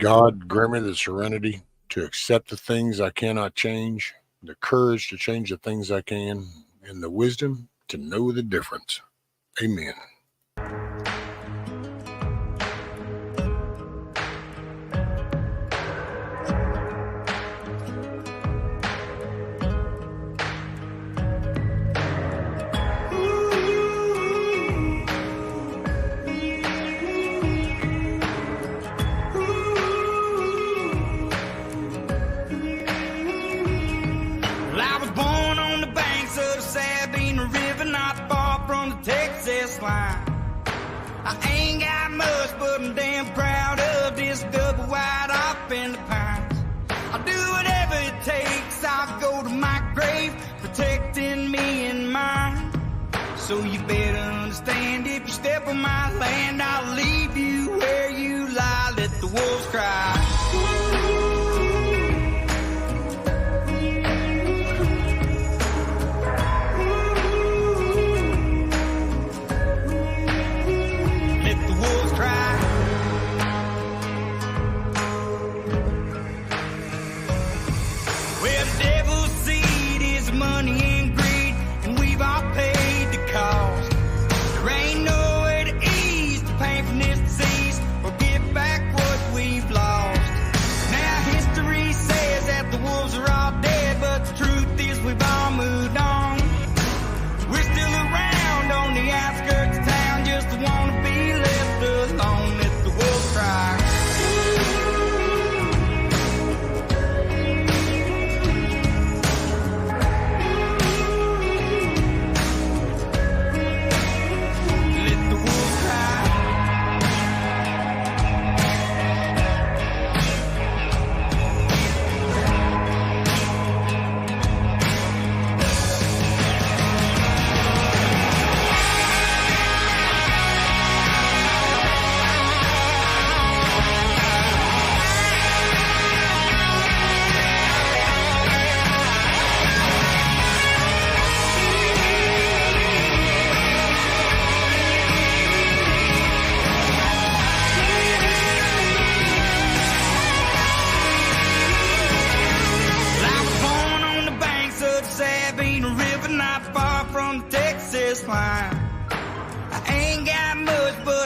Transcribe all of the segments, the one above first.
God, grant me the serenity to accept the things I cannot change, the courage to change the things I can, and the wisdom to know the difference. Amen. I ain't got much, but I'm damn proud of this double wide up in the pines. I'll do whatever it takes. I'll go to my grave, protecting me and mine. So you better understand, if you step on my land, I'll leave you where you lie. Let the wolves cry.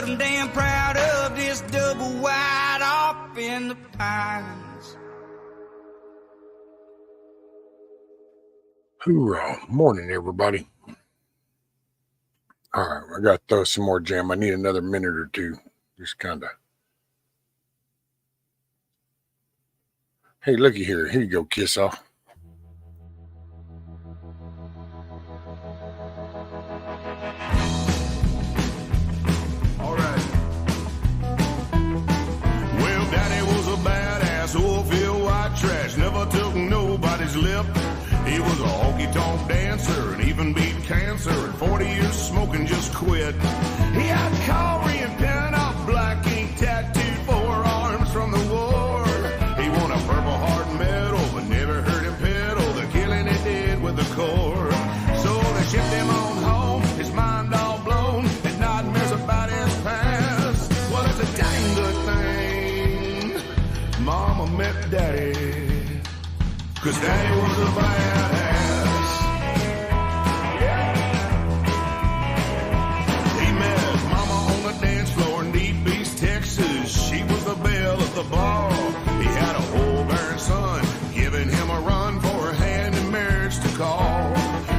and damn proud of this double wide off in the pines. Hoorah. Morning, everybody. All right, I got to throw some more jam. I need another minute or two. Just kind of. Hey, looky here. Here you go, Kiss Off. All right. Well, Daddy was a badass, oil-filled white trash, never took nobody's lip. He was a honky-tonk dancer and even beat cancer. And 40 years smoking just quit. He had cavalry and pen up black ink tattooed forearms from the war. He won a Purple Heart medal, but never heard him pedal the killing he did with the Corps. So they shipped him on home, his mind all blown, and nightmares about his past. Well, it's a dang good thing Mama met Daddy, 'cause Daddy was a badass. Yeah. He met Mama on the dance floor in Deep East, Texas. She was the belle of the ball. He had a old-bearing son, giving him a run for her hand in marriage to call.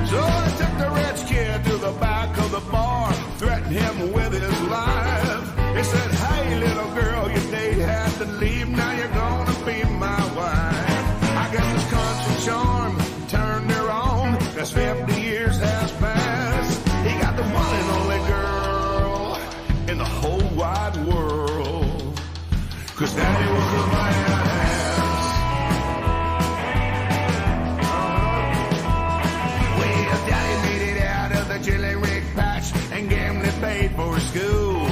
So they took the rich kid to the back of the bar, threatened him with his life. He said, "Hey, little girl, your date had to leave. Now you're gonna be my wife." I guess his country charm turned her on, 'cause 50 years has passed. He got the one and only girl in the whole wide world, 'cause Daddy was a badass. Well, Daddy made it out of the chili rig patch and gambling paid for school.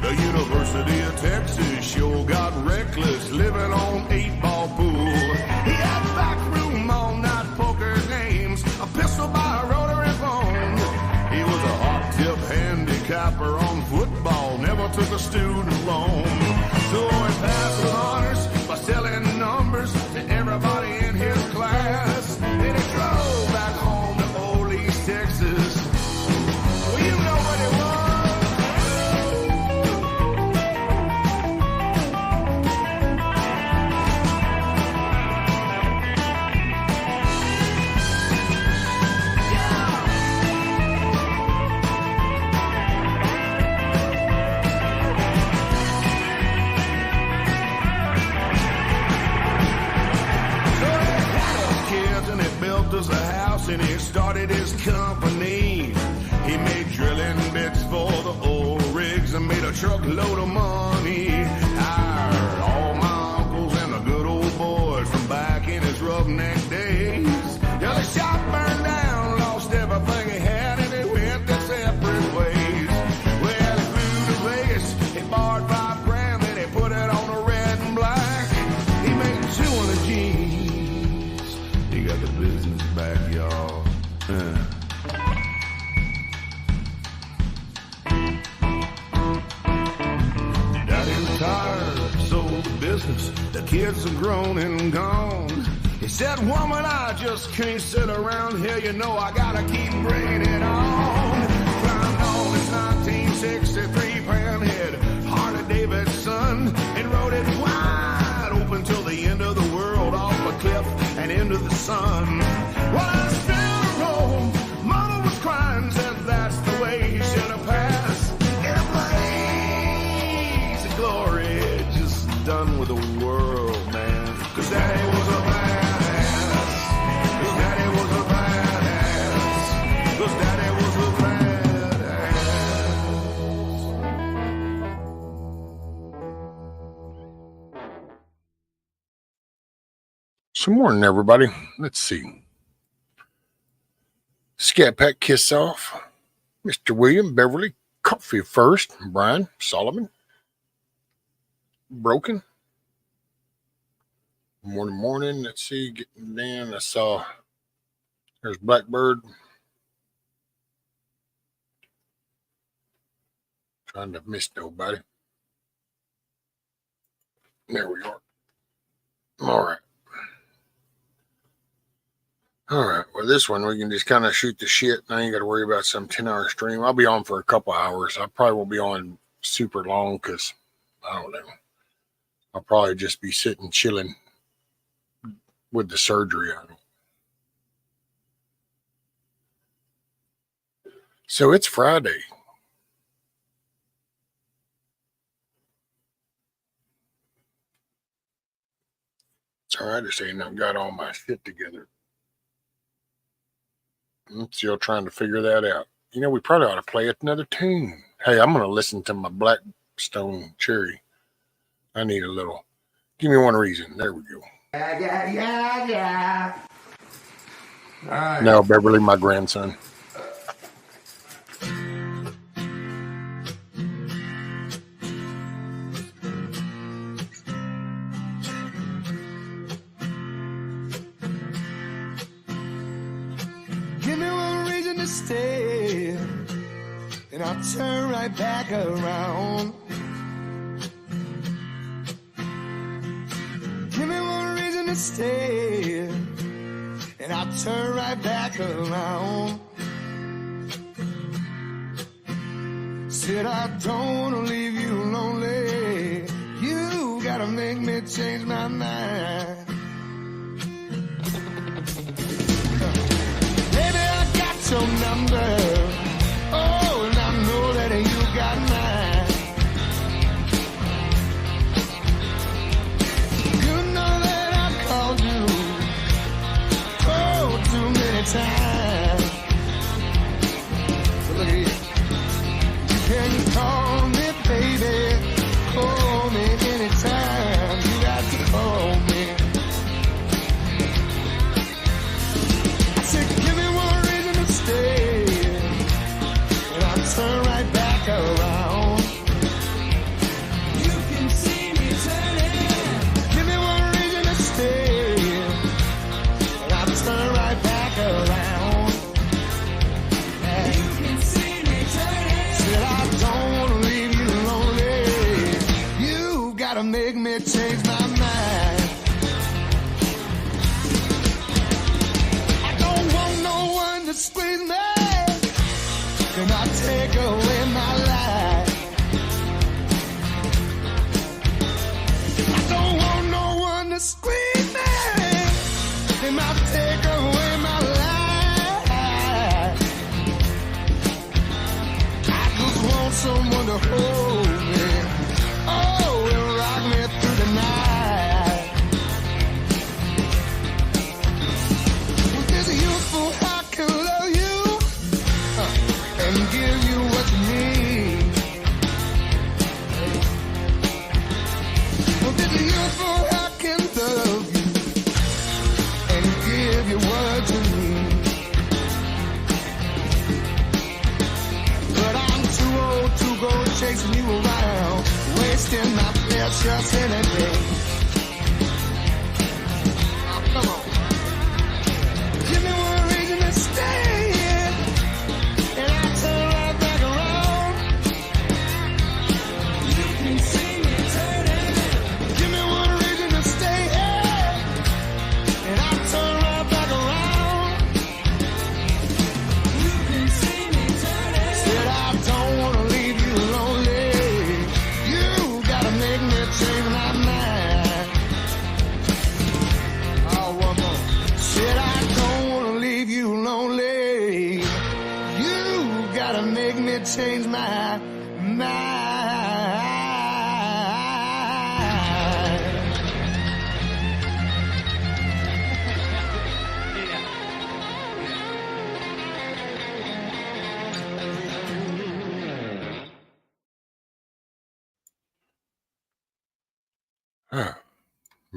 The University of Texas sure got reckless, living on 8-ball pool. He had backroom all-night poker games, a pistol by a rotary phone. He was a hot-tip handicapper on football, never took a student loan. So he passed with honors by selling numbers to everybody in his class. Then he drove back home to Old East Texas. Well, you know what it was. Us a house and he started his company. He made drilling bits for the old rigs and made a truckload of money. Hired all my uncles and the good old boys from back in his roughneck days. Yeah, the shop burned down, lost everything he had, and he went their separate ways. Well, he flew to Vegas, he borrowed $5 and he put it on the red and black. He made 200 G's. He got the business back, y'all. Daddy retired, sold the business. The kids are grown and gone. He said, "Woman, I just can't sit around here. You know I gotta keep bringing it on." Climbed on his 1963 Panhead Harley Davidson and rode it wide open till the end of the world, off a cliff and into the sun. Well, I still roam. Mama was crying, said that's the way he should have passed. In a blaze of glory, just done with the world, man. 'Cause Daddy was a badass. 'Cause Daddy was a badass. 'Cause Daddy was a badass. Good morning, everybody. Let's see. Scat Pack Kiss Off. Mr. William Beverly. Coffee First. Brian Solomon. Broken. Morning. Let's see. Getting down. I saw there's Blackbird. Trying to miss nobody. There we are. All right. Well, this one, we can just kind of shoot the shit. I ain't got to worry about some 10-hour stream. I'll be on for a couple hours. I probably will be on super long because I don't know. I'll probably just be sitting chilling with the surgery on. So it's Friday. It's all right. I just ain't got all my shit together. I'm still trying to figure that out. You know, we probably ought to play another tune. Hey, I'm going to listen to my Blackstone Cherry. I need a little. Give me one reason. There we go. Yeah. All right. No, Beverly, my grandson. Give me one reason to stay, and I'll turn right back around. Give me one reason to stay, and I'll turn right back around. Said I don't wanna leave you lonely. You gotta make me change my mind. Baby, I got your number. Oh, and I know that you got mine. You know that I called you, oh, too many times. So look at here. You can call me, baby. Call me anytime. You got to call me. I said, give me one reason to stay, and I'll turn right back around. You can see me turning. Give me one reason to stay, and I'll turn right back around. You can see me turning. Said I don't wanna leave you lonely. You gotta make me change my mind. I don't want no one to squeeze me and not take away my life. I don't want no one to squeeze me and not take away my life. I just want someone to hold me, oh, and rock me through the night. With this youthful heart can love you, and give you what you need. With this youthful heart can love you, and give you what you need. But I'm too old to go chasing you around, wasting my precious energy. Oh, come on. Give me one reason to stay, and I'll turn right back around. You can see me turning. Give me one reason to stay, and I'll turn right back around. You can see me turning. Said I don't wanna leave you lonely. You gotta make me change my mind. Oh, one more. Said I don't wanna leave you lonely. You gotta make me change my mind. Huh.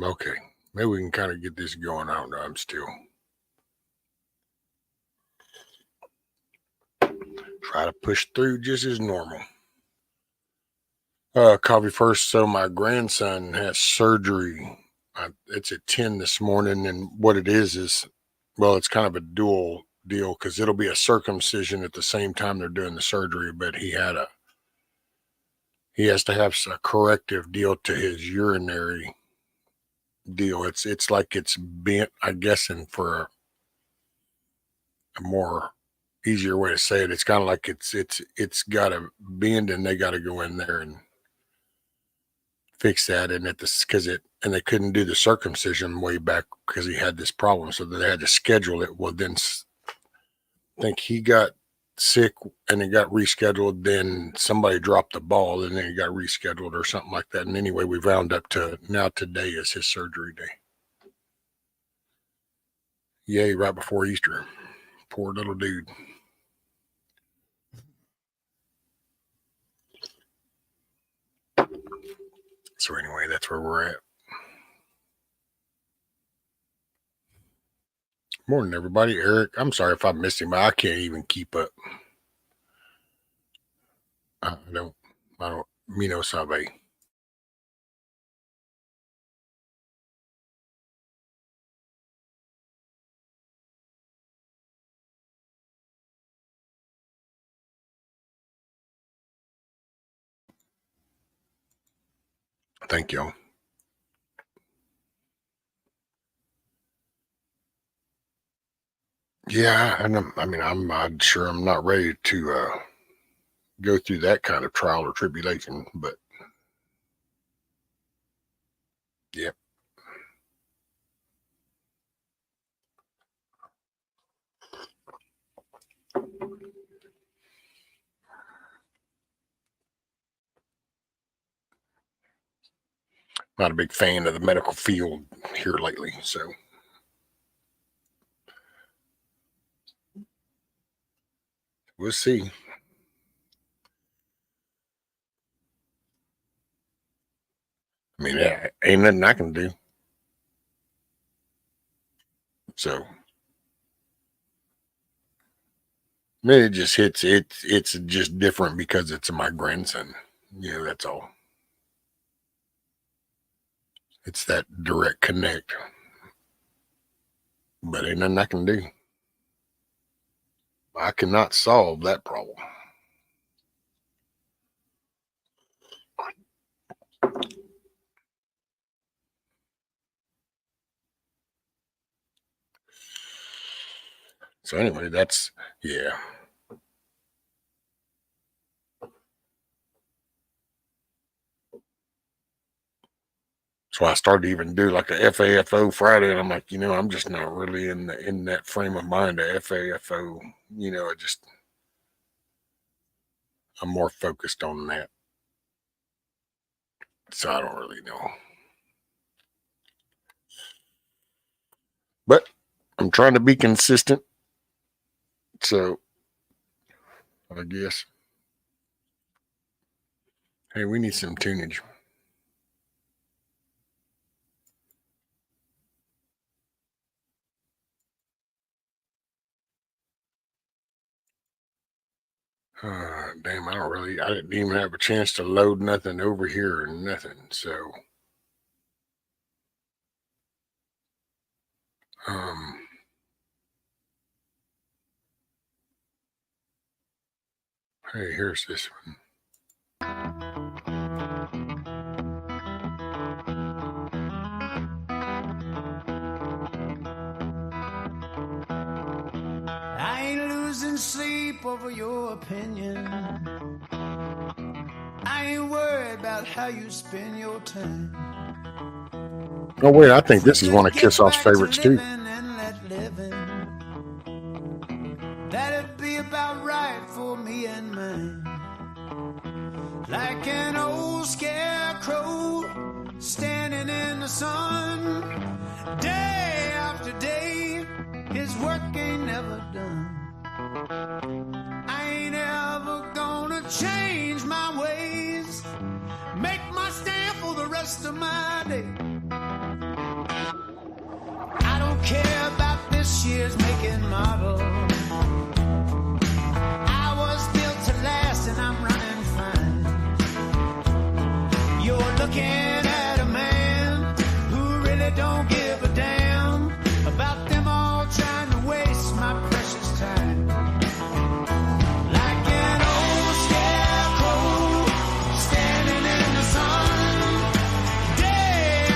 Okay. Maybe we can kind of get this going. I don't know. I'm still try to push through just as normal. Coffee first. So my grandson has surgery. It's at 10 this morning, and what it is, well, it's kind of a dual deal because it'll be a circumcision at the same time they're doing the surgery, but he has to have a corrective deal to his urinary deal. It's like it's bent, I guess, and for a more easier way to say it. It's kind of like it's got a bend, and they got to go in there and fix that. And they couldn't do the circumcision way back because he had this problem, so they had to schedule it. Well, then I think he got sick and it got rescheduled. Then somebody dropped the ball, and then it got rescheduled or something like that. And anyway, we wound up to now today is his surgery day. Yay, right before Easter. Poor little dude. So anyway, that's where we're at. Morning, everybody. Eric, I'm sorry if I missed him. I can't even keep up. I don't, Mino Sabe. Thank y'all. Yeah, and I'm sure I'm not ready to go through that kind of trial or tribulation, but yep. Not a big fan of the medical field here lately, so we'll see. I mean, ain't nothing I can do. So it just hits. It's just different because it's my grandson. That's all. It's that direct connect. But ain't nothing I can do. I cannot solve that problem. So anyway, yeah. So I started to even do like a FAFO Friday, and I'm like, I'm just not really in that frame of mind to FAFO. I'm more focused on that. So I don't really know. But I'm trying to be consistent. So I guess, hey, we need some tunage. Damn, I didn't even have a chance to load nothing over here or nothing. So, hey, here's this one. I ain't losing sleep over your opinion. I ain't worried about how you spend your time. Oh wait, I think this is one of Kiss Off's favorites too. That'd be about right for me and mine. Like an old scarecrow standing in the sun, day after day, his work ain't never done. I ain't ever gonna change my ways, make my stand for the rest of my day. I don't care about this year's make and model. I was built to last and I'm running fine. You're looking at a man who really don't give a damn about them all trying to waste my precious time. Like an old scarecrow standing in the sun, day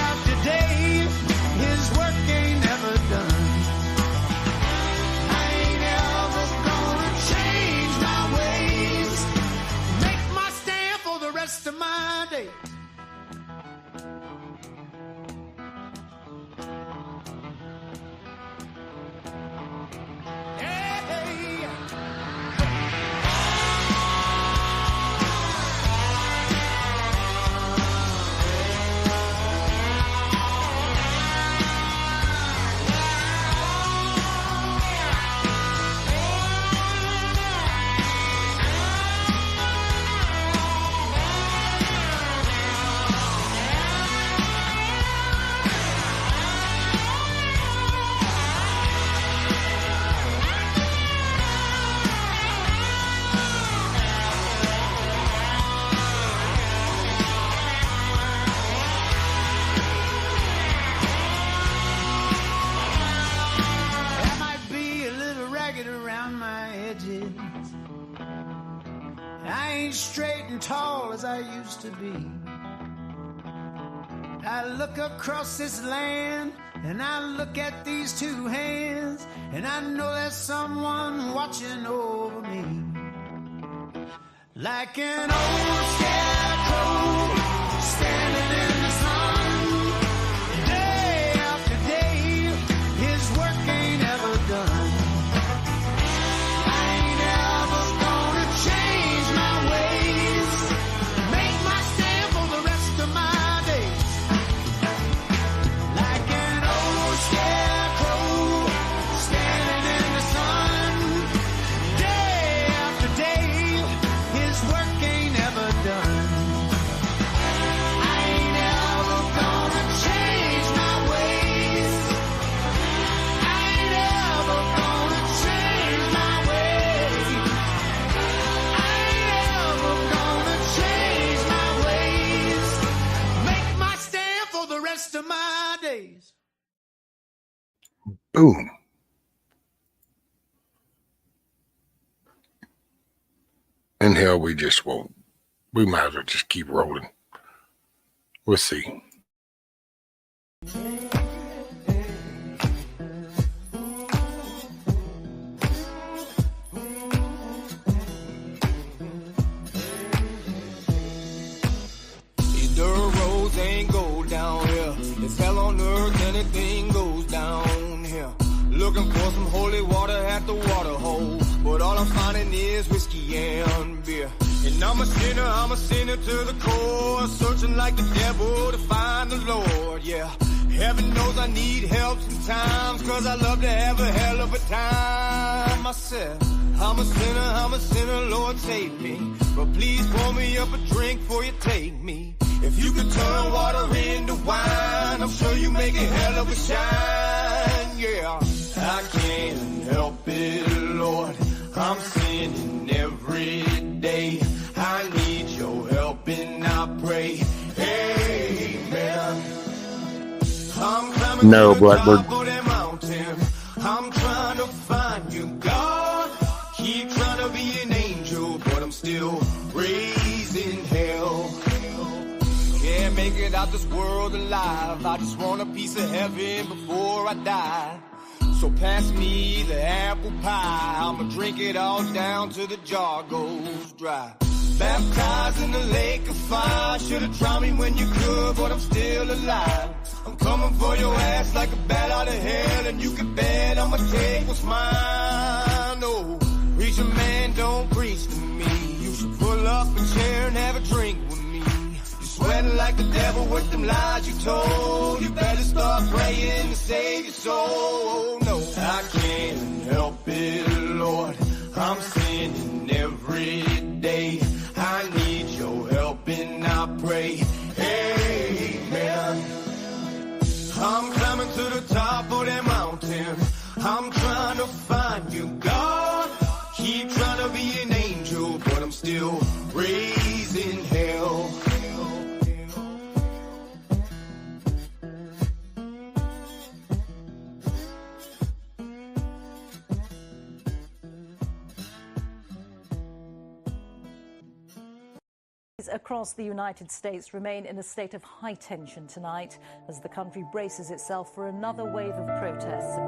ain't straight and tall as I used to be. I look across this land and I look at these two hands, and I know there's someone watching over me. Like an old scarecrow standing in the sun, day after day, his work ain't ever done. I ain't ever gonna change my ways, make my stand for the rest of my days. Like an old scarecrow standing in the sun, day after day, his work ain't ever done. I ain't ever gonna change my ways. I ain't ever gonna change my ways. I ain't ever gonna change my ways. Make my stand for the rest of my days. Boom. And hell, we just won't. We might as well just keep rolling. We'll see. These dirt roads ain't gold down here. It's hell on earth, anything goes down here. Looking for some holy water at the water hole, but all I'm finding is whiskey and beer. And I'm a sinner to the core, searching like the devil to find the Lord, yeah. Heaven knows I need help sometimes, cause I love to have a hell of a time myself. I'm a sinner, Lord save me, but please pour me up a drink before you take me. If you could turn water into wine, I'm sure you make a hell of a shine, yeah. I can't help it, Lord, I'm sinning every day. I need your help and I pray, amen. I'm climbing No, to the Blackbird. top of that mountain. I'm trying to find you, God. Keep trying to be an angel, but I'm still raising hell. Can't make it out this world alive. I just want a piece of heaven before I die. So pass me the apple pie. I'ma drink it all down till the jar goes dry. Baptized in the lake of fire. Should've tried me when you could, but I'm still alive. I'm coming for your ass like a bat out of hell, and you can bet I'ma take what's mine. Oh, preacher man, don't preach to me. You should pull up a chair and have a drink with me. You sweating like the devil with them lies you told. You better start praying to save your soul. Oh no, I can't help it, Lord, I'm sinning every day. I need your help and I pray, amen. I'm climbing to the top of that mountain. I'm trying to find you, God. Keep trying to be an angel, but I'm still raising hell. Across the United States remain in a state of high tension tonight as the country braces itself for another wave of protests.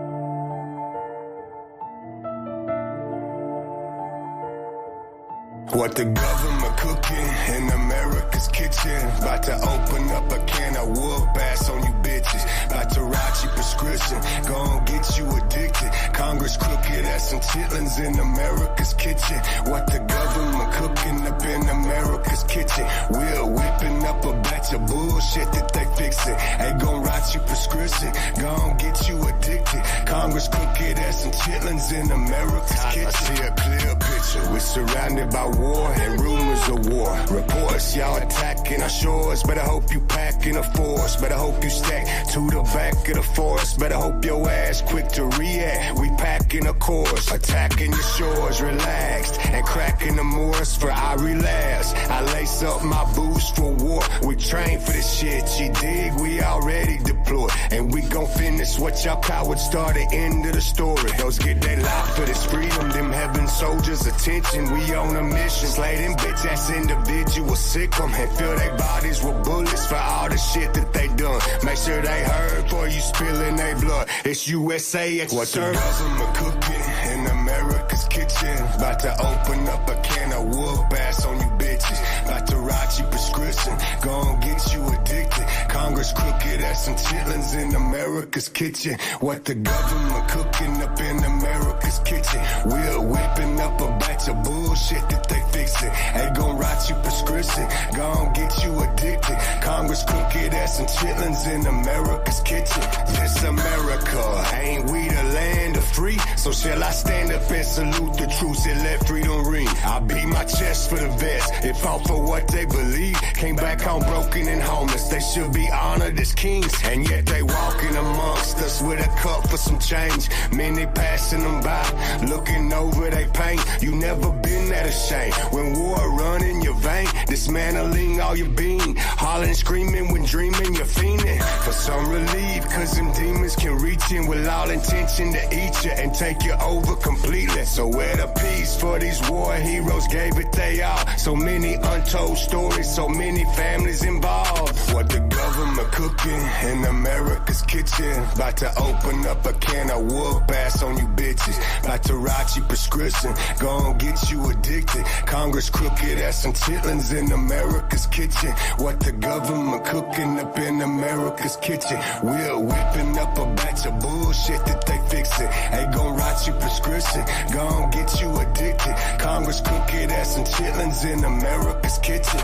What the government cooking in America's kitchen. About to open up a can of whoop ass on you bitches. About to write you prescription, gon' get you addicted. Congress crooked as some chitlins in America's kitchen. What the government cooking up in America's kitchen. We're whipping up a batch of bullshit that they fixing. Ain't gon' write you prescription, gon' get you addicted. Congress crooked as some chitlins in America's kitchen. I see a clear picture. We're surrounded by war and rumors of war. Reports, y'all attacking our shores. Better hope you packing a force. Better hope you stack to the back of the forest. Better hope your ass quick to react. We packing a course, attacking your shores, relaxed and cracking the Moors for I relapse. I lace up my boots for war. We train for this shit. You dig? We already deployed. deployed. And we gon' finish what y'all cowards started, end of the story. Those get their life for this freedom, them heaven soldiers, attention. We on a mission, slay them bitch ass individuals, sick them, and fill their bodies with bullets for all the shit that they done. Make sure they heard before you spilling their blood. It's USA at what the government cooking in America's kitchen. About to open up a can of whoop ass on you bitches. About to write you prescription, gon' get you addicted. Congress crooked as some chitlins in America's kitchen. What the government cooking up in America's kitchen. We're whipping up a batch of bullshit that they fixing. They gon' write you prescription, gon' get you addicted. Congress crooked as some chitlins in America's kitchen. This America, ain't we the land of free? So shall I stand up and salute the troops and let freedom ring? I beat my chest for the vest and fought for what they believe. Came back home broken and homeless. They should be honored as kings, and yet they walking amongst us with a cup for some change. Many passing them by, looking over they pain. You never been that ashamed when war run in your vein. Dismantling all your being, hollering, screaming when dreaming you're fiending for some relief, cause them demons can reach in with all intention to eat you and take you over completely. So where the peace for these war heroes gave it they all. So many untold stories, so many families involved. What the government cooking in America's kitchen. About to open up a can of whoop ass on you bitches. About to write you prescription, gon' get you addicted. Congress crooked as some chitlins in America's kitchen. What the government cooking up in America's kitchen. We're whipping up a batch of bullshit that they fixing. They gon' write you prescription, gon' get you addicted. Congress crooked as some chitlins in America's kitchen.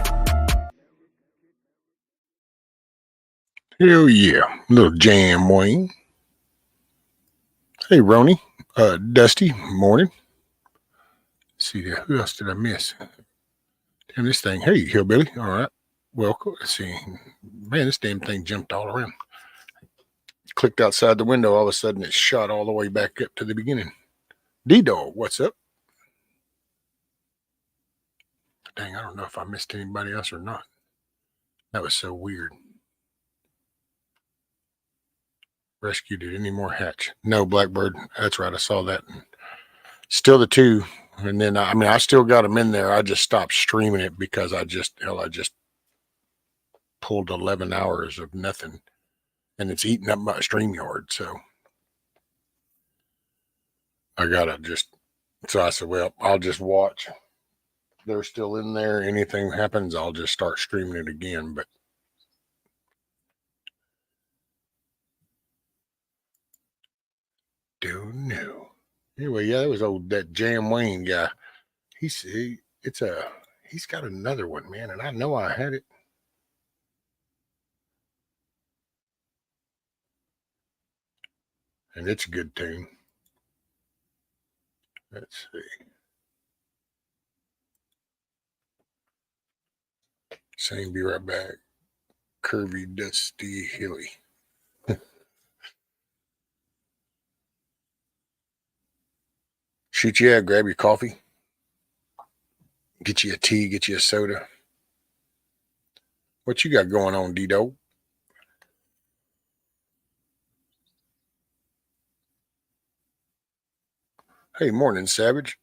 Hell yeah. Little Jam Wayne. Hey, Roni. Dusty, morning. Let's see there. Who else did I miss? Damn, this thing. Hey, Hillbilly. All right. Welcome. Let's see. Man, this damn thing jumped all around. Clicked outside the window. All of a sudden, it shot all the way back up to the beginning. D-Dog, what's up? Dang, I don't know if I missed anybody else or not. That was so weird. Rescued it. Any more hatch? No, Blackbird. That's right. I saw that. Still the two. And then, I still got them in there. I just stopped streaming it because I just pulled 11 hours of nothing. And it's eating up my StreamYard. So I said, well, I'll just watch. They're still in there. Anything happens, I'll just start streaming it again. But don't know. Anyway, yeah, that was that Jam Wayne guy. He's got another one, man, and I know I had it. And it's a good tune. Let's see. Saying be right back. Curvy, dusty, hilly. Shoot, yeah, grab your coffee. Get you a tea, get you a soda. What you got going on, D-Dog? Hey, morning, Savage.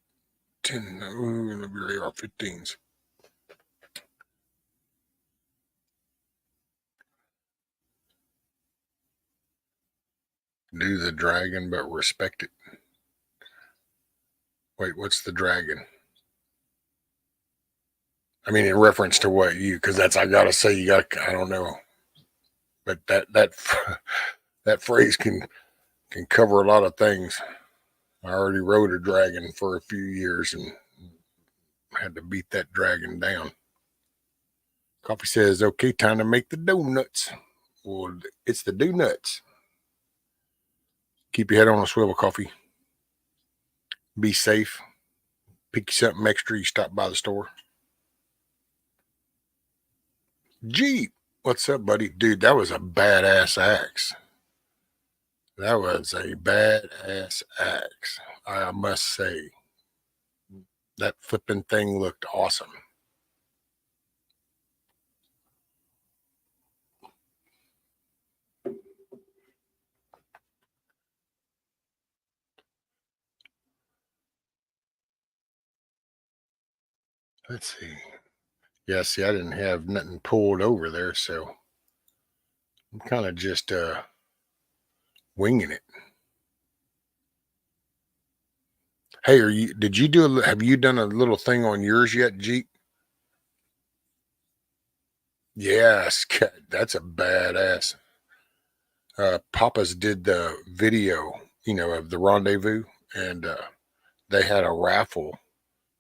10, really are 15s. Do the dragon, but respect it. Wait, what's the dragon? I mean, in reference to what you, because I gotta say, I don't know. But that phrase can cover a lot of things. I already rode a dragon for a few years and had to beat that dragon down. Coffee says, okay, time to make the donuts. Well, it's the donuts. Keep your head on a swivel, Coffee. Be safe. Pick you something extra. You stop by the store. Gee, what's up, buddy? Dude, that was a badass axe. That was a badass axe. I must say. That flipping thing looked awesome. Let's see. Yeah, see, I didn't have nothing pulled over there, so I'm kind of just winging it. Hey, have you done a little thing on yours yet, Jeep? Yes, that's a badass. Papa's did the video, of the rendezvous, and they had a raffle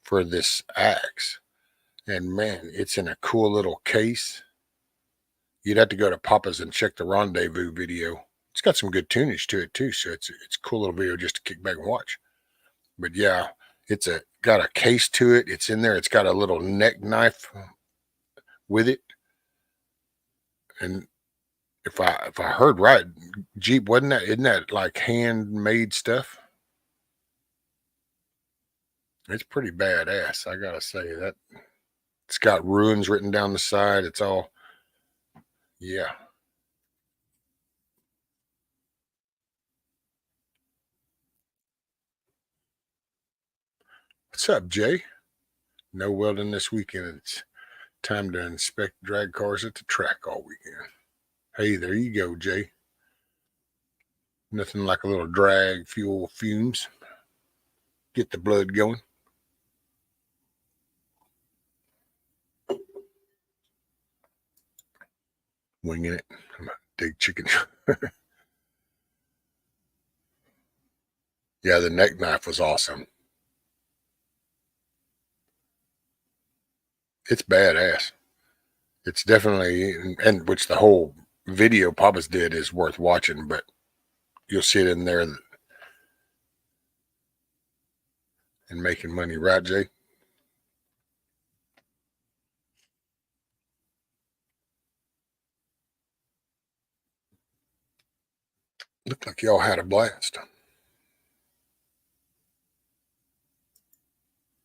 for this axe. And man, it's in a cool little case. You'd have to go to Papa's and check the rendezvous video. It's got some good tunage to it too, so it's a cool little video just to kick back and watch. But yeah, it's got a case to it. It's in there. It's got a little neck knife with it. And if I heard right, Jeep, isn't that like handmade stuff? It's pretty badass, I gotta say. That it's got runes written down the side. It's all, yeah. What's up, Jay? No welding this weekend. It's time to inspect drag cars at the track all weekend. Hey, there you go, Jay. Nothing like a little drag fuel fumes. Get the blood going. Winging it. I'm a big chicken. Yeah, the neck knife was awesome. It's badass. It's definitely, and which the whole video Papa's did is worth watching, but you'll see it in there and making money, right, Jay? Looked like y'all had a blast.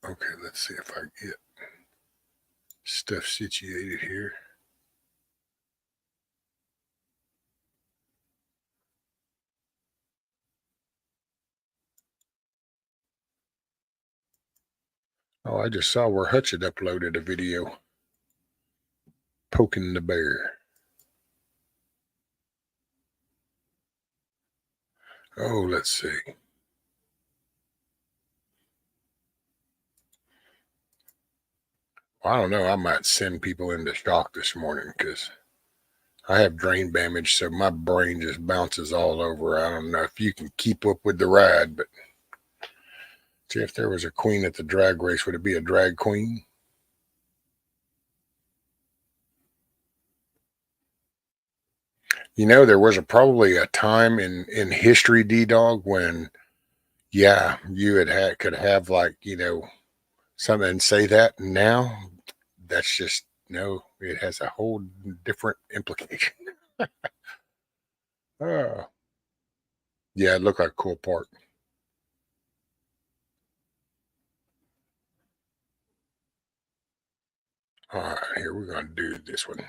Okay, let's see if I get stuff situated here. Oh, I just saw where Hutch had uploaded a video poking the bear. Oh, let's see. I don't know. I might send people into shock this morning because I have brain damage, so my brain just bounces all over. I don't know if you can keep up with the ride, but see, if there was a queen at the drag race, would it be a drag queen? There was probably a time in history, D-Dog, when, yeah, you could have like, something and say that. Now, that's just, no, it has a whole different implication. Oh. Yeah, it looked like a cool park. All right, here we're going to do this one.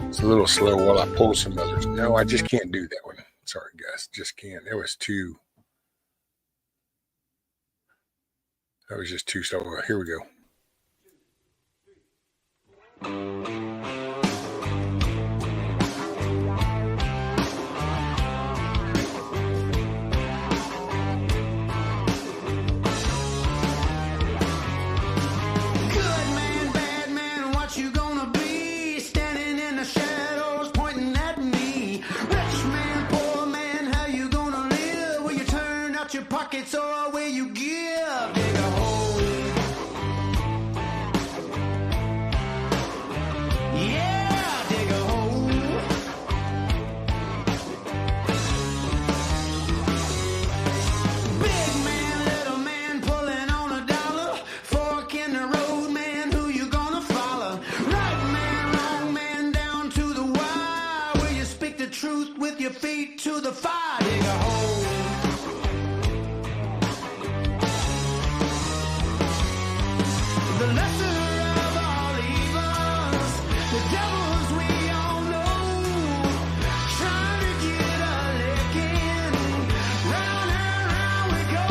It's a little slow while I pull some others. No, I just can't do that one. Sorry, guys. Just can't. It was too. That was just too slow. Here we go. Pockets or where you give, dig a hole. Yeah, dig a hole. Big man, little man, pulling on a dollar. Fork in the road, man, who you gonna follow? Right man, wrong man, down to the wire. Where you speak the truth with your feet to the fire, dig a hole. The lesser of all evils, the devils we all know, trying to get a lick in. Round and round we go.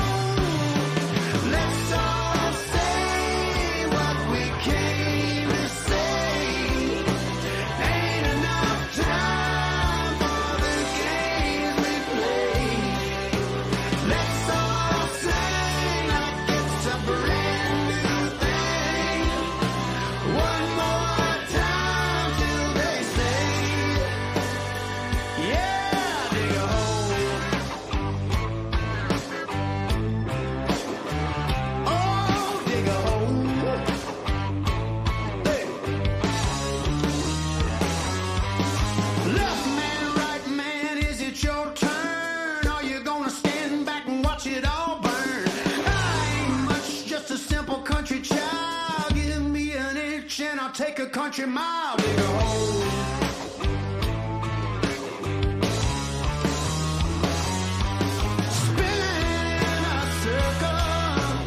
country mile, dig a hole. Spinning a circle,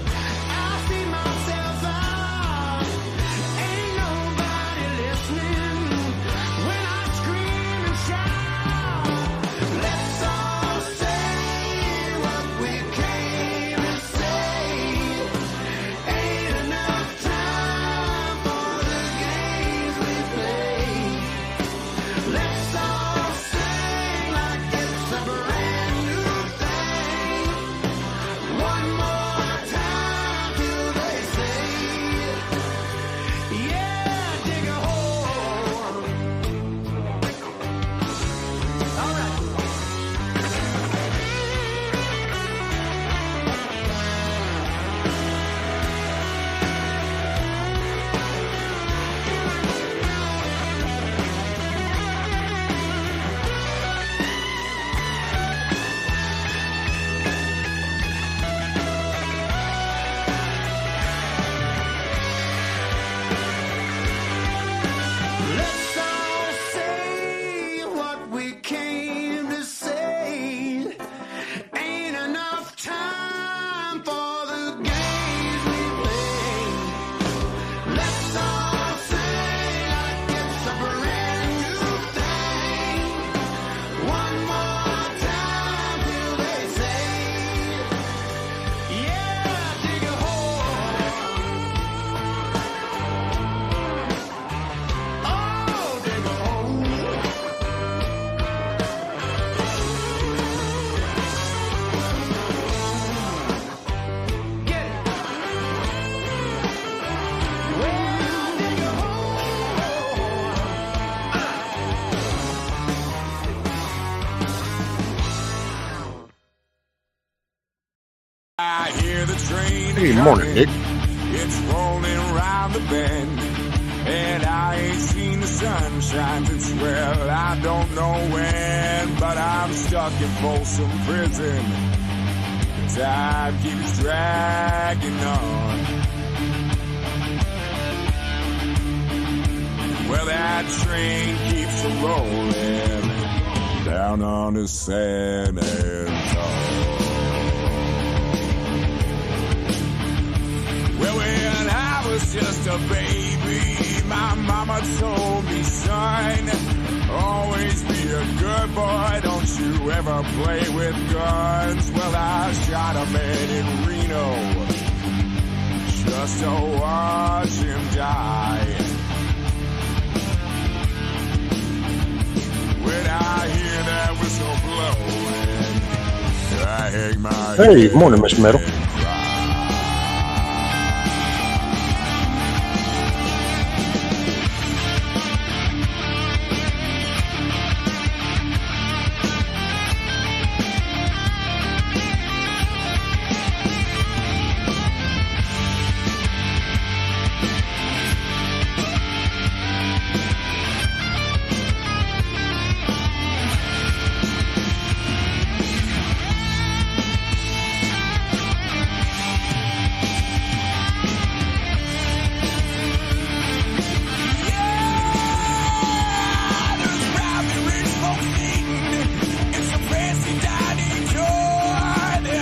I see myself out. Ain't nobody listening when I scream and shout. Let's all say what we came to say. Ain't enough time for the games we play. Let's all sing like it's a brand new thing. One more time till they say, yeah, dig a hole. All right. Let's all say what we came to say. Ain't enough time for the games we play. Let's all say like it's a brand new thing. One more time till they say, yeah, dig a hole. Oh, dig a hole. Get it. Well, dig a hole. I hear the train Hey, morning, Nick. It's rolling round the bend, and I ain't seen the sunshine since, well, I don't know when, but I'm stuck in Folsom Prison. Time keeps dragging on. Well, that train keeps a-rolling down on the San Antonio. Well, when I was just a baby, my mama told me, son, always be a good boy, don't you ever play with guns. Well, I shot a man in Reno just to watch him die. When I hear that whistle blowing, I hang my Hey, head morning, Mr. Metal.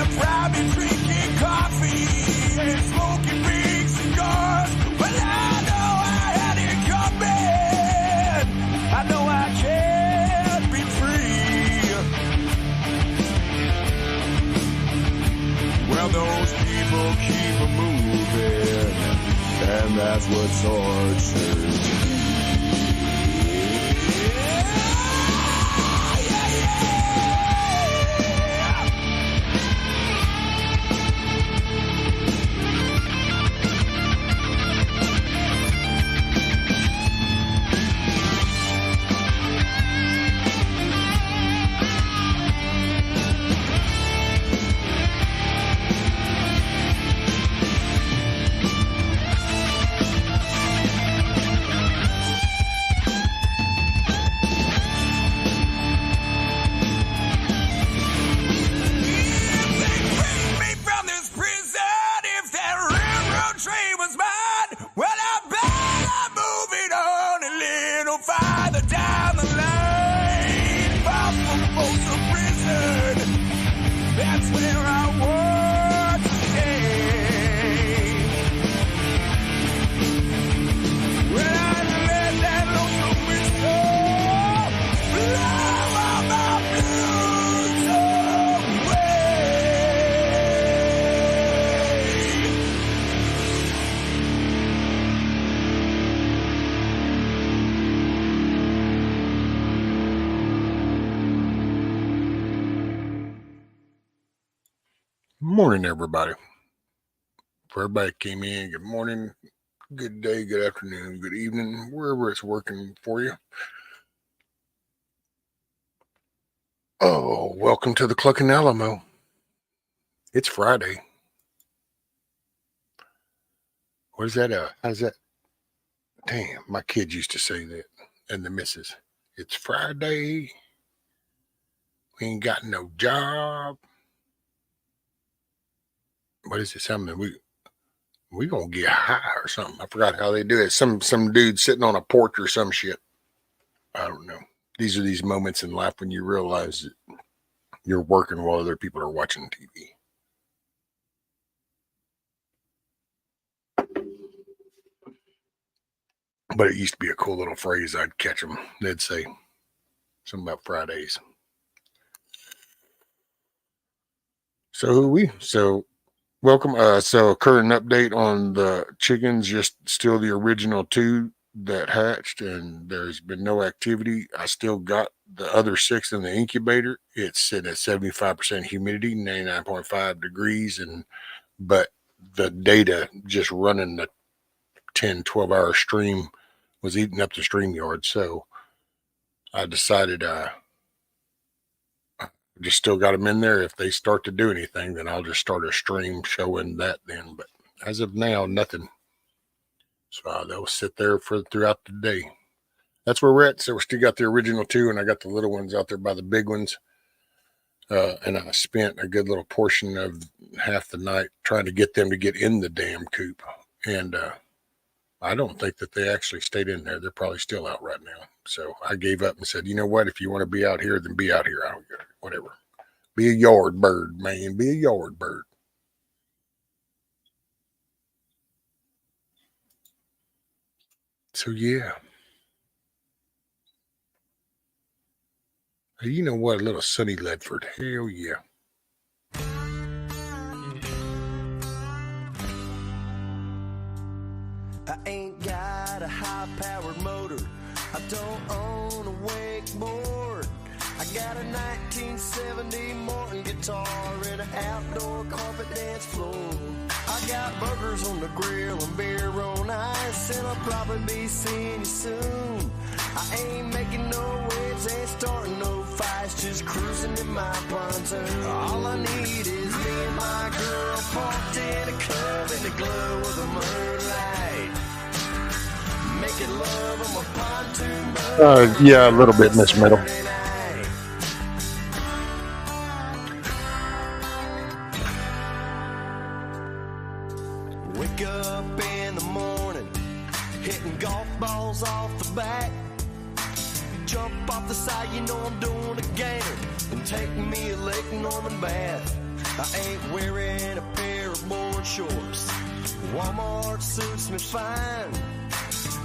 and cry. That's what tortures me. little farther down the line, far from Folsom Prison. That's where I want to stay. When I let that lonesome whistle blow all my blues away. Morning, everybody. For everybody that came in, good morning, good day, good afternoon, good evening, wherever it's working for you. Oh, welcome to the Cluckin Alamo. It's Friday. What is that? How's that? Damn, my kids used to say that, and the missus. It's Friday. We ain't got no job. What is it? Something we gonna get high or something. I forgot how they do it. Some dude sitting on a porch or some shit. I don't know. These are these moments in life when you realize that you're working while other people are watching TV. But it used to be a cool little phrase. I'd catch them. They'd say something about Fridays. So welcome. So current update on the chickens, just still the original 2 that hatched, and there's been no activity. I still got the other 6 in the incubator. It's sitting at 75% humidity, 99.5 degrees, but the data just running the 10-12 hour stream was eating up the stream yard. So I decided just still got them in there. If they start to do anything, then I'll just start a stream showing that then. But as of now, nothing. So they'll sit there throughout the day. That's where we're at. So we still got the original 2, and I got the little ones out there by the big ones. And I spent a good little portion of half the night trying to get them to get in the damn coop. And I don't think that they actually stayed in there. They're probably still out right now. So I gave up and said, you know what? If you want to be out here, then be out here. I don't care. Whatever. Be a yard bird, man. Be a yard bird. So, yeah. Hey, you know what? A little sunny Ledford. Hell yeah. I ain't got a high-powered motor. I don't own a wakeboard. I got a 1970 Morton guitar and an outdoor carpet dance floor. I got burgers on the grill and beer on ice, and I'll probably be seeing you soon. I ain't making no waves, ain't starting no fights, just cruising in my pontoon. All I need is me and my girl parked in a club in the glow of the moonlight. Making love on my pontoon boat. Yeah, a little bit, Miss Metal. Wake up in the morning, hitting golf balls off the back. Jump off the side, you know I'm doing a gainer, and take me a Lake Norman bath. I ain't wearing a pair of board shorts. Walmart suits me fine.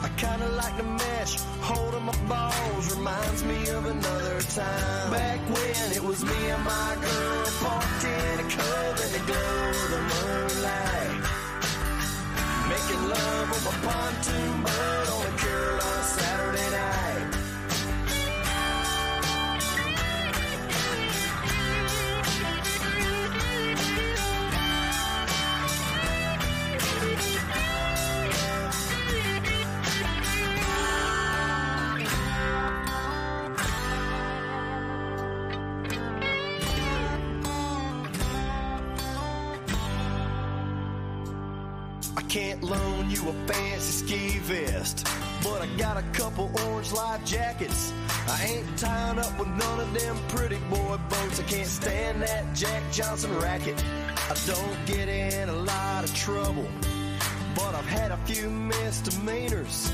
I kinda like the mesh, holding my balls reminds me of another time. Back when it was me and my girl parked in a club in the glow of the moonlight. Making love on my pontoon boat on a Carolina Saturday night. Can't loan you a fancy ski vest, but I got a couple orange life jackets. I ain't tying up with none of them pretty boy boats. I can't stand that Jack Johnson racket. I don't get in a lot of trouble, but I've had a few misdemeanors.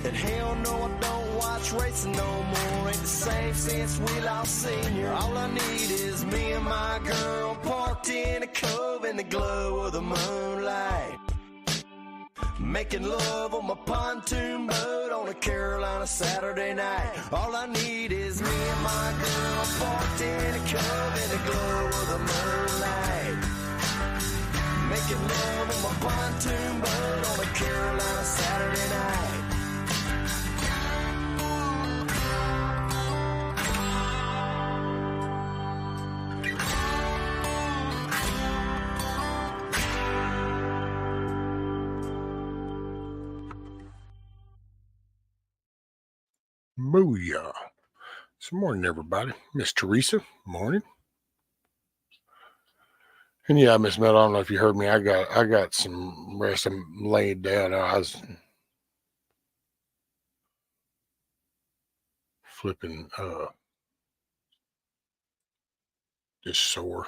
And hell no, I don't watch racing no more. Ain't the same since we lost Senior. All I need is me and my girl parked in a cove in the glow of the moonlight, making love on my pontoon boat on a Carolina Saturday night. All I need is me and my girl parked in a cove in the glow of the moonlight, making love on my pontoon boat on a Carolina Saturday night. Booyah. Good morning, everybody. Miss Teresa, morning. And yeah, Miss Mel, I don't know if you heard me. I got some rest. I'm laying down. I was flipping just sore.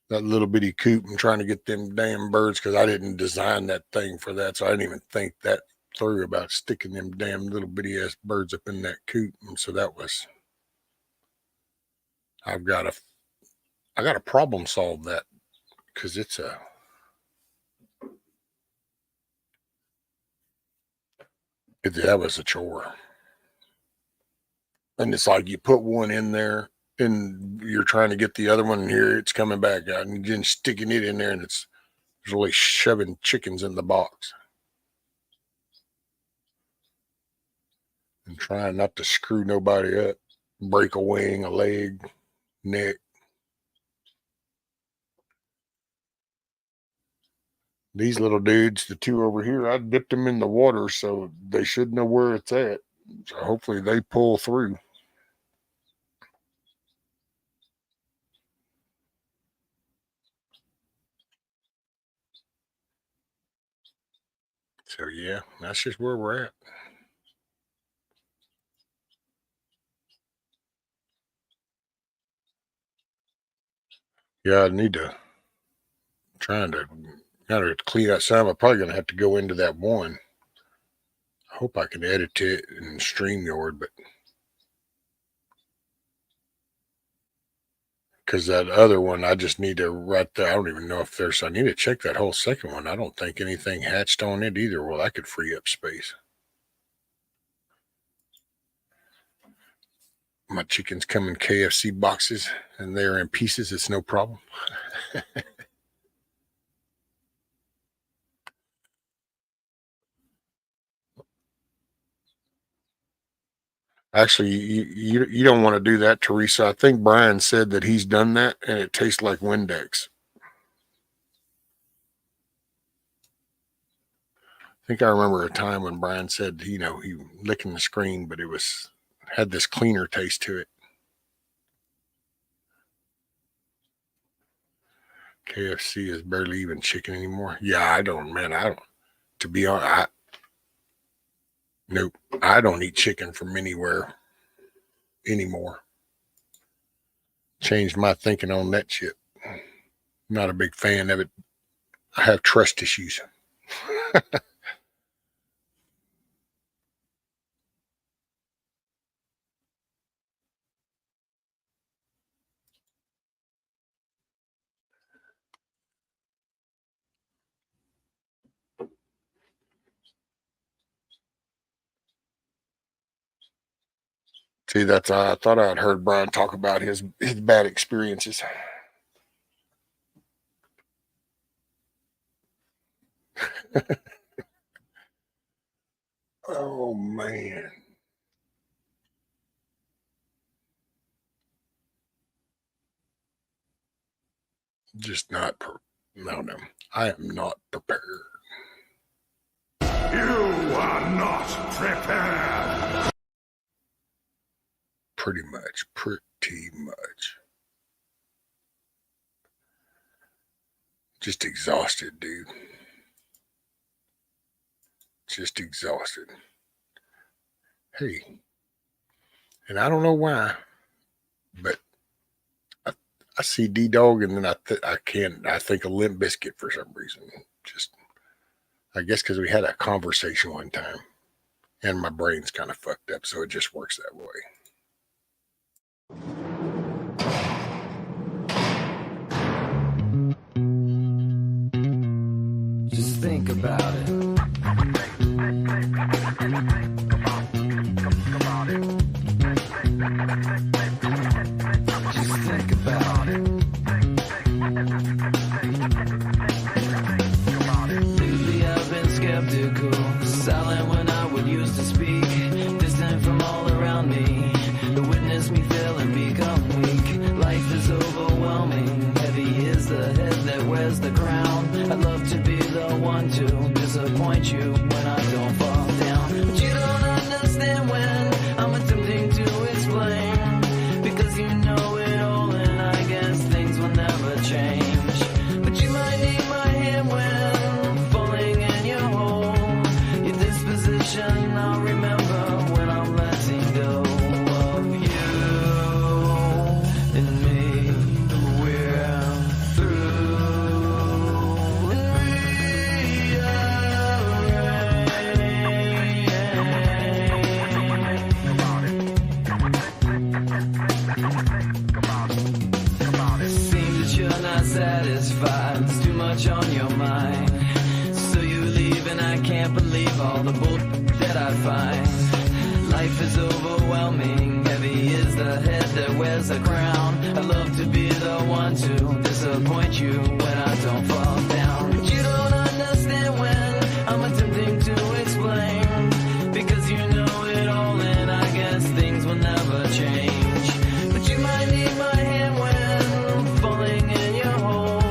That little bitty coop and trying to get them damn birds, because I didn't design that thing for that. So I didn't even think that through about sticking them damn little bitty ass birds up in that coop. And so that was, I got to problem solve that, because that was a chore. And it's like you put one in there and you're trying to get the other one, and here it's coming back out, and then sticking it in there, and it's really shoving chickens in the box and trying not to screw nobody up, break a wing, a leg, neck. These little dudes, the two over here, I dipped them in the water, so they should know where it's at. So hopefully they pull through. So yeah, that's just where we're at. Yeah, I need to trying to gotta clean out some. I'm probably gonna have to go into that one. I hope I can edit it in StreamYard, but because that other one, I just need to write there. I don't even know if I need to check that whole second one. I don't think anything hatched on it either. Well, that could free up space. My chickens come in KFC boxes and they're in pieces. It's no problem. Actually, you don't want to do that, Teresa. I think Brian said that he's done that and it tastes like Windex. I think I remember a time when Brian said, he licking the screen, but it had this cleaner taste to it. KFC is barely even chicken anymore. Yeah, I don't. To be honest, nope. I don't eat chicken from anywhere anymore. Changed my thinking on that shit. Not a big fan of it. I have trust issues. See, I thought I'd heard Brian talk about his bad experiences. Oh man. Just not no. I am not prepared. You are not prepared. Pretty much. Just exhausted, dude. Just exhausted. Hey, and I don't know why, but I see D-Dog, and then I think of Limp Bizkit for some reason. Just, I guess because we had a conversation one time. And my brain's kind of fucked up, so it just works that way. Just think about it. Just think about it. Lately I've been skeptical, silent when I would used to speak, distant from all around me, to witness me fail and become weak. Life is overwhelming, heavy is the head that wears the crown. I'd love to be the one to disappoint you when I don't fall down, but you don't understand when I'm attempting to explain, because you know it all and I guess things will never change. But you might need my hand when falling in your hole. Your disposition I'll remember when I'm letting go of you and me. We're through and seems that you're not satisfied. There's too much on your mind, so you leave and I can't believe all the bull that I find. Life is overwhelming, heavy is the head that wears the crown. I love to be the one to disappoint you when I don't fall down, but you don't understand when I'm attempting to explain, because you know it all and I guess things will never change. But you might need my hand when falling in your hole.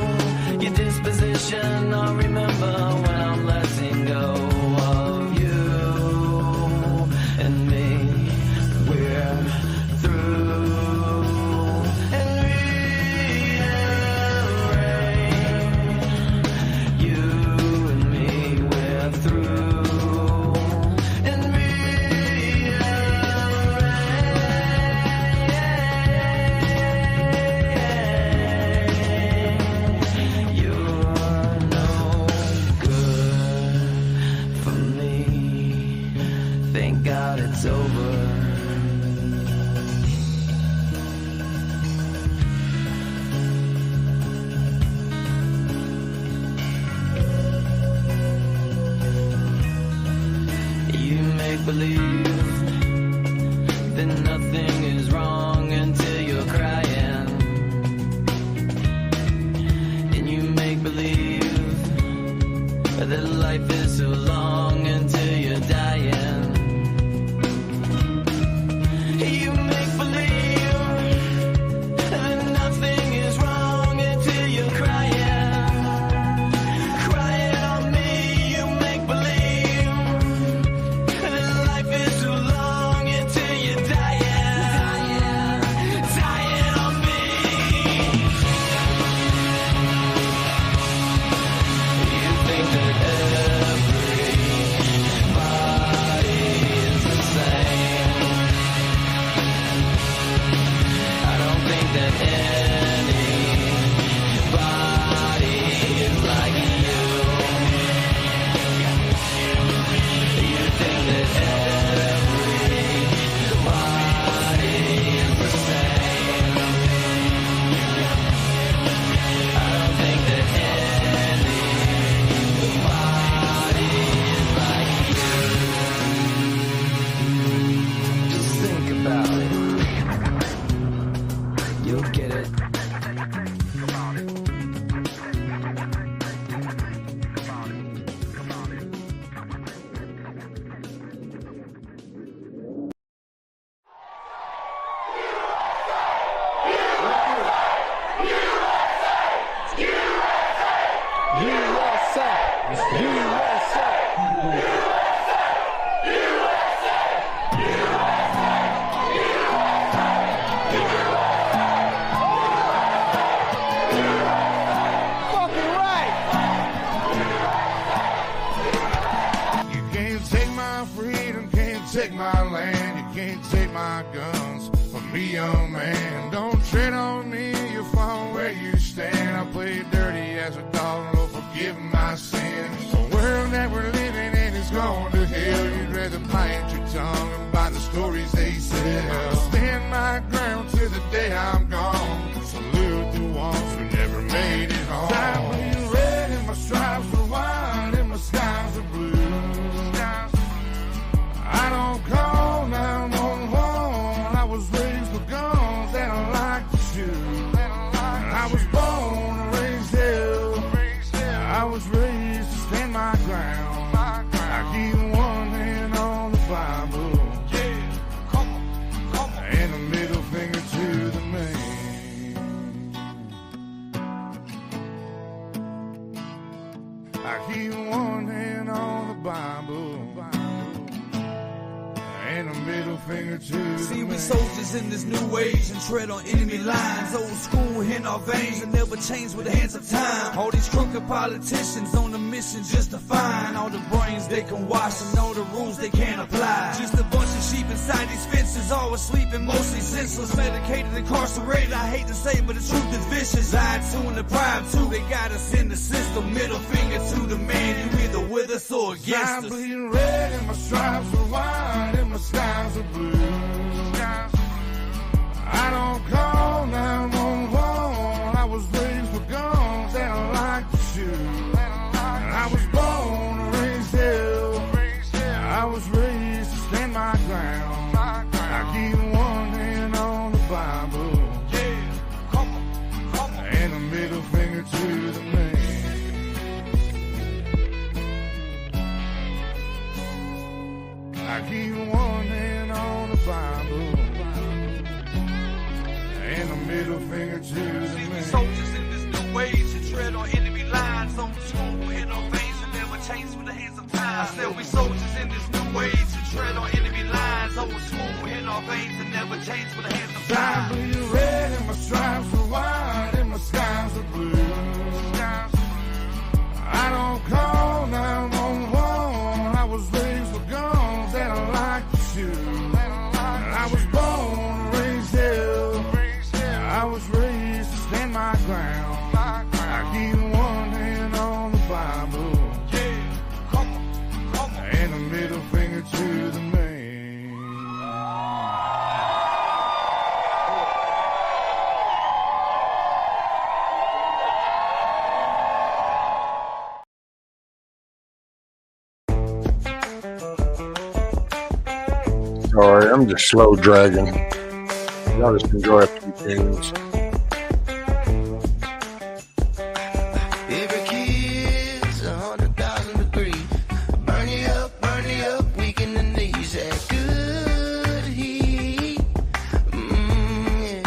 Your disposition I'll remember when I'm letting go of you and me. We're through and rearrange. You and me, we're through and rearrange. You're no good for me. Thank God it's over. You make believe that nothing is wrong until you're crying, and you make believe that life is so long until you're dying. You make believe that nothing is wrong until you're crying, crying on me. You make believe that life is so long until you're dying, dying on me. You think that everybody is the same. I don't think that anybody is like you. You think that everybody is the same. I don't think that anybody is like you. Just think about it. You'll get it. You can't take my freedom, can't take my land, you can't take my guns from me, young man. Don't tread on me, you'll fall where you stand. I played dirty as a dog, Lord, forgive my sins. The world that we're living in is going to hell. You'd rather fight talking about the stories they sell. Stand my ground till the day I'm gone. Salute the ones who never made it home. I'm bleeding red and my stripes are white and my skies are blue. I don't call 911. I was raised with guns and I like to shoot. I was born and raised hell. I was raised to stand my ground. I keep one hand on the Bible, and a middle finger to the man. I keep one hand on the Bible, and a middle finger to the man. See, we soldiers in this new age and tread on enemy lines. Old school in our veins and never change with the hands of time. All these crooked politicians on a mission just to find all the brains they can wash and all the rules they can't apply. Just a bunch of sheep inside these fences, always sleeping, mostly senseless, medicated, incarcerated. I hate to say it, but the truth is vicious. Lied to and deprived too. They got us in the system. Middle finger to the man. You either with us or against us. I'm bleeding red and my stripes are white and my skies are blue. I don't call 911. I was raised with guns and I like to shoot. I was born and raised hell. I was raised to stand my ground. I keep one hand on the Bible, and a middle finger to the man. I keep one hand on the Bible, and a middle finger to the man. Soldiers in this new age and tread on enemy lines. On school in our veins and never change with the hands of time. I said we soldiers in this new age and tread on enemy lines. Old school in our veins and never change with the hands of I'm time. bleeding red and my stripes are white and my skies are blue. I don't call 911. I was raised with guns and I like to shoot. I was born and raised hell. I was raised to stand my ground. I keep one hand on the Bible, and a middle finger to the man. Sorry, I'm just slow dragging. Y'all just enjoy a few tunes. Every kid's 100,000 degrees. Burn you up, weaken the knees. That good heat. Yeah.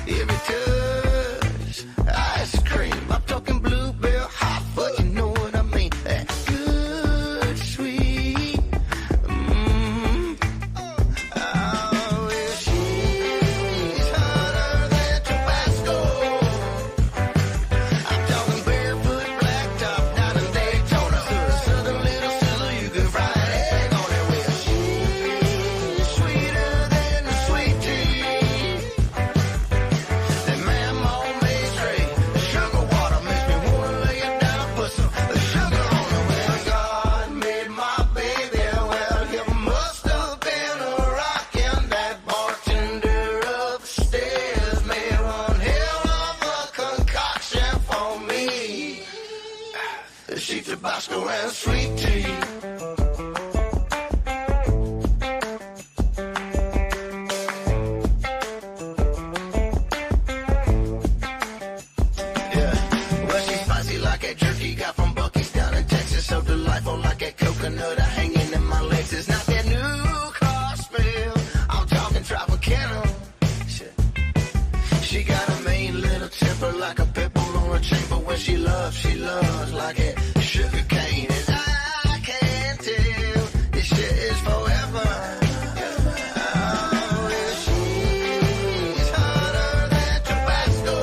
Every touch, ice cream. I'm talking bluebell hot, but you know what I mean. That good, sweet. Oh, well, she's hotter than Tabasco. I'm talking barefoot, blacktop, down in Daytona. Southern little Stella, you can fry an egg on it. Well, she's sweeter than the sweet tea. That mammo made straight. The sugar water makes me wanna lay it down, put some sugar on it. Well, God made my baby. Well, you must have been a rockin'. That bartender upstairs made one hell of a concoction for me. She Tabasco and sweet tea. Yeah, well, she's spicy like that jerky got from Buc-ee's down in Texas. So delightful like that coconut hanging in my legs. It's not that new car smell. I'm talking Tropicana. Shit. She got a mean little temper like a pit bull on a chain. But when she loves like it sugar cane. And I can't tell this shit is forever. Oh, well, she's hotter than Tabasco.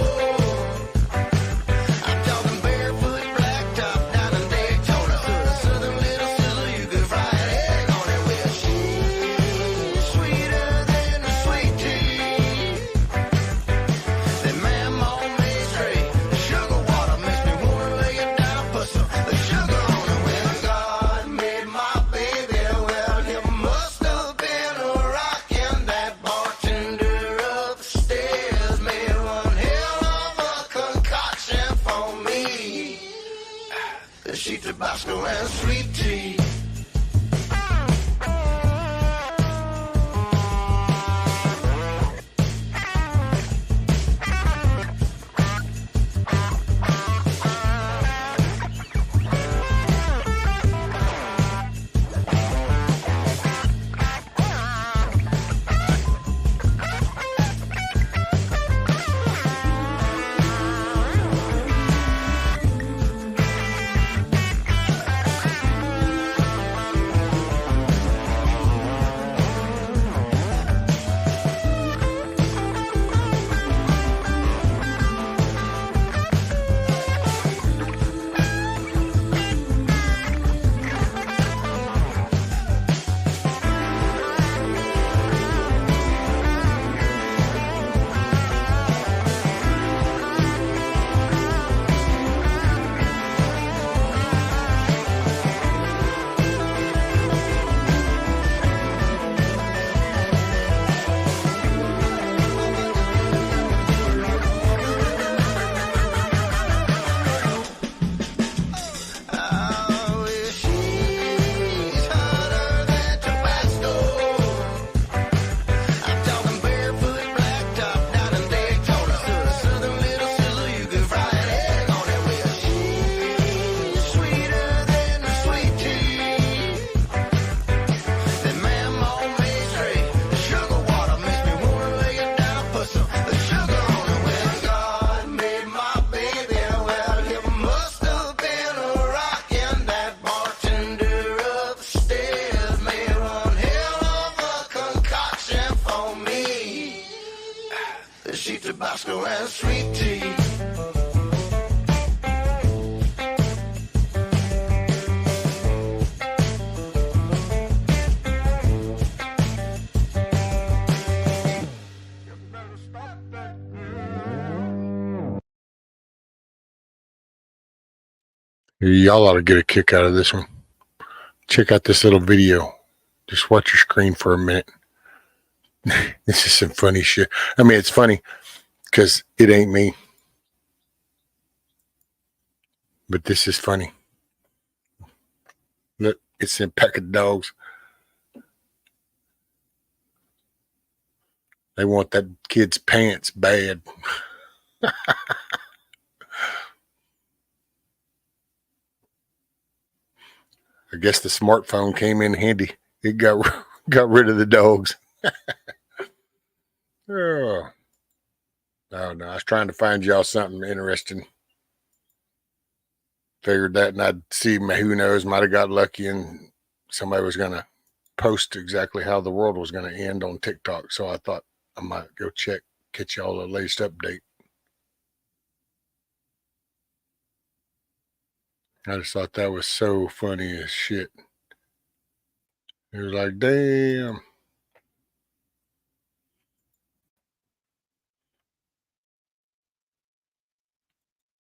I'm talking barefoot, blacktop, down in Daytona. Southern little Stella, you can fry an egg on it. Well, she's sweeter than the sweet tea. That mammo made straight. The sugar water makes me wanna lay it down, put some sugar Tabasco and sweet tea. Y'all ought to get a kick out of this one. Check out this little video. Just watch your screen for a minute. This is some funny shit. I mean, it's funny because it ain't me. But this is funny. Look, it's a pack of dogs. They want that kid's pants bad. I guess the smartphone came in handy. It got rid of the dogs. Oh. Oh, no. I was trying to find y'all something interesting. Figured that, and I'd see, who knows, might have got lucky and somebody was going to post exactly how the world was going to end on TikTok. So I thought I might go catch y'all the latest update. I just thought that was so funny as shit. It was like, damn.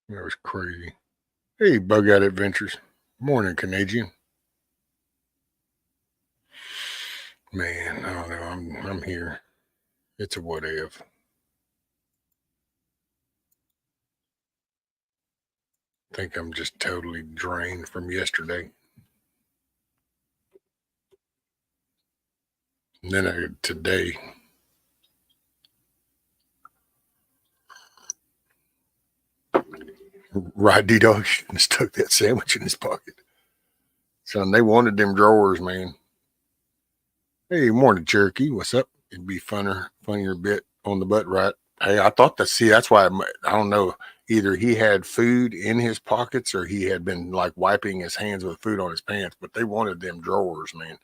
That was crazy. Hey, Bug Out Adventures. Morning, Canadian. Man, I don't know. I'm here. It's a what if. I think I'm just totally drained from yesterday. And then today, Rod D-Dog stuck that sandwich in his pocket. Son, they wanted them drawers, man. Hey, morning, Cherokee. What's up? It'd be funnier bit on the butt, right? Hey, I thought that's why I don't know. Either he had food in his pockets or he had been like wiping his hands with food on his pants, but they wanted them drawers, man,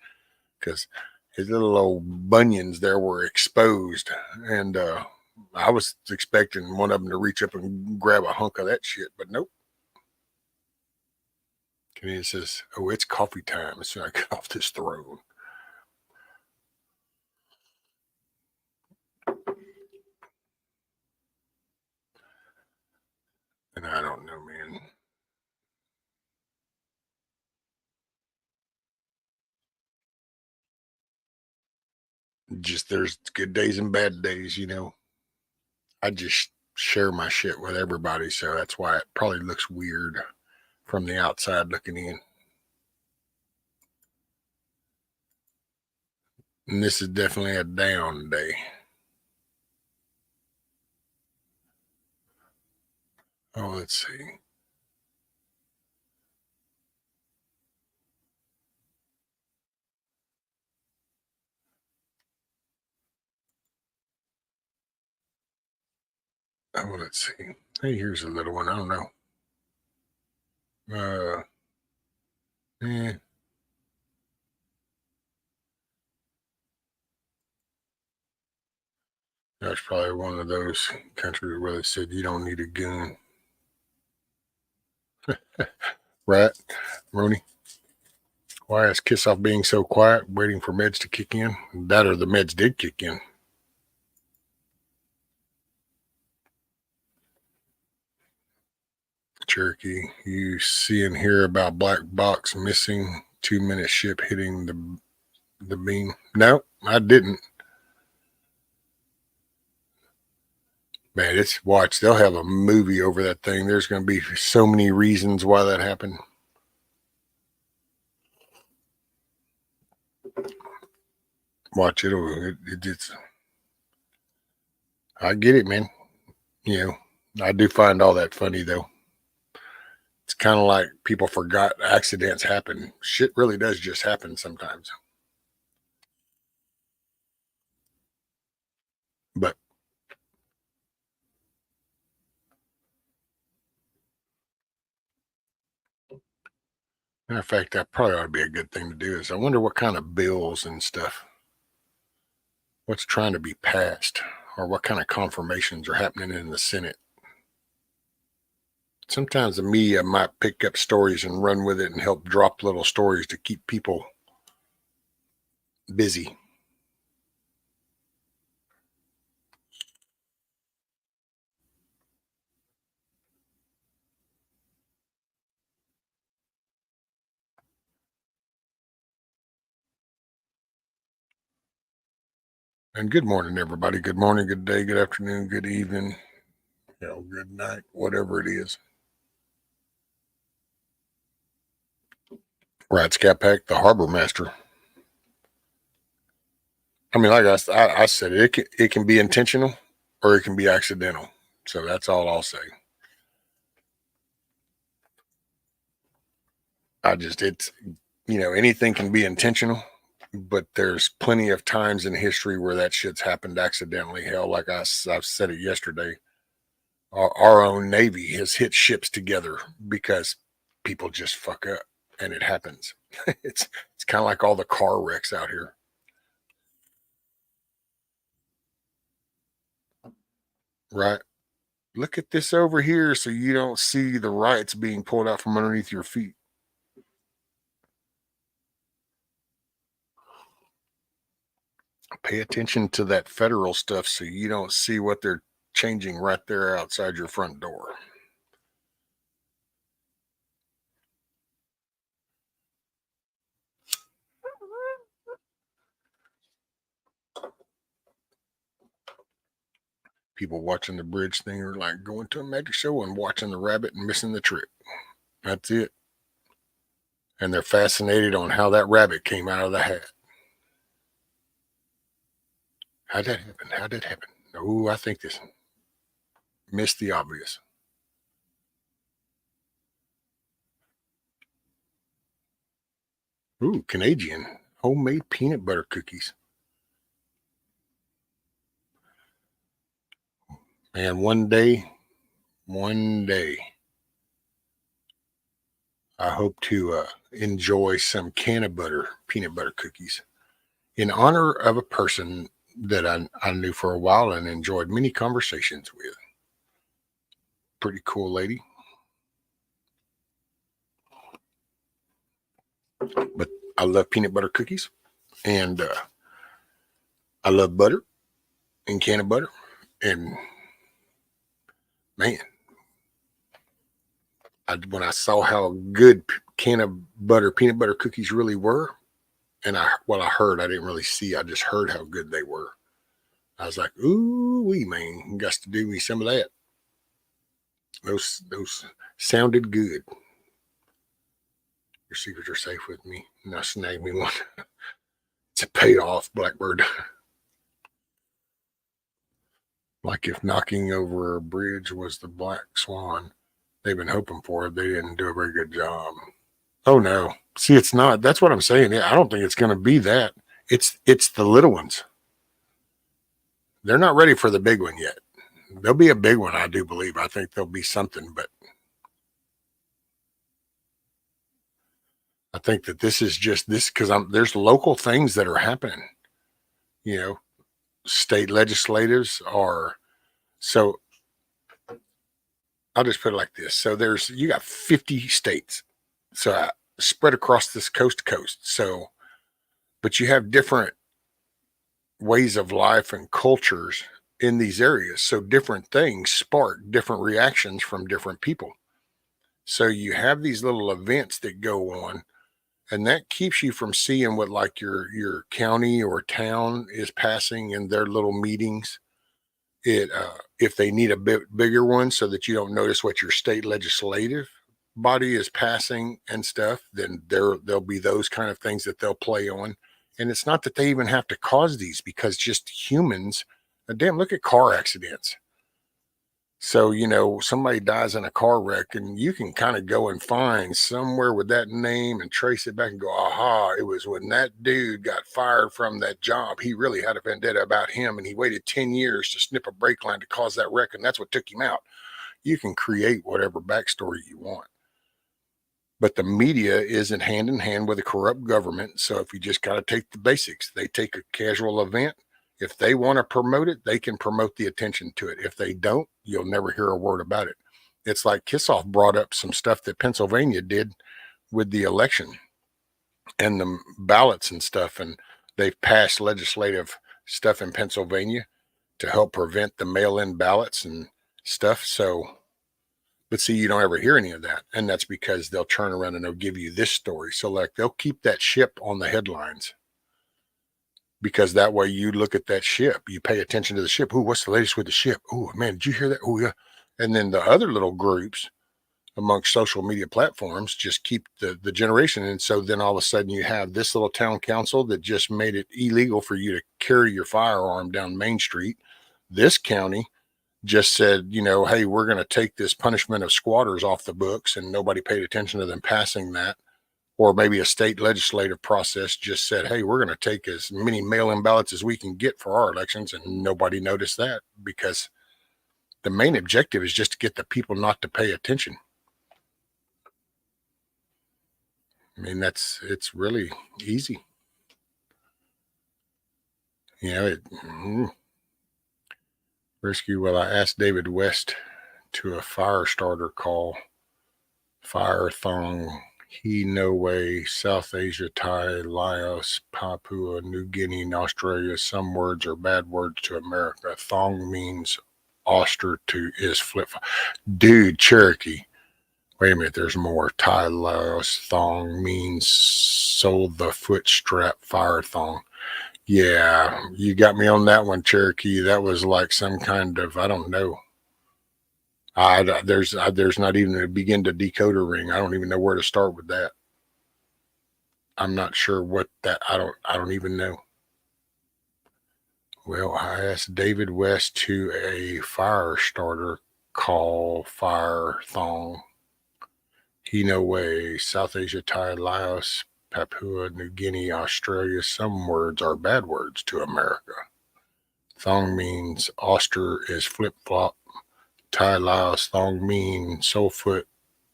because his little old bunions there were exposed. And I was expecting one of them to reach up and grab a hunk of that shit, but nope. Canadian says, oh, it's coffee time as soon as I get off this throne. And I don't know, man. Just there's good days and bad days, you know. I just share my shit with everybody, so that's why it probably looks weird from the outside looking in. And this is definitely a down day. Oh, let's see. Oh, let's see. Hey, here's a little one. I don't know. That's probably one of those countries where they said you don't need a gun. Right, Rooney? Why is Kiss Off being so quiet, waiting for meds to kick in? That or the meds did kick in. Cherokee, you see and hear about black box missing, 2-minute ship hitting the beam? No, I didn't. Man, watch. They'll have a movie over that thing. There's going to be so many reasons why that happened. Watch it. It's. I get it, man. You know, I do find all that funny though. It's kind of like people forgot accidents happen. Shit really does just happen sometimes. But matter of fact, that probably ought to be a good thing to do. Is I wonder what kind of bills and stuff. What's trying to be passed or what kind of confirmations are happening in the Senate. Sometimes the media might pick up stories and run with it and help drop little stories to keep people busy. And good morning, everybody. Good morning, good day, good afternoon, good evening, good night, whatever it is. Right, Scat Pack, the harbor master. I mean, like I said, it can be intentional or it can be accidental. So that's all I'll say. It's, anything can be intentional, but there's plenty of times in history where that shit's happened accidentally. Hell, like I've said it yesterday, our own Navy has hit ships together because people just fuck up and it happens. It's kind of like all the car wrecks out here. Right. Look at this over here so you don't see the rights being pulled out from underneath your feet. Pay attention to that federal stuff so you don't see what they're changing right there outside your front door. People watching the bridge thing are like going to a magic show and watching the rabbit and missing the trick. That's it. And they're fascinated on how that rabbit came out of the hat. How'd that happen? How'd that happen? Oh, I think this missed the obvious. Ooh, Canadian homemade peanut butter cookies. And one day, I hope to enjoy some peanut butter cookies in honor of a person that I knew for a while and enjoyed many conversations with. Pretty cool lady. But I love peanut butter cookies, and I love butter and can of butter. And man, when I saw how good peanut butter cookies really were, and I heard, I didn't really see, I just heard how good they were. I was like, ooh, wee, man, got to do me some of that. Those sounded good. Your secrets are safe with me. Now snag me one. It's a payoff, Blackbird. Like if knocking over a bridge was the black swan they've been hoping for, they didn't do a very good job. Oh no. See, it's not. That's what I'm saying. Yeah, I don't think it's going to be that. It's the little ones. They're not ready for the big one yet. There'll be a big one, I do believe. I think there'll be something, but I think that this is just this because there's local things that are happening. State legislators are. So I'll just put it like this. So you got 50 states. So spread across this coast to coast. So, but you have different ways of life and cultures in these areas. So different things spark different reactions from different people. So you have these little events that go on, and that keeps you from seeing what like your county or town is passing in their little meetings. If they need a bit bigger one so that you don't notice what your state legislative body is passing and stuff, then there'll be those kind of things that they'll play on. And it's not that they even have to cause these, because just humans, damn, look at car accidents. So, somebody dies in a car wreck and you can kind of go and find somewhere with that name and trace it back and go, aha, it was when that dude got fired from that job. He really had a vendetta about him and he waited 10 years to snip a brake line to cause that wreck. And that's what took him out. You can create whatever backstory you want. But the media isn't hand in hand with a corrupt government. So if you just got to take the basics, they take a casual event If they want to promote it, they can promote the attention to it. If they don't, you'll never hear a word about it. It's like Kissoff brought up some stuff that Pennsylvania did with the election and the ballots and stuff. And they've passed legislative stuff in Pennsylvania to help prevent the mail-in ballots and stuff. So, but see, you don't ever hear any of that. And that's because they'll turn around and they'll give you this story. So like they'll keep that ship on the headlines, because that way you look at that ship, you pay attention to the ship. Ooh, what's the latest with the ship? Oh man, did you hear that? Oh yeah. And then the other little groups amongst social media platforms just keep the generation. And so then all of a sudden you have this little town council that just made it illegal for you to carry your firearm down Main Street. This county just said, you know, hey, we're going to take this punishment of squatters off the books, and nobody paid attention to them passing that. Or maybe a state legislative process just said, hey, we're going to take as many mail-in ballots as we can get for our elections, and nobody noticed that, because the main objective is just to get the people not to pay attention. I mean, it's really easy. You know, Rescue, well, I asked David West to a fire starter call, fire thong, he, no way, South Asia, Thai, Laos, Papua, New Guinea, and Australia. Some words are bad words to America. Thong means oster to is flip. Dude, Cherokee. Wait a minute, there's more. Thai, Laos, thong means sold the foot strap, fire thong. Yeah, you got me on that one, Cherokee. That was like some kind of, I don't know. There's not even a begin to decoder ring. I don't even know where to start with that. I'm not sure what that, I don't even know. Well, I asked David West to a fire starter call, fire thong. He, no way, South Asia, Thai, Laos, Papua, New Guinea, Australia. Some words are bad words to America. Thong means oster is flip-flop. Thai, Laos, thong mean sole foot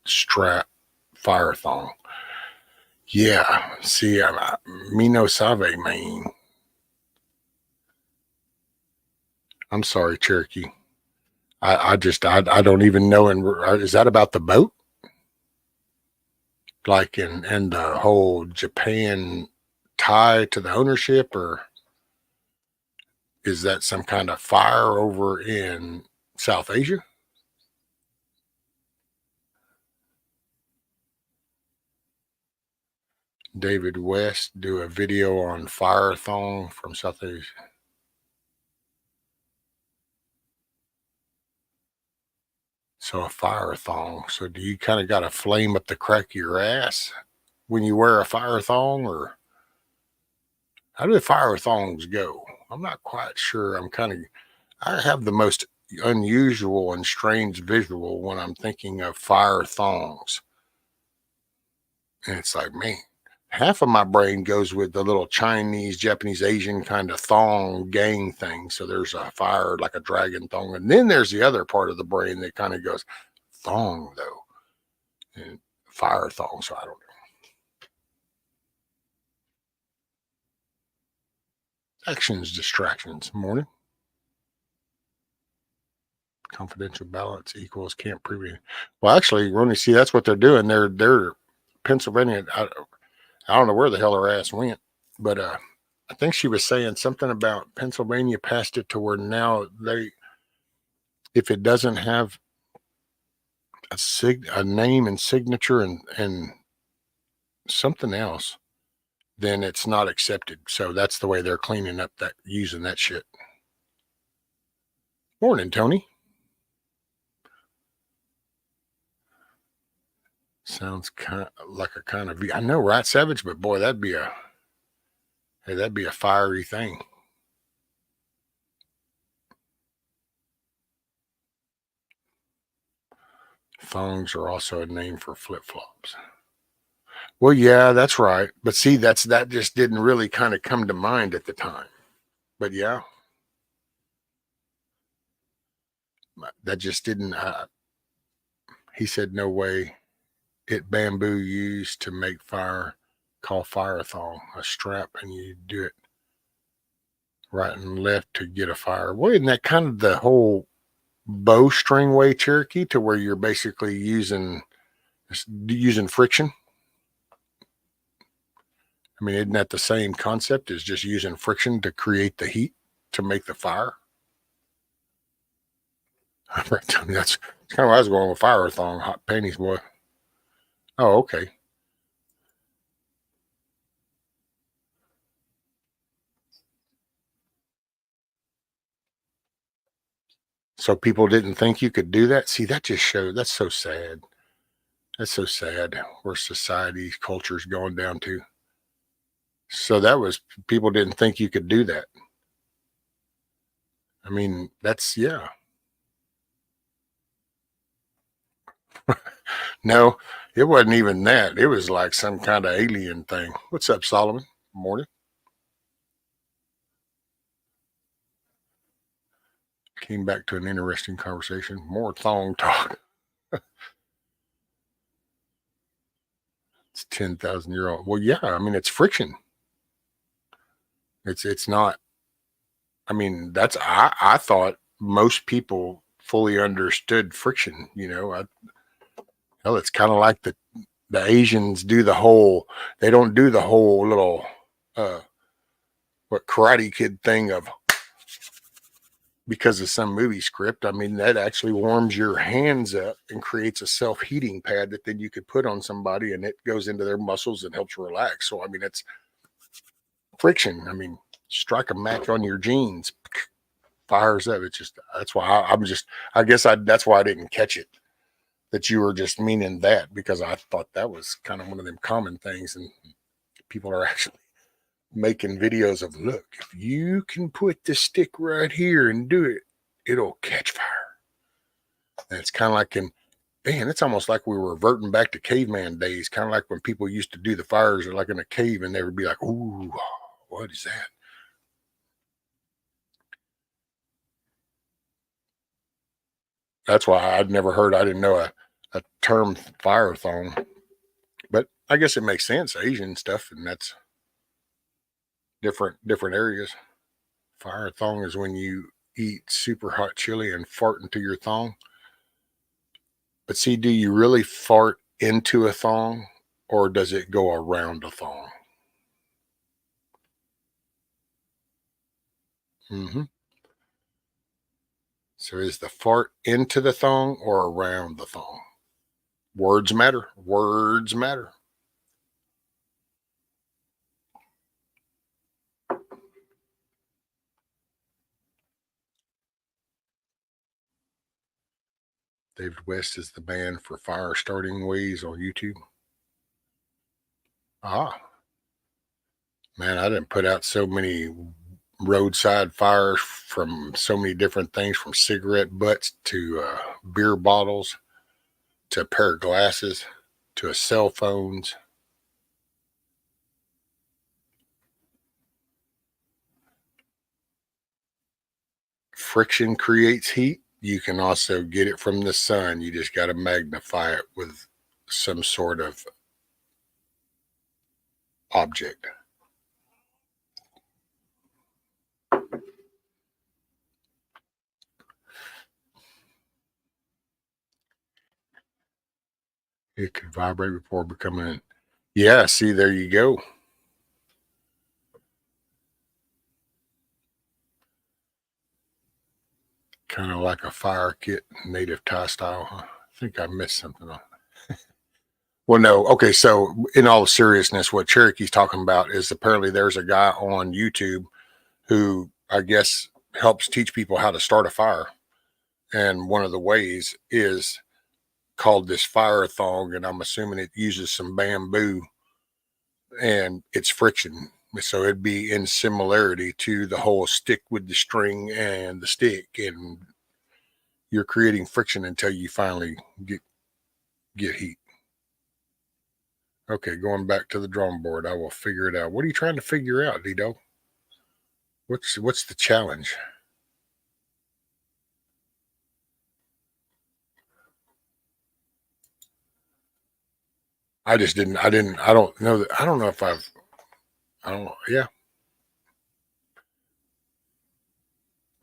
strap, fire thong. Yeah, see, me no sabe, man. I'm sorry, Cherokee. I don't even know. And is that about the boat? Like in the whole Japan tie to the ownership, or is that some kind of fire over in South Asia? David West do a video on fire thong from South Asia. So a fire thong. So do you kind of got a flame up the crack of your ass when you wear a fire thong, or how do the fire thongs go? I'm not quite sure. I have the most unusual and strange visual when I'm thinking of fire thongs. And it's like, man, half of my brain goes with the little Chinese, Japanese, Asian kind of thong gang thing. So there's a fire, like a dragon thong. And then there's the other part of the brain that kind of goes, thong, though. And fire thong. So I don't know. Actions, distractions. Morning. Confidential ballots equals can't prove it. Well, actually, Ronnie, see, that's what they're doing. They're Pennsylvania. I don't know where the hell her ass went, but I think she was saying something about Pennsylvania passed it to where now if it doesn't have a name and signature and something else, then it's not accepted. So that's the way they're cleaning up that, using that shit. Morning, Tony. Sounds kind of like a kind of, I know, right, Savage, but boy, that'd be a fiery thing. Thongs are also a name for flip-flops. Well, yeah, that's right. But see, that just didn't really kind of come to mind at the time. But yeah, that just didn't. He said, no way. It bamboo used to make fire, call fire thong, a strap, and you do it right and left to get a fire. Well, isn't that kind of the whole bowstring way, Cherokee, to where you're basically using friction? I mean, isn't that the same concept as just using friction to create the heat to make the fire? That's kind of why I was going with fire thong, hot panties, boy. Oh, okay. So people didn't think you could do that? See, that just shows, that's so sad. That's so sad where society, culture's going down to. So that was, people didn't think you could do that. I mean, that's, yeah. No, it wasn't even that. It was like some kind of alien thing. What's up, Solomon? Morning. Came back to an interesting conversation. More thong talk. It's 10,000-year-old. Well, yeah, I mean, it's friction. It's not, I mean, that's, I thought most people fully understood friction, hell, it's kind of like the Asians do the whole, they don't do the whole little, what Karate Kid thing of, because of some movie script. I mean, that actually warms your hands up and creates a self-heating pad that then you could put on somebody and it goes into their muscles and helps relax. So, I mean, it's friction. I mean, strike a match on your jeans, fires up. It's just, that's why I guess that's why I didn't catch it, that you were just meaning that, because I thought that was kind of one of them common things. And people are actually making videos of, look, if you can put the stick right here and do it, it'll catch fire. And it's kind of like man, it's almost like we were reverting back to caveman days, kind of like when people used to do the fires like in a cave and they would be like, ooh, what is that? That's why I didn't know a term fire thong, but I guess it makes sense. Asian stuff, and that's different areas. Fire thong is when you eat super hot chili and fart into your thong. But see, do you really fart into a thong, or does it go around a thong? Mm-hmm. So is the fart into the thong or around the thong? Words matter. Words matter. David West is the man for fire starting ways on YouTube. Ah, man, I didn't put out so many roadside fires from so many different things, from cigarette butts to beer bottles to a pair of glasses to a cell phones. Friction creates heat. You can also get it from the sun. You just got to magnify it with some sort of object. It could vibrate before becoming. Yeah, see, there you go. Kind of like a fire kit, native Thai style, huh? I think I missed something on. Well, no. Okay, so in all seriousness, what Cherokee's talking about is apparently there's a guy on YouTube who I guess helps teach people how to start a fire. And one of the ways is called this fire thong, and I'm assuming it uses some bamboo and it's friction. So it'd be in similarity to the whole stick with the string and the stick, and you're creating friction until you finally get heat. Okay, going back to the drawing board, I will figure it out. What are you trying to figure out, Dido? What's the challenge? I just didn't. I don't know that. I don't know if I've. I don't. Yeah.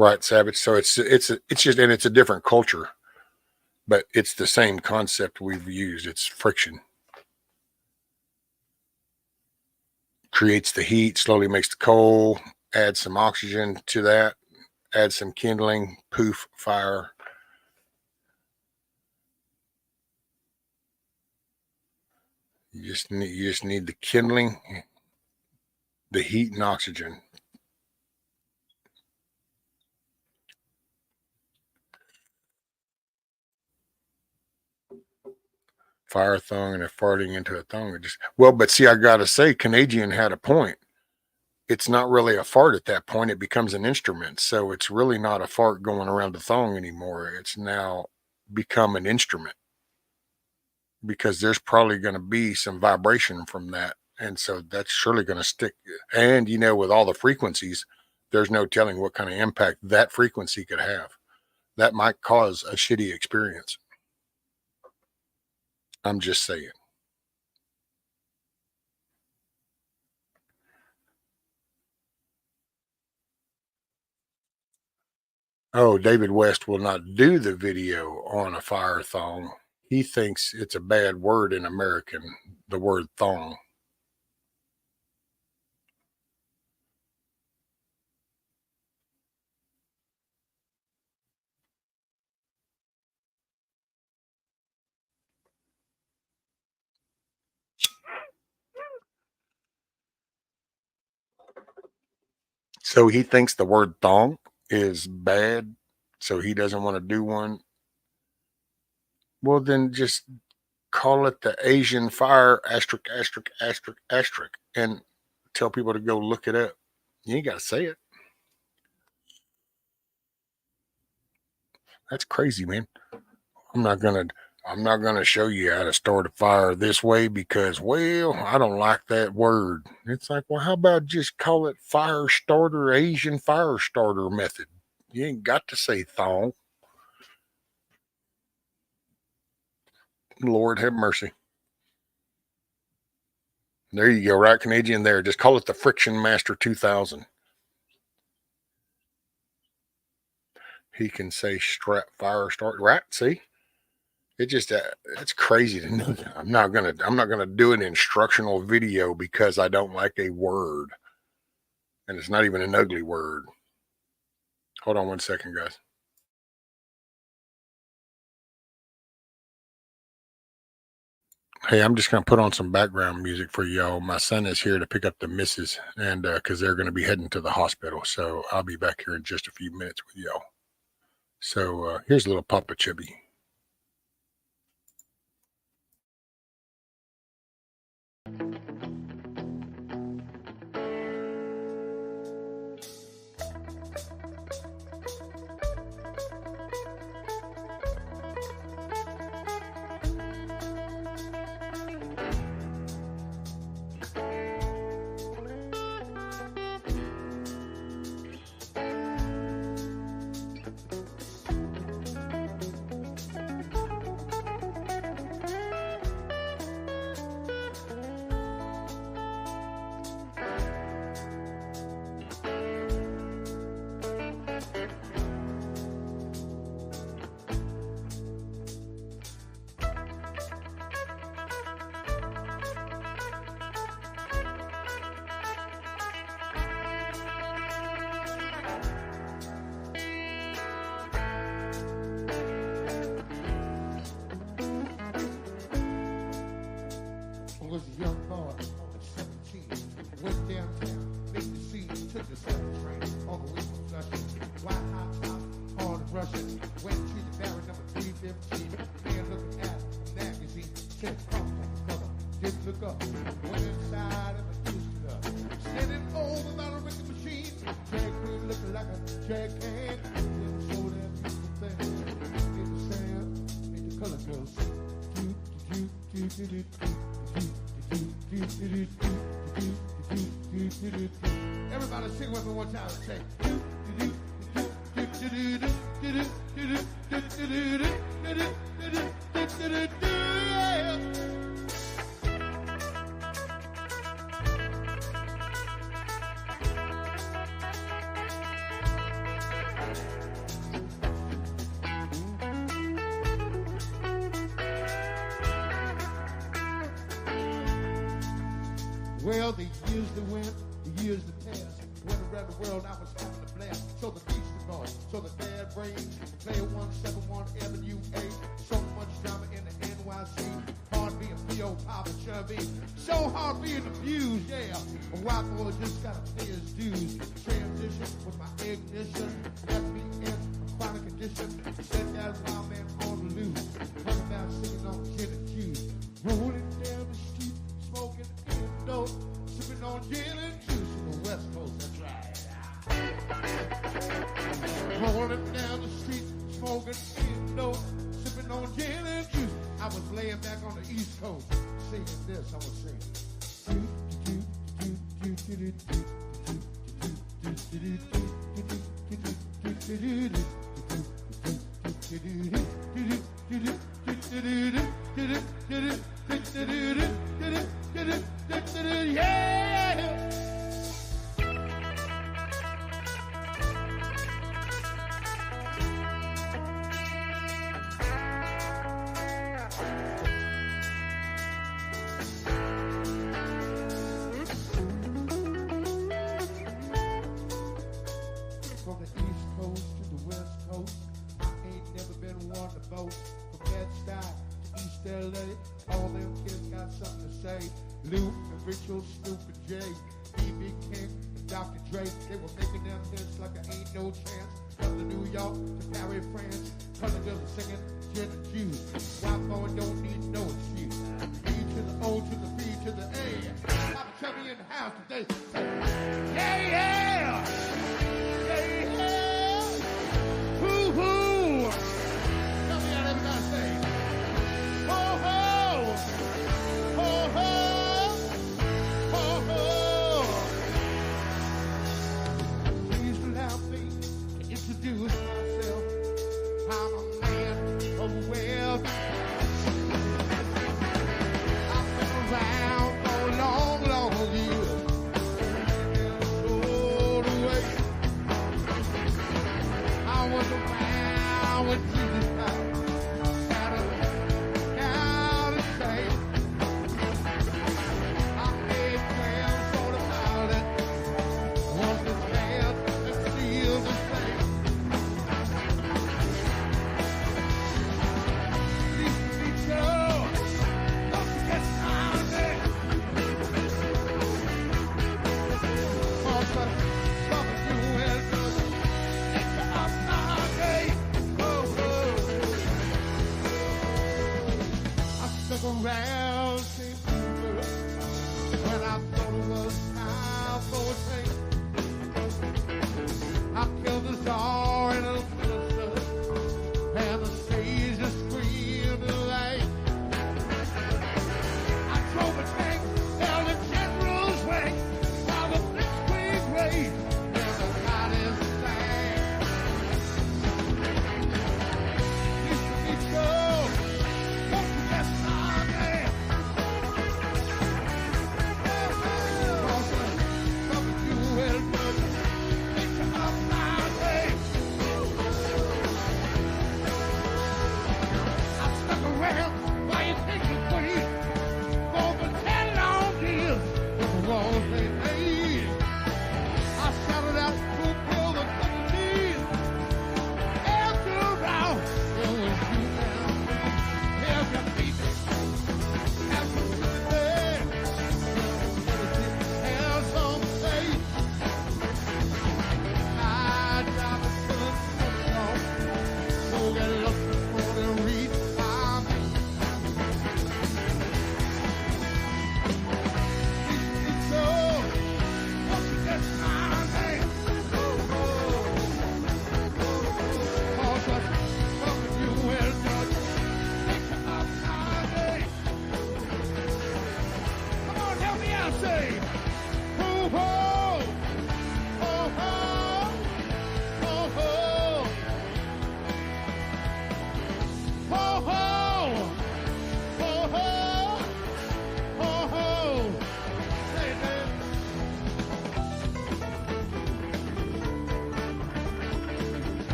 Right, Savage. So it's just, and it's a different culture, but it's the same concept we've used. It's friction. Creates the heat, slowly makes the coal, adds some oxygen to that, add some kindling, poof, fire. You just need the kindling, the heat, and oxygen. Fire thong and a farting into a thong. It just, well, but see, I gotta say, Canadian had a point. It's not really a fart at that point. It becomes an instrument. So it's really not a fart going around the thong anymore. It's now become an instrument, because there's probably going to be some vibration from that. And so that's surely going to stick. And, with all the frequencies, there's no telling what kind of impact that frequency could have. That might cause a shitty experience. I'm just saying. Oh, David West will not do the video on a fire thong. He thinks it's a bad word in American, the word thong. So he thinks the word thong is bad, so he doesn't want to do one. Well, then just call it the Asian fire asterisk, asterisk, asterisk, asterisk, and tell people to go look it up. You ain't got to say it. That's crazy, man. I'm not gonna show you how to start a fire this way because, well, I don't like that word. It's like, well, how about just call it fire starter, Asian fire starter method? You ain't got to say thong. Lord have mercy. There you go, right, Canadian there. Just call it the Friction Master 2000. He can say strap fire start, right? See? It just it's crazy to know that. I'm not gonna do an instructional video because I don't like a word. And it's not even an ugly word. Hold on 1 second, guys. Hey, I'm just going to put on some background music for y'all. My son is here to pick up the missus, and because they're going to be heading to the hospital. So I'll be back here in just a few minutes with y'all. So here's a little Papa Chubby. Was a young boy at 17. Went downtown, made the scene, took the 7 train on the way from Flushing. White hot top, hard rushing. Went to the barrel number 315. Man looking at a magazine, said come color. Didn't look up. Went inside and I used it up. Standing old without a wrecking machine. Drag queen looking like a drag can. Didn't show that beautiful thing. In the sand, made the color girls sing. Everybody sing with me one time and say. Well, the years that went, the years that passed, went around the world, I was having a blast. So the Beastie Boys, so the Bad Brains, Player 171 Avenue A, so much drama in the NYC. Hard being P.O. Papa Chubby, so hard being abused, yeah. A white boy just gotta pay his dues. Transition was my ignition, left me in a chronic condition. Set that wild man on the loose, talking about singing on gin and juice. Rolling down the street, smoking Indo, sipping on gin and juice on the West Coast, that's right. Rolling down the street, smoking Indo, sipping on gin and juice. I was laying back on the East Coast, singing this, I was singing. Yeah! From the East Coast to the West Coast, I ain't never been one to boast. From Bed-Stuy to East LA, all them kids got something to say. Luke and Rachel, Snoop and Jay, B.B. King and Dr. Dre, they were making them hits like I ain't no chance. From the New York to Paris, France, color girls are singing gin and juice. White boy don't need no excuse. B to the O to the B to the A. Papa Chubby in the house today. Yeah, yeah! Yeah, yeah! Hoo-hoo! Tell me how everybody say. Ho-ho! Ho-ho! Ho-ho! Please allow me to introduce myself. I'm a man of wealth. I've been around for a long, long years. All the way. I was around with Jesus Christ. Now to say, I made plans for the pilot. Was the man that sealed the thing. Please be sure, don't you get started. Also, something you will do. It's up my day. Oh, oh.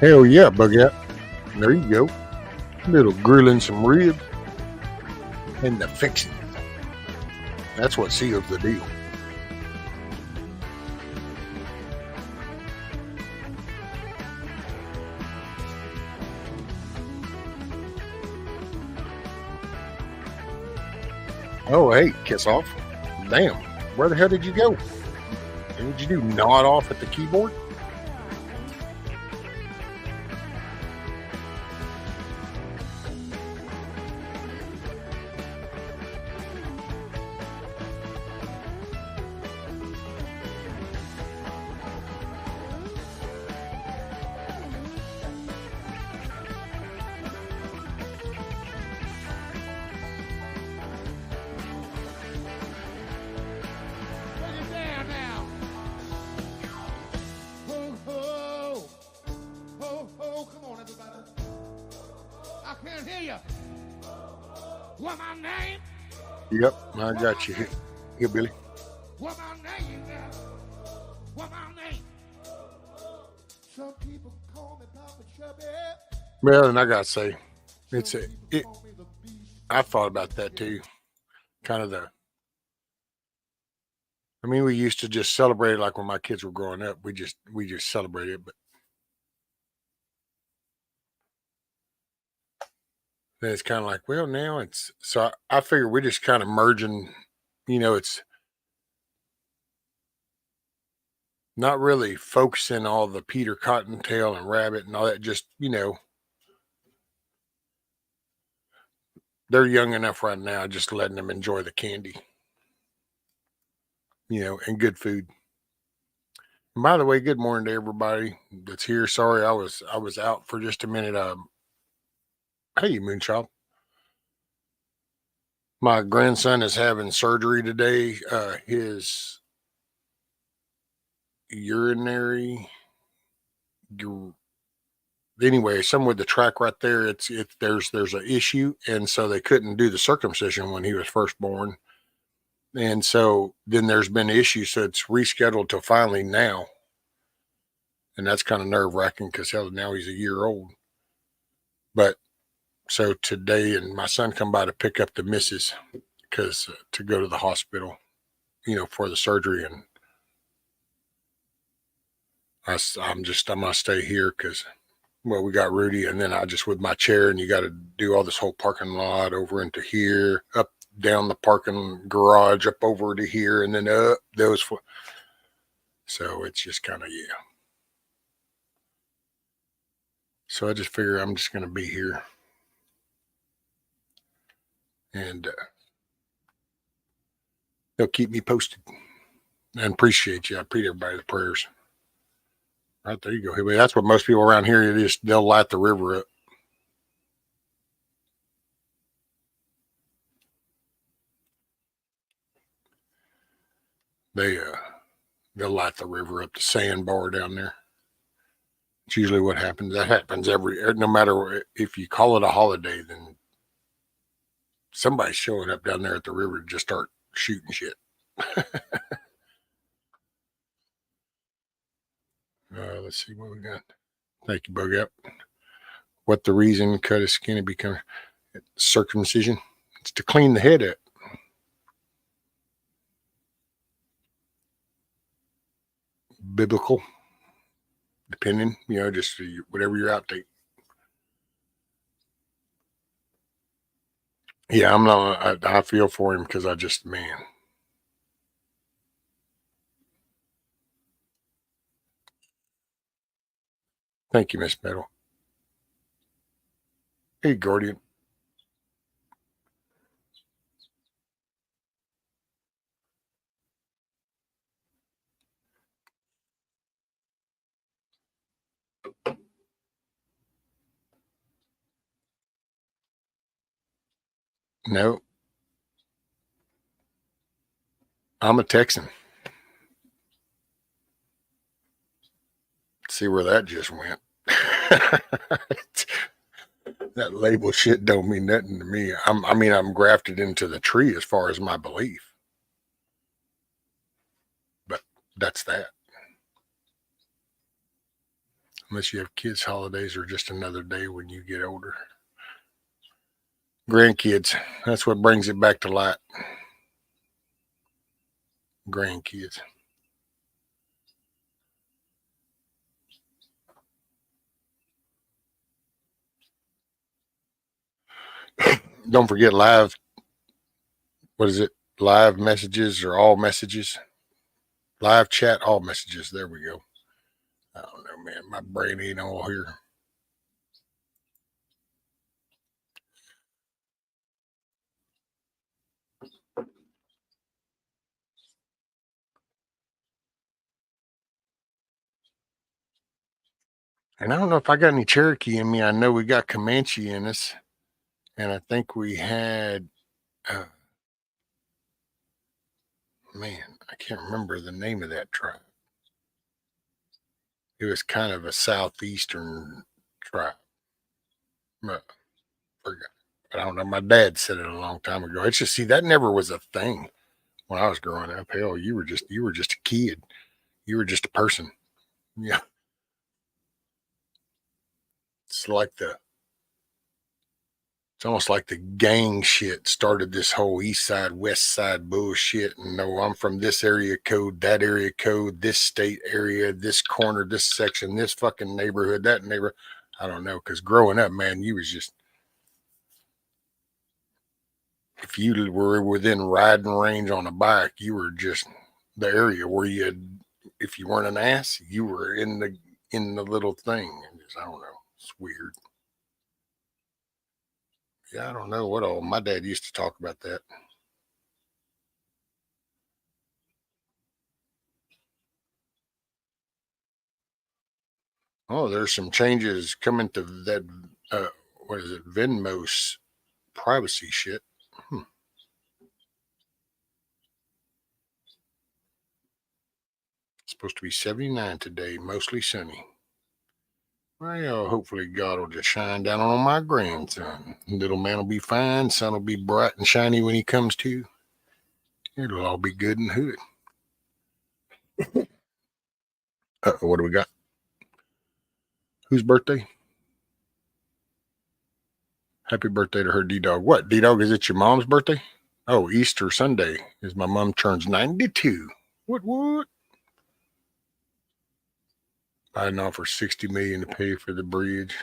Hell yeah, bug out. There you go. Little grilling some ribs and the fixing. That's what seals the deal. Oh, hey, kiss off. Damn, where the hell did you go? What did you do? Nod off at the keyboard? Put it down now. Ho, ho. Ho, ho. Come on, everybody. I can't hear you. What my name? Yep, I got you. Here, Billy. What my name now? What my name? Some people call me Papa Chubby. Well, and I gotta say, it's Some a. people It, call me the Beast. I thought about that too. Kind of the. I mean, we used to just celebrate it like when my kids were growing up. We just celebrated it, but then it's kind of like, well, now it's so. I figure we're just kind of merging. You know, it's not really focusing all the Peter Cottontail and Rabbit and all that. Just they're young enough right now. Just letting them enjoy the candy. And good food. And by the way, good morning to everybody that's here. Sorry, I was out for just a minute. Hey, Moonchild. My grandson is having surgery today. His urinary. Anyway, some with the track right there. There's an issue, and so they couldn't do the circumcision when he was first born, and so then there's been issues, so it's rescheduled to finally now, and that's kind of nerve wracking because hell, now he's a year old. But so today, and my son come by to pick up the missus because to go to the hospital, for the surgery, and I'm gonna stay here because, well, we got Rudy, and then I just with my chair, and you got to do all this whole parking lot over into here, up down the parking garage, up over to here, and then up those. So it's just kind of So I just figure I'm just gonna be here, and they'll keep me posted. And appreciate you. I appreciate everybody's prayers. Right there you go. Hey, that's what most people around here they'll light the river up. They'll light the river up, the sandbar down there. It's usually what happens. That happens no matter if you call it a holiday, then somebody's showing up down there at the river to just start shooting shit. Let's see what we got. Thank you, Bug Out. What the reason cut his skin and become circumcision? It's to clean the head up. Biblical, depending, just whatever you're out to. Yeah, I'm not. I feel for him because I just, man. Thank you, Miss Metal. Hey, Guardian. No, I'm a Texan. See where that just went. That label shit don't mean nothing to me. I'm grafted into the tree as far as my belief. But that's that. unless you have kids, holidays are just another day when you get older. Grandkids, that's what brings it back to light. Grandkids. Don't forget live, what is it? Live messages or all messages? Live chat, all messages. There we go. I don't know, man. My brain ain't all here. And I don't know if I got any Cherokee in me. I know we got Comanche in us. And I think we had, man, I can't remember the name of that tribe. It was kind of a southeastern tribe. But forgot. But I don't know. My dad said it a long time ago. It's just, see, that never was a thing when I was growing up. Hell, you were just a kid. You were just a person. Yeah. It's like it's almost like the gang shit started this whole east side, west side bullshit. And no, I'm from this area code, that area code, this state area, this corner, this section, this fucking neighborhood, that neighborhood. I don't know. Because growing up, man, you was just, if you were within riding range on a bike, you were just the area where you had, if you weren't an ass, you were in the little thing. And just, I don't know. It's weird. Yeah, I don't know what all. My dad used to talk about that. Oh, there's some changes coming to that. What is it? Venmo's privacy shit. It's supposed to be 79 today, mostly sunny. Well, hopefully God will just shine down on my grandson. Little man will be fine. Sun will be bright and shiny when he comes to. It'll all be good in the hood. What do we got? Whose birthday? Happy birthday to her, D-Dog. What, D-Dog, is it your mom's birthday? Oh, Easter Sunday is my mom turns 92. What? Biden offers $60 million to pay for the bridge.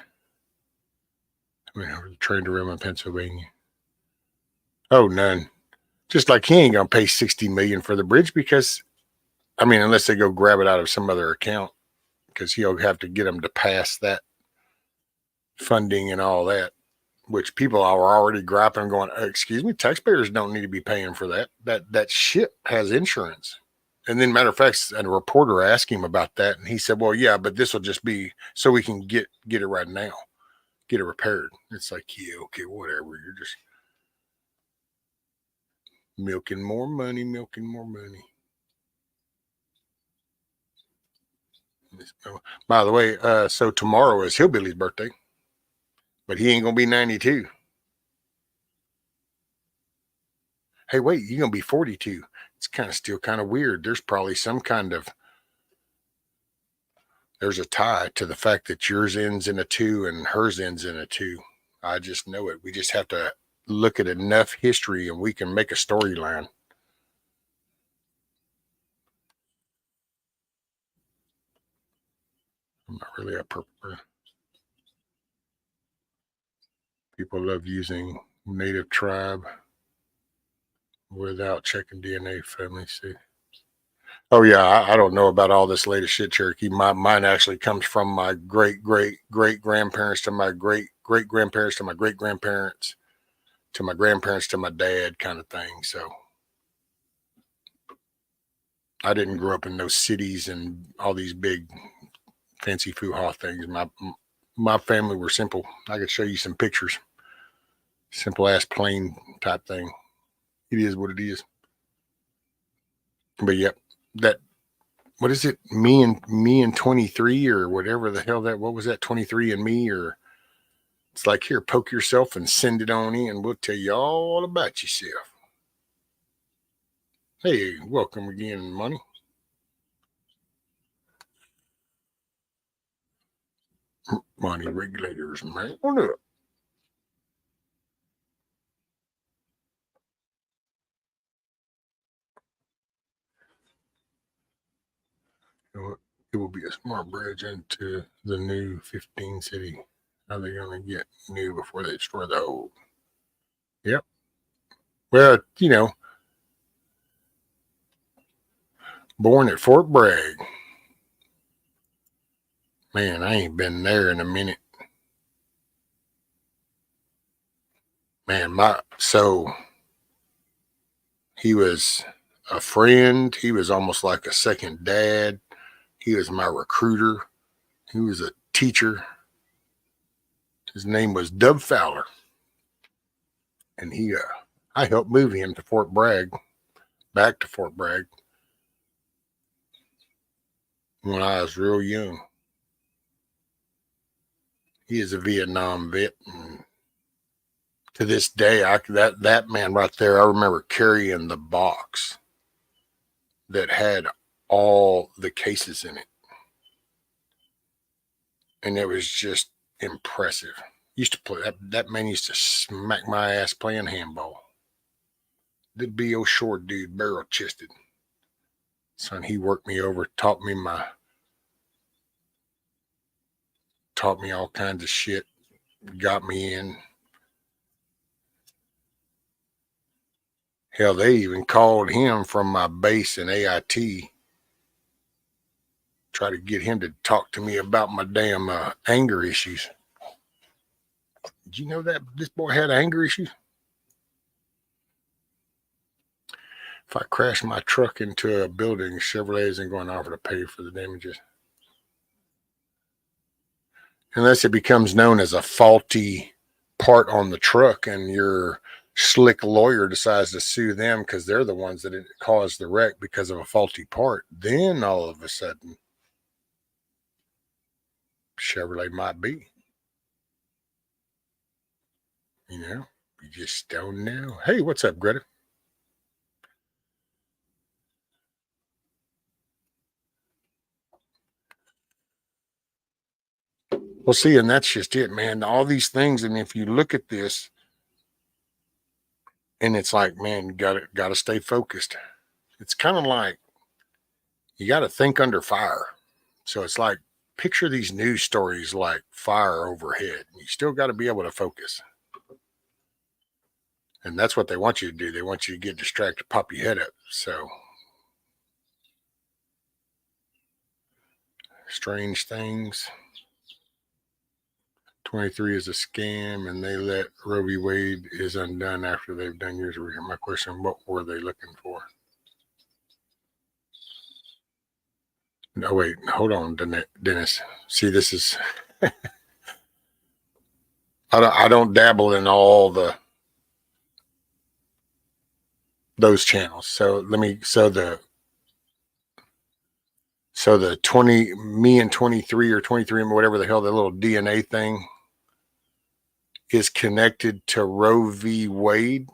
I mean, the train derailment in Pennsylvania. Oh, none. Just like he ain't gonna pay $60 million for the bridge because, I mean, unless they go grab it out of some other account, because he'll have to get them to pass that funding and all that. Which people are already griping and going, excuse me, taxpayers don't need to be paying for that. That ship has insurance. And then, matter of fact, a reporter asked him about that, and he said, well, yeah, but this will just be so we can get it right now, get it repaired. It's like, yeah, okay, whatever. You're just milking more money. By the way, so tomorrow is Hillbilly's birthday, but he ain't going to be 92. Hey, wait, you're going to be 42. It's still kind of weird. There's probably there's a tie to the fact that yours ends in a 2 and hers ends in a 2. I just know it. We just have to look at enough history and we can make a storyline. I'm not really a purple. People love using native tribe without checking DNA family. See. Oh yeah, I don't know about all this latest shit, Cherokee. Mine actually comes from my great grandparents to my great grandparents to my great grandparents to my grandparents to my dad, kind of thing. So I didn't grow up in those cities and all these big fancy foo-ha things. My family were simple. I could show you some pictures. Simple ass plain type thing. It is what it is. But yep, that, what is it? Me and 23 or whatever the hell that, what was that, 23 and me, or it's like, here, poke yourself and send it on in. We'll tell you all about yourself. Hey, welcome again, Money. Money regulators, man. On up. You know what? It will be a smart bridge into the new 15 city. How they going to get new before they destroy the old? Yep. Well, you know, born at Fort Bragg. Man, I ain't been there in a minute. Man, so he was a friend. He was almost like a second dad. He was my recruiter. He was a teacher. His name was Dub Fowler. And I helped move him to Fort Bragg, back to Fort Bragg, when I was real young. He is a Vietnam vet, and to this day, that man right there, I remember carrying the box that had all the cases in it, and it was just impressive. Used to play that man used to smack my ass playing handball. The B.O. short dude, barrel chested. Son, he worked me over, taught me all kinds of shit, got me in. Hell, they even called him from my base in AIT, try to get him to talk to me about my damn anger issues. Did you know that this boy had anger issues? If I crash my truck into a building, Chevrolet isn't going to offer to pay for the damages. Unless it becomes known as a faulty part on the truck and your slick lawyer decides to sue them because they're the ones that caused the wreck because of a faulty part, then all of a sudden, Chevrolet might be. You know, you just don't know. Hey, what's up, Greta? Well, see, and that's just it, man. All these things, and if you look at this, and it's like, man, gotta stay focused. It's kind of like you got to think under fire. So it's like picture these news stories like fire overhead. You still got to be able to focus, and that's what they want you to do. They want you to get distracted, pop your head up. So strange things. 23 is a scam, and they let Roe v. Wade is undone after they've done years of research. My question, what were they looking for? No, wait, hold on, Dennis. See, this is, I don't dabble in all those channels. So the 20, me and 23 or 23 and whatever the hell, the little DNA thing is connected to Roe v. Wade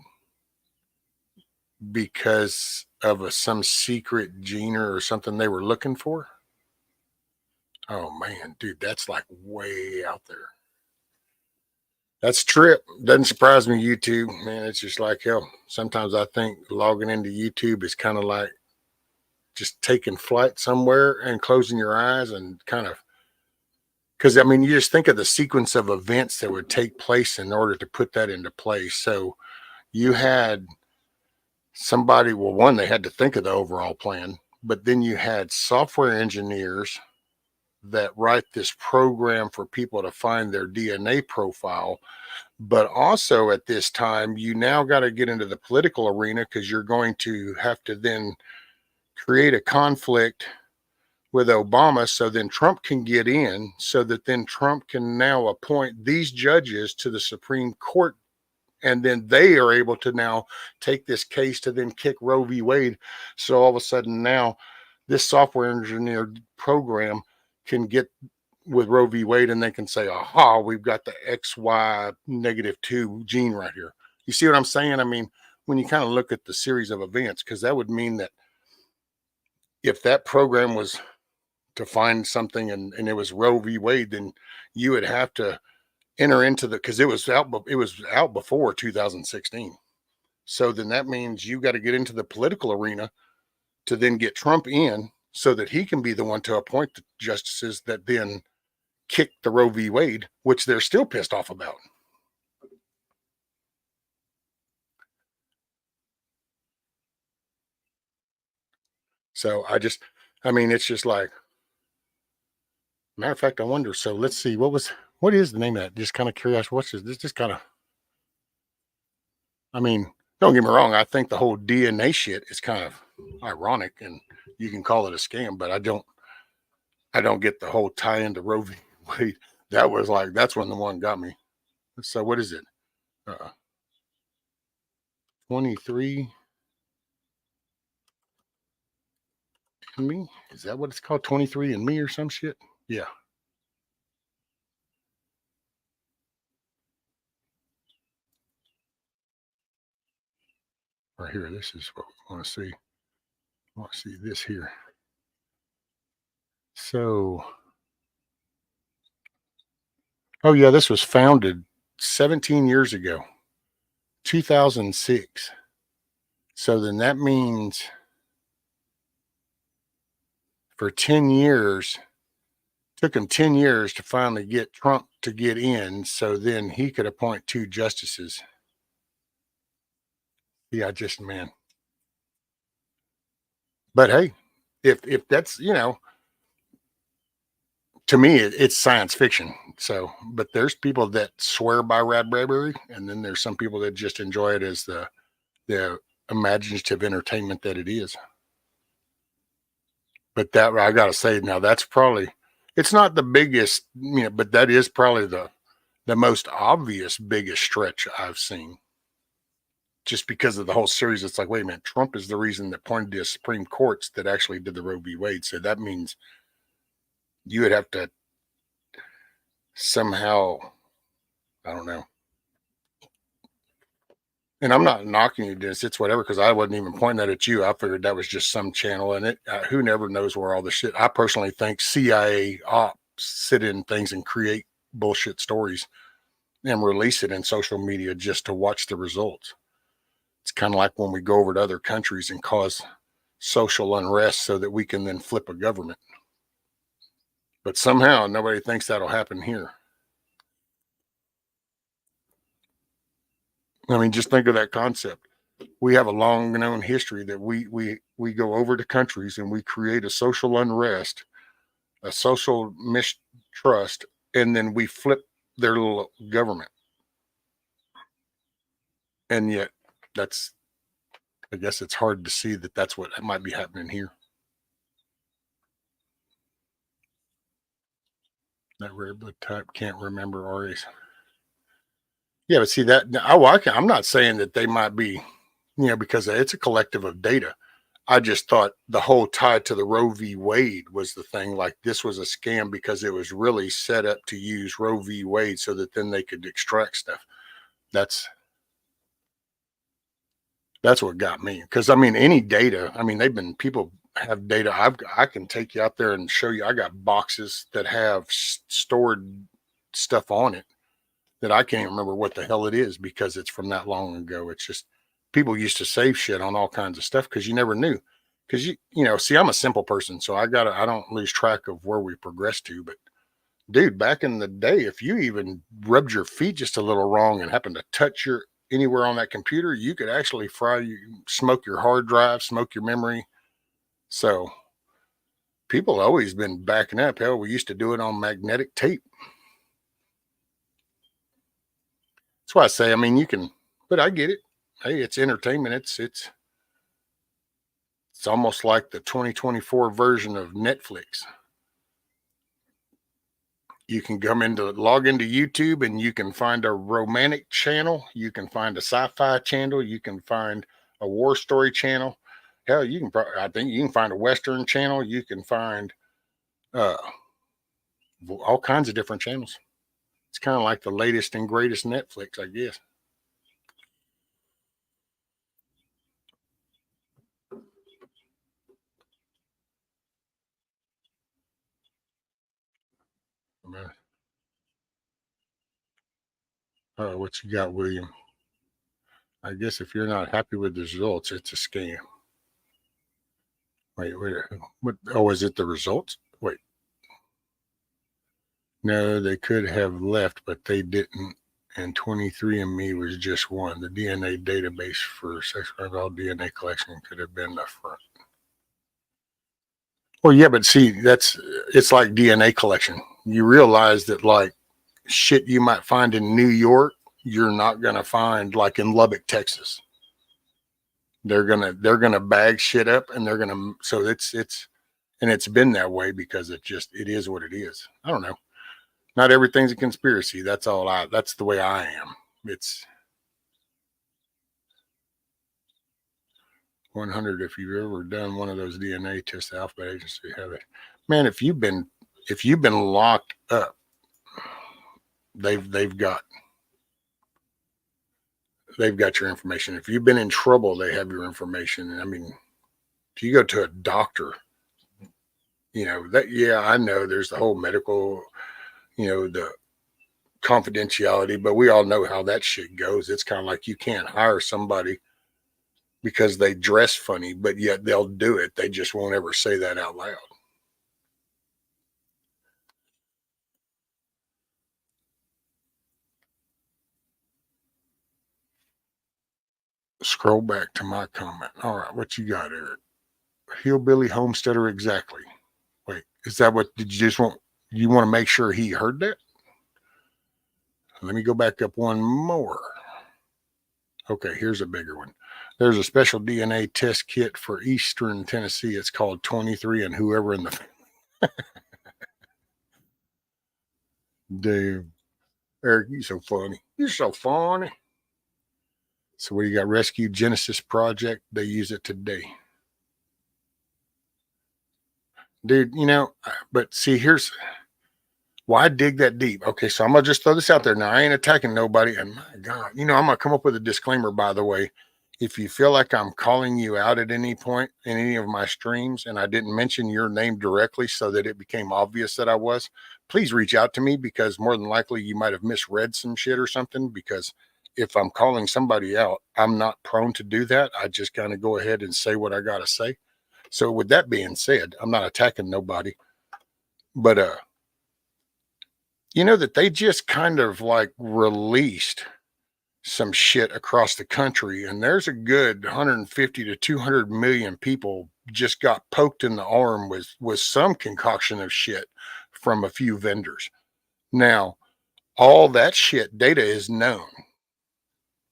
because of some secret gene or something they were looking for. Oh man, dude, that's like way out there. That's trip. Doesn't surprise me, YouTube, man. It's just like hell. Sometimes I think logging into YouTube is kind of like just taking flight somewhere and closing your eyes and kind of, because I mean, you just think of the sequence of events that would take place in order to put that into place. So you had somebody, well, one, they had to think of the overall plan, but then you had software engineers that write this program for people to find their DNA profile. But also at this time, you now got to get into the political arena because you're going to have to then create a conflict with Obama so then Trump can get in, so that then Trump can now appoint these judges to the Supreme Court. And then they are able to now take this case to then kick Roe v. Wade. So all of a sudden now this software engineer program can get with Roe v. Wade and they can say, aha, we've got the XY -2 gene right here. You see what I'm saying? I mean, when you kind of look at the series of events, because that would mean that if that program was to find something, and it was Roe v. Wade, then you would have to enter into because it was out before 2016. So then that means you got to get into the political arena to then get Trump in so that he can be the one to appoint the justices that then kick the Roe v. Wade, which they're still pissed off about. So I mean, it's just like, matter of fact, I wonder. So let's see, what is the name of that? Just kind of curious. What's this? Just kind of, I mean, don't get me wrong. I think the whole DNA shit is kind of ironic, and you can call it a scam, but I don't get the whole tie into Roe v. Wade. That's when the one got me. So what is it? 23 and me? Is that what it's called? 23 and me or some shit? Yeah. Right here. This is what we want to see. I want to see this here. So, oh yeah, this was founded 17 years ago, 2006. So then that means for 10 years, took him 10 years to finally get Trump to get in, so then he could appoint 2 justices. Yeah, just man. But hey, if that's, to me it's science fiction. So, but there's people that swear by Radberry, and then there's some people that just enjoy it as the imaginative entertainment that it is. But that, I gotta say, now that's probably, it's not the biggest, but that is probably the most obvious biggest stretch I've seen. Just because of the whole series, it's like, wait a minute, Trump is the reason that pointed to the Supreme Courts that actually did the Roe v. Wade. So that means you would have to somehow, I don't know. And I'm not knocking you, Dennis. It's whatever, because I wasn't even pointing that at you. I figured that was just some channel, and who never knows where all the shit. I personally think CIA ops sit in things and create bullshit stories and release it in social media just to watch the results. It's kind of like when we go over to other countries and cause social unrest so that we can then flip a government. But somehow nobody thinks that'll happen here. I mean, just think of that concept. We have a long known history that we go over to countries and we create a social unrest, a social mistrust, and then we flip their little government. And yet I guess it's hard to see that that's what might be happening here. That rare blood type can't remember RAs. Yeah, but see that, I'm not saying that they might be, because it's a collective of data. I just thought the whole tie to the Roe v. Wade was the thing. Like this was a scam because it was really set up to use Roe v. Wade so that then they could extract stuff. That's what got me. Because I mean, any data. I mean, people have data. I can take you out there and show you. I got boxes that have stored stuff on it that I can't remember what the hell it is because it's from that long ago. It's just people used to save shit on all kinds of stuff because you never knew. Because see, I'm a simple person, so I don't lose track of where we progress to. But dude, back in the day, if you even rubbed your feet just a little wrong and happened to touch anywhere on that computer, you could actually smoke your hard drive, smoke your memory. So people always been backing up. Hell, we used to do it on magnetic tape. That's why I say, I mean, you can, but I get it. Hey, it's entertainment. It's almost like the 2024 version of Netflix. You can log into YouTube and you can find a romantic channel. You can find a sci-fi channel. You can find a war story channel. Hell, I think you can find a Western channel. You can find all kinds of different channels. It's kind of like the latest and greatest Netflix, I guess. What you got, William? I guess if you're not happy with the results, it's a scam. Wait. What? Oh, is it the results? Wait. No, they could have left, but they didn't. And 23andMe was just one. The DNA database for sex crime, all DNA collection could have been the front. Well, yeah, but see, it's like DNA collection. You realize that like shit you might find in New York, you're not gonna find like in Lubbock, Texas. They're gonna bag shit up, and they're gonna so it's and it's been that way because it is what it is. I don't know. Not everything's a conspiracy. That's the way I am. It's 100 if you've ever done one of those DNA tests, the Alphabet Agency have it. Man, if you've been locked up, they've got your information. If you've been in trouble, they have your information. I mean, if you go to a doctor, I know there's the whole medical, the confidentiality, but we all know how that shit goes. It's kind of like you can't hire somebody because they dress funny, but yet they'll do it. They just won't ever say that out loud. Scroll back to my comment. All right, what you got, Eric? Hillbilly homesteader, exactly. Wait, is that what did you just want? You want to make sure he heard that? Let me go back up one more. Okay, here's a bigger one. There's a special DNA test kit for Eastern Tennessee. It's called 23 and whoever in the family. Dave, Eric, you're so funny. You're so funny. So what do you got? Rescue Genesis Project. They use it today. Dude, but see, here's why dig that deep. Okay, so I'm going to just throw this out there. Now, I ain't attacking nobody. And my God, I'm going to come up with a disclaimer, by the way. If you feel like I'm calling you out at any point in any of my streams and I didn't mention your name directly so that it became obvious that I was, please reach out to me because more than likely you might have misread some shit or something. Because if I'm calling somebody out, I'm not prone to do that. I just kind of go ahead and say what I got to say. So with that being said, I'm not attacking nobody, but that they just kind of like released some shit across the country, and there's a good 150 to 200 million people just got poked in the arm with some concoction of shit from a few vendors. Now, all that shit data is known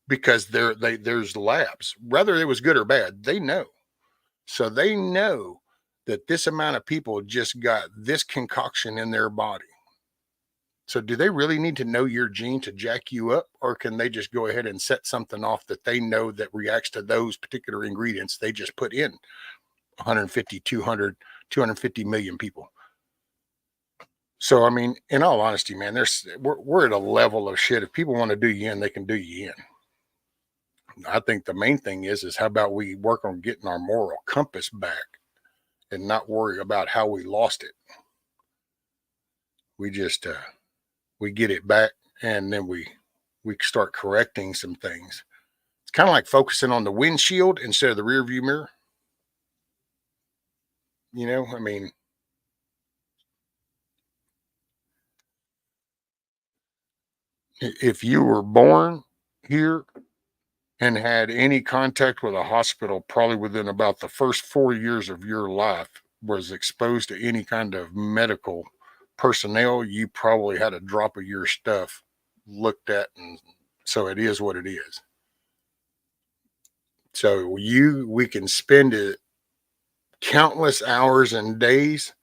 because there's labs. Whether it was good or bad, they know. So they know that this amount of people just got this concoction in their body. So do they really need to know your gene to jack you up, or can they just go ahead and set something off that they know that reacts to those particular ingredients they just put in 150, 200, 250 million people? So, I mean, in all honesty, man, we're at a level of shit. If people want to do you in, they can do you in. I think the main thing is how about we work on getting our moral compass back and not worry about how we lost it. We just, we get it back and then we start correcting some things. It's kind of like focusing on the windshield instead of the rear view mirror. I mean, if you were born here and had any contact with a hospital, probably within about the first 4 years of your life, was exposed to any kind of medical personnel, you probably had a drop of your stuff looked at, and so it is what it is. So we can spend it countless hours and days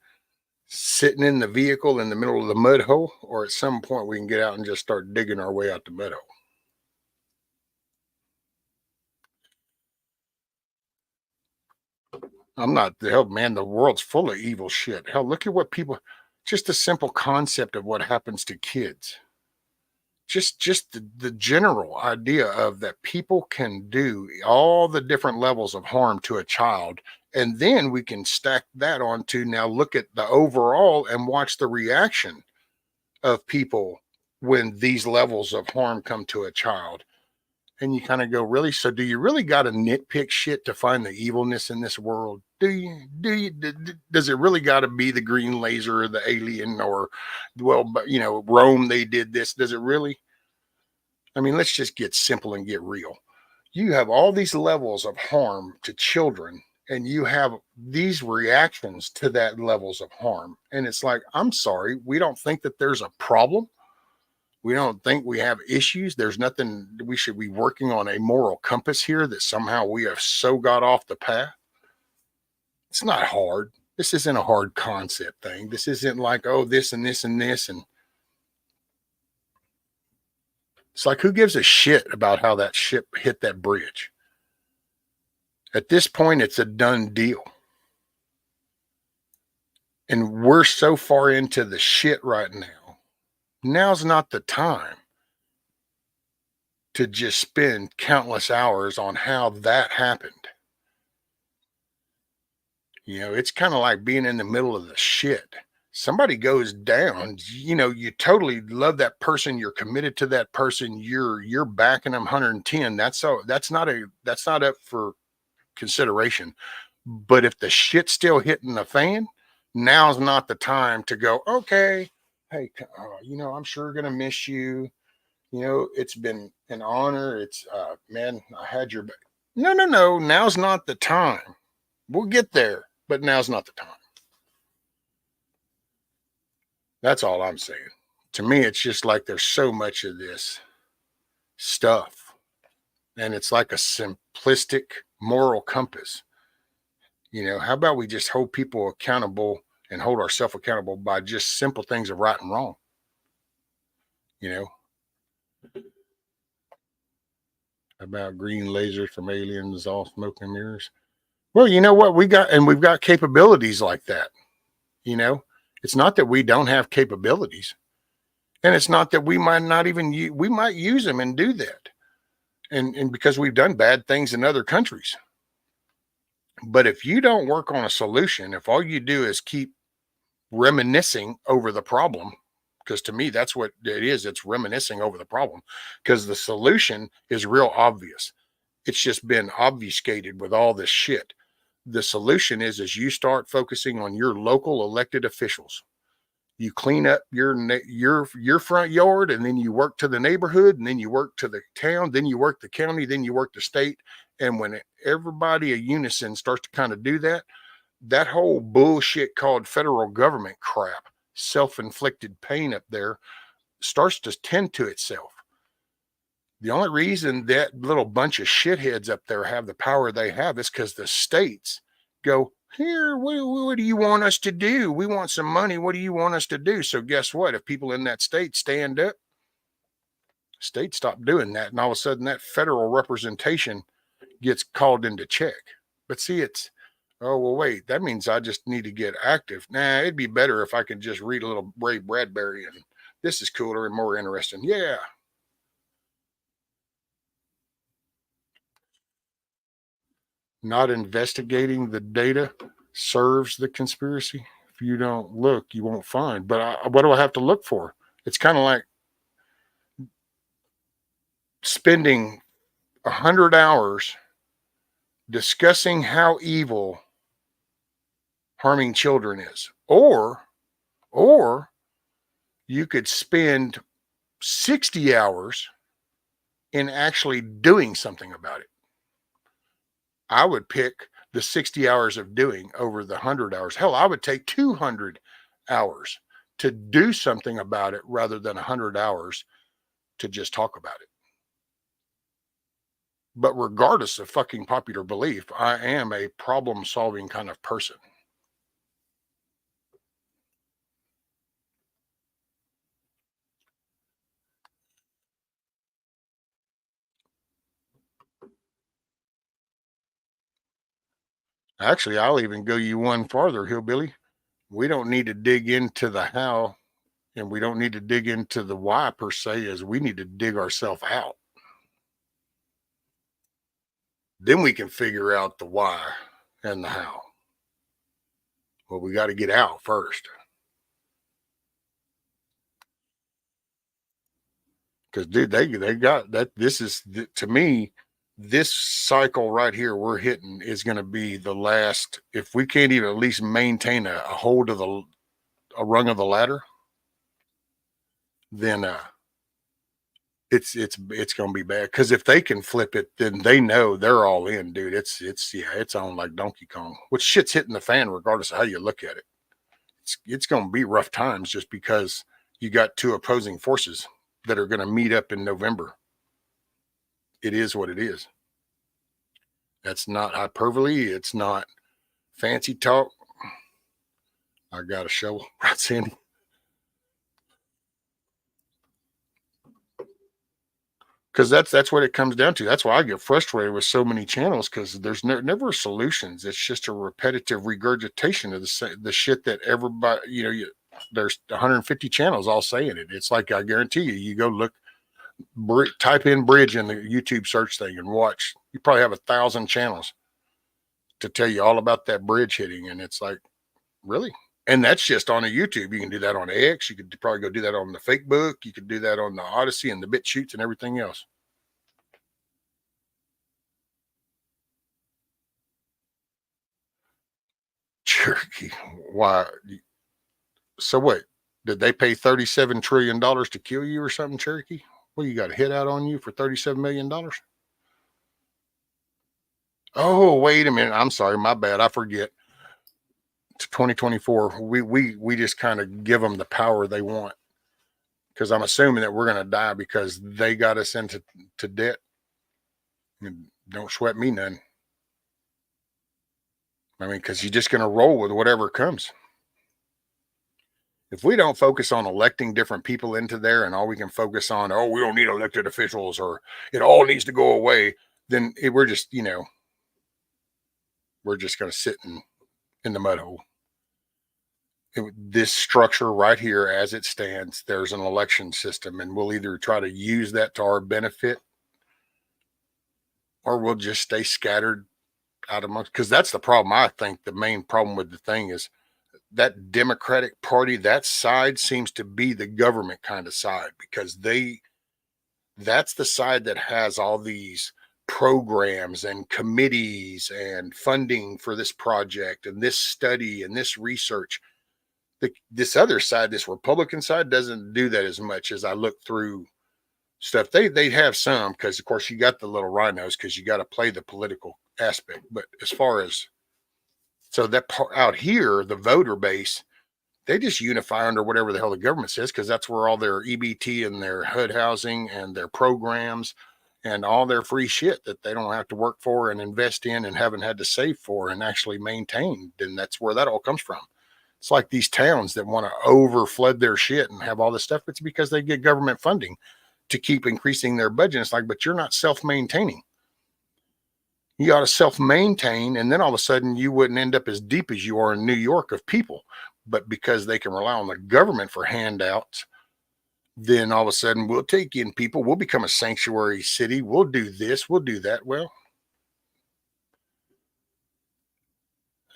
sitting in the vehicle in the middle of the mud hole, or at some point we can get out and just start digging our way out the mud hole. I'm not the hell, man. The world's full of evil shit. Hell, look at what people. Just the simple concept of what happens to kids. Just the general idea of that people can do all the different levels of harm to a child, and then we can stack that onto now look at the overall and watch the reaction of people when these levels of harm come to a child. And you kind of go, really? So do you really got to nitpick shit to find the evilness in this world? Does it really got to be the green laser or the alien or, well, but Rome, they did this. Does it really? I mean, let's just get simple and get real. You have all these levels of harm to children, and you have these reactions to that levels of harm. And it's like, I'm sorry, we don't think that there's a problem. We don't think we have issues. There's nothing we should be working on a moral compass here that somehow we have so got off the path. It's not hard. This isn't a hard concept thing. This isn't like, oh, this and this and this. And it's like, who gives a shit about how that ship hit that bridge? At this point, it's a done deal. And we're so far into the shit right now. Now's not the time to just spend countless hours on how that happened. It's kind of like being in the middle of the shit. Somebody goes down, you totally love that person. You're committed to that person. You're backing them 110. That's not up for consideration. But if the shit's still hitting the fan, now's not the time to go, okay, hey, I'm sure going to miss you. It's been an honor. It's, man, I had your back. No. Now's not the time. We'll get there, but now's not the time. That's all I'm saying. To me, it's just like there's so much of this stuff, and it's like a simplistic moral compass. How about we just hold people accountable and hold ourselves accountable by just simple things of right and wrong? About green lasers from aliens, all smoke and mirrors. Well, you know what? We've got capabilities like that. It's not that we don't have capabilities, and it's not that we might not even we might use them and do that, and because we've done bad things in other countries. But if you don't work on a solution, if all you do is keep reminiscing over the problem, because to me that's what it is, it's reminiscing over the problem, because the solution is real obvious. It's just been obfuscated with all this shit. The solution is you start focusing on your local elected officials. You clean up your front yard, and then you work to the neighborhood, and then you work to the town, then you work the county, then you work the state. And when everybody a unison starts to kind of do that, that whole bullshit called federal government crap, self-inflicted pain up there, starts to tend to itself. The only reason that little bunch of shitheads up there have the power they have is because the states go, here, what do you want us to do? We want some money. What do you want us to do? So guess what? If people in that state stand up, states stop doing that. And all of a sudden that federal representation gets called into check. But see, oh, well, wait, that means I just need to get active. Nah, it'd be better if I could just read a little Ray Bradbury, and this is cooler and more interesting. Yeah. Not investigating the data serves the conspiracy. If you don't look, you won't find. But what do I have to look for? It's kind of like spending 100 hours discussing how evil harming children is. Or you could spend 60 hours in actually doing something about it. I would pick the 60 hours of doing over the 100 hours. Hell, I would take 200 hours to do something about it rather than 100 hours to just talk about it. But regardless of fucking popular belief, I am a problem-solving kind of person. Actually, I'll even go you one farther, hillbilly. We don't need to dig into the how, and we don't need to dig into the why per se, as we need to dig ourselves out. Then we can figure out the why and the how. Well, we got to get out first. Because dude, they got that. This is to me, this cycle right here we're hitting is going to be the last. If we can't even at least maintain a hold of a rung of the ladder, then it's going to be bad. Because if they can flip it, then they know they're all in, dude. It's on like Donkey Kong. Which shit's hitting the fan regardless of how you look at it. It's going to be rough times just because you got two opposing forces that are going to meet up in November. It is what it is. That's not hyperbole. It's not fancy talk. I got a shovel, right, Sandy? Because that's what it comes down to. That's why I get frustrated with so many channels, because there's never solutions. It's just a repetitive regurgitation of the shit that everybody, there's 150 channels all saying it. It's like, I guarantee you go look, type in bridge in the YouTube search thing and watch. You probably have 1,000 channels to tell you all about that bridge hitting. And it's like, really? And that's just on a YouTube. You can do that on X. You could probably go do that on the fake book. You could do that on the Odyssey and the bit shoots and everything else. Cherokee. Why? So what? Did they pay $37 trillion to kill you or something, Cherokee? Well, you got a hit out on you for $37 million? Oh, wait a minute. I'm sorry. My bad. I forget. To 2024, we just kind of give them the power they want, because I'm assuming that we're going to die because they got us into debt. And don't sweat me none. I mean, because you're just going to roll with whatever comes. If we don't focus on electing different people into there, and all we can focus on, oh, we don't need elected officials, or it all needs to go away, then we're just, we're just going to sit in the mud hole. This structure right here, as it stands, there's an election system, and we'll either try to use that to our benefit, or we'll just stay scattered out amongst. Because that's the problem. I think the main problem with the thing is that Democratic Party, that side seems to be the government kind of side, because that's the side that has all these programs and committees and funding for this project and this study and this research. This other side, this Republican side, doesn't do that as much. As I look through stuff, they have some, because of course you got the little rhinos, because you got to play the political aspect. But as far as, so that part out here, the voter base, they just unify under whatever the hell the government says, because that's where all their EBT and their HUD housing and their programs and all their free shit that they don't have to work for and invest in and haven't had to save for and actually maintain. And that's where that all comes from. It's like these towns that want to over flood their shit and have all this stuff. It's because they get government funding to keep increasing their budget. It's like, but you're not self-maintaining. You ought to self-maintain, and then all of a sudden you wouldn't end up as deep as you are in New York of people. But because they can rely on the government for handouts, then all of a sudden we'll take in people. We'll become a sanctuary city. We'll do this. We'll do that. Well,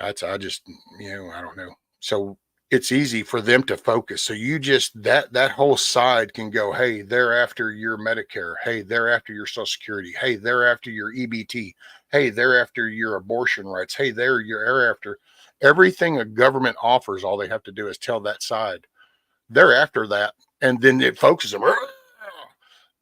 I just, I don't know. So it's easy for them to focus. So you just, that whole side can go, hey, they're after your Medicare. Hey, they're after your Social Security. Hey, they're after your EBT. Hey, they're after your abortion rights. Hey, they're after everything a government offers. All they have to do is tell that side they're after that. And then it focuses them.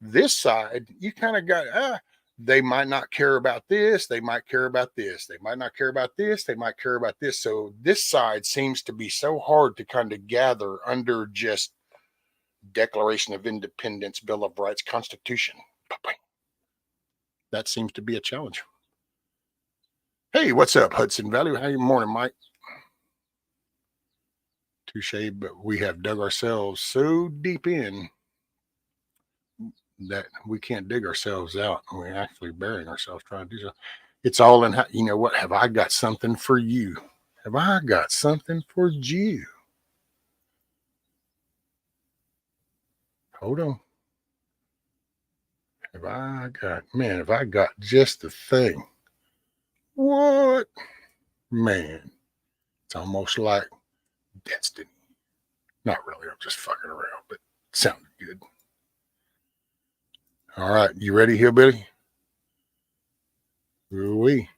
This side, you kind of got, they might not care about this. They might care about this. They might not care about this. They might care about this. So this side seems to be so hard to kind of gather under just Declaration of Independence, Bill of Rights, Constitution. That seems to be a challenge. Hey, what's up, Hudson Valley? How you morning, Mike? Touche, but we have dug ourselves so deep in that we can't dig ourselves out. We're actually burying ourselves trying to do so. It's all in how, what? Have I got something for you? Have I got something for you? Hold on. Have I got just the thing? What? Man, it's almost like destiny. Not really, I'm just fucking around, but it sounded good. All right, you ready, Hillbilly? Ooh-wee.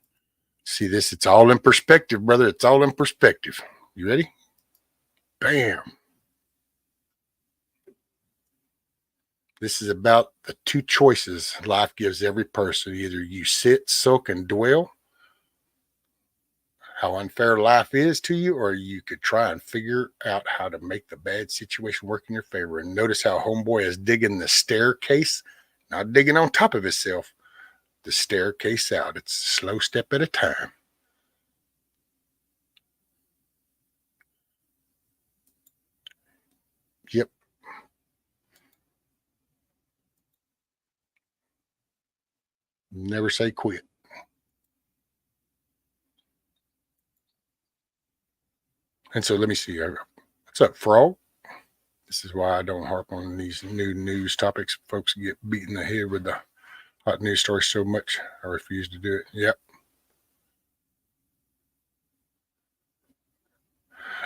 See this? It's all in perspective, brother. It's all in perspective. You ready? Bam. This is about the two choices life gives every person. Either you sit, sulk, and dwell, how unfair life is to you, or you could try and figure out how to make the bad situation work in your favor. And notice how homeboy is digging the staircase, not digging on top of himself, the staircase out. It's a slow step at a time. Yep. Never say quit. And so let me see. What's up, Frog? This is why I don't harp on these new news topics. Folks get beaten in the head with the hot news stories so much. I refuse to do it.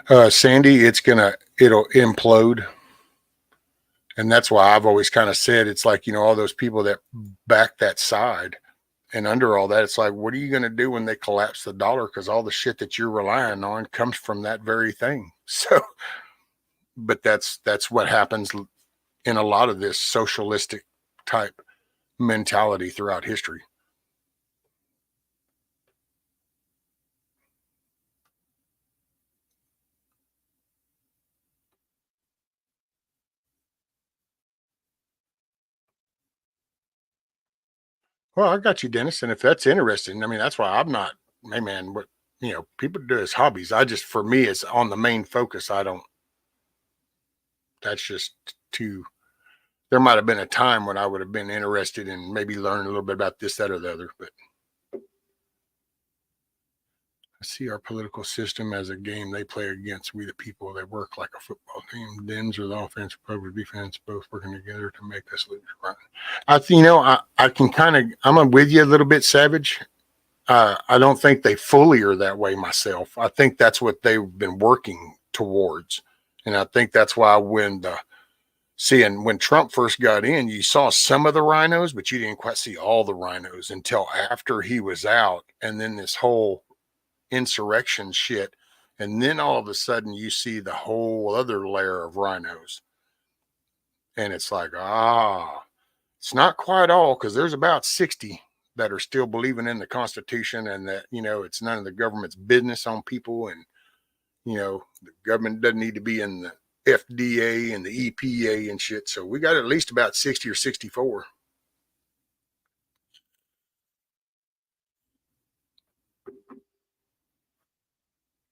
Yep. Sandy, it'll implode. And that's why I've always kind of said it's like, all those people that back that side and under all that, it's like, what are you going to do when they collapse the dollar? Because all the shit that you're relying on comes from that very thing. So, but that's what happens in a lot of this socialistic type mentality throughout history. Well, I got you, Dennis. And if that's interesting, I mean, that's why I'm not, hey man, what, people do as hobbies. For me, it's on the main focus. That's just too, there might have been a time when I would have been interested in maybe learning a little bit about this, that, or the other, but I see our political system as a game they play against we the people. They work like a football team. Dems are the offense, Republic defense, both working together to make us lose. Right? I can kind of, I'm with you a little bit, Savage. I don't think they fully are that way myself. I think that's what they've been working towards. And I think that's why when Trump first got in, you saw some of the rhinos, but you didn't quite see all the rhinos until after he was out. And then this whole insurrection shit. And then all of a sudden you see the whole other layer of rhinos. And it's like, it's not quite all, because there's about 60 that are still believing in the Constitution and that, it's none of the government's business on people. And, the government doesn't need to be in the FDA and the EPA and shit. So we got at least about 60 or 64.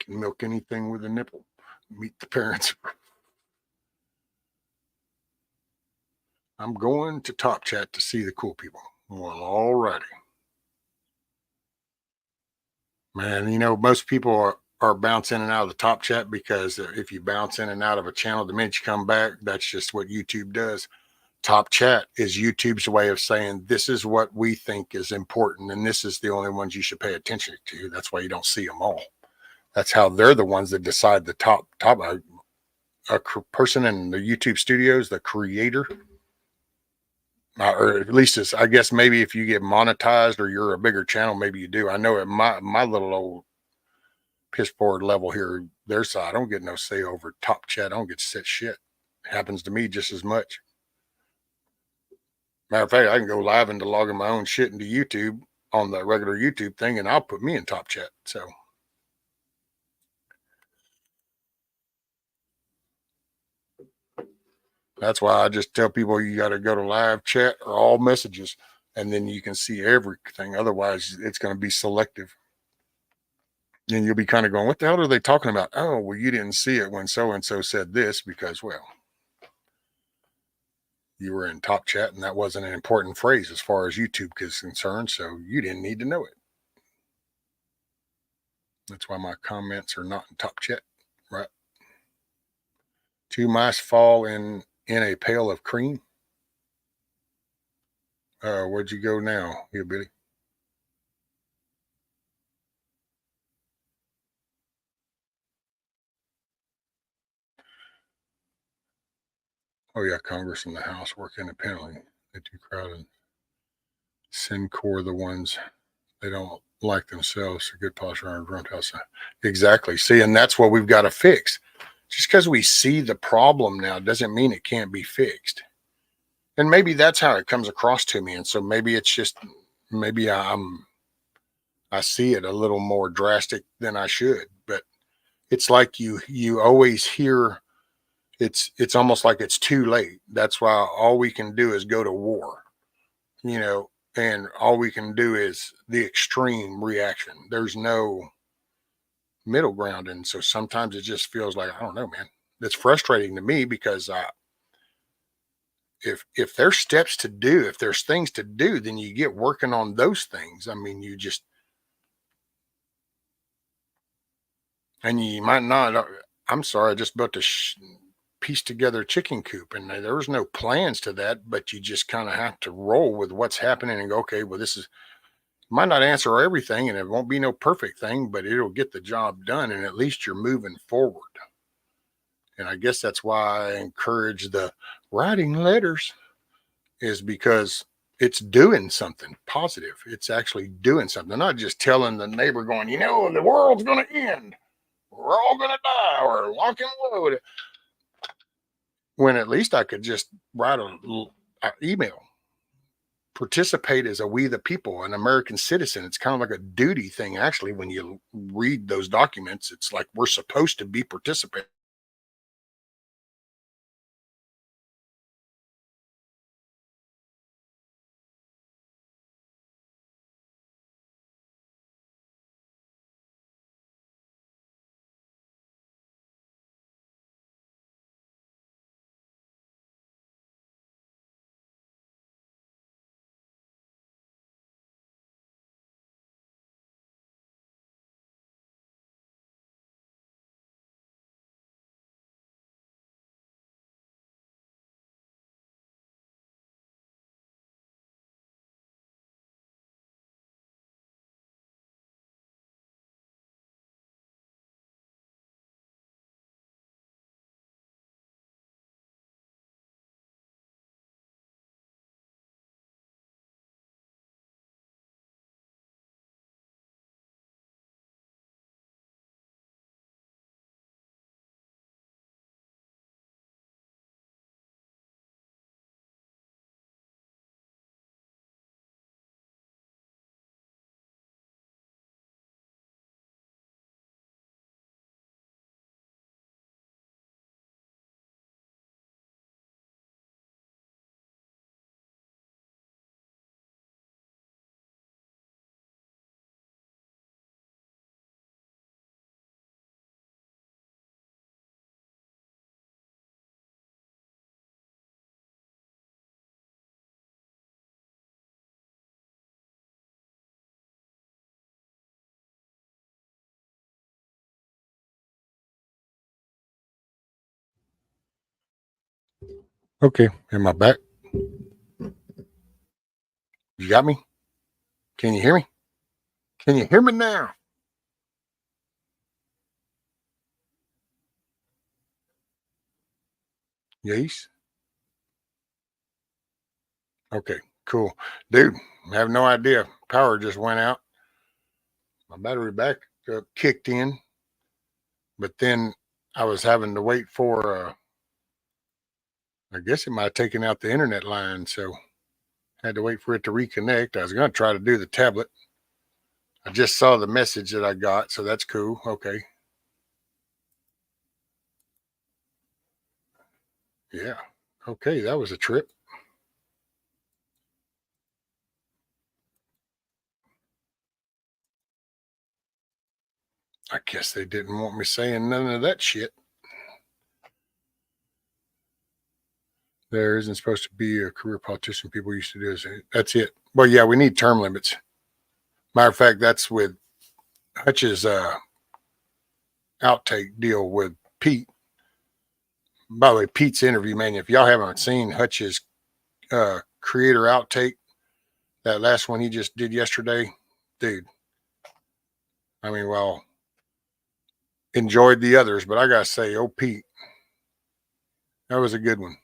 Can milk anything with a nipple. Meet the parents. I'm going to Top Chat to see the cool people. Well, alrighty. Man, most people are bouncing in and out of the Top Chat because if you bounce in and out of a channel, the minute you come back, that's just what YouTube does. Top Chat is YouTube's way of saying this is what we think is important, and this is the only ones you should pay attention to. That's why you don't see them all. That's how they're the ones that decide the top. A person in the YouTube studios, the creator, or at least I guess maybe if you get monetized or you're a bigger channel, maybe you do. I know at my little old piss board level here, there's I don't get no say over Top Chat. I don't get to set shit. It happens to me just as much. Matter of fact, I can go live into logging my own shit into YouTube on the regular YouTube thing, and I'll put me in Top Chat. So that's why I just tell people you got to go to live chat or all messages, and then you can see everything. Otherwise, it's going to be selective. And you'll be kind of going, what the hell are they talking about? Oh, well, you didn't see it when so-and-so said this because, well, you were in Top Chat and that wasn't an important phrase as far as YouTube is concerned. So you didn't need to know it. That's why my comments are not in Top Chat, right? Two mice fall in a pail of cream. Where'd you go now, here, Billy? Oh yeah, Congress and the House work independently. They're too crowded. Syncor, the ones they don't like themselves. A good posture on a grunt house. Exactly. See, and that's what we've got to fix. Just because we see the problem now doesn't mean it can't be fixed. And maybe that's how it comes across to me. And so maybe it's just maybe I see it a little more drastic than I should. But it's like you always hear it's almost like it's too late. That's why all we can do is go to war, and all we can do is the extreme reaction. There's no middle ground. And so sometimes it just feels like, I don't know, man. It's frustrating to me because if there's steps to do, if there's things to do, then you get working on those things. I mean, and you might not. I'm sorry, I just built a piece together chicken coop, and there was no plans to that, but you just kind of have to roll with what's happening and go, okay, well, this is might not answer everything, and it won't be no perfect thing, but it'll get the job done, and at least you're moving forward. And I guess that's why I encourage the writing letters, is because it's doing something positive. It's actually doing something, not just telling the neighbor going, the world's going to end. We're all going to die. We're lock and load. When at least I could just write an email. Participate as a we the people, an American citizen. It's kind of like a duty thing. Actually, when you read those documents, it's like we're supposed to be participating. Okay, am I back? You got me? Can you hear me? Can you hear me now? Yes. Okay, cool. Dude, I have no idea. Power just went out. My battery back kicked in, but then I was having to wait for, I guess it might have taken out the internet line. So had to wait for it to reconnect. I was going to try to do the tablet. I just saw the message that I got. So that's cool. Okay. Yeah. Okay. That was a trip. I guess they didn't want me saying none of that shit. There isn't supposed to be a career politician. People used to do this. That's it. Well, yeah, we need term limits. Matter of fact, that's with Hutch's outtake deal with Pete. By the way, Pete's interview, man, if y'all haven't seen Hutch's creator outtake, that last one he just did yesterday, dude. I mean, well, enjoyed the others, but I gotta say, oh Pete, that was a good one.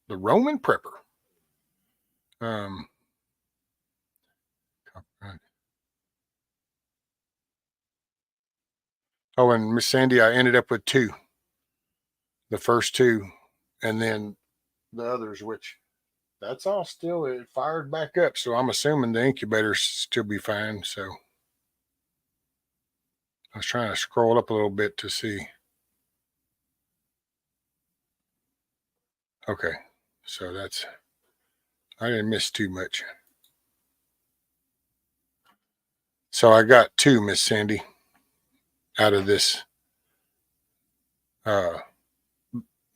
The Roman Prepper. Um, oh, and Miss Sandy, I ended up with 2. The first 2, and then the others, which that's all still, it fired back up. So I'm assuming the incubators still be fine. So I was trying to scroll up a little bit to see. Okay. So I didn't miss too much. So I got 2, Miss Sandy, out of this.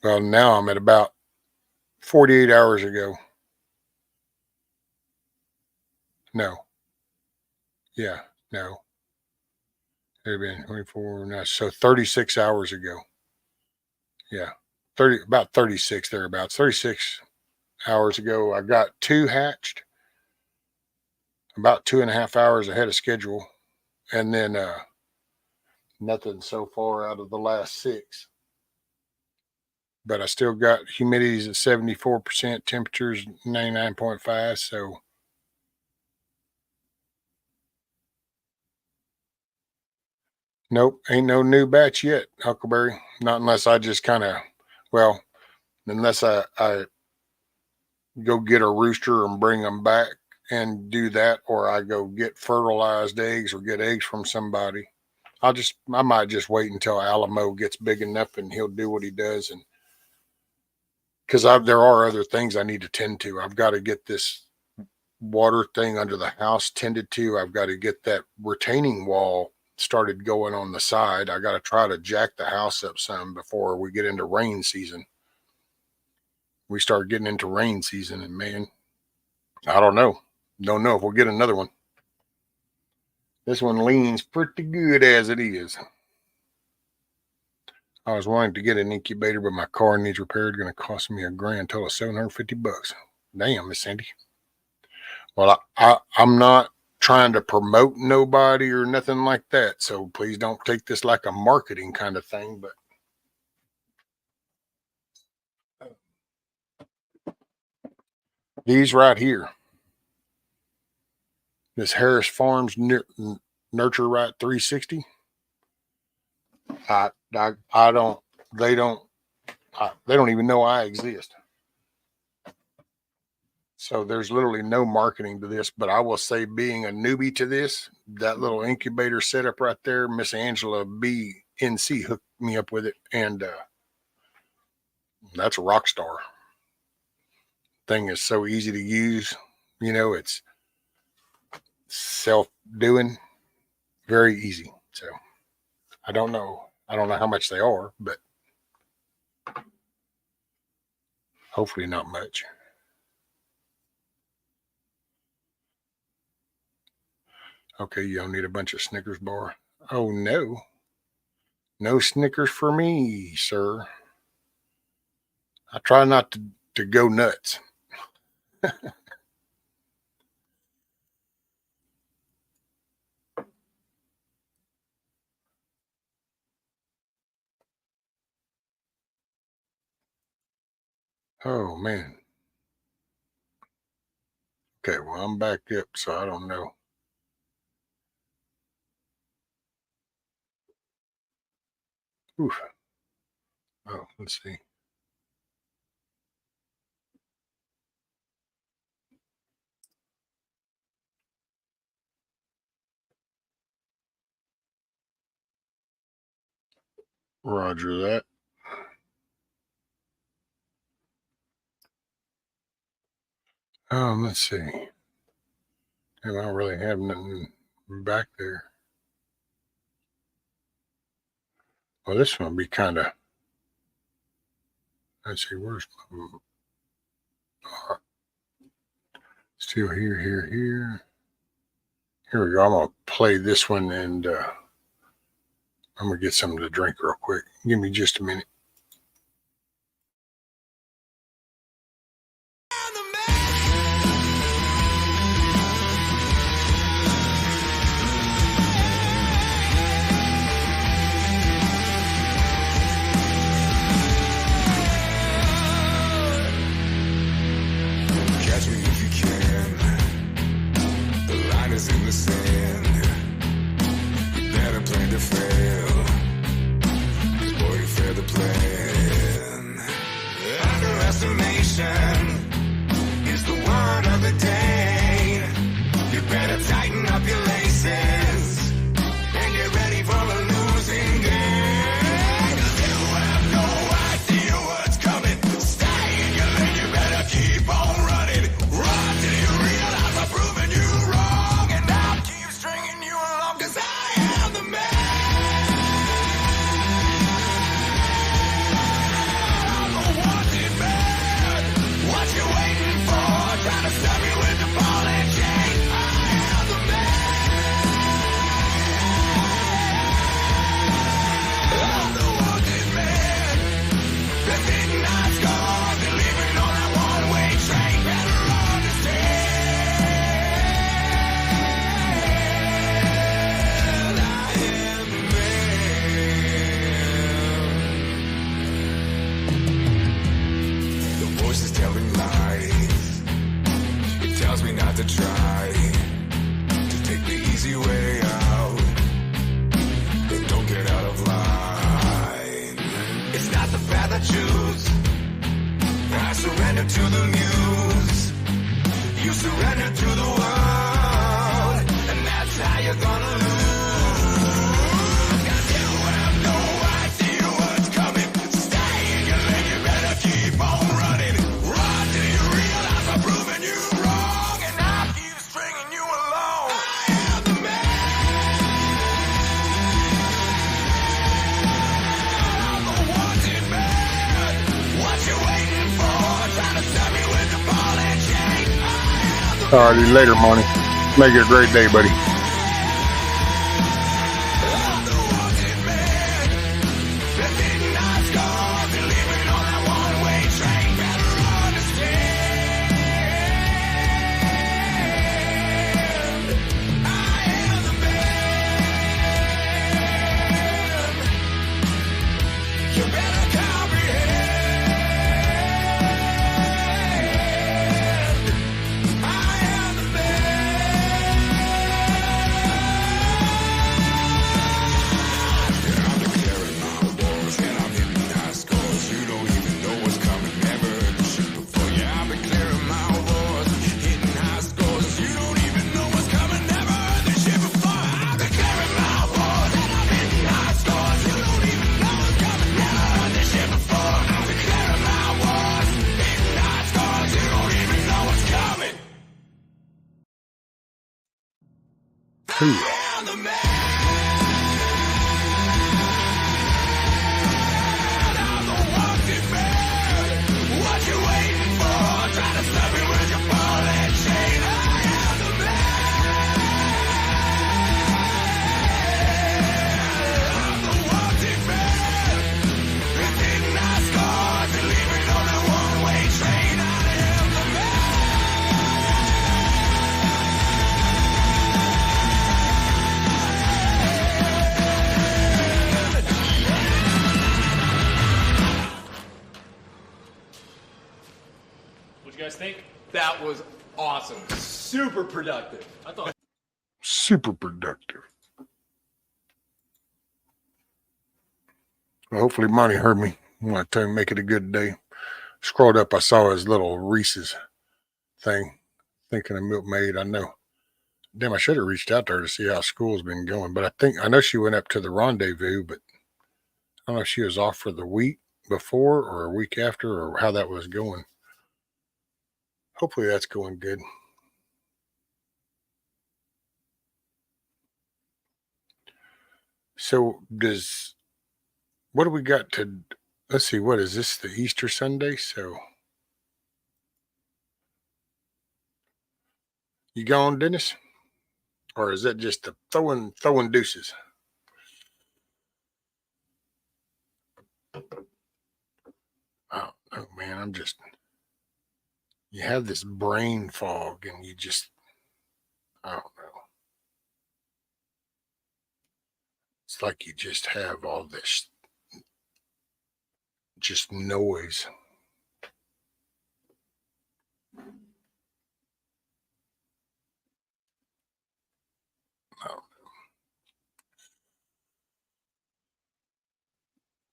Well, now I'm at about 48 hours ago. No. Yeah, no. It had been 24, no, so 36 hours ago. Yeah. About 36 thereabouts. 36 hours ago, I got 2 hatched, about 2.5 hours ahead of schedule, and then nothing so far out of the last 6. But I still got humidities at 74%, temperatures 99.5. So nope, ain't no new batch yet, Huckleberry. Not unless I just kind of, well, unless I go get a rooster and bring them back and do that, or I go get fertilized eggs or get eggs from somebody. I might just wait until Alamo gets big enough and he'll do what he does. And because there are other things I need to tend to. I've got to get this water thing under the house tended to. I've got to get that retaining wall started going on the side. I got to try to jack the house up some before we get into rain season. We start getting into rain season, and man, I don't know if we'll get another one. This one leans pretty good as it is. I was wanting to get an incubator, but my car needs repaired. Going to cost me a grand total of $750. Damn, Miss Sandy. Well, I'm not trying to promote nobody or nothing like that, so please don't take this like a marketing kind of thing. But these right here, this Harris Farms Nurture Right 360. They don't even know I exist. So there's literally no marketing to this, but I will say, being a newbie to this, that little incubator setup right there, Miss Angela BNC hooked me up with it, and that's a rock star. Thing is so easy to use. It's self-doing, very easy. So I don't know how much they are, but hopefully not much. Okay, you don't need a bunch of Snickers bar. Oh, no. No Snickers for me, sir. I try not to go nuts. Oh, man. Okay, well, I'm back up, so I don't know. Oof. Oh, let's see. Roger that. Let's see. I don't really have nothing back there. Well, this one will be kind of, let's see, where's my, still here. Here we go. I'm going to play this one, and I'm going to get something to drink real quick. Give me just a minute. Catch me if you can. All righty, later, Monty. Make it a great day, buddy. Think that was awesome. Super productive. I thought super productive. Well, hopefully Monty heard me when I told him make it a good day. Scrolled up, I saw his little Reese's thing, thinking of milkmaid. I know. Damn, I should have reached out to her to see how school's been going. But I know she went up to the rendezvous, but I don't know if she was off for the week before or a week after or how that was going. Hopefully that's going good. So what do we got to, let's see, what is this, the Easter Sunday? So you gone, Dennis? Or is that just the throwing deuces? Oh, man, you have this brain fog and you just, I don't know. It's like you just have all this just noise.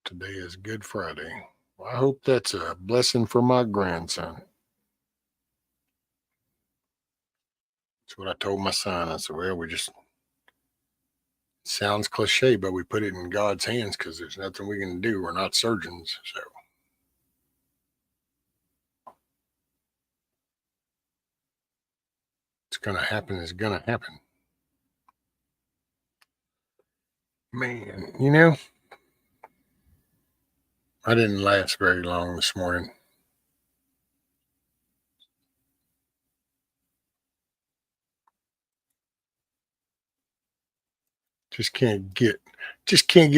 Today is Good Friday. Well, I hope that's a blessing for my grandson. That's what I told my son. I said, well, sounds cliche, but we put it in God's hands because there's nothing we can do. We're not surgeons. So it's going to happen. It's going to happen. Man, I didn't last very long this morning. Just can't get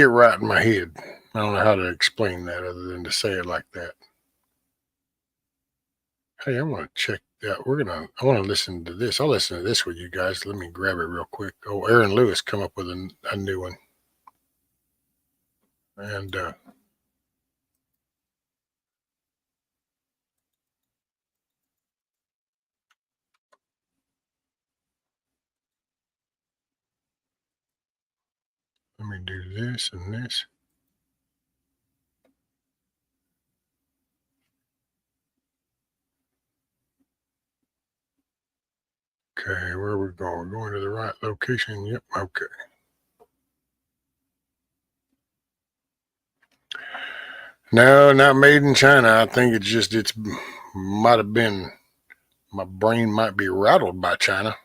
right in my head. I don't know how to explain that other than to say it like that. Hey, I want to check that. I want to listen to this. I'll listen to this with you guys. Let me grab it real quick. Oh, Aaron Lewis come up with a new one. And let me do this and this. Okay, where are we going? We're going to the right location. Yep, okay. No, not made in China. I think it's might have been, my brain might be rattled by China.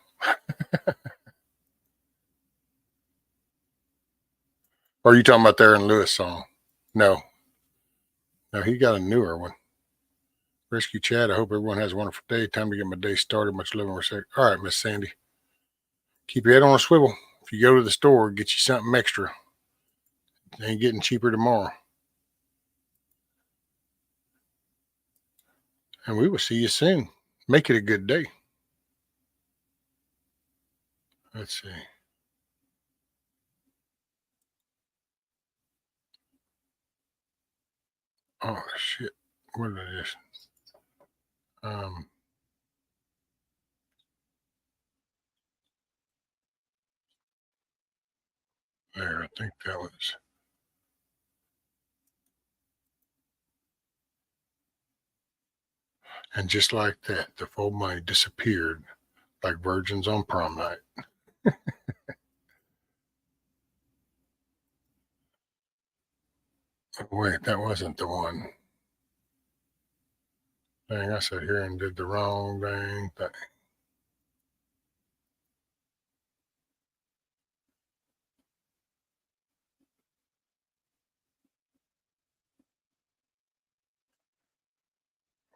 Or are you talking about the Aaron Lewis song? No, he got a newer one. Rescue Chat. I hope everyone has a wonderful day. Time to get my day started. Much love and respect. All right, Miss Sandy. Keep your head on a swivel. If you go to the store, get you something extra. It ain't getting cheaper tomorrow. And we will see you soon. Make it a good day. Let's see. Oh, shit. What did I just... There, I think that was... And just like that, the full money disappeared like virgins on prom night. Wait, that wasn't the one. Dang, I sat here and did the wrong dang thing.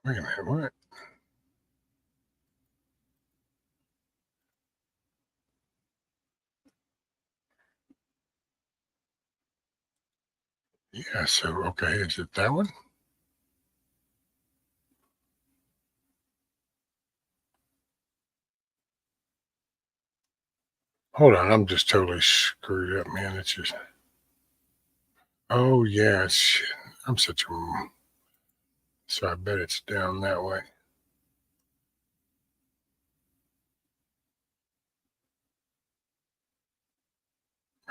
Wait a minute, what? Yeah, so, okay, is it that one? Hold on, I'm just totally screwed up, man. It's just... Oh, yeah, shit. I'm such a... So I bet it's down that way.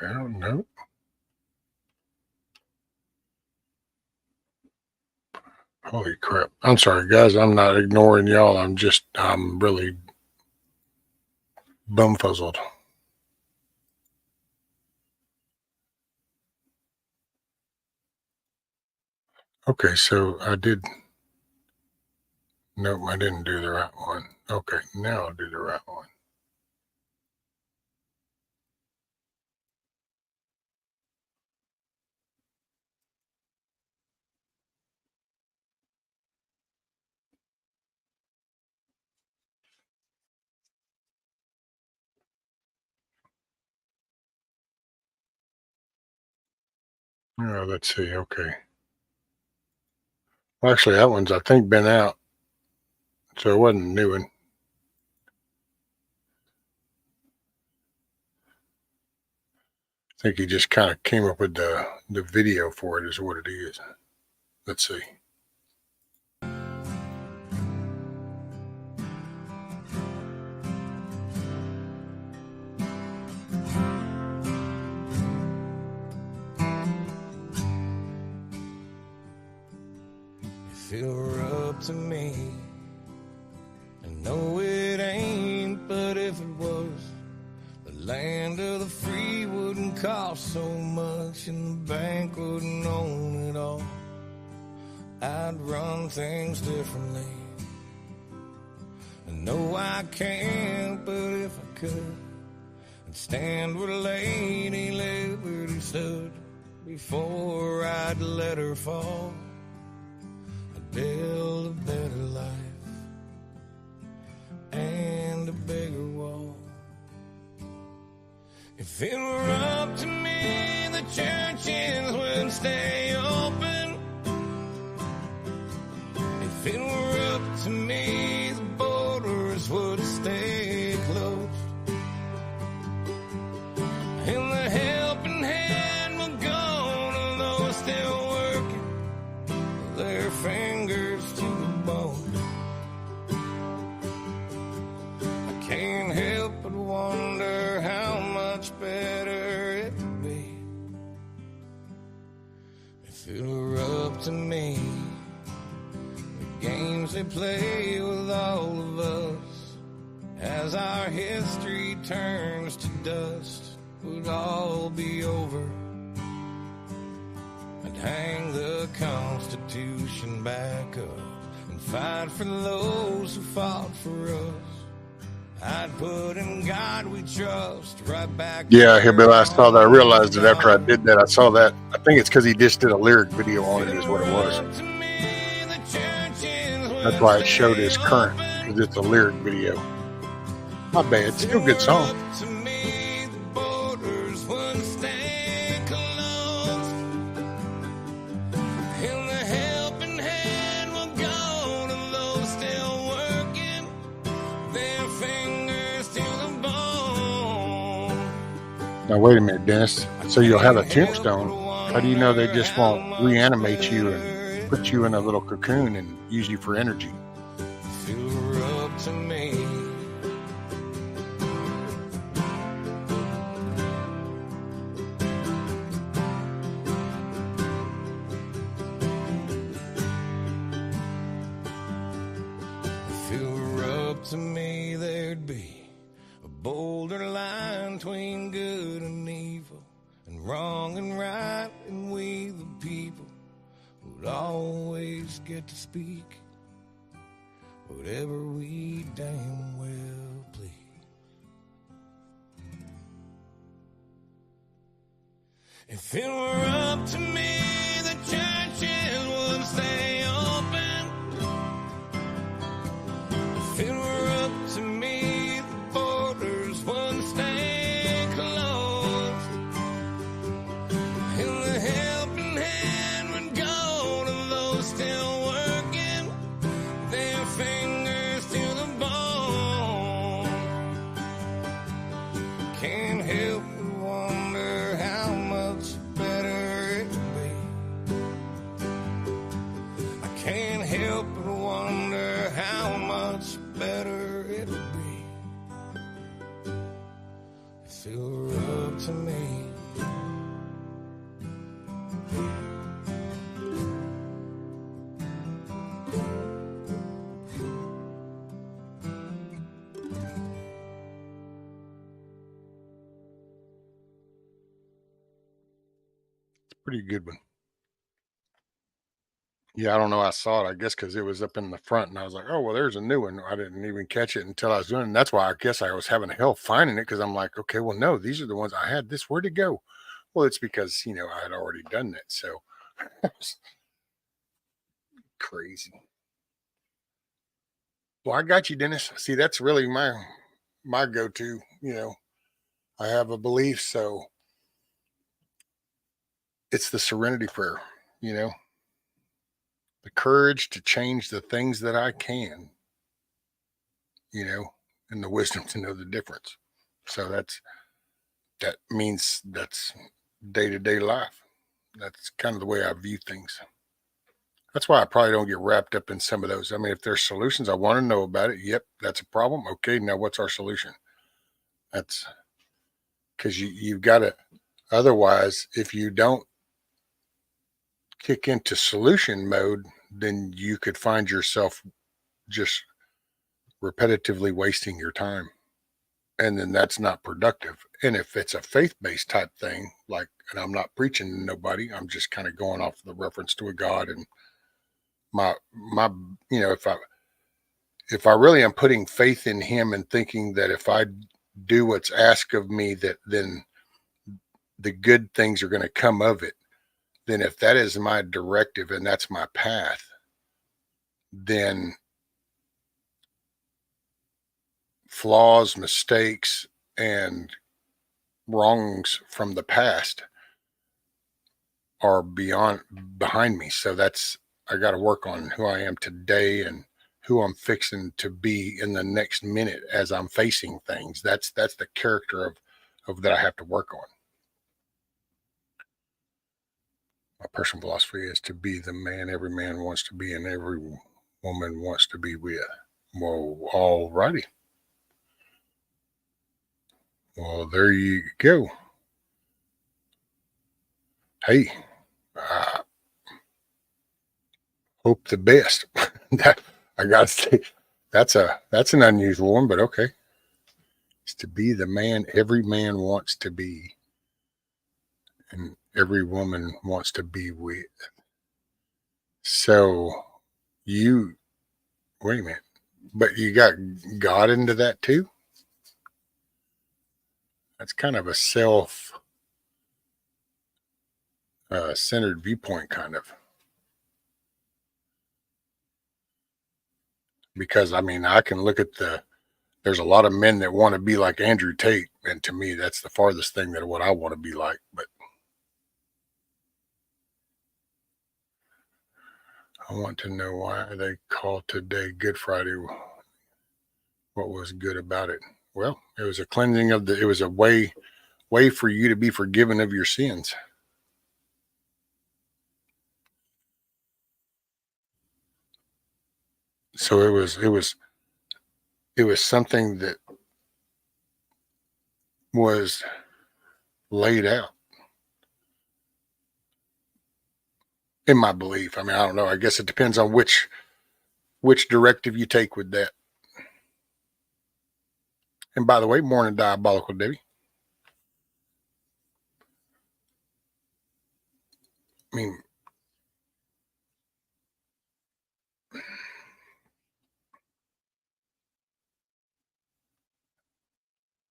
Well, no. Holy crap. I'm sorry, guys. I'm not ignoring y'all. I'm really bumfuzzled. Okay, so I did... Nope, I didn't do the right one. Okay, now I'll do the right one. Oh, let's see. Okay. Well, actually, that one's, I think, been out. So it wasn't a new one. I think he just kind of came up with the video for it is what it is. Let's see. If it were up to me, I know it ain't, but if it was, the land of the free wouldn't cost so much and the bank wouldn't own it all. I'd run things differently. I know I can't, but if I could, I'd stand where Lady Liberty stood before I'd let her fall. I'd build a better life and a bigger wall. If it were up to me, the churches would stay open. If it were up to me, the borders would stay closed. And the helping hand would go to those still working, their fingers to the bone. I can't help but wonder how much better it would be if it were up to me. The games they play with all of us as our history turns to dust would all be over. I'd hang the Constitution back up and fight for those who fought for us. I'd put in God we trust right back. Yeah, Bill, I saw that. I realized it after I did that. I saw that. I think it's because he just did a lyric video on it is what it was. The churches That's why it showed as current, because it's a lyric video. My bad. Still a good song. To me, the borders wouldn't stand closed. And the helping hand will go to those still working, their fingers to the bone. Now, wait a minute, Dennis. So you'll have a tombstone. How do you know they just won't reanimate you and put you in a little cocoon and use you for energy? If you were up to me, if you were up to me, there'd be a bolder line between good and evil, and wrong and right, and we the people would always get to speak whatever we damn well please. If it were up to me, the churches would stay open. If it were up to me, the borders wouldn't stay closed. And the helping hand would go to those still working, their fingers to the bone. Can't help but wonder how much better it'll be. I can't help but wonder how much better it'll be if it were up to me. Pretty good one. Yeah, I don't know. I saw it, I guess, because it was up in the front, and I was like, oh, well, there's a new one. I didn't even catch it until I was doing it. And that's why I guess I was having hell finding it, because I'm like, okay, well, no, these are the ones I had. This, where'd it go? Well, it's because, I had already done that. So crazy. Well, I got you, Dennis. See, that's really my go-to. I have a belief, so it's the serenity prayer, the courage to change the things that I can, and the wisdom to know the difference. So that means that's day-to-day life. That's kind of the way I view things. That's why I probably don't get wrapped up in some of those. I mean, if there's solutions, I want to know about it. Yep, that's a problem. Okay, now what's our solution? That's because you've got to. Otherwise, if you don't kick into solution mode, then you could find yourself just repetitively wasting your time. And then that's not productive. And if it's a faith-based type thing, and I'm not preaching to nobody, I'm just kind of going off the reference to a God and my, if I really am putting faith in him and thinking that if I do what's asked of me, that then the good things are going to come of it, then if that is my directive and that's my path, then flaws, mistakes, and wrongs from the past are behind me. So I got to work on who I am today and who I'm fixing to be in the next minute as I'm facing things. That's the character of that I have to work on. My personal philosophy is to be the man every man wants to be and every woman wants to be with. Well, all righty. Well, there you go. Hey, hope the best. I got to say, that's an unusual one, but okay. It's to be the man every man wants to be and every woman wants to be with. So wait a minute, but you got God into that too? That's kind of a self-centered viewpoint, kind of. because I mean, I can look at there's a lot of men that want to be like Andrew Tate, and to me, that's the farthest thing that what I want to be like. But I want to know why they call today Good Friday. What was good about it? Well, it was a cleansing of it was a way for you to be forgiven of your sins. So it was something that was laid out in my belief. I mean, I don't know. I guess it depends on which directive you take with that. And by the way, morning, Diabolical Debbie. I mean,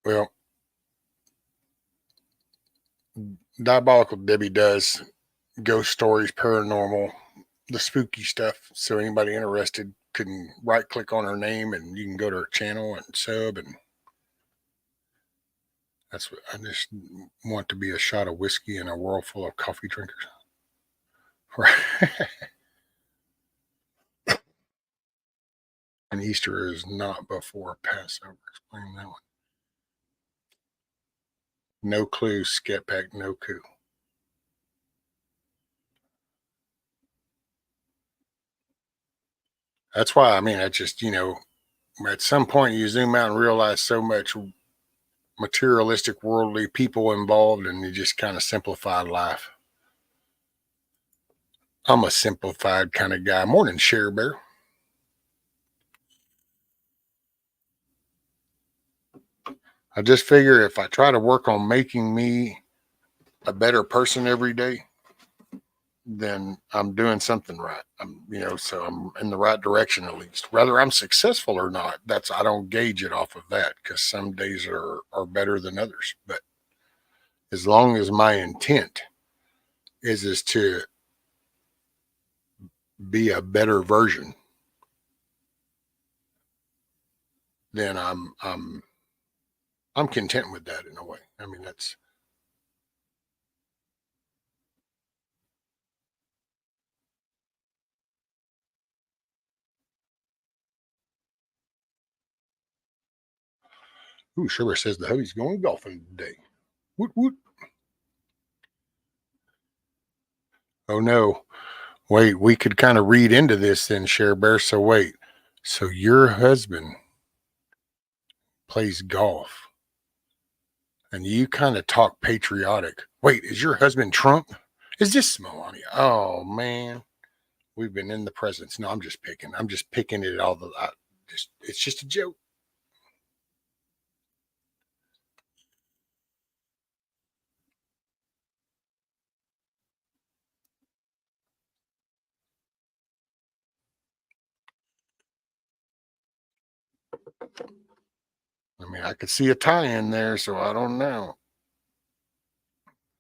well, Diabolical Debbie does ghost stories, paranormal, the spooky stuff. So anybody interested can right click on her name and you can go to her channel and sub. And that's what I just want to be a shot of whiskey in a world full of coffee drinkers. Right. And Easter is not before Passover. Explain that one. No clue, Scat Pack, no clue. That's why, I mean, I just, at some point you zoom out and realize so much materialistic, worldly people involved, and you just kind of simplify life. I'm a simplified kind of guy. Morning, Share Bear. I just figure if I try to work on making me a better person every day, then I'm doing something right. So I'm in the right direction at least. Whether I'm successful or not, I don't gauge it off of that because some days are better than others. But as long as my intent is to be a better version, then I'm content with that in a way. I mean, that's ooh, Sugar says the hubby's going golfing today. Woot woot. Oh no. Wait, we could kind of read into this then, Share Bear. So wait. So your husband plays golf and you kind of talk patriotic. Wait, is your husband Trump? Is this Melania? Oh man. We've been in the presence. No, I'm just picking. I'm just picking it all it's just a joke. I mean, I could see a tie in there, so I don't know.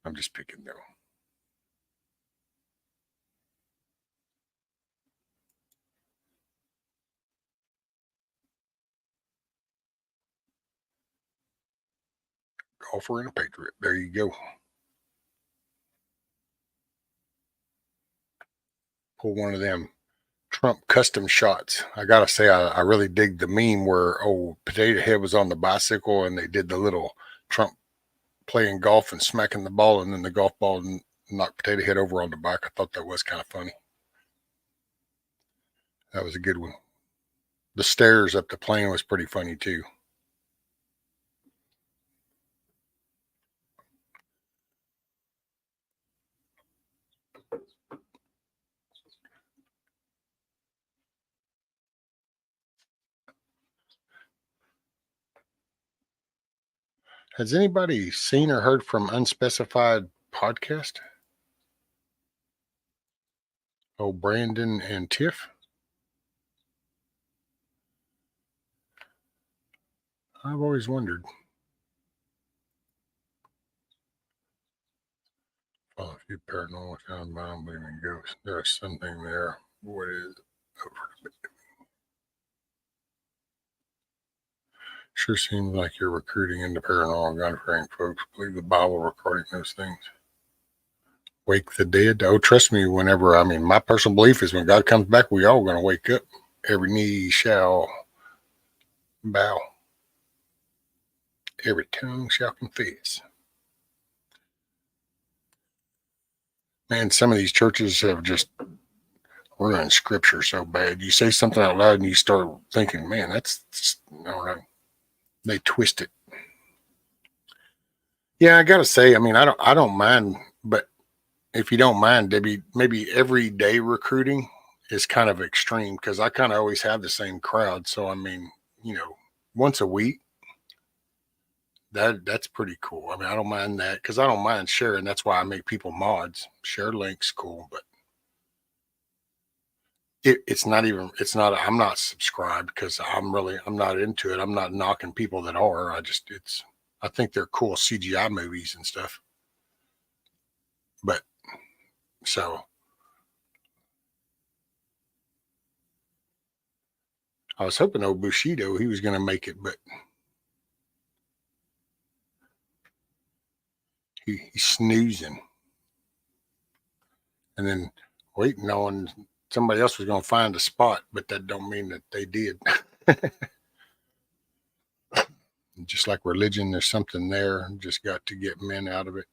I'm just picking though. Golfer and a patriot. There you go. Pull one of them Trump custom shots. I gotta say, I really dig the meme where Potato Head was on the bicycle and they did the little Trump playing golf and smacking the ball, and then the golf ball knocked Potato Head over on the bike. I thought that was kind of funny. That was a good one. The stairs up the plane was pretty funny too. Has anybody seen or heard from Unspecified Podcast? Oh, Brandon and Tiff? I've always wondered. Well, a few paranormal sounds, but I don't believe in ghosts. There's something there. What is over? Sure seems like you're recruiting into paranormal gun-fearing folks. Believe the Bible recording those things. Wake the dead. Oh, trust me, my personal belief is when God comes back, we all going to wake up. Every knee shall bow. Every tongue shall confess. Man, some of these churches have just ruined scripture so bad. You say something out loud and you start thinking, man, that's all right. They twist it. Yeah, I gotta say, I don't mind, but if you don't mind, Debbie, maybe everyday recruiting is kind of extreme because I kind of always have the same crowd. So once a week, that's pretty cool. I don't mind that because I don't mind sharing. That's why I make people mods. Share links, cool, but I'm not subscribed because I'm not into it. I'm not knocking people that are. I think they're cool CGI movies and stuff. But so I was hoping old Bushido, he was going to make it, but he's snoozing and then waiting on somebody else was going to find a spot, but that don't mean that they did. Just like religion, there's something there. Just got to get men out of it.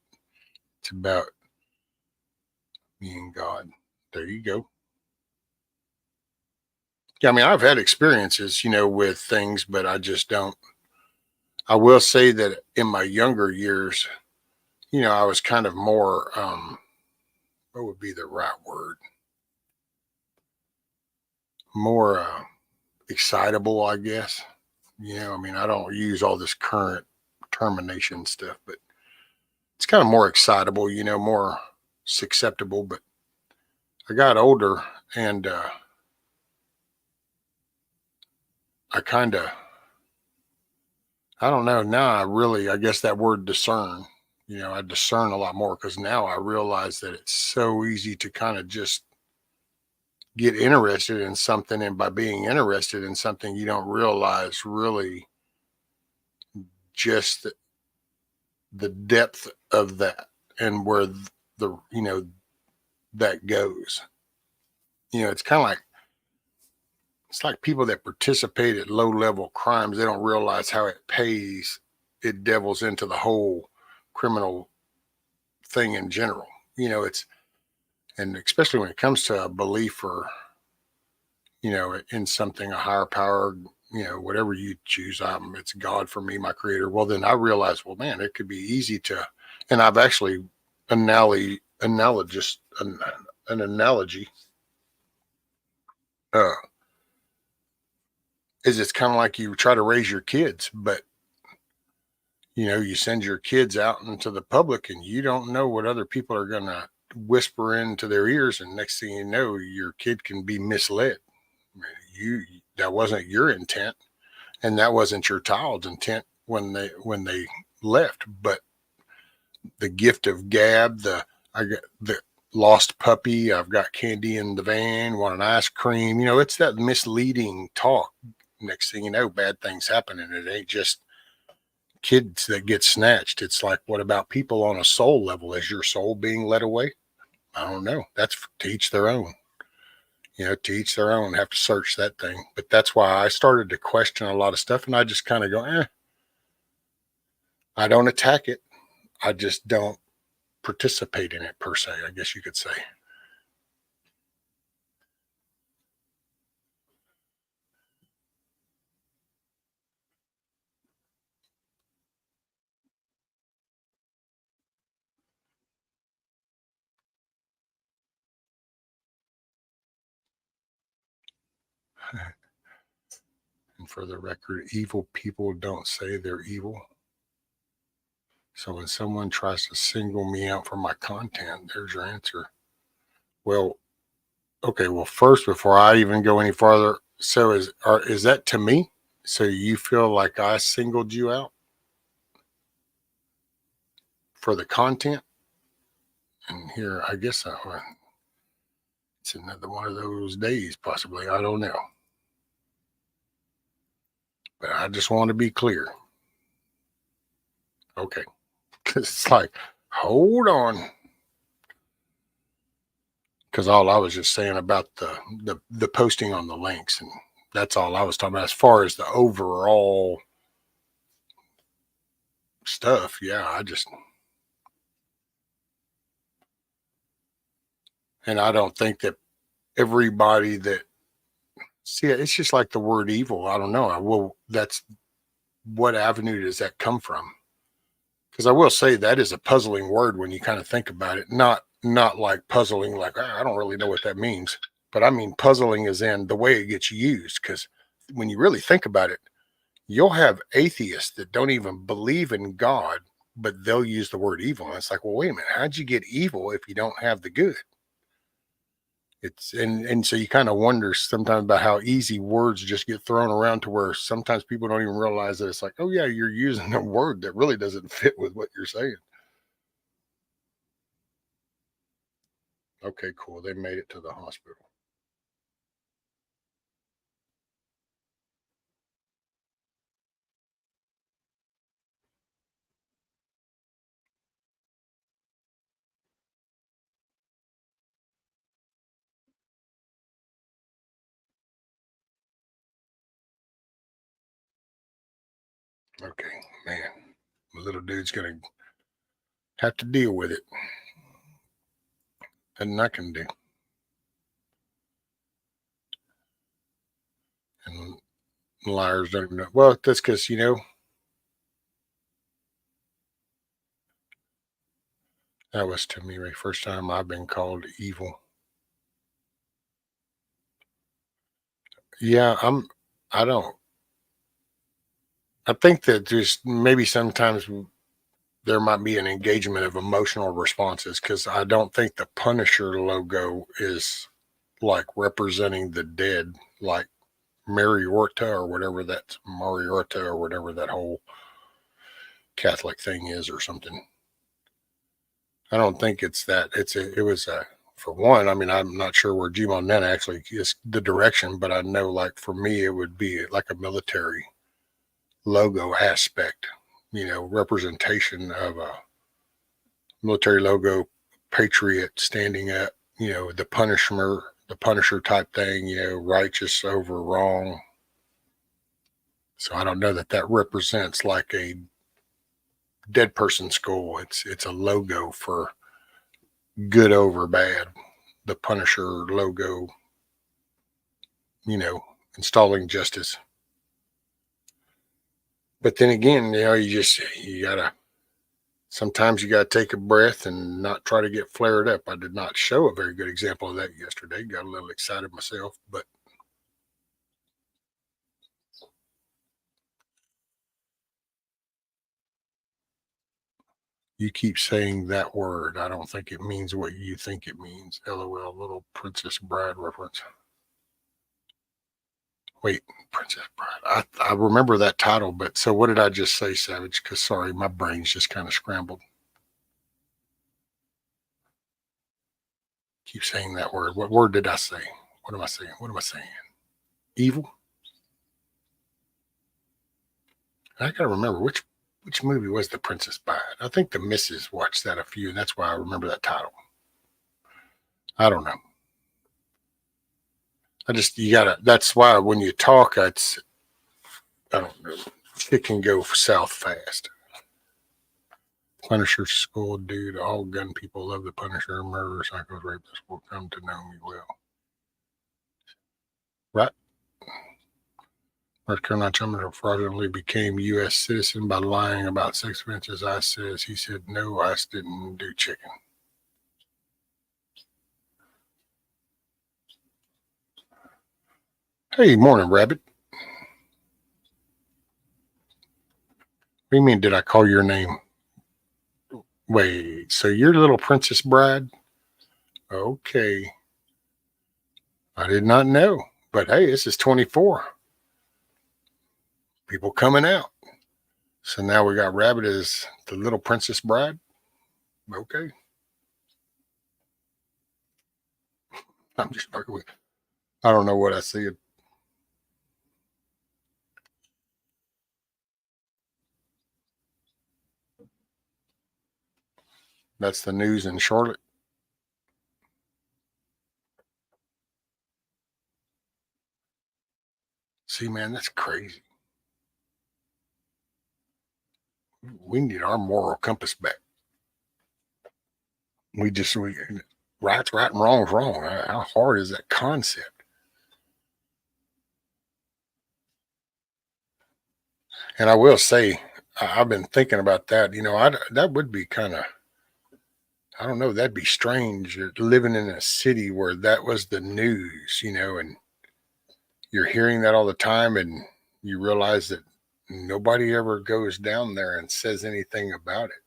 It's about me and God. There you go. Yeah, I've had experiences, with things, but I just don't. I will say that in my younger years, I was kind of more, what would be the right word? More excitable, I guess. I don't use all this current termination stuff, but it's kind of more excitable, more susceptible. But I got older and I kind of, I don't know. Now I guess that word discern, I discern a lot more because now I realize that it's so easy to kind of just get interested in something. And by being interested in something, you don't realize really just the depth of that and where that goes. It's like people that participate at low level crimes, they don't realize how it devils into the whole criminal thing in general. And especially when it comes to a belief or, in something, a higher power, whatever you choose, it's God for me, my creator. Well, then I realized, well, man, it could be easy to, and I've actually analogous, an analogy, uh, is it's kind of like you try to raise your kids, but you send your kids out into the public and you don't know what other people are going to whisper into their ears. And next thing you know, your kid can be misled. That wasn't your intent and that wasn't your child's intent when they left. But the gift of gab, I got the lost puppy, I've got candy in the van, want an ice cream, it's that misleading talk. Next thing you know, bad things happen. And it ain't just kids that get snatched. It's like, what about people on a soul level? Is your soul being led away? I don't know. That's to each their own. To each their own. Have to search that thing. But that's why I started to question a lot of stuff, and I just kind of go, I don't attack it. I just don't participate in it per se, I guess you could say. And for the record, evil people don't say they're evil. So when someone tries to single me out for my content, there's your answer. Well, okay. Well, first, before I even go any farther, so is that to me? So you feel like I singled you out for the content? And here, I guess it's another one of those days, possibly. I don't know. But I just want to be clear. Okay. It's like, hold on. Because all I was just saying about the posting on the links, and that's all I was talking about. As far as the overall stuff, yeah, and I don't think that everybody that see it, it's just like the word evil. I don't know. Well, that's what avenue does that come from? Because I will say that is a puzzling word when you kind of think about it. Not like puzzling, like I don't really know what that means, but I mean puzzling is in the way it gets used. Because when you really think about it, you'll have atheists that don't even believe in God, but they'll use the word evil. And it's like, well, wait a minute, how'd you get evil if you don't have the good? It's and so you kind of wonder sometimes about how easy words just get thrown around to where sometimes people don't even realize that it's like, oh yeah, you're using a word that really doesn't fit with what you're saying. Okay, cool. They made it to the hospital. Okay, man. The little dude's gonna have to deal with it. And I can do. And liars don't even know. Well, that's because, that was to me the first time I've been called evil. Yeah, I don't, I think that just maybe sometimes there might be an engagement of emotional responses because I don't think the Punisher logo is like representing the dead, like Mariorta or whatever that's Mariorta or whatever that whole Catholic thing is or something. I don't think it's that. It was for one. I mean, I'm not sure where Gmo Nen actually is the direction, but I know like for me it would be like a military logo aspect, representation of a military logo, patriot standing up, the Punisher type thing, righteous over wrong. So I don't know that that represents like a dead person skull. It's a logo for good over bad. The Punisher logo, you know, installing justice. But then again, you gotta sometimes you gotta take a breath and not try to get flared up. I did not show a very good example of that yesterday. Got a little excited myself, but you keep saying that word. I don't think it means what you think it means. LOL, little Princess Bride reference. Wait, Princess Bride. I remember that title, but so what did I just say, Savage? Because sorry, my brain's just kind of scrambled. Keep saying that word. What word did I say? What am I saying? What am I saying? Evil? I gotta remember which movie was The Princess Bride. I think the missus watched that a few, and that's why I remember that title. I don't know. You gotta. That's why when you talk, I don't know. It can go south fast. Punisher school dude. All gun people love the Punisher. Murderer, psychos, rapists will come to know me well. Right? North Carolina gentleman fraudulently became U.S. citizen by lying about sex offenses. I says he said no, I didn't do chicken. Hey, morning, Rabbit. What do you mean? Did I call your name? Wait, so you're Little Princess Bride? Okay. I did not know. But hey, this is 24. People coming out. So now we got Rabbit as the Little Princess Bride. Okay. I'm just fucking with. I don't know what I see. That's the news in Charlotte. See, man, that's crazy. We need our moral compass back. Right's right and wrong's wrong. How hard is that concept? And I will say, I've been thinking about that. That would be kind of, I don't know, that'd be strange living in a city where that was the news, and you're hearing that all the time, and you realize that nobody ever goes down there and says anything about it,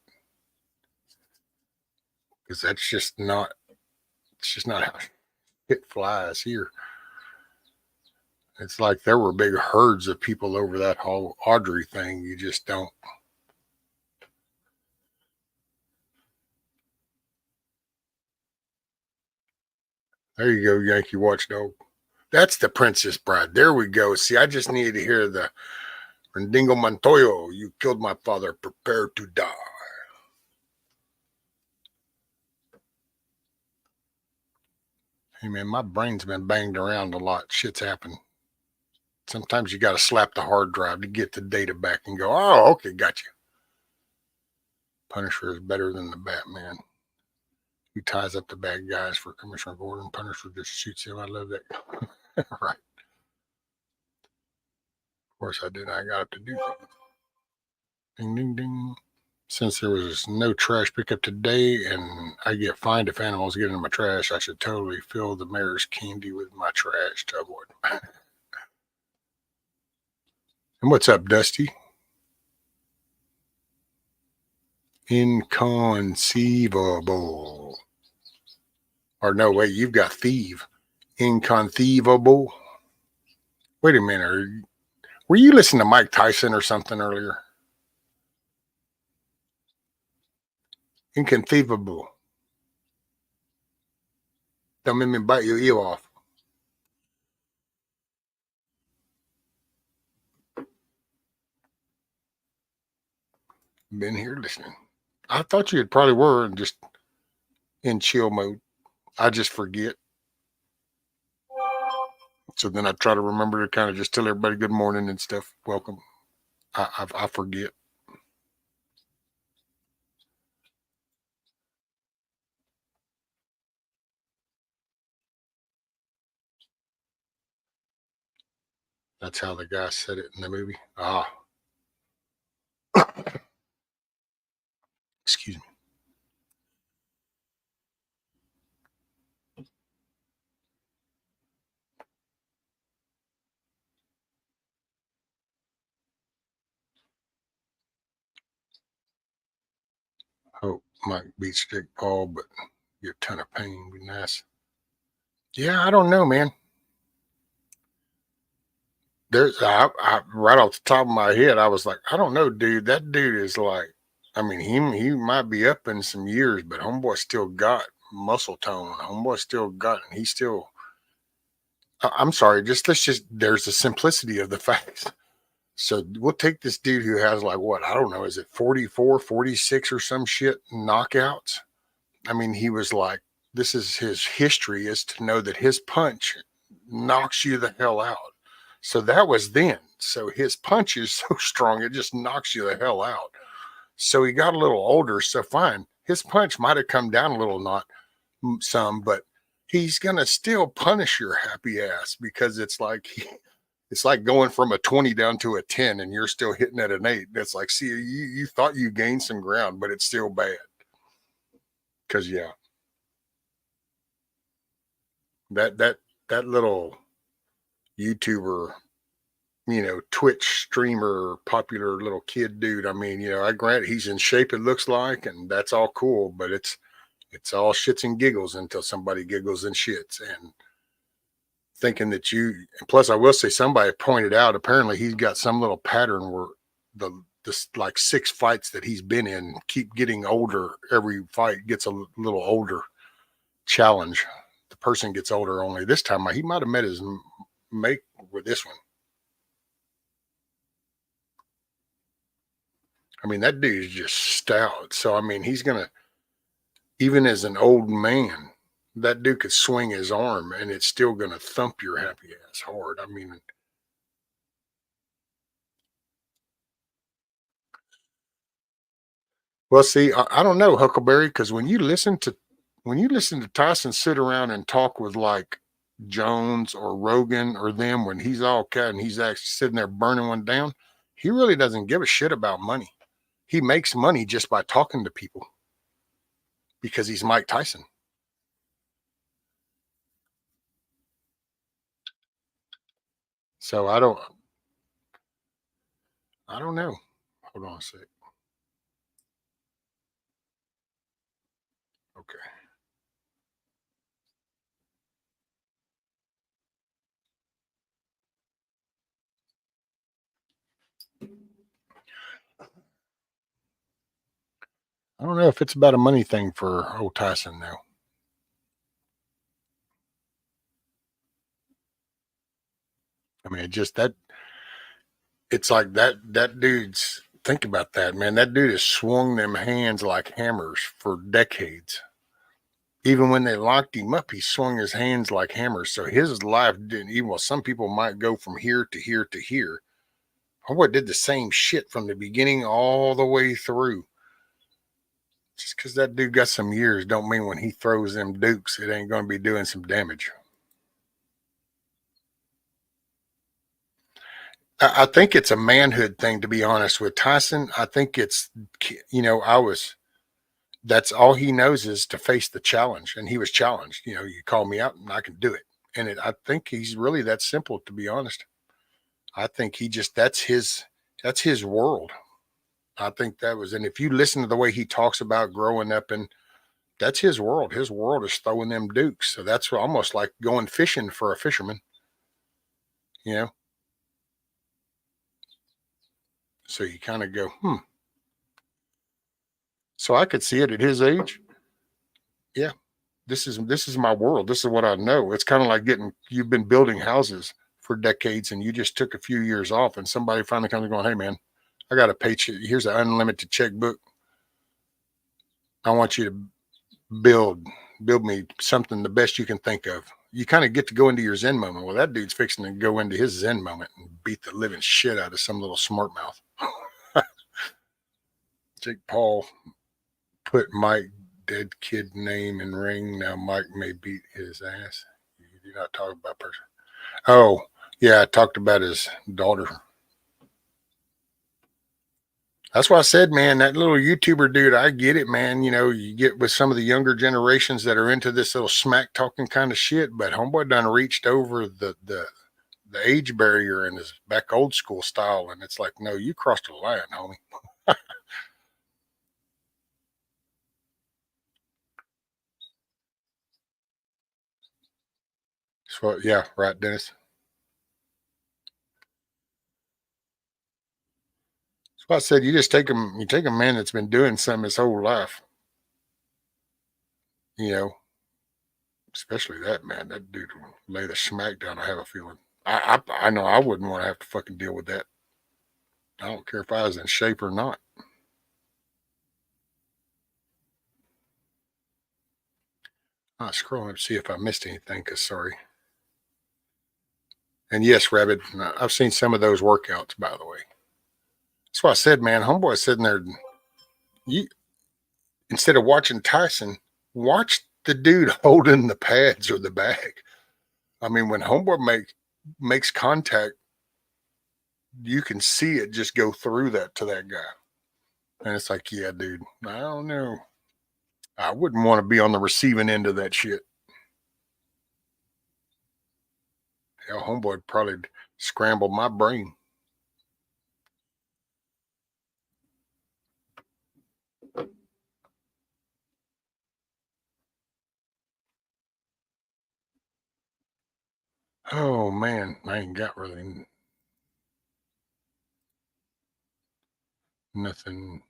because it's just not how it flies here. It's like there were big herds of people over that whole Audrey thing. You just don't. There you go, Yankee Watchdog. That's the Princess Bride. There we go. See, I just needed to hear the Rendingo Montoyo. You killed my father. Prepare to die. Hey, man, my brain's been banged around a lot. Shit's happened. Sometimes you got to slap the hard drive to get the data back and go, oh, okay, got you. Punisher is better than the Batman. He ties up the bad guys for Commissioner Gordon. Punisher just shoots him. I love that. Right. Of course I did. I got up to do that. Ding, ding, ding. Since there was no trash pickup today and I get fined if animals get in my trash, I should totally fill the mayor's candy with my trash to avoid. And what's up, Dusty? Inconceivable. Or no, wait, you've got thieve. Inconceivable. Wait a minute. Were you listening to Mike Tyson or something earlier? Inconceivable. Don't make me bite your ear off. Been here listening. I thought you had probably were just in chill mode. I just forget. So then I try to remember to kind of just tell everybody good morning and stuff. Welcome. I forget. That's how the guy said it in the movie. Excuse me. Hope Mike beats Jake Paul, but get a ton of pain. Be nice. Yeah, I don't know, man. Right off the top of my head, I was like, I don't know, dude. That dude is like, I mean, he might be up in some years, but homeboy still got muscle tone. Homeboy still got, and he still. I'm sorry, there's the simplicity of the facts. So we'll take this dude who has like what, I don't know, is it 44, 46 or some shit knockouts? I mean, he was like, this is his history, is to know that his punch knocks you the hell out. So that was then. So his punch is so strong, it just knocks you the hell out. So he got a little older. So fine, his punch might have come down a little, not some, but he's going to still punish your happy ass, because it's like going from a 20 down to a 10 and you're still hitting at an 8. That's like, see, you thought you gained some ground, but it's still bad. Because yeah, that little YouTuber, Twitch streamer, popular little kid dude. I mean, I grant he's in shape, it looks like, and that's all cool, but it's all shits and giggles until somebody giggles and shits. And thinking that plus I will say, somebody pointed out, apparently he's got some little pattern where the like 6 fights that he's been in keep getting older. Every fight gets a little older challenge. The person gets older, only this time he might have met his mate with this one. I mean, that dude is just stout. So, I mean, he's going to, even as an old man, that dude could swing his arm and it's still going to thump your happy ass hard. I mean, well, see, I don't know, Huckleberry, because when you listen to Tyson sit around and talk with like Jones or Rogan or them when he's all cut and he's actually sitting there burning one down, he really doesn't give a shit about money. He makes money just by talking to people because he's Mike Tyson. So I don't know. Hold on a sec. Okay. I don't know if it's about a money thing for old Tyson now. I mean, it just that it's like that dude's think about that, man. That dude has swung them hands like hammers for decades. Even when they locked him up, he swung his hands like hammers. So his life didn't even, well, some people might go from here to here to here. Homeboy did the same shit from the beginning all the way through. Just because that dude got some years don't mean when he throws them dukes, it ain't going to be doing some damage. I think it's a manhood thing, to be honest with Tyson. I think it's, that's all he knows is to face the challenge. And he was challenged. You call me out and I can do it. And I think he's really that simple, to be honest. I think that's his world. I think that was, and if you listen to the way he talks about growing up, and that's his world. His world is throwing them dukes. So that's almost like going fishing for a fisherman, you know? So you kind of go, So I could see it at his age. Yeah, this is my world. This is what I know. It's kind of like you've been building houses for decades and you just took a few years off and somebody finally comes going, hey man, I got a paycheck. Here's an unlimited checkbook. I want you to build me something the best you can think of. You kind of get to go into your Zen moment. Well, that dude's fixing to go into his Zen moment and beat the living shit out of some little smart mouth. Jake Paul put Mike dead kid name and ring. Now Mike may beat his ass. You do not talk about person. Oh, yeah, I talked about his daughter. That's why I said, man, that little YouTuber dude, I get it, man. You get with some of the younger generations that are into this little smack talking kind of shit, but homeboy done reached over the age barrier and is back old school style. And it's like, no, you crossed the line, homie. So yeah, right, Dennis. So I said, you take a man that's been doing something his whole life, you know, especially that man, that dude will lay the smack down. I have a feeling. I know I wouldn't want to have to fucking deal with that. I don't care if I was in shape or not. I'll scroll up see if I missed anything. Cause sorry. And yes, Rabbit, I've seen some of those workouts, by the way. That's why I said, man, homeboy sitting there. You instead of watching Tyson, watch the dude holding the pads or the bag. I mean, when homeboy makes contact, you can see it just go through that to that guy. And it's like, yeah, dude, I don't know. I wouldn't want to be on the receiving end of that shit. Hell, homeboy probably scrambled my brain. Oh man, I ain't got really nothing.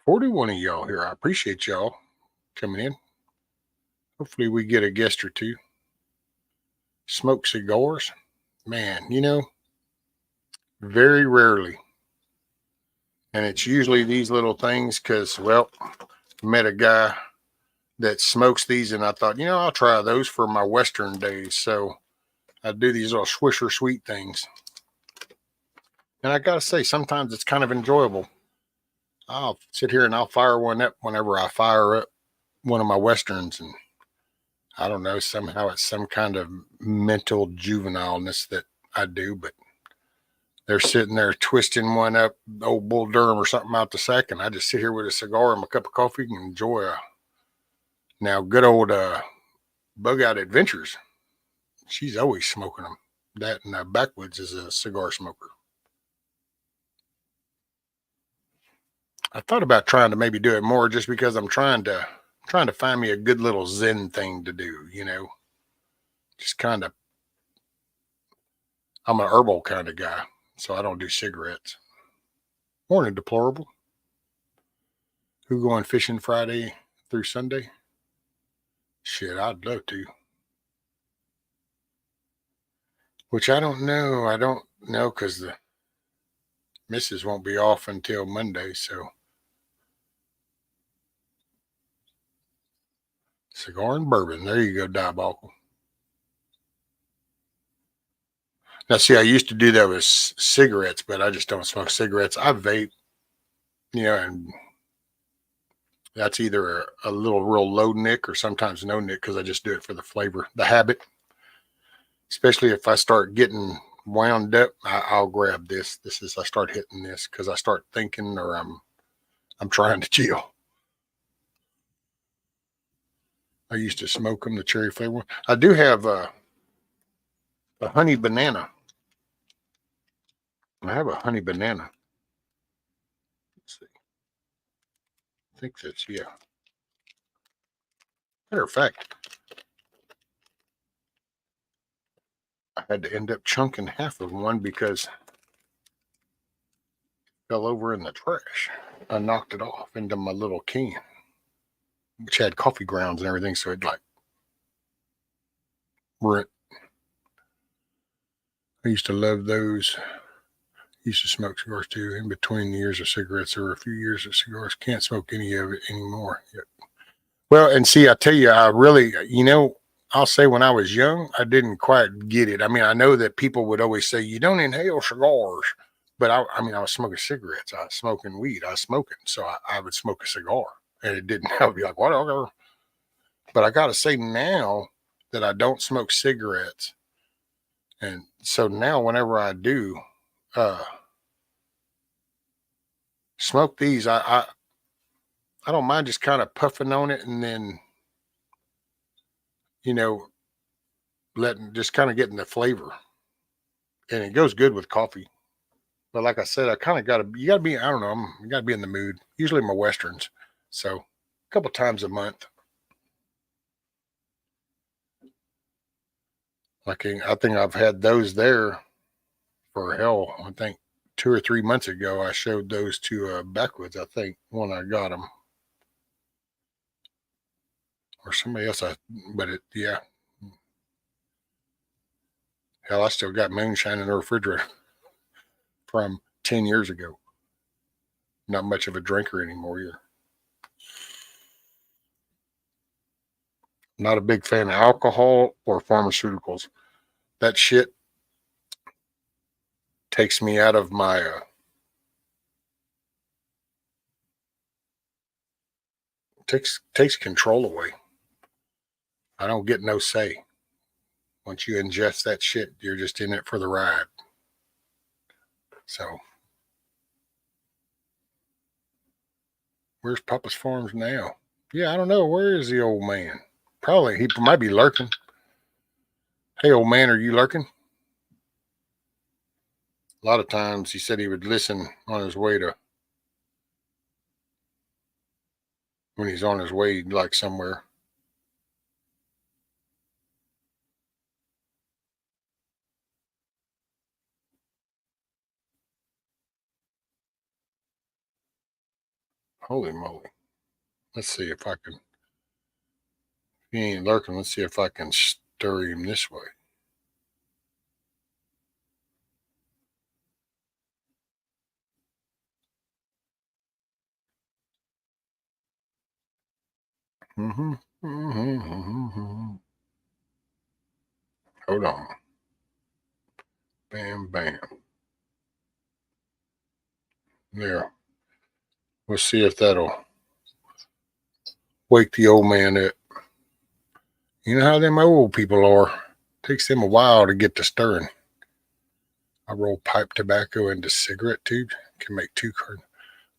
41 of y'all here. I appreciate y'all coming in. Hopefully we get a guest or two. Smoke cigars. Man, very rarely. And it's usually these little things because, well, met a guy that smokes these, and I thought, I'll try those for my Western days. So I do these little Swisher Sweet things. And I got to say, sometimes it's kind of enjoyable. I'll sit here and I'll fire one up whenever I fire up one of my Westerns. And I don't know, somehow it's some kind of mental juvenileness that I do, but they're sitting there twisting one up, old Bull Durham or something out the sack, and I just sit here with a cigar and a cup of coffee and enjoy now good old Bug Out Adventures. She's always smoking them. That and Backwoods is a cigar smoker. I thought about trying to maybe do it more just because I'm trying to find me a good little Zen thing to do, just kind of, I'm an herbal kind of guy, so I don't do cigarettes. Morning, Deplorable. Who going fishing Friday through Sunday? Shit, I'd love to. Which I don't know. I don't know because the missus won't be off until Monday, so. Cigar and bourbon. There you go, Diabolical. Now, see, I used to do that with cigarettes, but I just don't smoke cigarettes. I vape, and that's either a little real low nick or sometimes no nick because I just do it for the flavor, the habit. Especially if I start getting wound up, I'll grab this. I start hitting this because I start thinking or I'm trying to chill. I used to smoke them, the cherry flavor one. I do have a honey banana. I have a honey banana. Let's see. I think that's, yeah. Matter of fact, I had to end up chunking half of one because it fell over in the trash. I knocked it off into my little can, which had coffee grounds and everything, so it like rent. I used to love those. Used to smoke cigars too. In between the years of cigarettes, there were a few years of cigars. Can't smoke any of it anymore. Yet. Well, and see, I tell you, I really, I'll say when I was young, I didn't quite get it. I mean, I know that people would always say, you don't inhale cigars. But I was smoking cigarettes. I was smoking weed. I was smoking. So I would smoke a cigar. And it didn't, I would be like, whatever. But I got to say now that I don't smoke cigarettes. And so now whenever I do smoke these, I don't mind just kind of puffing on it and then, just kind of getting the flavor. And it goes good with coffee. But like I said, I kind of you got to be, I don't know, you got to be in the mood. Usually my Westerns. So a couple times a month. Like I think I've had those there for hell. I think 2 or 3 months ago, I showed those to Backwoods, I think, when I got them. Or somebody else, yeah. Hell, I still got moonshine in the refrigerator from 10 years ago. Not much of a drinker anymore either. Not a big fan of alcohol or pharmaceuticals. That shit takes me out of my takes control away. I don't get no say. Once you ingest that shit, you're just in it for the ride. So, where's Papa's Farms now? Yeah, I don't know. Where is the old man? Probably, he might be lurking. Hey, old man, are you lurking? A lot of times he said he would listen on his way to, when he's on his way, like somewhere. Holy moly. Let's see if I can, if he ain't lurking, let's see if I can stir him this way. Hold on. Bam, bam. There. We'll see if that'll wake the old man up. You know how them old people are. Takes them a while to get to stirring. I roll pipe tobacco into cigarette tubes. Can make 2 cards.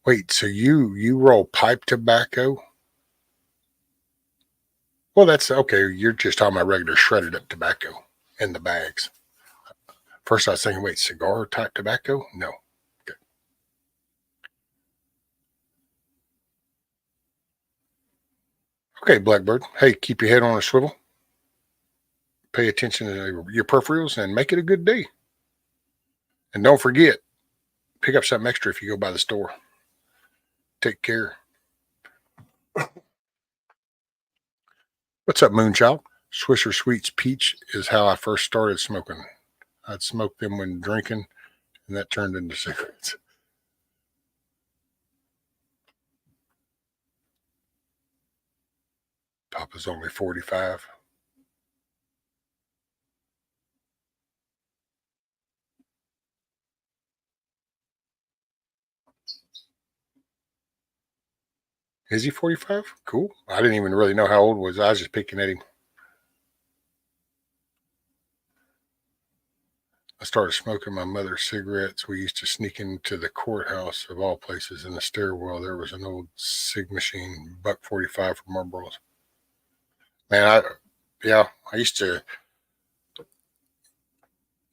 Wait, so you roll pipe tobacco? Well, that's okay. You're just talking about regular shredded up tobacco in the bags. First, I was thinking, wait, cigar type tobacco? No. Okay. Okay, Blackbird. Hey, keep your head on a swivel. Pay attention to your peripherals and make it a good day. And don't forget, pick up something extra if you go by the store. Take care. What's up, Moonchild? Swisher Sweets Peach is how I first started smoking. I'd smoke them when drinking, and that turned into cigarettes. Papa's only 45. Is he 45? Cool. I didn't even really know how old he was. I was just picking at him. I started smoking my mother's cigarettes. We used to sneak into the courthouse, of all places. In the stairwell, there was an old cig machine, $1.45 for Marlboros. Man, I used to.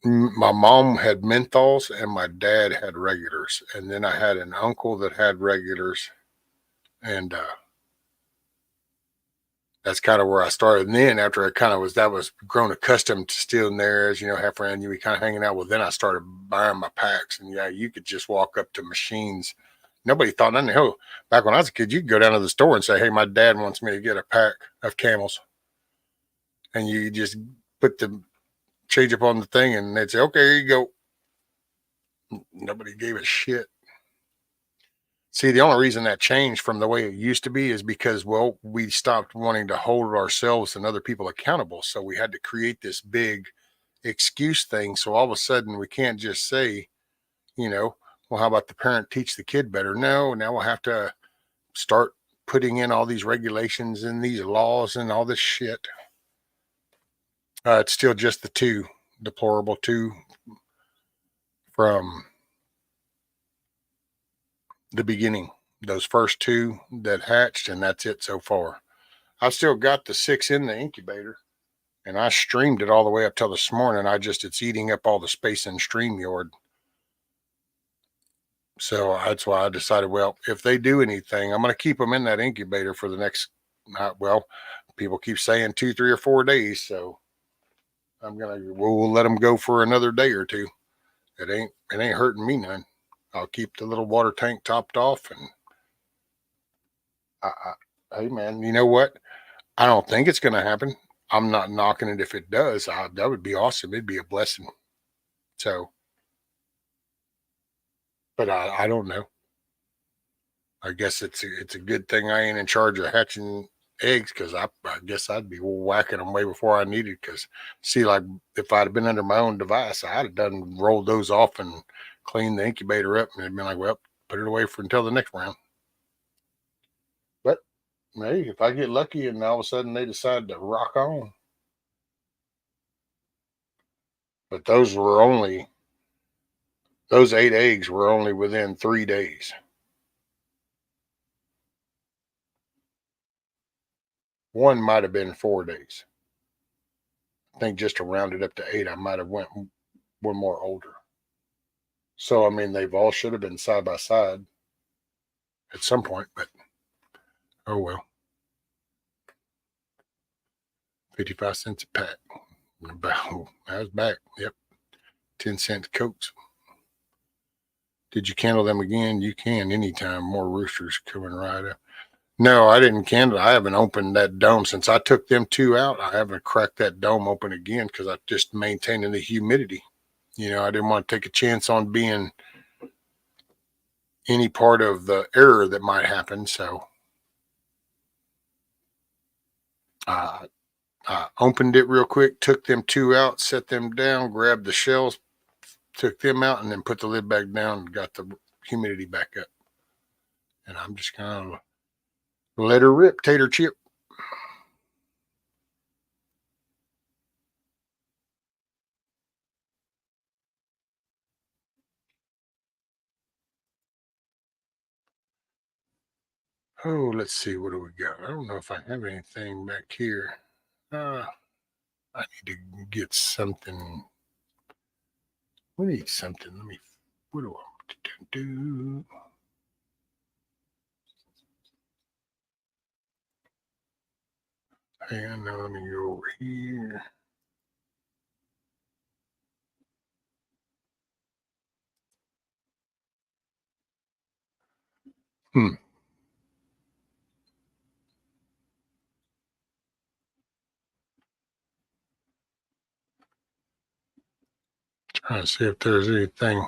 My mom had menthols and my dad had regulars. And then I had an uncle that had regulars. And that's kind of where I started. And then after that was grown accustomed to stealing theirs, half around you, we kind of hanging out. Well, then I started buying my packs, and yeah, you could just walk up to machines. Nobody thought nothing. Hell, back when I was a kid, you could go down to the store and say, "Hey, my dad wants me to get a pack of Camels," and you just put the change up on the thing, and they'd say, "Okay, here you go." Nobody gave a shit. See, the only reason that changed from the way it used to be is because, well, we stopped wanting to hold ourselves and other people accountable. So we had to create this big excuse thing. So all of a sudden, we can't just say, well, how about the parent teach the kid better? No, now we'll have to start putting in all these regulations and these laws and all this shit. It's still just the two, deplorable two from the beginning. Those first 2 that hatched, and that's it so far. I've still got the 6 in the incubator, and I streamed it all the way up till this morning. It's eating up all the space in StreamYard. So that's why I decided, well, if they do anything, I'm going to keep them in that incubator for the next, people keep saying 2, 3, or 4 days. So we'll let them go for another day or 2. It ain't hurting me none. I'll keep the little water tank topped off, and hey man, you know what? I don't think it's going to happen. I'm not knocking it if it does. That would be awesome. It'd be a blessing. So, but I don't know. I guess it's a good thing I ain't in charge of hatching eggs, because I guess I'd be whacking them way before I needed. Because see, like if I'd have been under my own device, I'd have done rolled those off and cleaned the incubator up, and it'd been like, well, put it away for until the next round. But hey, if I get lucky and all of a sudden they decide to rock on. But those 8 eggs were only within 3 days. One might have been 4 days. I think just to round it up to 8, I might have went one more older. So, I mean, they've all should have been side by side at some point, but oh well. 55 cents a pack. I was back. Yep. 10-cent Cokes. Did you candle them again? You can anytime. More roosters coming right up. No, I didn't candle. I haven't opened that dome since I took them 2 out. I haven't cracked that dome open again because I just maintaining the humidity. I didn't want to take a chance on being any part of the error that might happen. So I opened it real quick, took them 2 out, set them down, grabbed the shells, took them out, and then put the lid back down and got the humidity back up. And I'm just kind of let her rip, tater chip. Oh, let's see. What do we got? I don't know if I have anything back here. I need to get something. We need something. Let me. What do I want to do? Hang on. Now let me go over here. Trying to see if there's anything.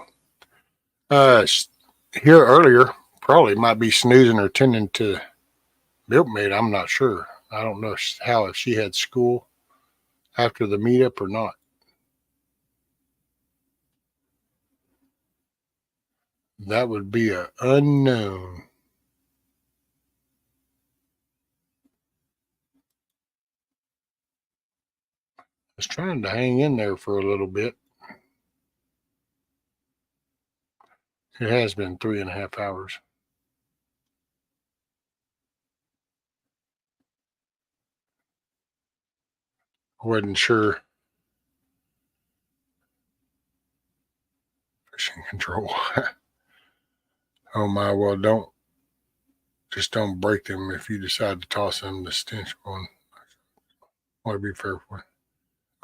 Here earlier, probably might be snoozing or tending to milkmaid. I'm not sure. I don't know if she had school after the meetup or not. That would be an unknown. I was trying to hang in there for a little bit. It has been 3.5 hours. I wasn't sure. Fishing control. Oh my, well, don't break them if you decide to toss them. The stench one. I want to be fair for.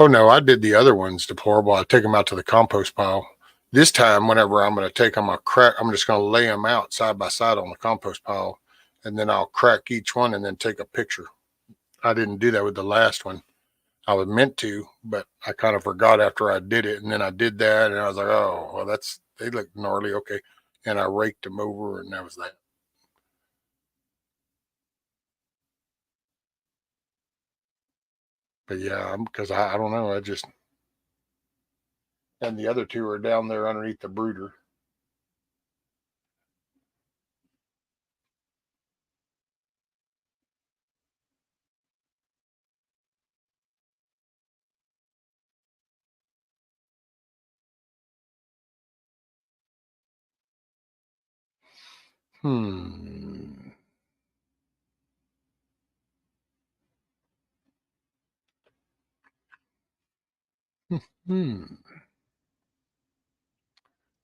Oh no, I did the other ones deplorable. I take them out to the compost pile. This time, whenever I'm going to take them, I'm just going to lay them out side by side on the compost pile, and then I'll crack each one and then take a picture. I didn't do that with the last one. I was meant to, but I kind of forgot after I did it, and then I did that, and I was like, oh, well, they look gnarly, okay. And I raked them over, and that was that. But yeah, because I don't know, and the other 2 are down there underneath the brooder.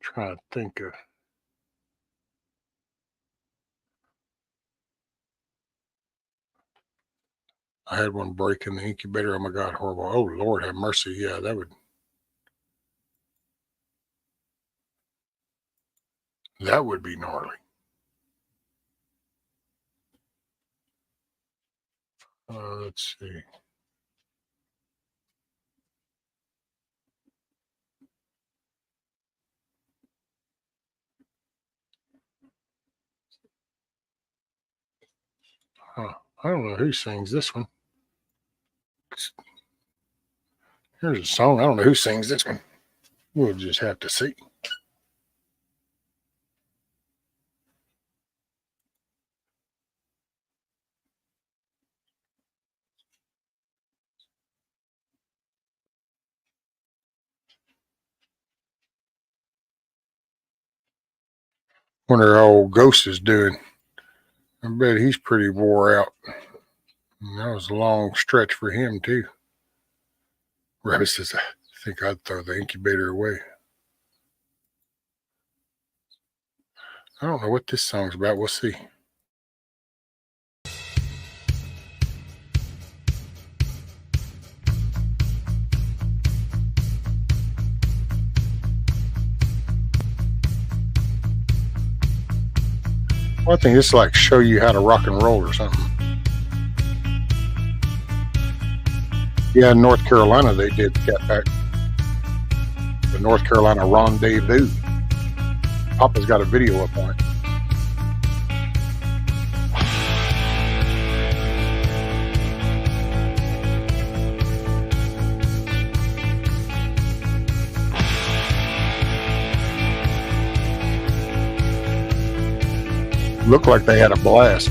Trying to think of. I had one break in the incubator. Oh my God, horrible. Oh Lord, have mercy. Yeah, that would be gnarly. Let's see. I don't know who sings this one. Here's a song. I don't know who sings this one. We'll just have to see. Wonder how old Ghost is doing. I bet he's pretty wore out. And that was a long stretch for him, too. Rabbit says, I think I'd throw the incubator away. I don't know what this song's about. We'll see. Well, I think it's like show you how to rock and roll or something. Yeah, in North Carolina, they did Cat Pack. The North Carolina Rendezvous. Papa's got a video up on it. Looked like they had a blast.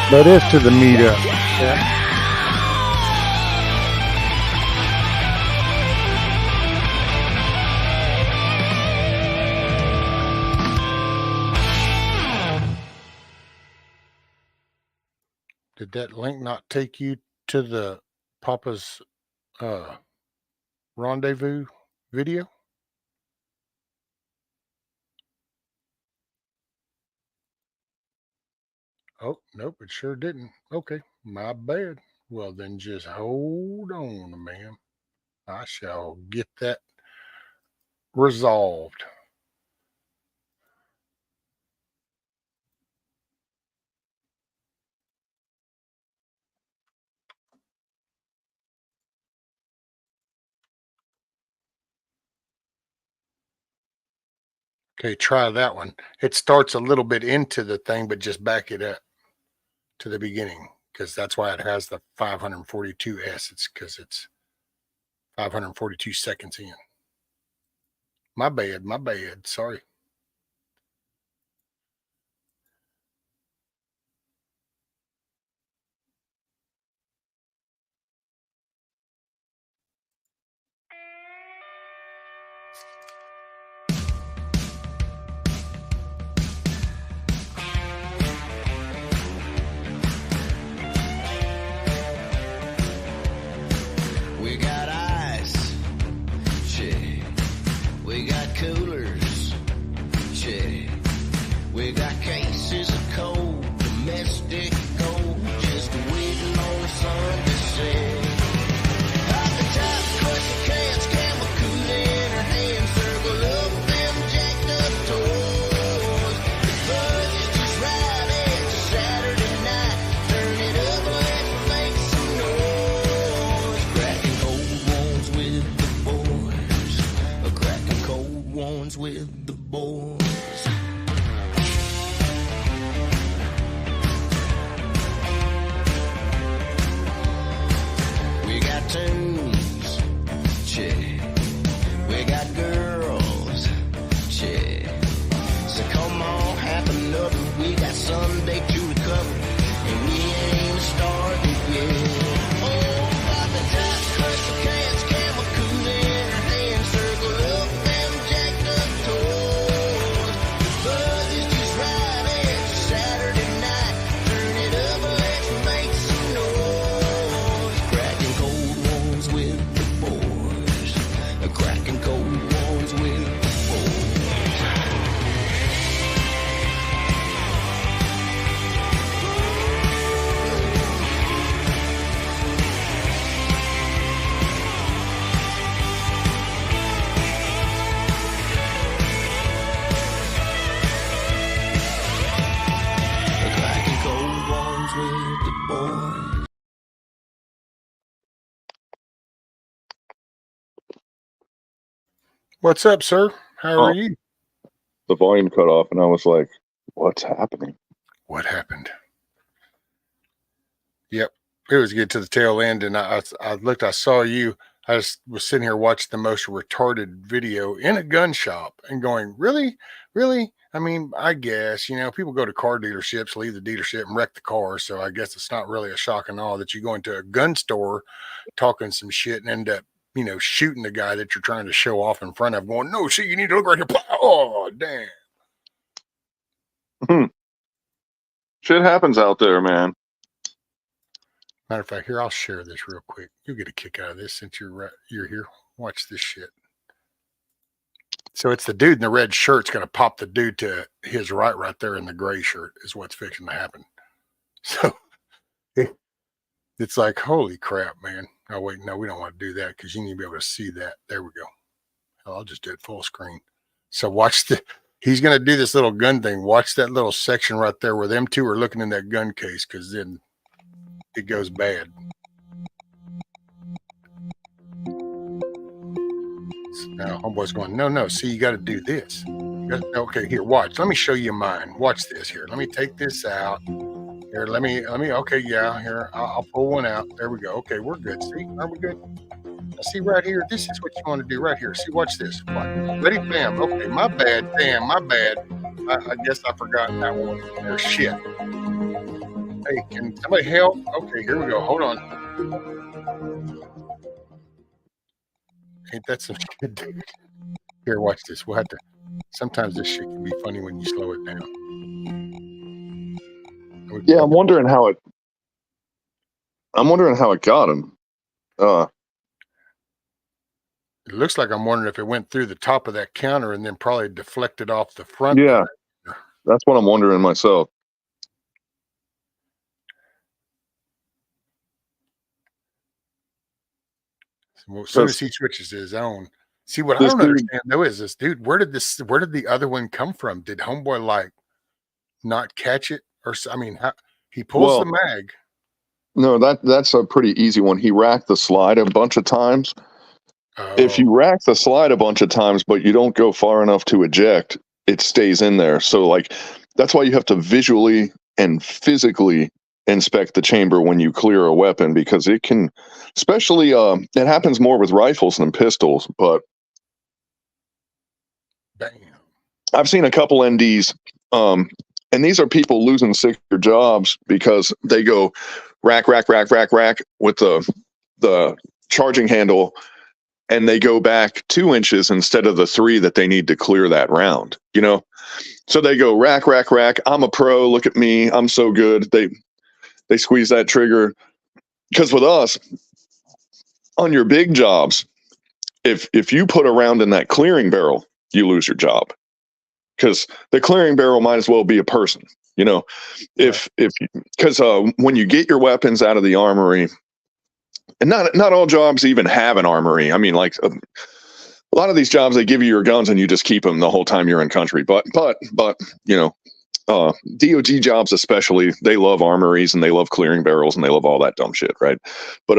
That is to the meetup. Yeah. Did that link not take you to the Papa's rendezvous video? Oh, nope, it sure didn't. Okay, my bad. Well, then just hold on, ma'am. I shall get that resolved. Okay, try that one. It starts a little bit into the thing, but just back it up to the beginning, because that's why it has the 542S. It's because it's 542 seconds in. My bad, my bad. Sorry. We got ice, shit. We got coolers, shit. We got cases of cold, domestic gold, just waiting on the sun to set. Off the top, crushing cans, camel cooler in her hand, circle up them jacked up toys. The buzz is just right, it's a Saturday night. Turn it up, let's make some noise. Cracking cold ones with the boys, cracking cold ones with the boys. cartoons. Shit. We got girls. Shit. So come on, have enough. We got Sunday to recover, and we ain't started yet. Oh, Papa Jack, Herschel cans, camel cool in her hand, circle up them jacked up toys. The buzz is just right, it's a Saturday night. Turn it up, let's make some noise. Cracking cold ones with the boys. Cracking cold ones with the boys. Cracking cold ones with the boys. What's up, sir? How are Oh. you? The volume cut off, and I was like, what's happening? What happened? Yep. It was good to the tail end, and I looked, I saw you. I just was sitting here watching the most retarded video in a gun shop and going, really? Really? I mean, I guess, people go to car dealerships, leave the dealership and wreck the car. So I guess it's not really a shock and awe that you go into a gun store talking some shit and end up, shooting the guy that you're trying to show off in front of, going, no, see, you need to look right here. Oh, damn. Shit happens out there, man. Matter of fact, here, I'll share this real quick. You'll get a kick out of this since you're here. Watch this shit. So it's the dude in the red shirt's going to pop the dude to his right there in the gray shirt is what's fixing to happen. So it's like, holy crap, man. Oh, wait, no, we don't want to do that because you need to be able to see that. There we go. I'll just do it full screen. So he's going to do this little gun thing. Watch that little section right there where them two are looking in that gun case, because then it goes bad. So now homeboy's going, no, see, you got to do this. Okay, here, watch. Let me show you mine. Watch this here. Let me take this out. Here, let me, okay, yeah, here, I'll pull one out. There we go. Okay, we're good. See, are we good? Now, see right here, this is what you want to do right here. See, watch this. Ready? Bam. Okay, my bad. Damn, my bad. I guess I forgot that one. There's shit. Hey, can somebody help? Okay, here we go. Hold on. Ain't that some shit, dude? Here, watch this. We'll have to. Sometimes this shit can be funny when you slow it down. Yeah, I'm wondering how it got him. It looks like I'm wondering if it went through the top of that counter and then probably deflected off the front. Yeah, that's what I'm wondering myself. As soon as he switches to his own. See, what I don't understand though is this dude, where did the other one come from? Did homeboy not catch it? Or, I mean, he pulls the mag. No, that's a pretty easy one. He racked the slide a bunch of times. If you rack the slide a bunch of times, but you don't go far enough to eject, it stays in there. So that's why you have to visually and physically inspect the chamber when you clear a weapon, because it can, especially, it happens more with rifles than pistols, but bam. I've seen a couple NDs, and these are people losing secure jobs because they go rack with the charging handle, and they go back 2 inches instead of the 3 that they need to clear that round, So they go rack. I'm a pro. Look at me. I'm so good. They squeeze that trigger. Because with us, on your big jobs, if you put a round in that clearing barrel, you lose your job. Because the clearing barrel might as well be a person, because when you get your weapons out of the armory, and not all jobs even have an armory. I mean, a lot of these jobs, they give you your guns and you just keep them the whole time you're in country. But DOD jobs especially, they love armories and they love clearing barrels and they love all that dumb shit, right? But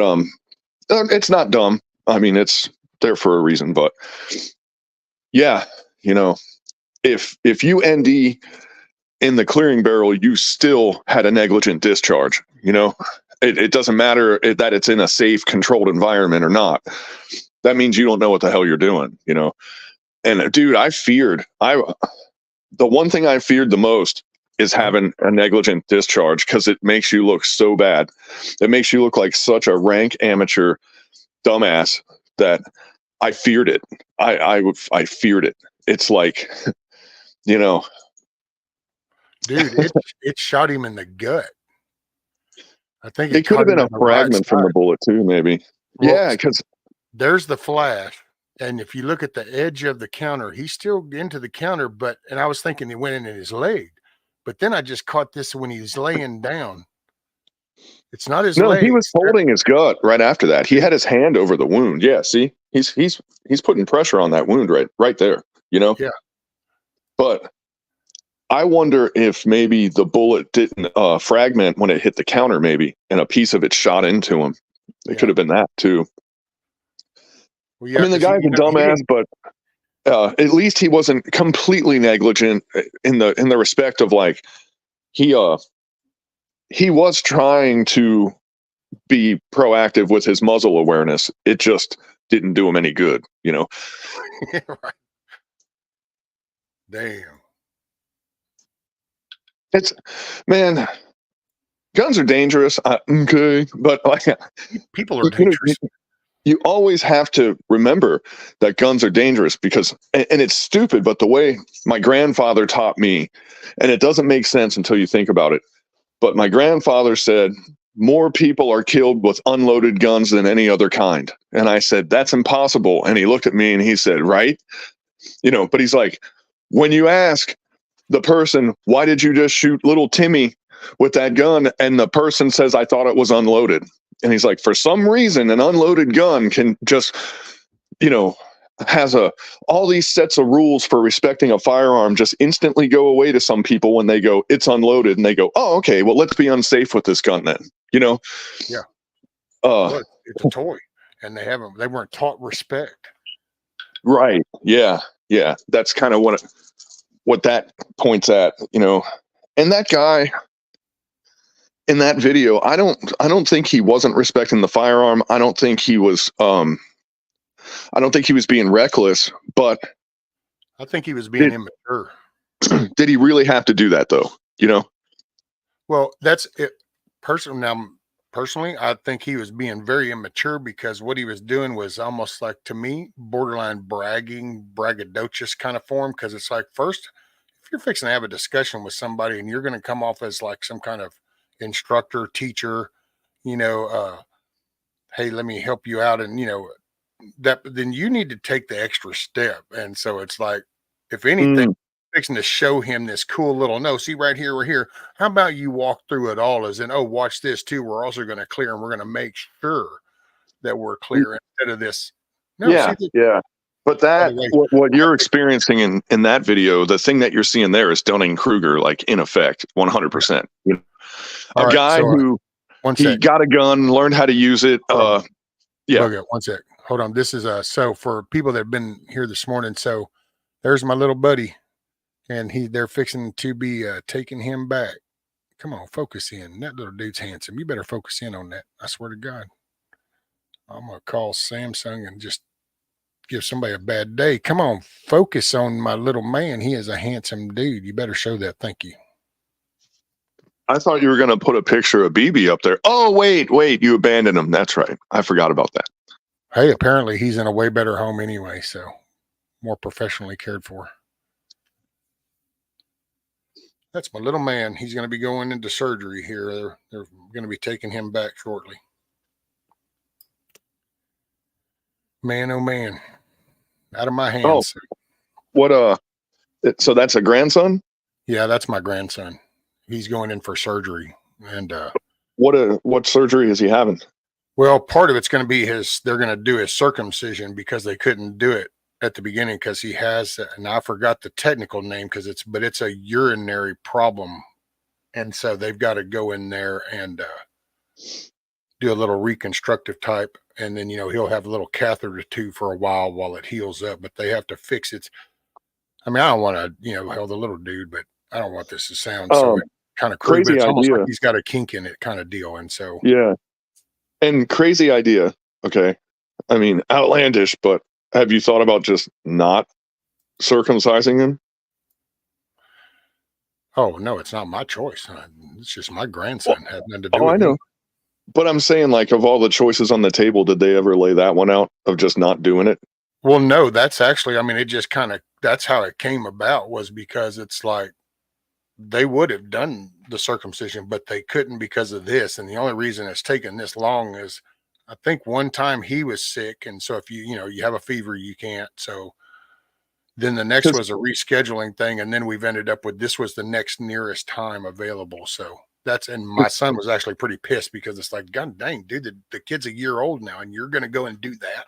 it's not dumb. I mean, it's there for a reason. But yeah, if you ND in the clearing barrel, you still had a negligent discharge, It doesn't matter that it's in a safe, controlled environment or not. That means you don't know what the hell you're doing, you know? And dude, the one thing I feared the most is having a negligent discharge, because it makes you look so bad. It makes you look like such a rank amateur dumbass that I feared it. I feared it. It's like, you know, dude, it shot him in the gut. I think it could have been a fragment from the bullet too, maybe. Well, Yeah, because there's the flash. And if you look at the edge of the counter, he's still into the counter, and I was thinking he went in his leg. But then I just caught this when he's laying down. It's not his leg. He was holding his gut right after that. He had his hand over the wound. Yeah, see, he's putting pressure on that wound right there. You know. Yeah. But I wonder if maybe the bullet didn't fragment when it hit the counter, maybe, and a piece of it shot into him. It could have been that too. Well, yeah, I mean, the guy's a dumbass, but at least he wasn't completely negligent in the respect of, like, he was trying to be proactive with his muzzle awareness. It just didn't do him any good, you know? Right. Damn. It's, man, guns are dangerous. Okay. But like, people are dangerous. You always have to remember that guns are dangerous because, and it's stupid, but the way my grandfather taught me, and it doesn't make sense until you think about it, but my grandfather said, more people are killed with unloaded guns than any other kind. And I said, that's impossible. And he looked at me and he said, right? You know, but he's like, when you ask the person, why did you just shoot little Timmy with that gun? And the person says, I thought it was unloaded. And he's like, for some reason, an unloaded gun can just, you know, has all these sets of rules for respecting a firearm just instantly go away to some people when they go, it's unloaded. And they go, oh, okay, well, let's be unsafe with this gun then, you know? Yeah. Look, it's a toy, and they weren't taught respect. Right. Yeah. Yeah. That's kind of what that points at, you know. And that guy in that video, I don't think he wasn't respecting the firearm. I don't think he was being reckless, but I think he was being immature. Did he really have to do that though? You know? Well, that's it. Personally, I think he was being very immature because what he was doing was almost like, to me, borderline braggadocious kind of form. Because it's like, first, if you're fixing to have a discussion with somebody and you're going to come off as like some kind of instructor, teacher, you know, hey, let me help you out, and you know that, then you need to take the extra step. And so it's like, if anything, fixing to show him this cool little, no, see right here, we're here. How about you walk through it all as in, oh, watch this too. We're also going to clear, and we're going to make sure that we're clear instead of this. No, yeah, yeah. But that, what you're experiencing in that video, the thing that you're seeing there is Dunning-Kruger, like, in effect, 100%. You know? A guy who got a gun, learned how to use it. Yeah. Okay, one sec. Hold on. This is so for people that have been here this morning. So there's my little buddy, and they're fixing to be taking him back. Come on, focus in. That little dude's handsome. You better focus in on that. I swear to God. I'm gonna call Samsung and just give somebody a bad day. Come on, focus on my little man. He is a handsome dude. You better show that. Thank you. I thought you were going to put a picture of BB up there. Oh, wait, you abandoned him. That's right. I forgot about that. Hey, apparently he's in a way better home anyway, so more professionally cared for. That's my little man. He's going to be going into surgery here. They're going to be taking him back shortly. Man, oh man. Out of my hands. Oh, so that's a grandson? Yeah, that's my grandson. He's going in for surgery. And what surgery is he having? Well, part of it's going to be they're going to do his circumcision because they couldn't do it at the beginning because he has, and I forgot the technical name but it's a urinary problem. And so they've got to go in there and do a little reconstructive type. And then, you know, he'll have a little catheter too for a while it heals up, but they have to fix it. I mean, I don't want to, you know, hell, the little dude, but I don't want this to sound so kind of crude, but crazy it's almost like idea. he's got a kink in it kind of deal. And so, Yeah. And crazy idea. Okay. I mean, outlandish, but have you thought about just not circumcising him? oh no, it's not my choice. It's just my Well, grandson. Had nothing to do oh, I with me. know. But I'm saying, like, of all the choices on the table, did they ever lay that one out of just not doing it? Well, no, that's actually, I mean, it just kind of, that's how it came about, was because it's like they would have done the circumcision, but they couldn't because of this. And the only reason it's taken this long is I think one time he was sick. And so if you have a fever, you can't. So then the next Because was a rescheduling thing. And then we've ended up with, this was the next nearest time available. So and my son was actually pretty pissed because it's like, God dang, dude, the kid's a year old now and you're going to go and do that.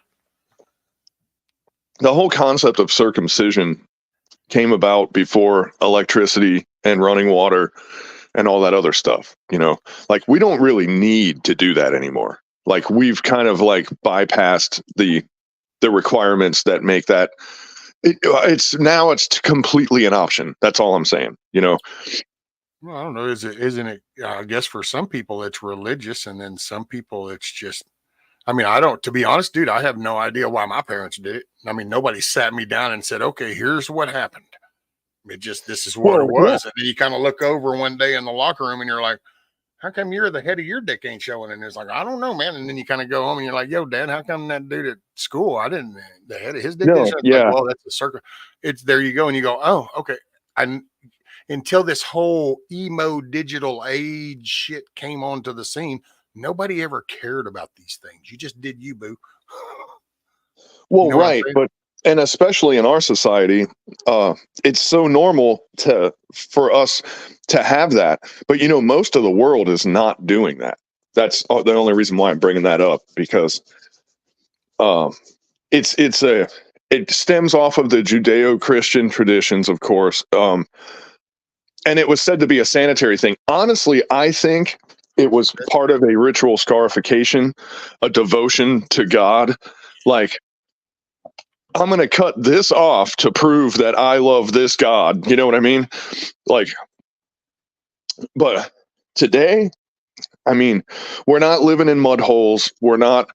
the whole concept of circumcision came about before electricity and running water and all that other stuff. Like, we don't really need to do that anymore. Like, we've kind of like bypassed the requirements that make that it's completely an option. That's all I'm saying. Well, I don't know. Isn't it? I guess for some people it's religious, and then some people it's just. I mean, to be honest, dude, I have no idea why my parents did it. I mean, nobody sat me down and said, "Okay, here's what happened." This is what it Well, yeah. was. And then you kind of look over one day in the locker room, and you're like, "How come the head of your dick ain't showing?" And it's like, "I don't know, man." And then you kind of go home, and you're like, "Yo, Dad, how come that dude at school? The head of his dick didn't No, show?" It's like, yeah. well, that's the circle. It's there. You go, and you go, "Oh, okay." Until this whole emo digital age shit came onto the scene, nobody ever cared about these things. You just did you, boo. Well, You know what I'm right, saying? and especially in our society, it's so normal for us to have that. But most of the world is not doing that. That's the only reason why I'm bringing that up, because um, it stems off of the Judeo-Christian traditions, of course, and it was said to be a sanitary thing. Honestly, I think it was part of a ritual scarification, a devotion to God. Like, I'm going to cut this off to prove that I love this God. You know what I mean? Like, but today, I mean, we're not living in mud holes. We're not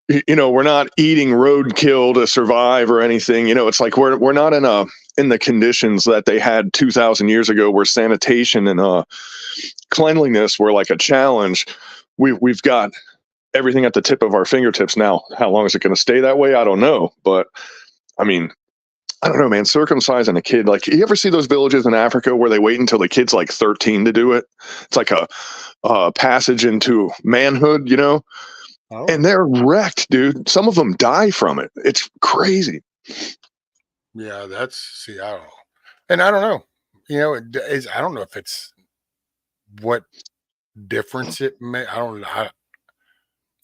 eating roadkill to survive or anything. It's like we're not in the conditions that they had 2,000 years ago, where sanitation and cleanliness were like a challenge. We've got everything at the tip of our fingertips now. How long is it going to stay that way? I don't know. But I mean, I don't know, man. Circumcising a kid, like, you ever see those villages in Africa where they wait until the kid's like 13 to do it? It's like a passage into manhood, Oh. And they're wrecked, dude. Some of them die from it. It's crazy. Yeah, I don't know. And I don't know. I don't know if it's what difference it may. I don't know.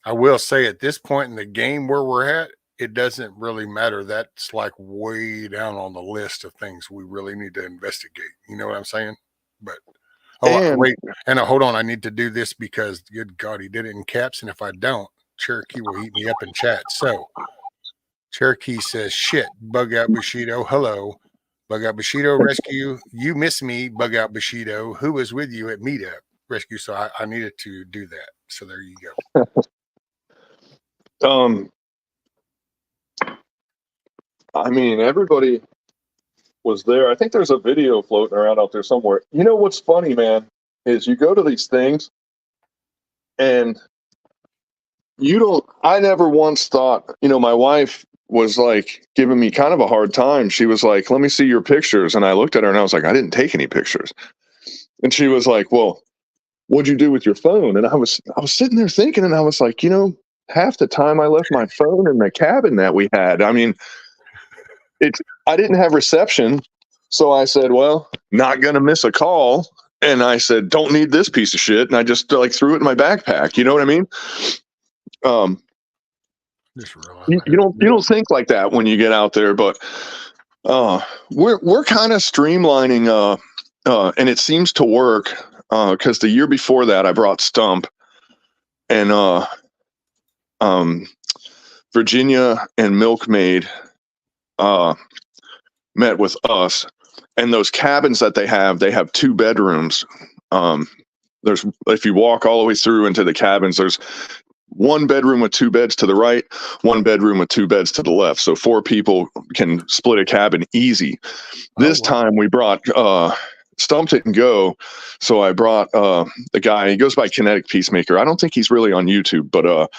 I will say at this point in the game where we're at, it doesn't really matter. That's like way down on the list of things we really need to investigate. You know what I'm saying? But wait, and hold on, I need to do this because good God, he did it in caps, and if I don't, Cherokee will eat me up in chat. So Cherokee says, "Shit, bug out Bushido. Hello, bug out Bushido. Rescue. You miss me, bug out Bushido. Who was with you at meetup rescue?" So I needed to do that. So there you go. I mean, everybody was there. I think there's a video floating around out there somewhere. You know what's funny, man, is you go to these things and I never once thought, my wife was like giving me kind of a hard time. She was like, "Let me see your pictures." And I looked at her and I was like, "I didn't take any pictures." And she was like, "Well, what'd you do with your phone?" And I was sitting there thinking, and I was like, half the time I left my phone in the cabin that we had. I mean, I didn't have reception. So I said, "Well, not going to miss a call." And I said, "Don't need this piece of shit." And I just like threw it in my backpack. You know what I mean? You don't think like that when you get out there, but we're kind of streamlining, and it seems to work, because the year before that I brought Stump, and Virginia and Milkmaid met with us, and those cabins that they have 2 bedrooms, There's, if you walk all the way through into the cabins, there's one bedroom with 2 beds to the right, one bedroom with 2 beds to the left. So 4 people can split a cabin easy. This time we brought Stump Didn't Go. So I brought the guy, he goes by Kinetic Peacemaker. I don't think he's really on YouTube, but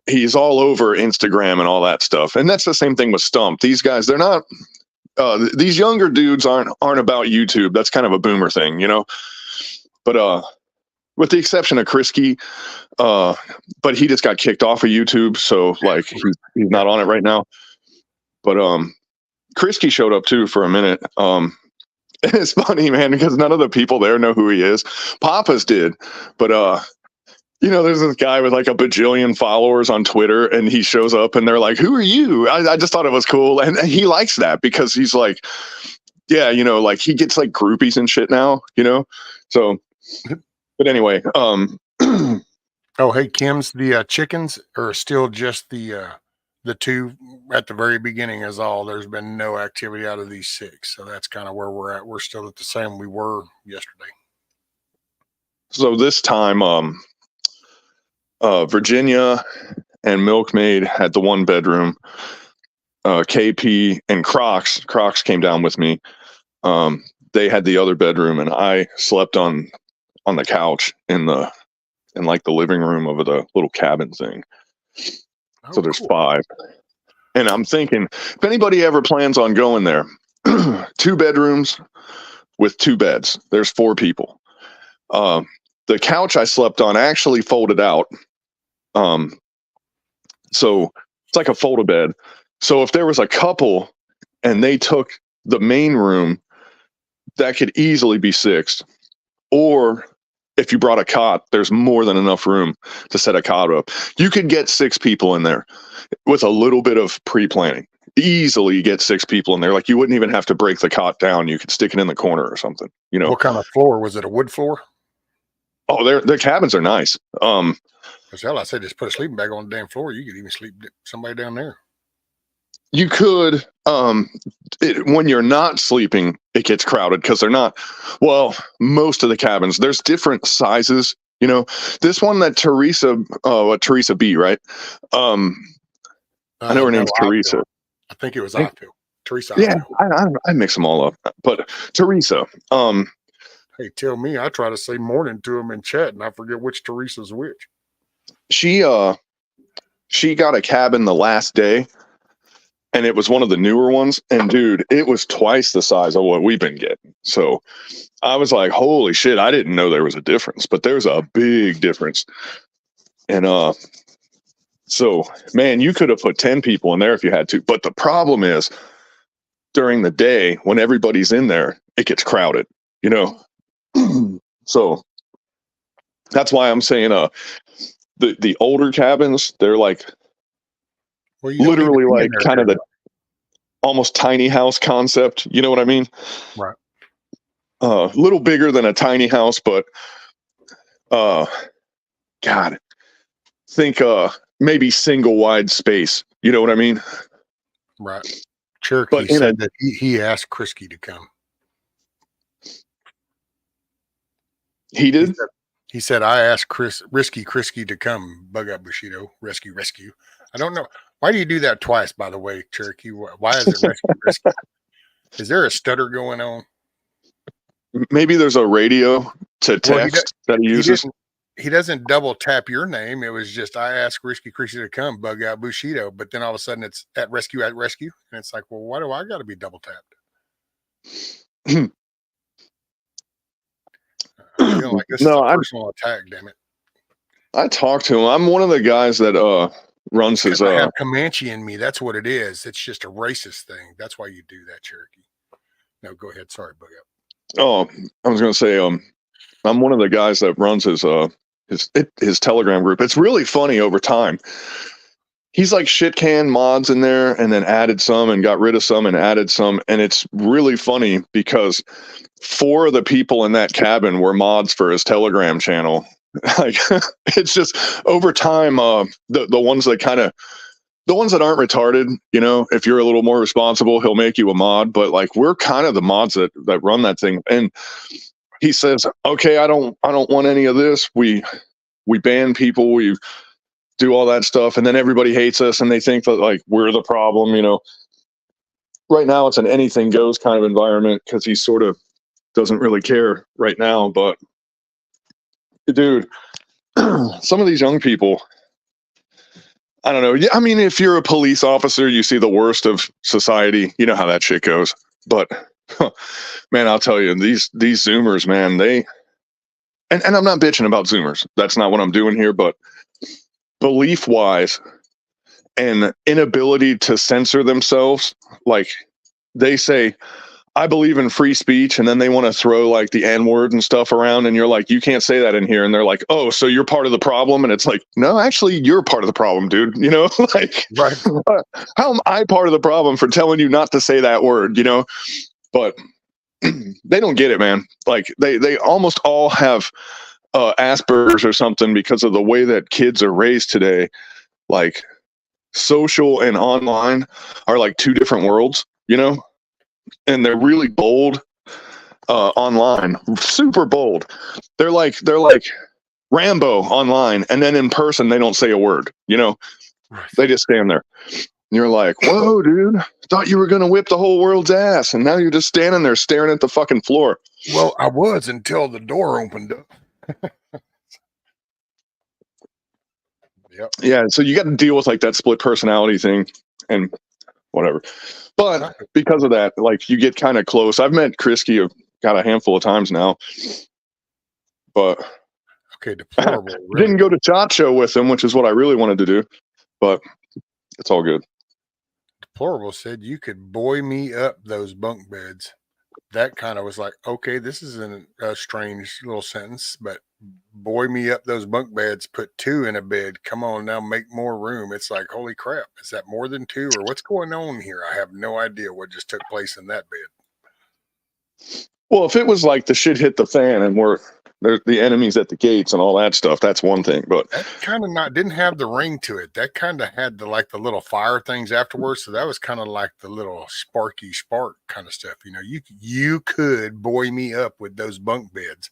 he's all over Instagram and all that stuff. And that's the same thing with Stump. These guys, they're not these younger dudes aren't about YouTube. That's kind of a boomer thing, you know. But with the exception of Krisky, but he just got kicked off of YouTube, so like he's not on it right now. But Krisky showed up too for a minute. It's funny, man, because none of the people there know who he is. Papa's did, but you know, there's this guy with like a bajillion followers on Twitter, and he shows up, and they're like, "Who are you?" I just thought it was cool, and he likes that because he's like, yeah, you know, like he gets like groupies and shit now, you know. So, but anyway, Oh, hey, Kim's, the chickens are still just the 2 at the very beginning is all. There's been no activity out of these 6. So that's kind of where we're at. We're still at the same we were yesterday. So this time, Virginia and Milkmaid had the 1 bedroom. KP and Crocs came down with me. They had the other bedroom, and I slept on the couch in like the living room of the little cabin thing. So there's cool. 5. And I'm thinking, if anybody ever plans on going there, 2 bedrooms with 2 beds, there's 4 people. The couch I slept on actually folded out. So it's like a fold-a-bed. So if there was a couple and they took the main room, that could easily be 6. Or if you brought a cot, there's more than enough room to set a cot up. You could get 6 people in there with a little bit of pre-planning. Easily get 6 people in there. Like you wouldn't even have to break the cot down. You could stick it in the corner or something. You know. What kind of floor was it? A wood floor? Oh, their cabins are nice. Hell, I said just put a sleeping bag on the damn floor. You could even sleep somebody down there. You could, when you're not sleeping, it gets crowded because they're not, well, most of the cabins, there's different sizes, you know, this one that Teresa B, right? I know her name's Teresa. I think it was Opil. Teresa. Yeah, I mix them all up, but Teresa, hey, tell me, I try to say morning to them in chat and I forget which Teresa's which. She got a cabin the last day. And it was one of the newer ones. And dude, it was twice the size of what we've been getting. So I was like, holy shit, I didn't know there was a difference, but there's a big difference. And so man, you could have put 10 people in there if you had to. But the problem is during the day when everybody's in there, it gets crowded, you know? So that's why I'm saying the older cabins, they're like, well, literally like kind of the almost tiny house concept. You know what I mean? Right. A little bigger than a tiny house, but God, think maybe single wide space. You know what I mean? Right. Cherokee said that he asked Krisky to come. He did? He said, I asked Krisky to come. Bug Out Bushido. Rescue. I don't know. Why do you do that twice, by the way, Cherokee? Why is it rescue? Is there a stutter going on? Maybe there's a radio to text that he uses. He doesn't double tap your name. It was just, I asked Krisky to come, Bug Out Bushido. But then all of a sudden it's at rescue. And it's like, well, why do I got to be double tapped? I feel like this is a personal attack, damn it. I talked to him. I'm one of the guys that runs his I have Comanche in me. That's what it is. It's just a racist thing. That's why you do that, Cherokee. No, go ahead. Sorry, Bug Out. Oh, I was going to say, I'm one of the guys that runs his Telegram group. It's really funny over time. He's like shit can mods in there and then added some and got rid of some and added some. And it's really funny because 4 of the people in that cabin were mods for his Telegram channel. Like it's just over time, the ones that the ones that aren't retarded, you know, if you're a little more responsible, he'll make you a mod. But like we're kind of the mods that run that thing. And he says, okay, I don't want any of this. We ban people, we do all that stuff, and then everybody hates us and they think that like we're the problem, you know. Right now it's an anything goes kind of environment because he sort of doesn't really care right now. But dude, some of these young people, I don't know. Yeah, I mean, if you're a police officer, you see the worst of society. You know how that shit goes. But man, I'll tell you, these Zoomers, man, they and I'm not bitching about Zoomers. That's not what I'm doing here. But belief wise and inability to censor themselves, like they say, I believe in free speech, and then they want to throw like the N-word and stuff around, and you're like, you can't say that in here, and they're like, oh, so you're part of the problem, and it's like, no, actually, you're part of the problem, dude. You know, like, Right. How am I part of the problem for telling you not to say that word? You know, but they don't get it, man. Like they almost all have Asperger's or something because of the way that kids are raised today. Like social and online are like two different worlds, you know. And they're really bold online, super bold. They're like Rambo online, and then in person they don't say a word. You know, they just stand there. And you're like, whoa, dude! Thought you were gonna whip the whole world's ass, and now you're just standing there staring at the fucking floor. Well, I was until the door opened up. Yep. Yeah, so you got to deal with like that split personality thing and whatever. But because of that, like you get kind of close. I've met Krisky got a handful of times now, but okay, deplorable. Really. Didn't go to Shot Show with him, which is what I really wanted to do, but it's all good. Deplorable said you could buoy me up those bunk beds. That kind of was like, okay, this is a strange little sentence, but buoy me up those bunk beds, put two in a bed. Come on now, make more room. It's like, holy crap, is that more than two or what's going on here? I have no idea what just took place in that bed. Well, if it was like the shit hit the fan and there's the enemies at the gates and all that stuff, that's one thing. But that kind of didn't have the ring to it. That kind of had the little fire things afterwards. So that was kind of like the little sparky spark kind of stuff. You know, you could buoy me up with those bunk beds,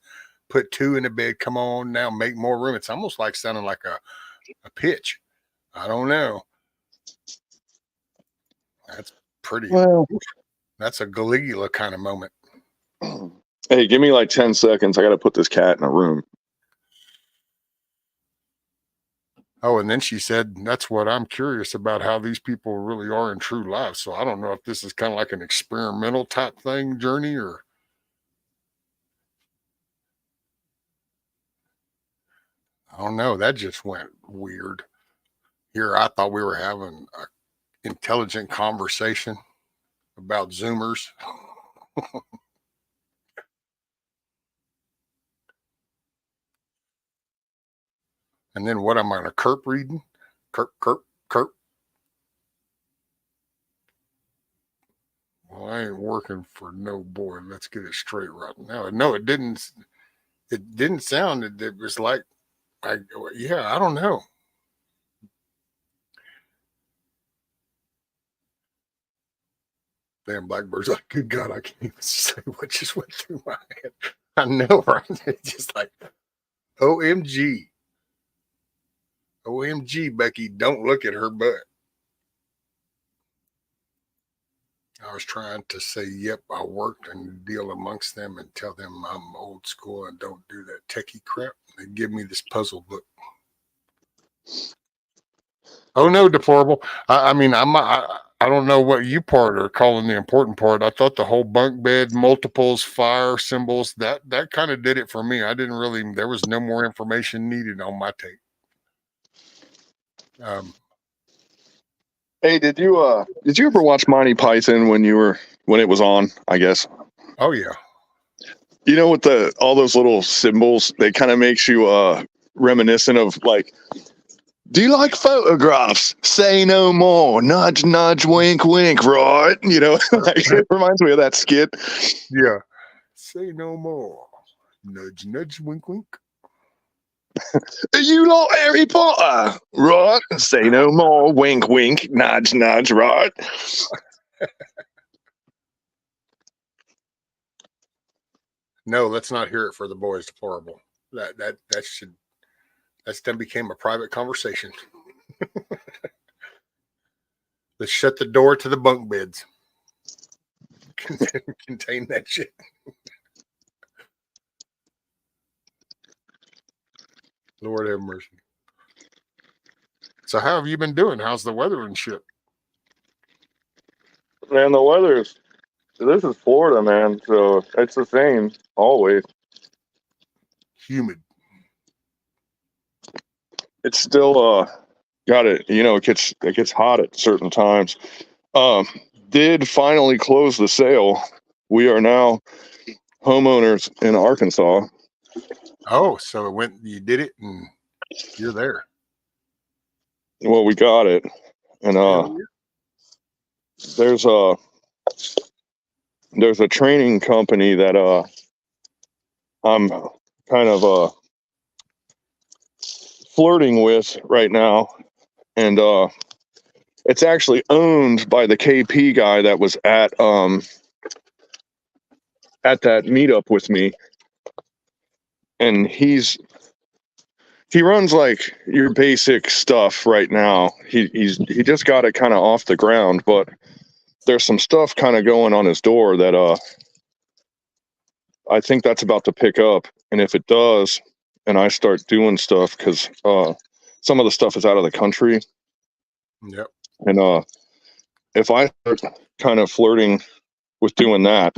put two in a bed. Come on now, make more room. It's almost like sounding like a pitch. I don't know. That's pretty. Well, that's a Caligula kind of moment. Hey, give me like 10 seconds. I got to put this cat in a room. Oh, and then she said, that's what I'm curious about, how these people really are in true life. So I don't know if this is kind of like an experimental type thing, journey, or I don't know. That just went weird. Here, I thought we were having an intelligent conversation about Zoomers. And then what am I, a Kerp reading? Kerp. Well, I ain't working for no boy. Let's get it straight right now. No, it didn't sound, it was like, I don't know. Damn, Blackbird's like, good God, I can't even say what just went through my head. I know, right? It's just like, OMG. OMG, Becky, don't look at her butt. I was trying to say, yep, I worked and deal amongst them and tell them I'm old school and don't do that techie crap. They give me this puzzle book. Oh, no, deplorable. I mean, I don't know what you part are calling the important part. I thought the whole bunk bed, multiples, fire symbols, that kind of did it for me. I didn't really, there was no more information needed on my tape. Hey, did you ever watch Monty Python when it was on, I guess? Oh yeah. You know, with all those little symbols, they kind of makes you reminiscent of like, do you like photographs? Say no more. Nudge, nudge, wink, wink, right? You know, like, it reminds me of that skit. Yeah. Say no more. Nudge, nudge, wink, wink. You like Harry Potter, right? Say no more. Wink, wink. Nudge, nudge, right? No, let's not hear it for the boys. Deplorable. That's then became a private conversation. Let's shut the door to the bunk beds. Contain that shit. Lord have mercy. So how have you been doing? How's the weather and shit? Man, the weather's, this is Florida, man, so it's the same always. Humid. It's still got it, it gets hot at certain times. Did finally close the sale. We are now homeowners in Arkansas. Oh, so you did it and you're there. Well, we got it. And there's a training company that I'm kind of flirting with right now, and it's actually owned by the KP guy that was at that meetup with me, and he runs like your basic stuff right now. He just got it kind of off the ground, but there's some stuff kind of going on his door that I think that's about to pick up. And if it does, and I start doing stuff, because some of the stuff is out of the country. Yep. And if I start kind of flirting with doing that,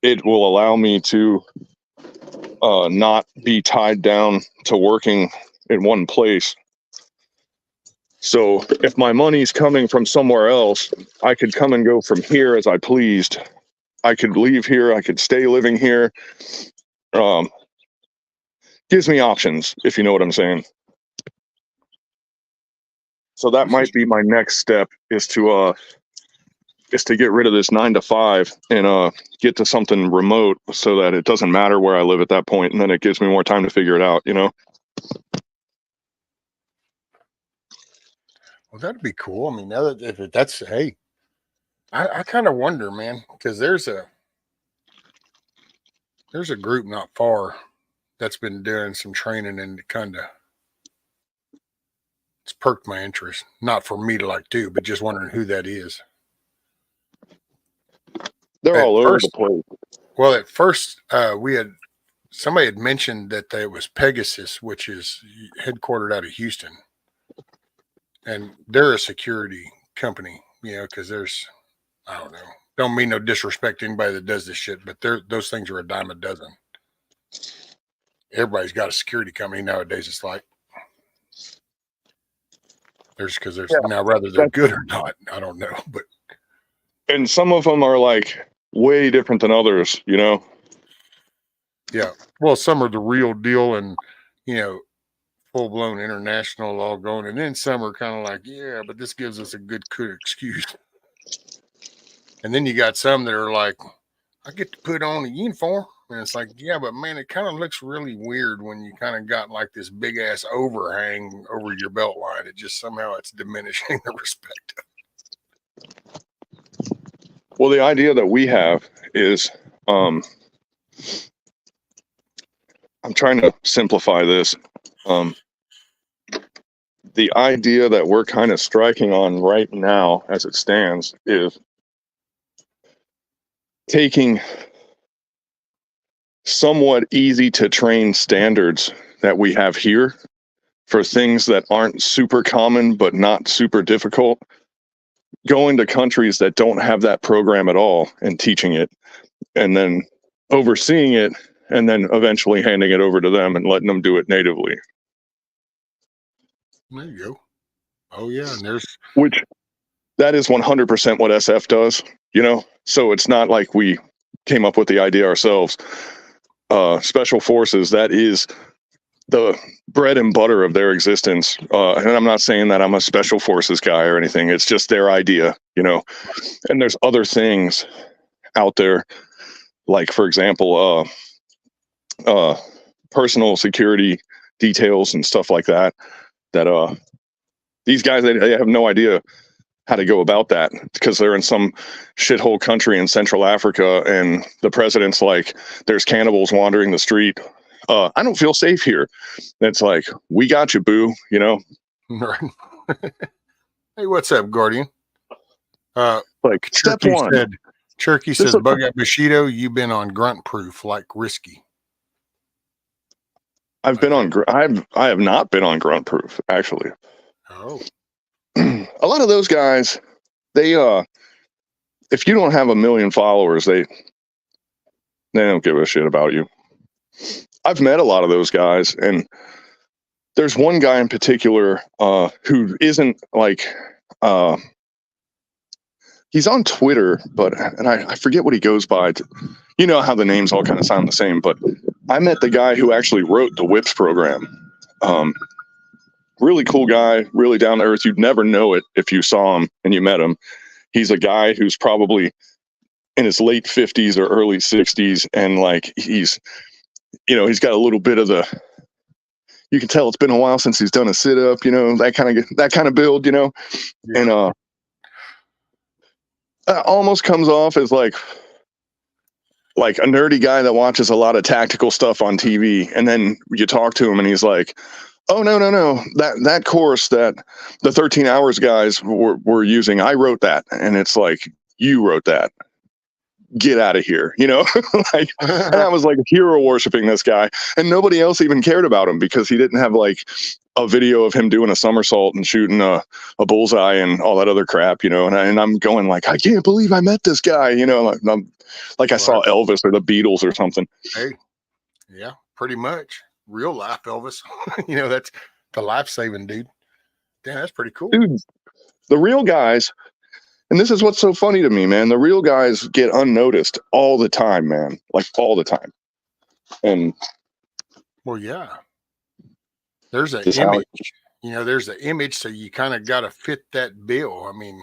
it will allow me to not be tied down to working in one place. So if my money's coming from somewhere else, I could come and go from here as I pleased. I could leave here. I could stay living here. Gives me options, if you know what I'm saying. So that might be my next step, is to get rid of this 9 to 5 and get to something remote, so that it doesn't matter where I live at that point, and then it gives me more time to figure it out, Well, that'd be cool. I mean, now that if that's hey, I kind of wonder, man, because there's a group not far that's been doing some training, and it's perked my interest. Not for me to like do, but just wondering who that is. They're all over the place. Well, at first, somebody had mentioned that it was Pegasus, which is headquartered out of Houston, and they're a security company, because I don't know. Don't mean no disrespect to anybody that does this shit, but those things are a dime a dozen. Everybody's got a security company nowadays. It's like now, whether they're good or not, I don't know. But and some of them are like way different than others, Yeah. Well, some are the real deal, and full blown international all going, and then some are kind of like, yeah, but this gives us a good excuse. And then you got some that are like, I get to put on a uniform. And it's like, yeah, but man, it kind of looks really weird when you kind of got like this big ass overhang over your belt line. It just somehow it's diminishing the respect. Well, the idea that we have is, I'm trying to simplify this. The idea that we're kind of striking on right now, as it stands, is taking somewhat easy to train standards that we have here for things that aren't super common but not super difficult, going to countries that don't have that program at all and teaching it, and then overseeing it, and then eventually handing it over to them and letting them do it natively. There you go. Oh yeah, and that is 100% what SF does, so it's not like we came up with the idea ourselves. Special Forces, that is the bread and butter of their existence. And I'm not saying that I'm a Special Forces guy or anything. It's just their idea, and there's other things out there, like, for example, personal security details and stuff like that, these guys, they have no idea how to go about that because they're in some shithole country in Central Africa and the president's like, there's cannibals wandering the street. I don't feel safe here. It's like, we got you, boo, you know? Right. Hey, what's up, Guardian? Like step Cherokee one. said, Cherokee says, bug out Bushido, you've been on grunt proof like risky. I've been on, I have not been on grunt proof, actually. Oh. A lot of those guys, they, if you don't have 1 million followers, they don't give a shit about you. I've met a lot of those guys, and there's one guy in particular who isn't like, he's on Twitter, and I forget what he goes by. You know how the names all kind of sound the same, but I met the guy who actually wrote the Whips program. Really cool guy, really down to earth. You'd never know it if you saw him and you met him. He's a guy who's probably in his late 50s or early 60s, and like he's got a little bit of the. You can tell it's been a while since he's done a sit up, you know, that kind of build, you know, yeah. And almost comes off as like a nerdy guy that watches a lot of tactical stuff on TV, and then you talk to him and he's like, oh no, that course that the 13 hours guys were using, I wrote that. And it's like, you wrote that, get out of here, you know. Like, and I was like hero worshiping this guy, and nobody else even cared about him because he didn't have like a video of him doing a somersault and shooting a bullseye and all that other crap, you know. And I'm going like, I can't believe I met this guy, you know, like I saw Elvis or the Beatles or something. Hey, yeah, pretty much real life Elvis. You know, that's the life-saving dude. Damn, that's pretty cool. Dude, the real guys, and this is what's so funny to me, man, the real guys get unnoticed all the time, man. Like all the time. And well, yeah. There's an image. You know, there's an image, so you kind of got to fit that bill. I mean,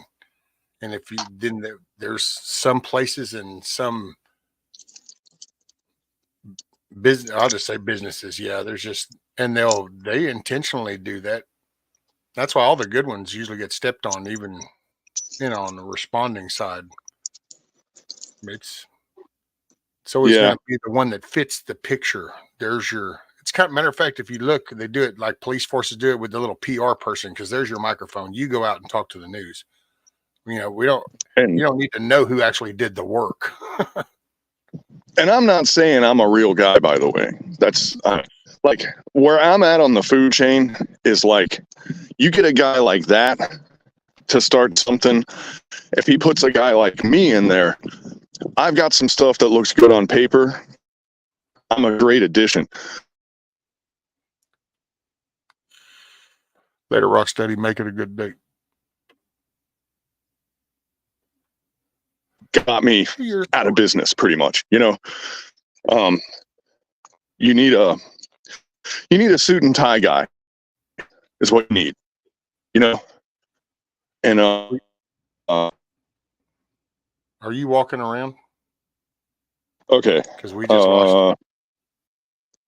and if you didn't, there's some places and some business, I'll just say businesses. Yeah, there's just, and they intentionally do that. That's why all the good ones usually get stepped on, even, you know, on the responding side. It's always going to be the one that fits the picture. There's your, it's kind of, matter of fact, if you look, they do it like police forces do it with the little PR person, because there's your microphone. You go out and talk to the news. You know, you don't need to know who actually did the work. And I'm not saying I'm a real guy, by the way. That's like where I'm at on the food chain is like, you get a guy like that to start something. If he puts a guy like me in there, I've got some stuff that looks good on paper. I'm a great addition. Later, Rocksteady, make it a good day. Got me out of business pretty much, you know. You need a suit and tie guy is what you need, you know. And are you walking around? Okay, because we just lost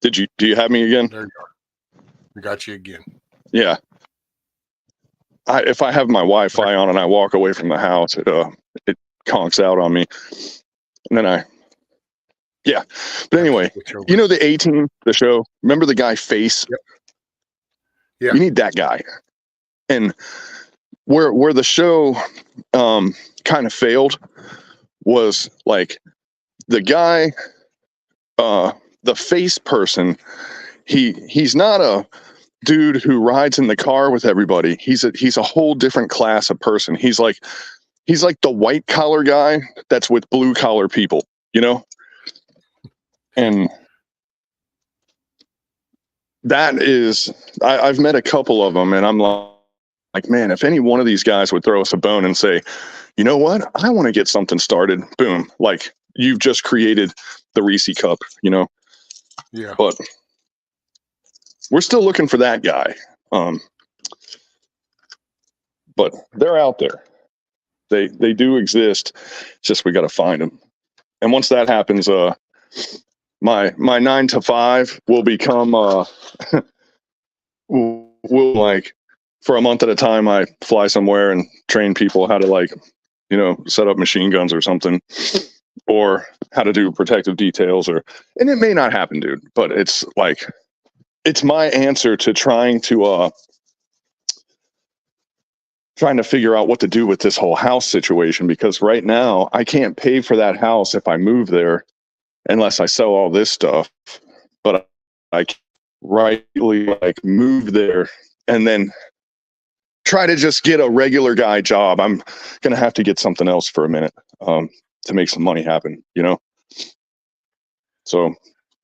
you. Do you have me again? There you are. We got you again. Yeah. If I have my Wi-Fi on and I walk away from the house, it conks out on me. And then but anyway, you know the A-Team, the show, remember the guy Face? Yep. Yeah. You need that guy. And where the show kind of failed was like the guy, the Face person, he's not a dude who rides in the car with everybody. He's a whole different class of person. He's like the white collar guy that's with blue collar people, you know? And that is, I've met a couple of them, and I'm like, man, if any one of these guys would throw us a bone and say, you know what, I want to get something started, boom, like you've just created the Reese Cup, you know? Yeah. But we're still looking for that guy. But they're out there. They do exist. It's just we got to find them. And once that happens, my 9 to 5 will become will like for a month at a time, I fly somewhere and train people how to, like, you know, set up machine guns or something, or how to do protective details, and it may not happen, dude, but it's like, it's my answer to trying to figure out what to do with this whole house situation, because right now I can't pay for that house if I move there unless I sell all this stuff. But I can rightly, like, move there and then try to just get a regular guy job. I'm gonna have to get something else for a minute to make some money happen, you know. So,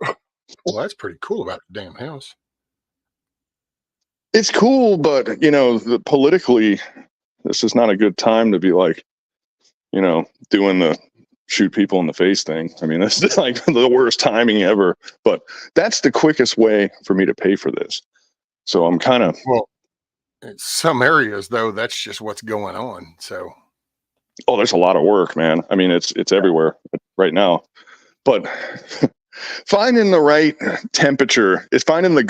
well, that's pretty cool about the damn house. it's cool, but you know, politically, this is not a good time to be, like, you know, doing the shoot people in the face thing. I mean, this is like the worst timing ever. But that's the quickest way for me to pay for this. So I'm kind of, Well, in some areas though, that's just what's going on. So oh, there's a lot of work, man. I mean, it's everywhere right now. But finding the right temperature is finding the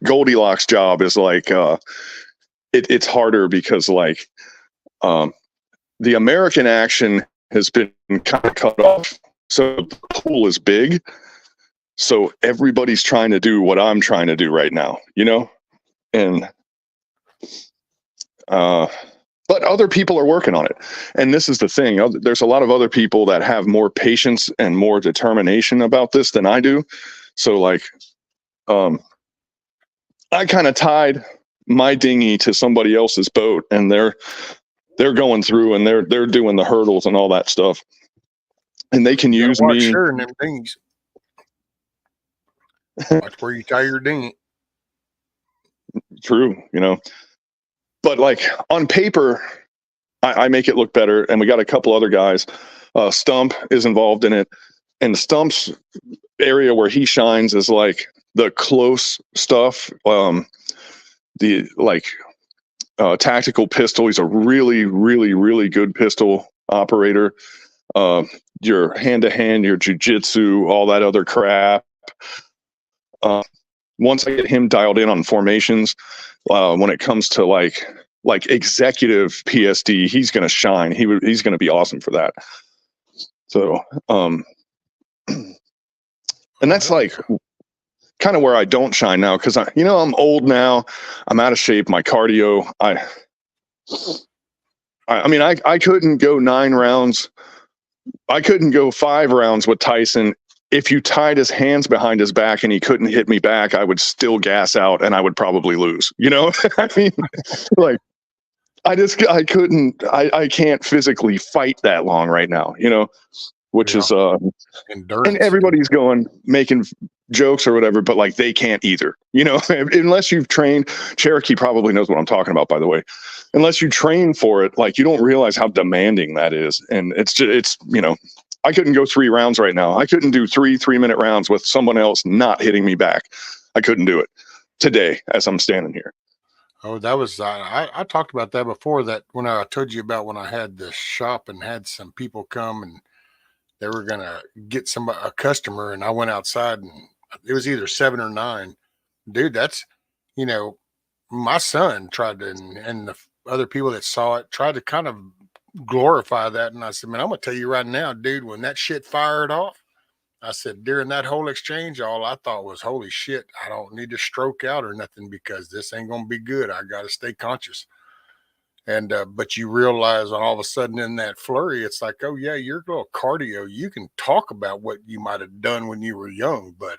Goldilocks job is like it's harder because, like, the American action has been kind of cut off, so the pool is big, so everybody's trying to do what I'm trying to do right now, you know. And but other people are working on it, and this is the thing, there's a lot of other people that have more patience and more determination about this than I do. So, like, I kind of tied my dinghy to somebody else's boat, and they're going through and they're doing the hurdles and all that stuff, and they can use watch me. sharing them dinghies. Watch where you tie your dinghy. True, you know. But, like, on paper, I make it look better, and we got a couple other guys. Stump is involved in it, and the Stump's area where he shines is like the close stuff. The, like, tactical pistol. He's a really, really, really good pistol operator. Your hand-to-hand, your jujitsu, all that other crap. Once I get him dialed in on formations, when it comes to like executive PSD, he's going to shine. He's going to be awesome for that. So, and that's like kind of where I don't shine now, because I'm old now. I'm out of shape. My cardio. I mean, I couldn't go 9 rounds. I couldn't go 5 rounds with Tyson. If you tied his hands behind his back and he couldn't hit me back, I would still gas out and I would probably lose. You know, I mean, like, I couldn't, I can't physically fight that long right now, you know, which is, endurance. and everybody's making jokes or whatever, but, like, they can't either, you know, unless you've trained. Cherokee probably knows what I'm talking about, by the way. Unless you train for it, like, you don't realize how demanding that is. And it's, you know, I couldn't go 3 rounds right now. I couldn't do 3-minute rounds with someone else not hitting me back. I couldn't do it today as I'm standing here. Oh, that was, I talked about that before, that when I told you about when I had the shop and had some people come and they were going to get a customer, and I went outside and it was either 7 or 9. Dude, that's, you know, my son tried to, and the other people that saw it tried to kind of glorify that. And I said, man, I'm going to tell you right now, dude, when that shit fired off, I said, during that whole exchange, all I thought was, holy shit, I don't need to stroke out or nothing, because this ain't going to be good. I got to stay conscious. And, but you realize all of a sudden in that flurry, it's like, oh yeah, your little cardio, you can talk about what you might have done when you were young, but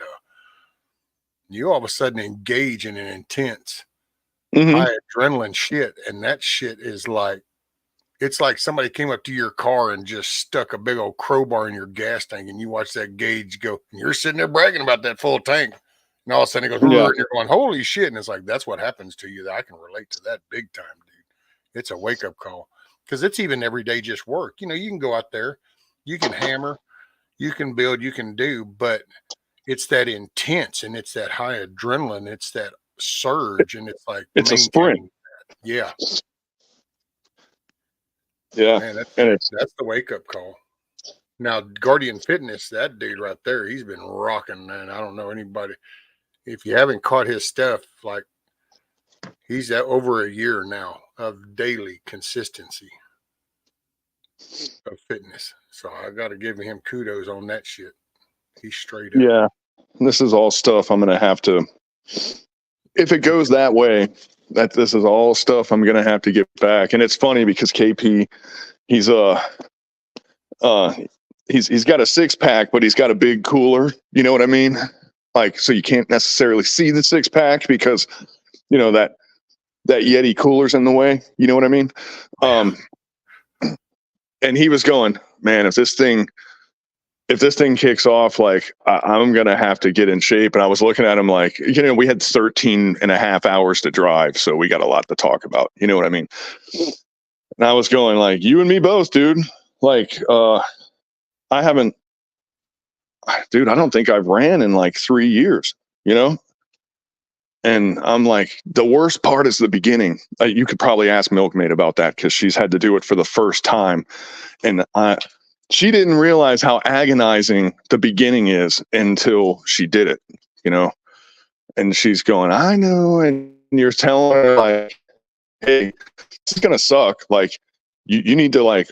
you all of a sudden engage in an intense, high adrenaline shit. And that shit is like, it's like somebody came up to your car and just stuck a big old crowbar in your gas tank, and you watch that gauge go, and you're sitting there bragging about that full tank. And all of a sudden it goes, and you're going, holy shit. And it's like, that's what happens to you. I can relate to that big time, dude. It's a wake-up call, because it's even everyday just work. You know, you can go out there, you can hammer, you can build, you can do, but it's that intense, and it's that high adrenaline, it's that surge, and it's like, it's a sprint. Yeah. Yeah. Man, that's the wake-up call. Now, Guardian Fitness, that dude right there, he's been rocking, man. I don't know anybody. If you haven't caught his stuff, like, He's at over a year now of daily consistency of fitness. So I got to give him kudos on that shit. He's straight up. Yeah. This is all stuff I'm going to have to, if it goes that way, this is all stuff I'm going to have to get back. And it's funny because KP, he's got a 6-pack, but he's got a big cooler. You know what I mean? Like, so you can't necessarily see the 6-pack because, you know, that Yeti cooler's in the way. You know what I mean? And he was going, man, if this thing kicks off, like I'm going to have to get in shape. And I was looking at him like, you know, we had 13 and a half hours to drive. So we got a lot to talk about. You know what I mean? And I was going like, you and me both, dude. Like, I don't think I've ran in like 3 years, you know? And I'm like, the worst part is the beginning. You could probably ask Milkmaid about that because she's had to do it for the first time. And she didn't realize how agonizing the beginning is until she did it, you know? And she's going, I know. And you're telling her like, hey, this is going to suck. Like, you need to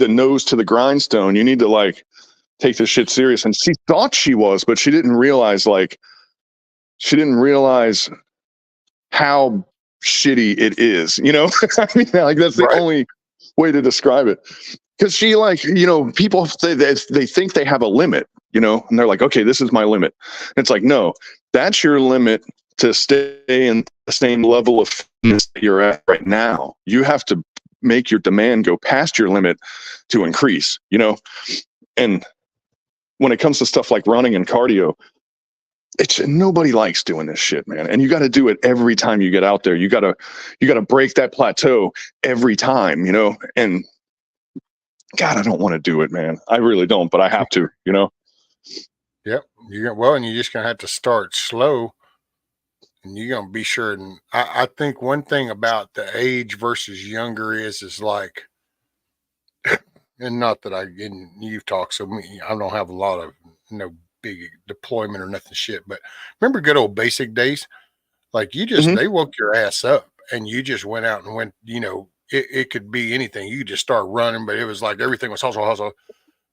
nose to the grindstone. You need to like take this shit serious. And she thought she was, but she didn't realize how shitty it is, you know? I mean, like that's the only way to describe it. Because she like, you know, people, they think they have a limit, you know, and they're like, okay, this is my limit. And it's like, no, that's your limit to stay in the same level of fitness that you're at right now. You have to make your demand go past your limit to increase, you know? And when it comes to stuff like running and cardio, nobody likes doing this shit, man. And you got to do it every time you get out there. You got to break that plateau every time, you know? And God, I don't want to do it, man. I really don't, but I have to, you know? Yep. And you're just going to have to start slow and you're going to be sure. And I think one thing about the age versus younger is like, and not that you've talked, so I don't have a lot of, big deployment or nothing shit, but remember good old basic days? Like they woke your ass up and you just went out and went, you know, it could be anything. You just start running, but it was like everything was hustle.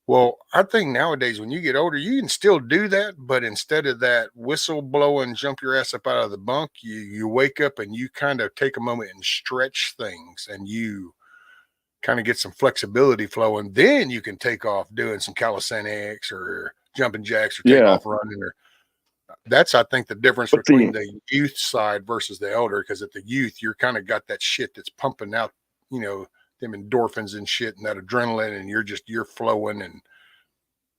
Well, I think nowadays when you get older, you can still do that, but instead of that whistle blowing, jump your ass up out of the bunk, you wake up and you kind of take a moment and stretch things and you kind of get some flexibility flowing. Then you can take off doing some calisthenics or jumping jacks or take off running. Or that's, I think, the difference between the youth side versus the elder, because at the youth, you're kind of got that shit that's pumping out, you know, them endorphins and shit and that adrenaline, and you're flowing. And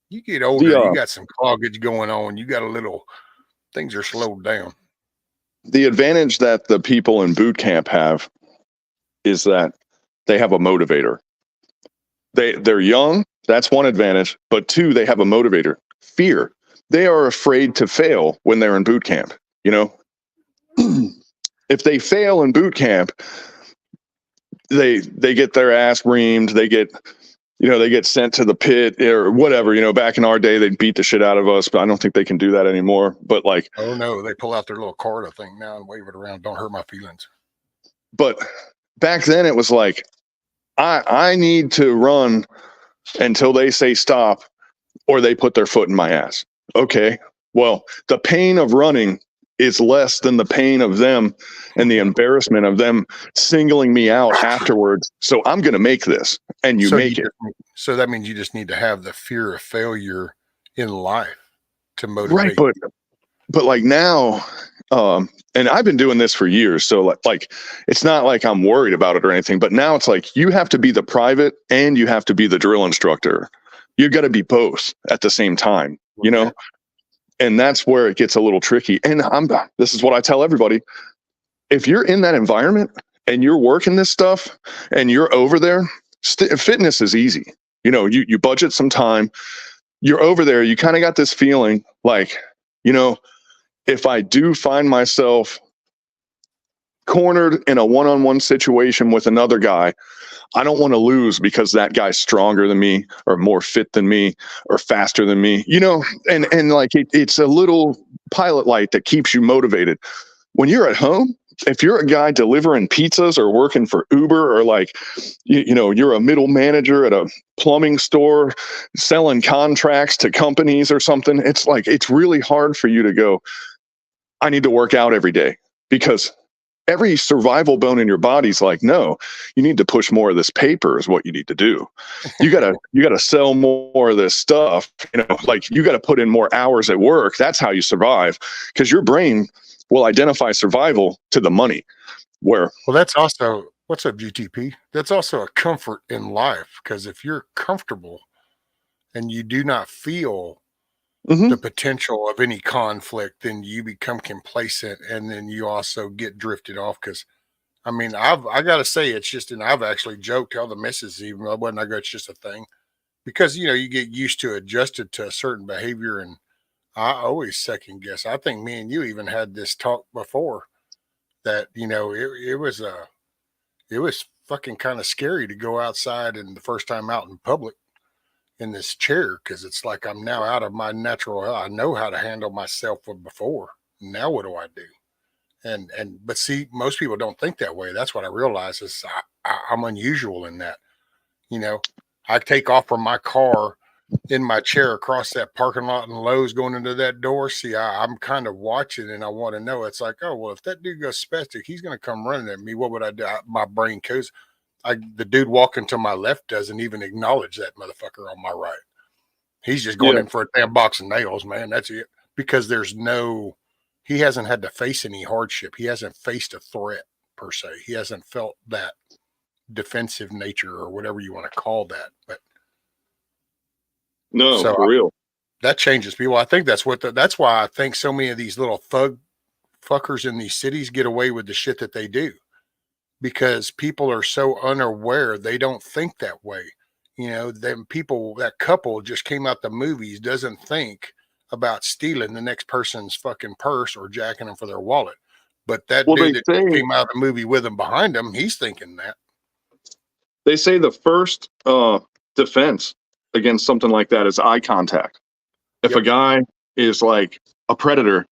you get older, you got some cloggage going on. You got things are slowed down. The advantage that the people in boot camp have is that they have a motivator. They're young. That's one advantage. But two, they have a motivator. Fear. They are afraid to fail when they're in boot camp. You know, if they fail in boot camp, they get their ass reamed. They get sent to the pit or whatever. You know, back in our day, they'd beat the shit out of us, but I don't think they can do that anymore. But like, oh no, they pull out their little card, I think, now and wave it around. Don't hurt my feelings. But back then it was like, I need to run until they say stop or they put their foot in my ass. Okay. Well, the pain of running is less than the pain of them and the embarrassment of them singling me out afterwards. So I'm going to make this, and you make it. So that means you just need to have the fear of failure in life to motivate. Right. But like now, and I've been doing this for years. So like, it's not like I'm worried about it or anything, but now it's like, you have to be the private and you have to be the drill instructor. You've got to be both at the same time, you know? And that's where it gets a little tricky. And this is what I tell everybody. If you're in that environment and you're working this stuff and you're over there, fitness is easy. You know, you budget some time, you're over there, you kind of got this feeling like, you know, if I do find myself cornered in a one-on-one situation with another guy, I don't want to lose because that guy's stronger than me or more fit than me or faster than me, you know, and like it's a little pilot light that keeps you motivated. When you're at home if you're a guy delivering pizzas or working for Uber, or like, you're a middle manager at a plumbing store selling contracts to companies or something, it's like, it's really hard for you to go, I need to work out every day, because every survival bone in your body's like, no, you need to push more of this paper is what you need to do. You gotta sell more of this stuff, like you gotta put in more hours at work. That's how you survive, because your brain will identify survival to the money. Well, that's also, what's up, GTP? That's also a comfort in life, because if you're comfortable and you do not feel the potential of any conflict, then you become complacent, and then you also get drifted off. Because I mean, I gotta say, it's just, and I've actually joked, tell the missus, even though when I go, it's just a thing, because you get used to adjusted to a certain behavior, and I always second guess. I think me and you even had this talk before, that it was fucking kind of scary to go outside, and the first time out in public in this chair, because it's like I'm now out of my natural. I know how to handle myself before. Now what do I do? But see, most people don't think that way. That's what I realize is I'm unusual in that. I take off from my car in my chair across that parking lot and Lowe's going into that door. See, I'm kind of watching, and I want to know. It's like, oh well, if that dude goes spastic, he's going to come running at me. What would I do? My brain goes. The dude walking to my left doesn't even acknowledge that motherfucker on my right. He's just going in for a damn box of nails, man. That's it. Because he hasn't had to face any hardship. He hasn't faced a threat per se. He hasn't felt that defensive nature or whatever you want to call that. But no, for real. That changes people. I think that's why I think so many of these little thug fuckers in these cities get away with the shit that they do. Because people are so unaware, they don't think that way. Them people, that couple just came out the movies, doesn't think about stealing the next person's fucking purse or jacking them for their wallet. But that dude that came out of the movie with them behind him, he's thinking that. They say the first defense against something like that is eye contact. If a guy is like a predator,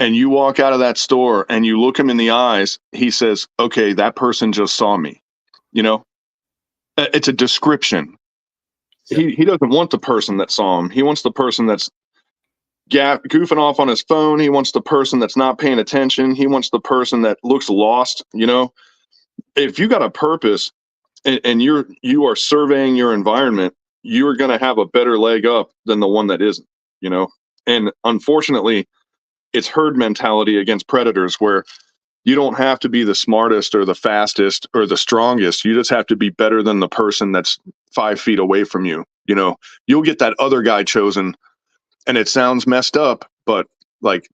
and you walk out of that store and you look him in the eyes, he says, okay, that person just saw me. It's a description. He doesn't want the person that saw him. He wants the person that's goofing off on his phone. He wants the person that's not paying attention. He wants the person that looks lost. If you got a purpose and you are surveying your environment, you're going to have a better leg up than the one that isn't, and unfortunately, it's herd mentality against predators, where you don't have to be the smartest or the fastest or the strongest. You just have to be better than the person that's 5 feet away from you. You'll get that other guy chosen, and it sounds messed up, but like,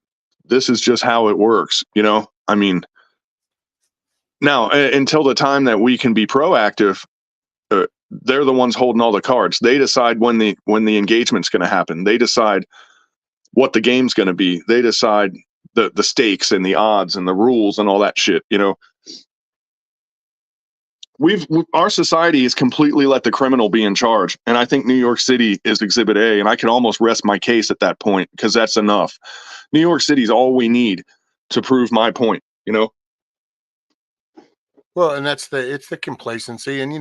this is just how it works. I mean, now until the time that we can be proactive, they're the ones holding all the cards. They decide when the engagement's going to happen. They decide what the game's going to be. They decide the stakes and the odds and the rules and all that shit. Our society has completely let the criminal be in charge. And I think New York City is exhibit A, and I can almost rest my case at that point, because that's enough. New York City is all we need to prove my point, Well, and it's the complacency. And,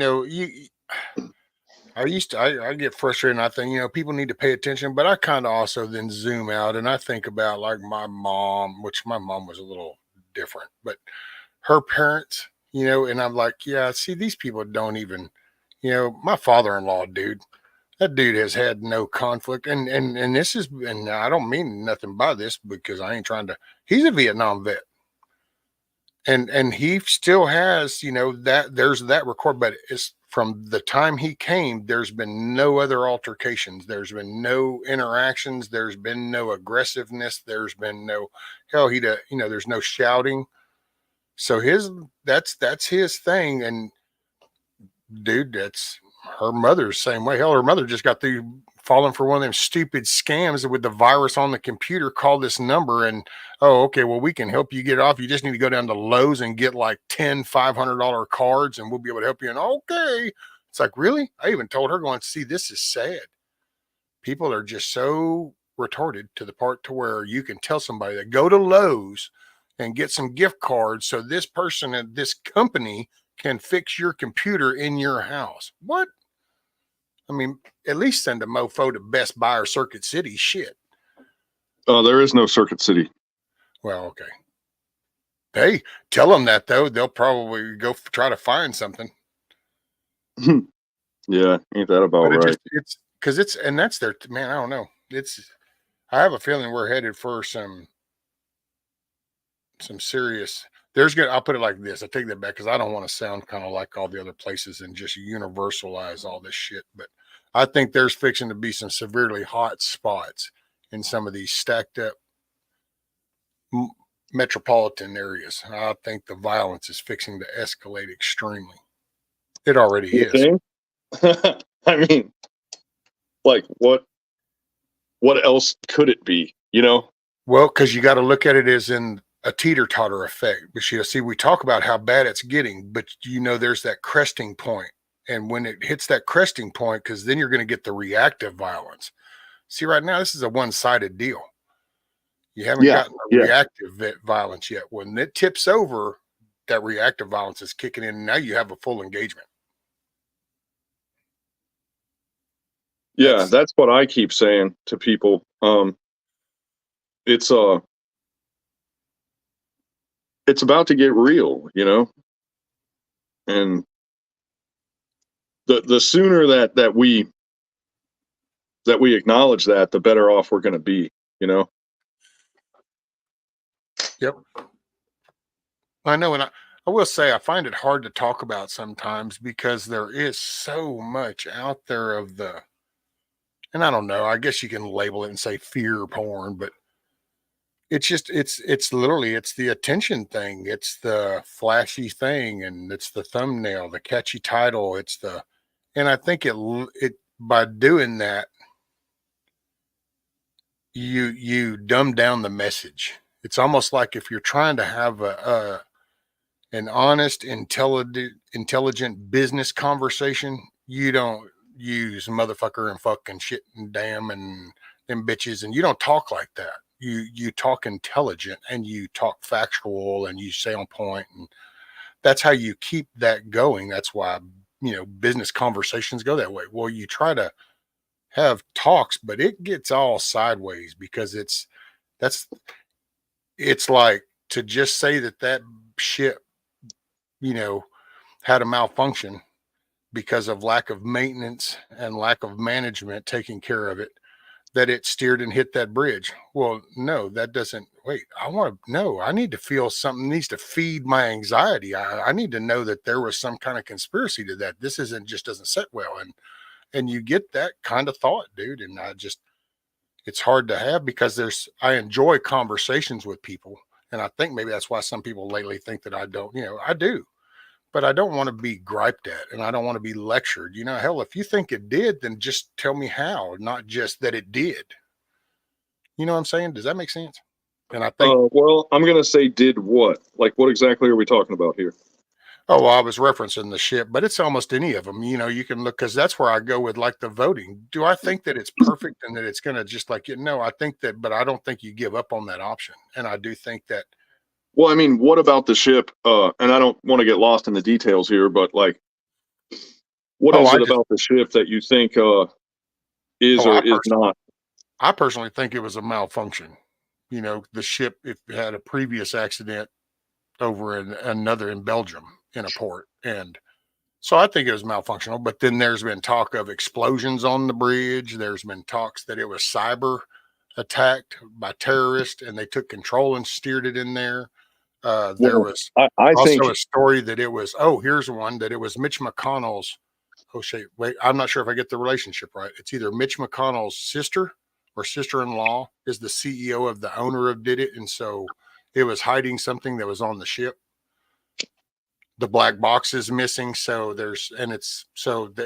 I get frustrated, and I think, people need to pay attention, but I kind of also then zoom out and I think about like my mom, which my mom was a little different, but her parents, and I'm like, yeah, see, these people don't even, my father-in-law, dude, that dude has had no conflict. And this is, and I don't mean nothing by this, because I ain't trying to, he's a Vietnam vet. And he still has, that there's that record, but it's from the time he came, there's been no other altercations. There's been no interactions. There's been no aggressiveness. There's been no, hell, there's no shouting. So that's his thing. And dude, that's her mother's same way. Hell, her mother just got through falling for one of them stupid scams with the virus on the computer. Call this number and, oh, okay, well, we can help you get off. You just need to go down to Lowe's and get like 10 $500 cards, and we'll be able to help you. And okay, it's like, really? I even told her, going, see, this is sad. People are just so retarded to the part to where you can tell somebody that go to Lowe's, and get some gift cards so this person at this company can fix your computer in your house. What? I mean, at least send a mofo to Best Buy or Circuit City. Shit. There is no Circuit City. Well, okay. Hey, tell them that though. They'll probably go try to find something. Yeah, ain't that about right? It's because and that's their man. I don't know. I have a feeling we're headed for some serious. I'll put it like this. I take that back because I don't want to sound kind of like all the other places and just universalize all this shit. But I think there's fixing to be some severely hot spots in some of these stacked up metropolitan areas. I think the violence is fixing to escalate extremely. It already is. I mean, like what else could it be? Well, because you got to look at it as in a teeter-totter effect. But see, we talk about how bad it's getting, but there's that cresting point. And when it hits that cresting point, because then you're going to get the reactive violence. See, right now, this is a one-sided deal. You haven't gotten the reactive violence yet. When it tips over, that reactive violence is kicking in. And now you have a full engagement. Yeah, that's what I keep saying to people. It's about to get real, and the sooner that we acknowledge that, the better off we're going to be, Yep. I know, and I will say I find it hard to talk about sometimes because there is so much out there and I don't know, I guess you can label it and say fear porn, but it's just it's literally it's the attention thing, it's the flashy thing, and it's the thumbnail, the catchy title, and I think it by doing that you dumb down the message. It's almost like if you're trying to have an honest, intelligent business conversation, you don't use motherfucker and fucking shit and damn and them bitches, and you don't talk like that. You talk intelligent and you talk factual and you say on point, and that's how you keep that going. That's why business conversations go that way. Well, you try to have talks, but it gets all sideways because it's like to just say that shit had a malfunction because of lack of maintenance and lack of management taking care of it, that it steered and hit that bridge. Well, no, that doesn't. Wait, I need to feel something needs to feed my anxiety. I need to know that there was some kind of conspiracy to that. This doesn't sit well. And you get that kind of thought, dude. And it's hard to have because I enjoy conversations with people. And I think maybe that's why some people lately think that I don't, I do. But I don't want to be griped at and I don't want to be lectured. Hell, if you think it did, then just tell me how, not just that it did. You know what I'm saying? Does that make sense? And I think, well, I'm going to say did what? Like, what exactly are we talking about here? Oh, well, I was referencing the ship, but it's almost any of them. You can look, because that's where I go with like the voting. Do I think that it's perfect and that it's going to just like, I think that, but I don't think you give up on that option. And I do think that. Well, I mean, what about the ship? And I don't want to get lost in the details here, but like, what is it about the ship that you think is or is not? I personally think it was a malfunction. The ship, it had a previous accident over in Belgium in a port. And so I think it was malfunctional, but then there's been talk of explosions on the bridge. There's been talks that it was cyber attacked by terrorists and they took control and steered it in there. There was also a story that it was, here's one, that it was Mitch McConnell's, wait, I'm not sure if I get the relationship right. It's either Mitch McConnell's sister or sister-in-law is the CEO of the owner of did it. And so it was hiding something that was on the ship. The black box is missing. So it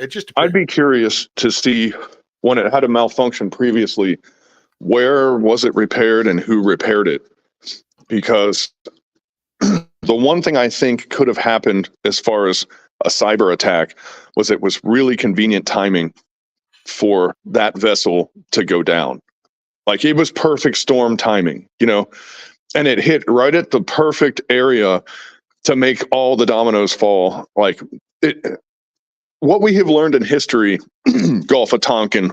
just depends. I'd be curious to see when it had a malfunction previously, where was it repaired and who repaired it? Because the one thing I think could have happened as far as a cyber attack was it was really convenient timing for that vessel to go down. Like it was perfect storm timing, and it hit right at the perfect area to make all the dominoes fall. Like it, what we have learned in history, Gulf of Tonkin,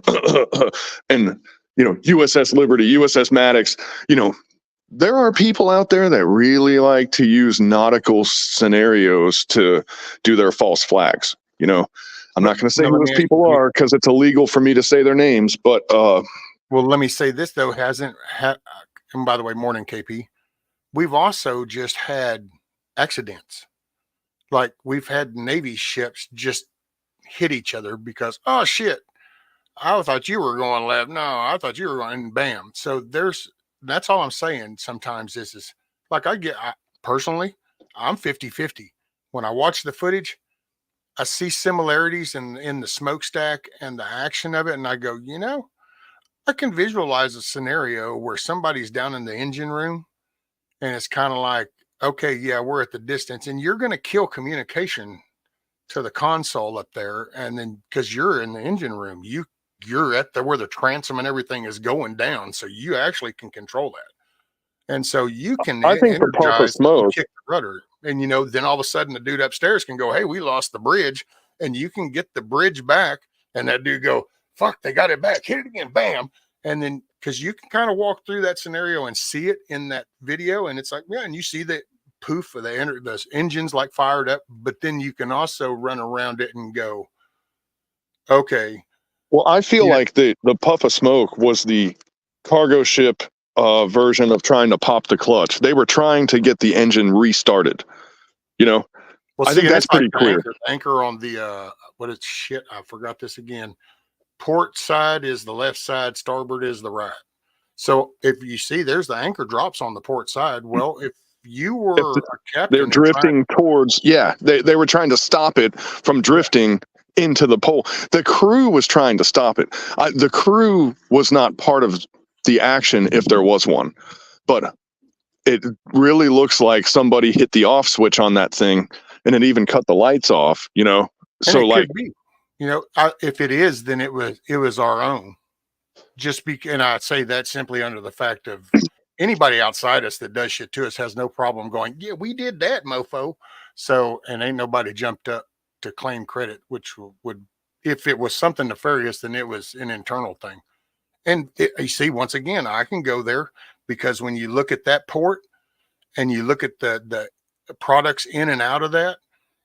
and USS Liberty, USS Maddox, there are people out there that really like to use nautical scenarios to do their false flags. I'm not going to say who those people are because it's illegal for me to say their names, but well, let me say this though, and by the way, morning KP, we've also just had accidents. Like we've had Navy ships just hit each other because, oh shit, I thought you were going left. No, I thought you were going, and bam. So that's all I'm saying. Sometimes this is like, personally, I'm 50-50. When I watch the footage, I see similarities in the smokestack and the action of it. And I go, I can visualize a scenario where somebody's down in the engine room and it's kind of like, okay, yeah, we're at the distance and you're going to kill communication to the console up there. And then because you're in the engine room, you're at where the transom and everything is going down. So you actually can control that. And so you can I think the puff of smoke, kick the rudder. And, then all of a sudden the dude upstairs can go, hey, we lost the bridge. And you can get the bridge back. And that dude go, fuck, they got it back. Hit it again. Bam. And then, because you can kind of walk through that scenario and see it in that video. And it's like, yeah, and you see the poof of the engines like fired up. But then you can also run around it and go, okay. Well, I feel like the puff of smoke was the cargo ship version of trying to pop the clutch. They were trying to get the engine restarted. Well, I think that's pretty clear. Anchor on the I forgot this again. Port side is the left side, starboard is the right. So if you see, there's the anchor drops on the port side. Well, if you were a captain, they're drifting towards. Yeah, they were trying to stop it from drifting into the pole. The crew was trying to stop it. The crew was not part of the action if there was one, but it really looks like somebody hit the off switch on that thing and it even cut the lights off, so like, if it is, then it was our own. And I say that simply under the fact of anybody outside us that does shit to us has no problem going, yeah, we did that, mofo. So, and ain't nobody jumped up to claim credit, which would, if it was something nefarious, then it was an internal thing. And you see, once again, I can go there because when you look at that port and you look at the products in and out of that,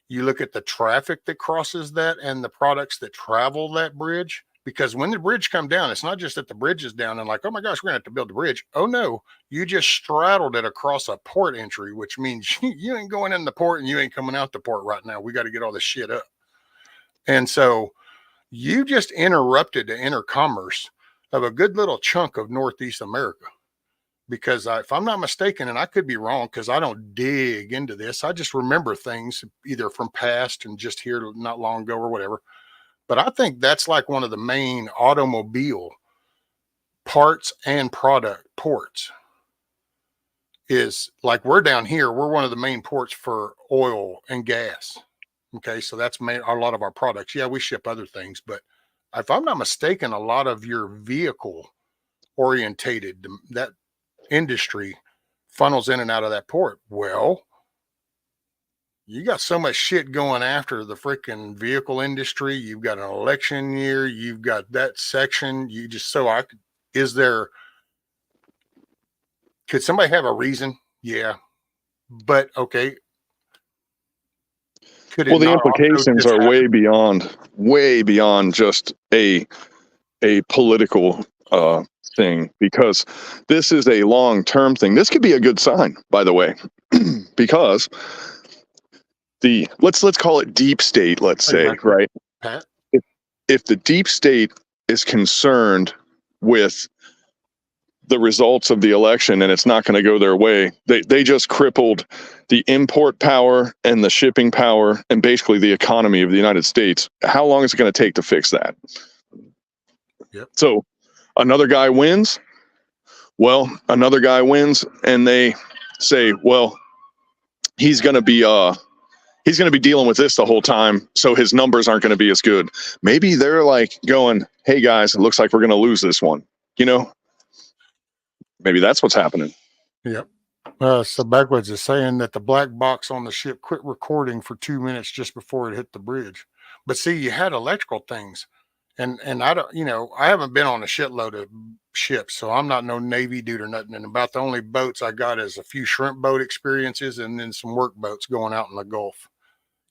you look at the traffic that crosses that and the products that travel that bridge. Because when the bridge come down, it's not just that the bridge is down and like, oh my gosh, we're gonna have to build the bridge. Oh no, you just straddled it across a port entry, which means you ain't going in the port and you ain't coming out the port right now. We got to get all this shit up. And so you just interrupted the intercommerce of a good little chunk of Northeast America. Because if I'm not mistaken, and I could be wrong because I don't dig into this, I just remember things either from past and just here not long ago or whatever. But I think that's like one of the main automobile parts and product ports is like we're down here. We're one of the main ports for oil and gas. Okay. So that's a lot of our products. Yeah, we ship other things, but if I'm not mistaken, a lot of your vehicle orientated, that industry funnels in and out of that port. Well, you got so much shit going after the freaking vehicle industry. You've got an election year. You've got that section. Could somebody have a reason? Yeah. But okay. Well, the implications are way beyond just a political thing, because this is a long-term thing. This could be a good sign, by the way, because let's call it deep state, let's say, right? Pat? If the deep state is concerned with the results of the election and it's not going to go their way, they just crippled the import power and the shipping power and basically the economy of the United States. How long is it going to take to fix that? Yep. So another guy wins. Well, another guy wins and they say, well, he's going to be dealing with this the whole time, so his numbers aren't going to be as good. Maybe they're like going, hey guys, it looks like we're going to lose this one. Maybe that's what's happening. Yep. So Backwards is saying that the black box on the ship quit recording for 2 minutes just before it hit the bridge. But see, you had electrical things, and I don't, I haven't been on a shitload of ships, so I'm not no Navy dude or nothing. And about the only boats I got is a few shrimp boat experiences, and then some work boats going out in the Gulf.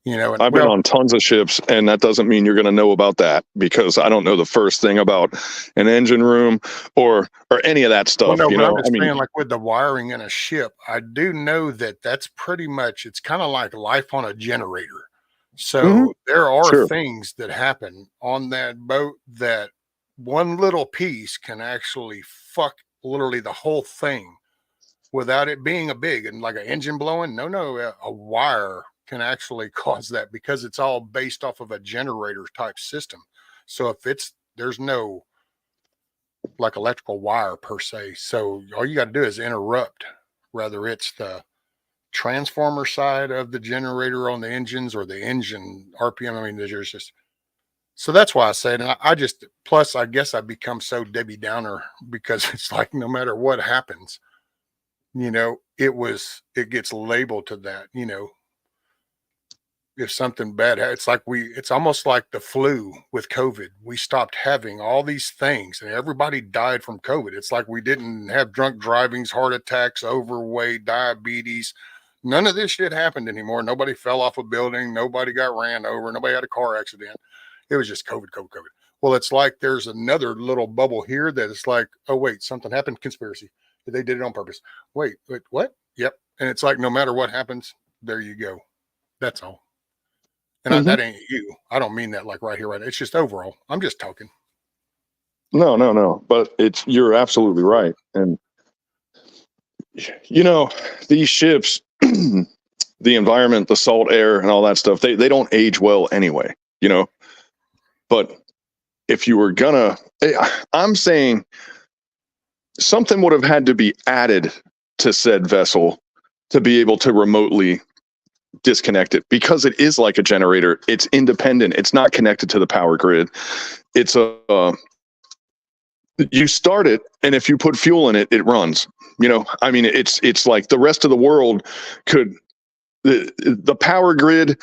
And I've been on tons of ships, and that doesn't mean you're going to know about that, because I don't know the first thing about an engine room or any of that Well, stuff. no, but I'm I just mean, saying, like with the wiring in a ship, I do know that that's pretty much, it's kind of like life on a generator. So there are sure. things that happen on that boat that one little piece can actually fuck literally the whole thing without it being a big and like an engine blowing. No, a wire can actually cause that because it's all based off of a generator type system. So if there's no like electrical wire per se. So all you got to do is interrupt, whether it's the transformer side of the generator on the engines or the engine RPM. I mean, there's just, so that's why I said, and I just, plus I guess I become so Debbie Downer because it's like, no matter what happens, it gets labeled to that, if something bad, it's almost like the flu with COVID. We stopped having all these things and everybody died from COVID. It's like we didn't have drunk drivings, heart attacks, overweight, diabetes. None of this shit happened anymore. Nobody fell off a building. Nobody got ran over. Nobody had a car accident. It was just COVID, COVID, COVID. Well, it's like there's another little bubble here that it's like, oh, wait, something happened. Conspiracy. They did it on purpose. Wait, what? Yep. And it's like, no matter what happens, there you go. That's all. And that ain't you. I don't mean that like right here, right. It's just overall. I'm just talking. No. But you're absolutely right. And, these ships, the environment, the salt air and all that stuff, they don't age well anyway, But if you were I'm saying something would have had to be added to said vessel to be able to remotely disconnect it, because it is like a generator. It's independent. It's not connected to the power grid. It's you start it, and if you put fuel in it, it runs. I mean, it's like the rest of the world could, the power grid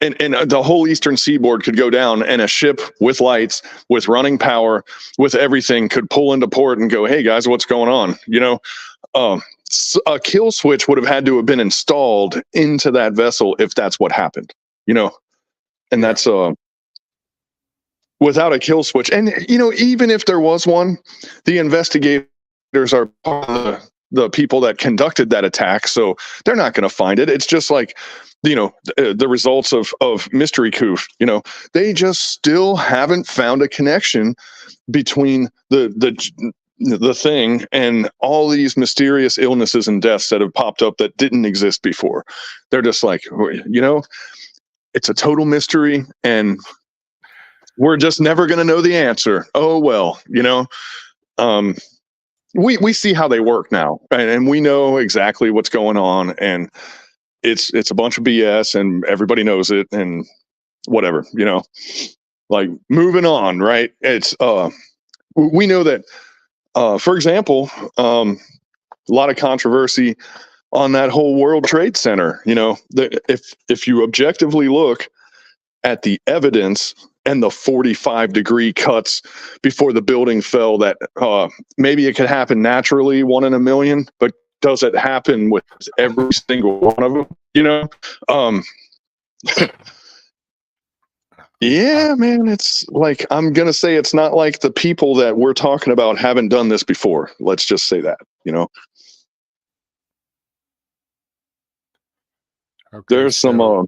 and the whole eastern seaboard could go down, and a ship with lights, with running power, with everything could pull into port and go, hey guys, what's going on? A kill switch would have had to have been installed into that vessel if that's what happened, and that's without a kill switch. And even if there was one, the investigators are part of the people that conducted that attack, so they're not going to find it. It's just like the results of Mystery Coof. They just still haven't found a connection between the thing and all these mysterious illnesses and deaths that have popped up that didn't exist before. They're just like, it's a total mystery, and we're just never going to know the answer. Oh well, we see how they work now, and we know exactly what's going on, and it's a bunch of BS, and everybody knows it, and whatever, like moving on, right? It's we know that, for example, a lot of controversy on that whole World Trade Center. If you objectively look at the evidence and the 45-degree cuts before the building fell, that maybe it could happen naturally, 1 in a million, but does it happen with every single one of them? Yeah, man, it's like, I'm going to say it's not like the people that we're talking about haven't done this before. Let's just say that, Okay, there's some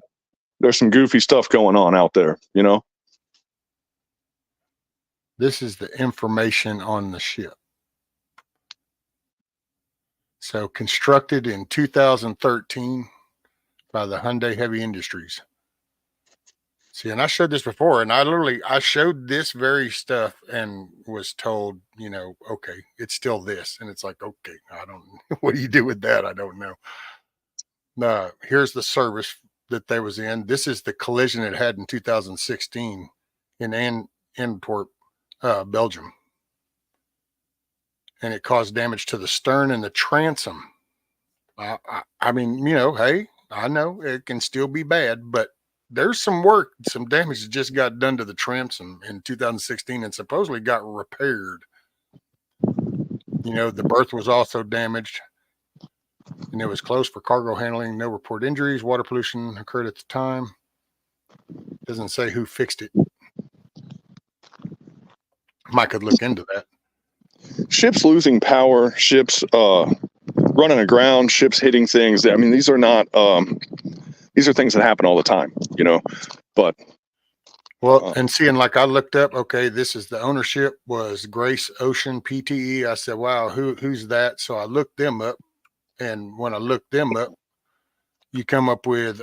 goofy stuff going on out there, This is the information on the ship. So constructed in 2013 by the Hyundai Heavy Industries. See, and I showed this before, and I showed this very stuff and was told, okay, it's still this. And it's like, okay, I don't what do you do with that? I don't know. Here's the service that they was in. This is the collision it had in 2016 in Antwerp, Belgium. And it caused damage to the stern and the transom. I mean, hey, I know it can still be bad, but there's some work, some damage that just got done to the transom in 2016 and supposedly got repaired. The berth was also damaged and it was closed for cargo handling. No report injuries. Water pollution occurred at the time. Doesn't say who fixed it. Mike could look into that. Ships losing power, ships running aground, ships hitting things. I mean, these are not these are things that happen all the time, but well, and seeing, like, I looked up, okay, this is the ownership was Grace Ocean Pte. I said, wow, who's that? So I looked them up, and when I looked them up, you come up with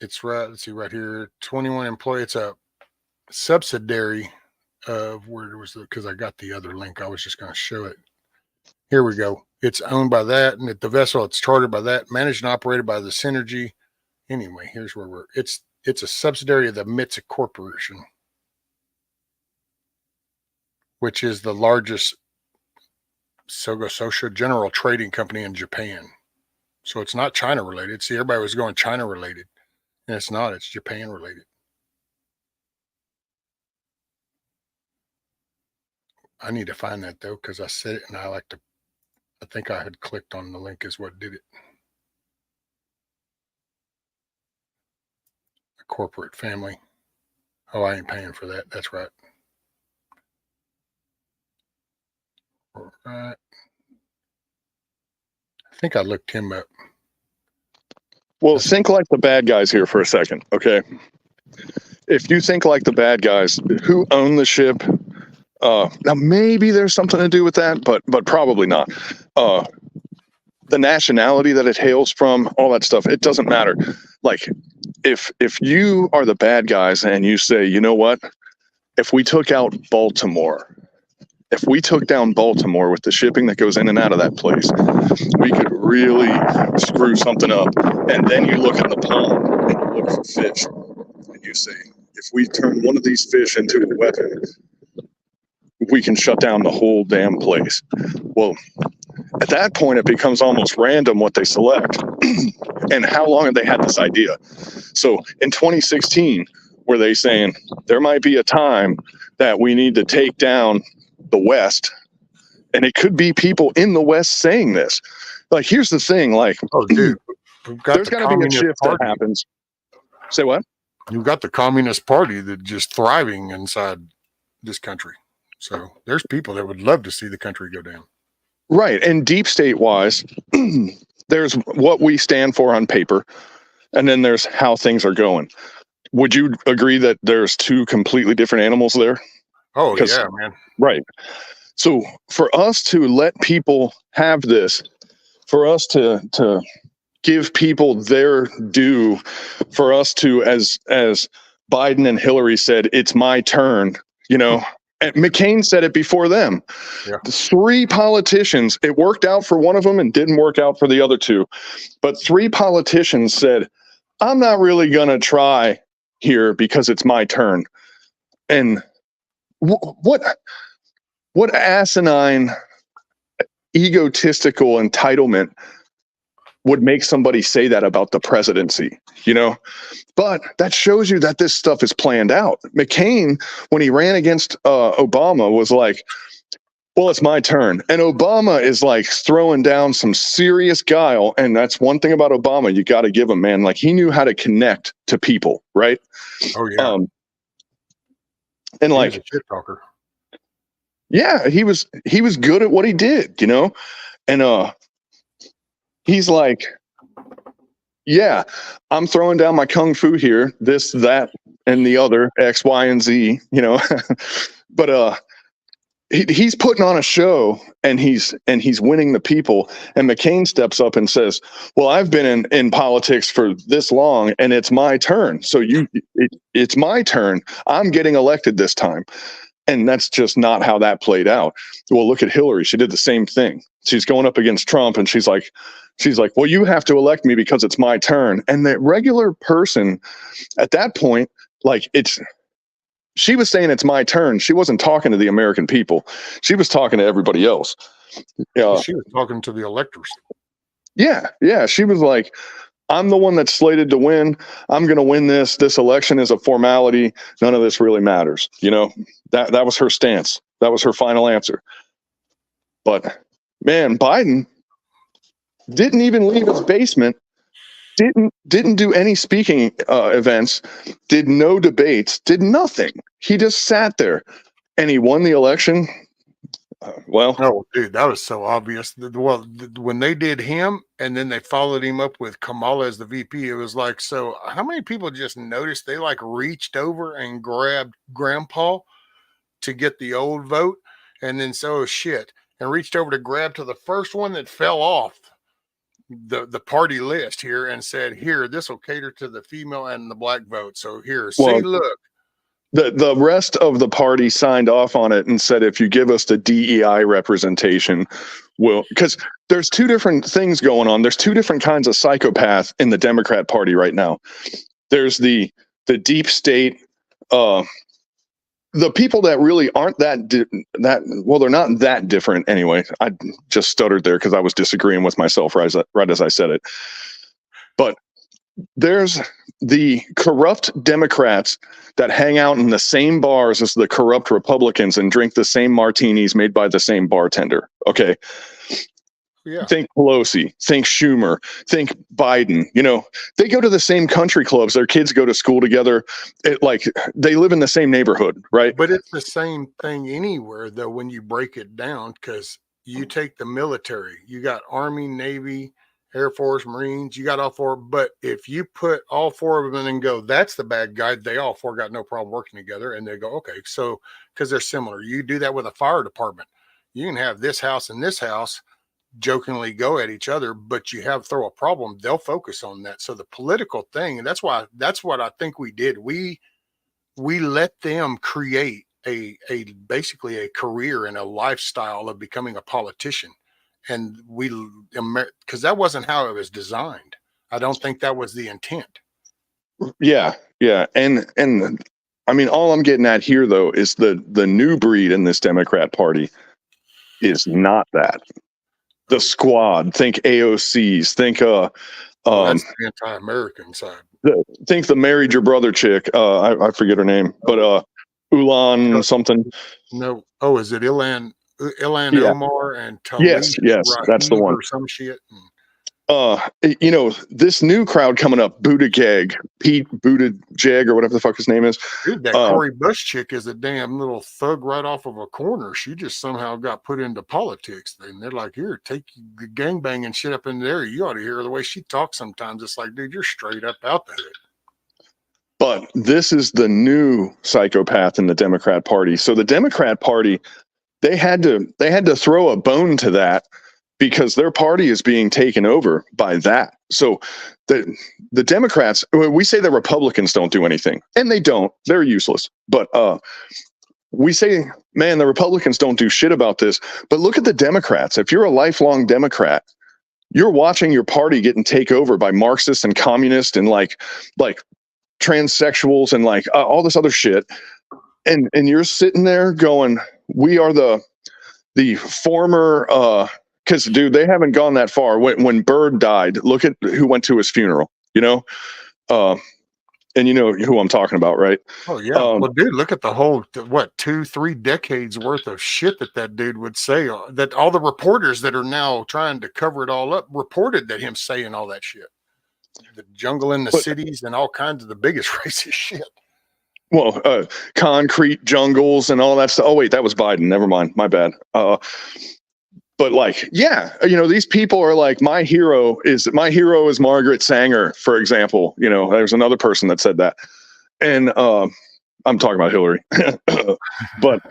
it's right, let's see right here, 21 employees. It's a subsidiary of, where was it? Because I got the other link. I was just going to show it. Here we go. It's owned by that, and the vessel, it's chartered by that, managed and operated by the Synergy. Anyway, here's where it's a subsidiary of the Mitsa Corporation, which is the largest social general trading company in Japan. So it's not China related. See, everybody was going China related, and it's not. It's Japan related. I need to find that though, because I said it, and I think I had clicked on the link is what did it. A corporate family. Oh, I ain't paying for that. That's right. All right. I think I looked him up. Well, think like the bad guys here for a second, okay? If you think like the bad guys who own the ship, now maybe there's something to do with that, but probably not. The nationality that it hails from, all that stuff, it doesn't matter. Like, if you are the bad guys and you say, you know what, if we took out Baltimore, if we took down Baltimore with the shipping that goes in and out of that place, we could really screw something up. And then you look at the pond and you look for fish, and you say, if we turn one of these fish into a weapon, we can shut down the whole damn place. Well, at that point, it becomes almost random what they select and how long have they had this idea. So in 2016, were they saying there might be a time that we need to take down the West? And it could be people in the West saying this. Like, here's the thing, like, oh, dude, there's got to be a shift that happens. Say what? You've got the Communist Party that just thriving inside this country. So there's people that would love to see the country go down. Right. And deep state wise, there's what we stand for on paper, and then there's how things are going. Would you agree that there's two completely different animals there? Oh, yeah, man. Right. So for us to let people have this, for us to give people their due, for us to, as Biden and Hillary said, it's my turn, and McCain said it before them. Yeah. The three politicians, it worked out for one of them and didn't work out for the other two. But three politicians said, I'm not really going to try here because it's my turn. And what asinine, egotistical entitlement would make somebody say that about the presidency, But that shows you that this stuff is planned out. McCain, when he ran against Obama, was like, well, it's my turn. And Obama is like throwing down some serious guile. And that's one thing about Obama you got to give him, man. Like, he knew how to connect to people, right? Oh, yeah. And like, he was a shit talker. Yeah, he was good at what he did, And he's like, yeah, I'm throwing down my kung fu here, this, that, and the other, X, Y, and Z, But he's putting on a show, and he's winning the people. And McCain steps up and says, well, I've been in politics for this long, and it's my turn. So it's my turn. I'm getting elected this time. And that's just not how that played out. Well, look at Hillary. She did the same thing. She's going up against Trump, and she's like, well, you have to elect me because it's my turn. And the regular person at that point, like, she was saying it's my turn. She wasn't talking to the American people. She was talking to everybody else. Yeah, She was talking to the electors. yeah. She was like, I'm the one that's slated to win. I'm going to win this. This election is a formality. None of this really matters. That was her stance. That was her final answer. But man, Biden didn't even leave his basement. Didn't do any speaking events. Did no debates. Did nothing. He just sat there, and he won the election. Well, oh, dude, that was so obvious. When they did him, and then they followed him up with Kamala as the VP, it was like, so how many people just noticed they like reached over and grabbed Grandpa to get the old vote, and then and reached over to grab to the first one that fell off the party list here and said, here, this will cater to the female and the black vote. So here, see, look. The rest of the party signed off on it and said, if you give us the DEI representation, because there's two different things going on. There's two different kinds of psychopath in the Democrat Party right now. There's the deep state, the people that really aren't well, they're not that different anyway. I just stuttered there because I was disagreeing with myself right as I said it. But there's the corrupt Democrats that hang out in the same bars as the corrupt Republicans and drink the same martinis made by the same bartender. Okay. Yeah. Think Pelosi, think Schumer, think Biden. They go to the same country clubs. Their kids go to school together. They live in the same neighborhood, right? But it's the same thing anywhere, though, when you break it down, because you take the military, you got Army, Navy, Air Force, Marines, you got all four. But if you put all four of them and go, that's the bad guy, they all four got no problem working together. And they go, okay, so because they're similar. You do that with a fire department. You can have this house and this house jokingly go at each other, but you have throw a problem, they'll focus on that. So the political thing, and that's what I think we did. We let them create a basically a career and a lifestyle of becoming a politician. And because that wasn't how it was designed. I don't think that was the intent. Yeah. And I mean, all I'm getting at here, though, is the new breed in this Democrat Party is not that. The squad, think AOCs, think that's the anti-American side. Think the married your brother chick. I forget her name, but Ulan something. No, is it Ilan Omar and Talik? Yes, that's the one. Or some shit. This new crowd coming up, Pete Buttigieg, or whatever the fuck his name is. Dude, that Cori Bush chick is a damn little thug right off of a corner. She just somehow got put into politics. And they're like, here, take gangbang and shit up in there. You ought to hear the way she talks sometimes. It's like, dude, you're straight up out there. But this is the new psychopath in the Democrat Party. So the Democrat Party, they had to throw a bone to that, because their party is being taken over by that. So the Democrats, we say the Republicans don't do anything, and they don't. They're useless. But we say, man, the Republicans don't do shit about this. But look at the Democrats. If you're a lifelong Democrat, you're watching your party getting taken over by Marxists and communists and like transsexuals and all this other shit. And you're sitting there going, we are the former because, dude, they haven't gone that far. When Byrd died, look at who went to his funeral, and you know who I'm talking about, right? Oh, yeah. Well, dude, look at the whole, 2-3 decades worth of shit that dude would say, that all the reporters that are now trying to cover it all up reported that him saying all that shit. The jungle in the cities and all kinds of the biggest racist shit. Well, concrete jungles and all that stuff. Oh, wait, that was Biden. Never mind. My bad. But these people are like, my hero is Margaret Sanger, for example. There's another person that said that. And I'm talking about Hillary. But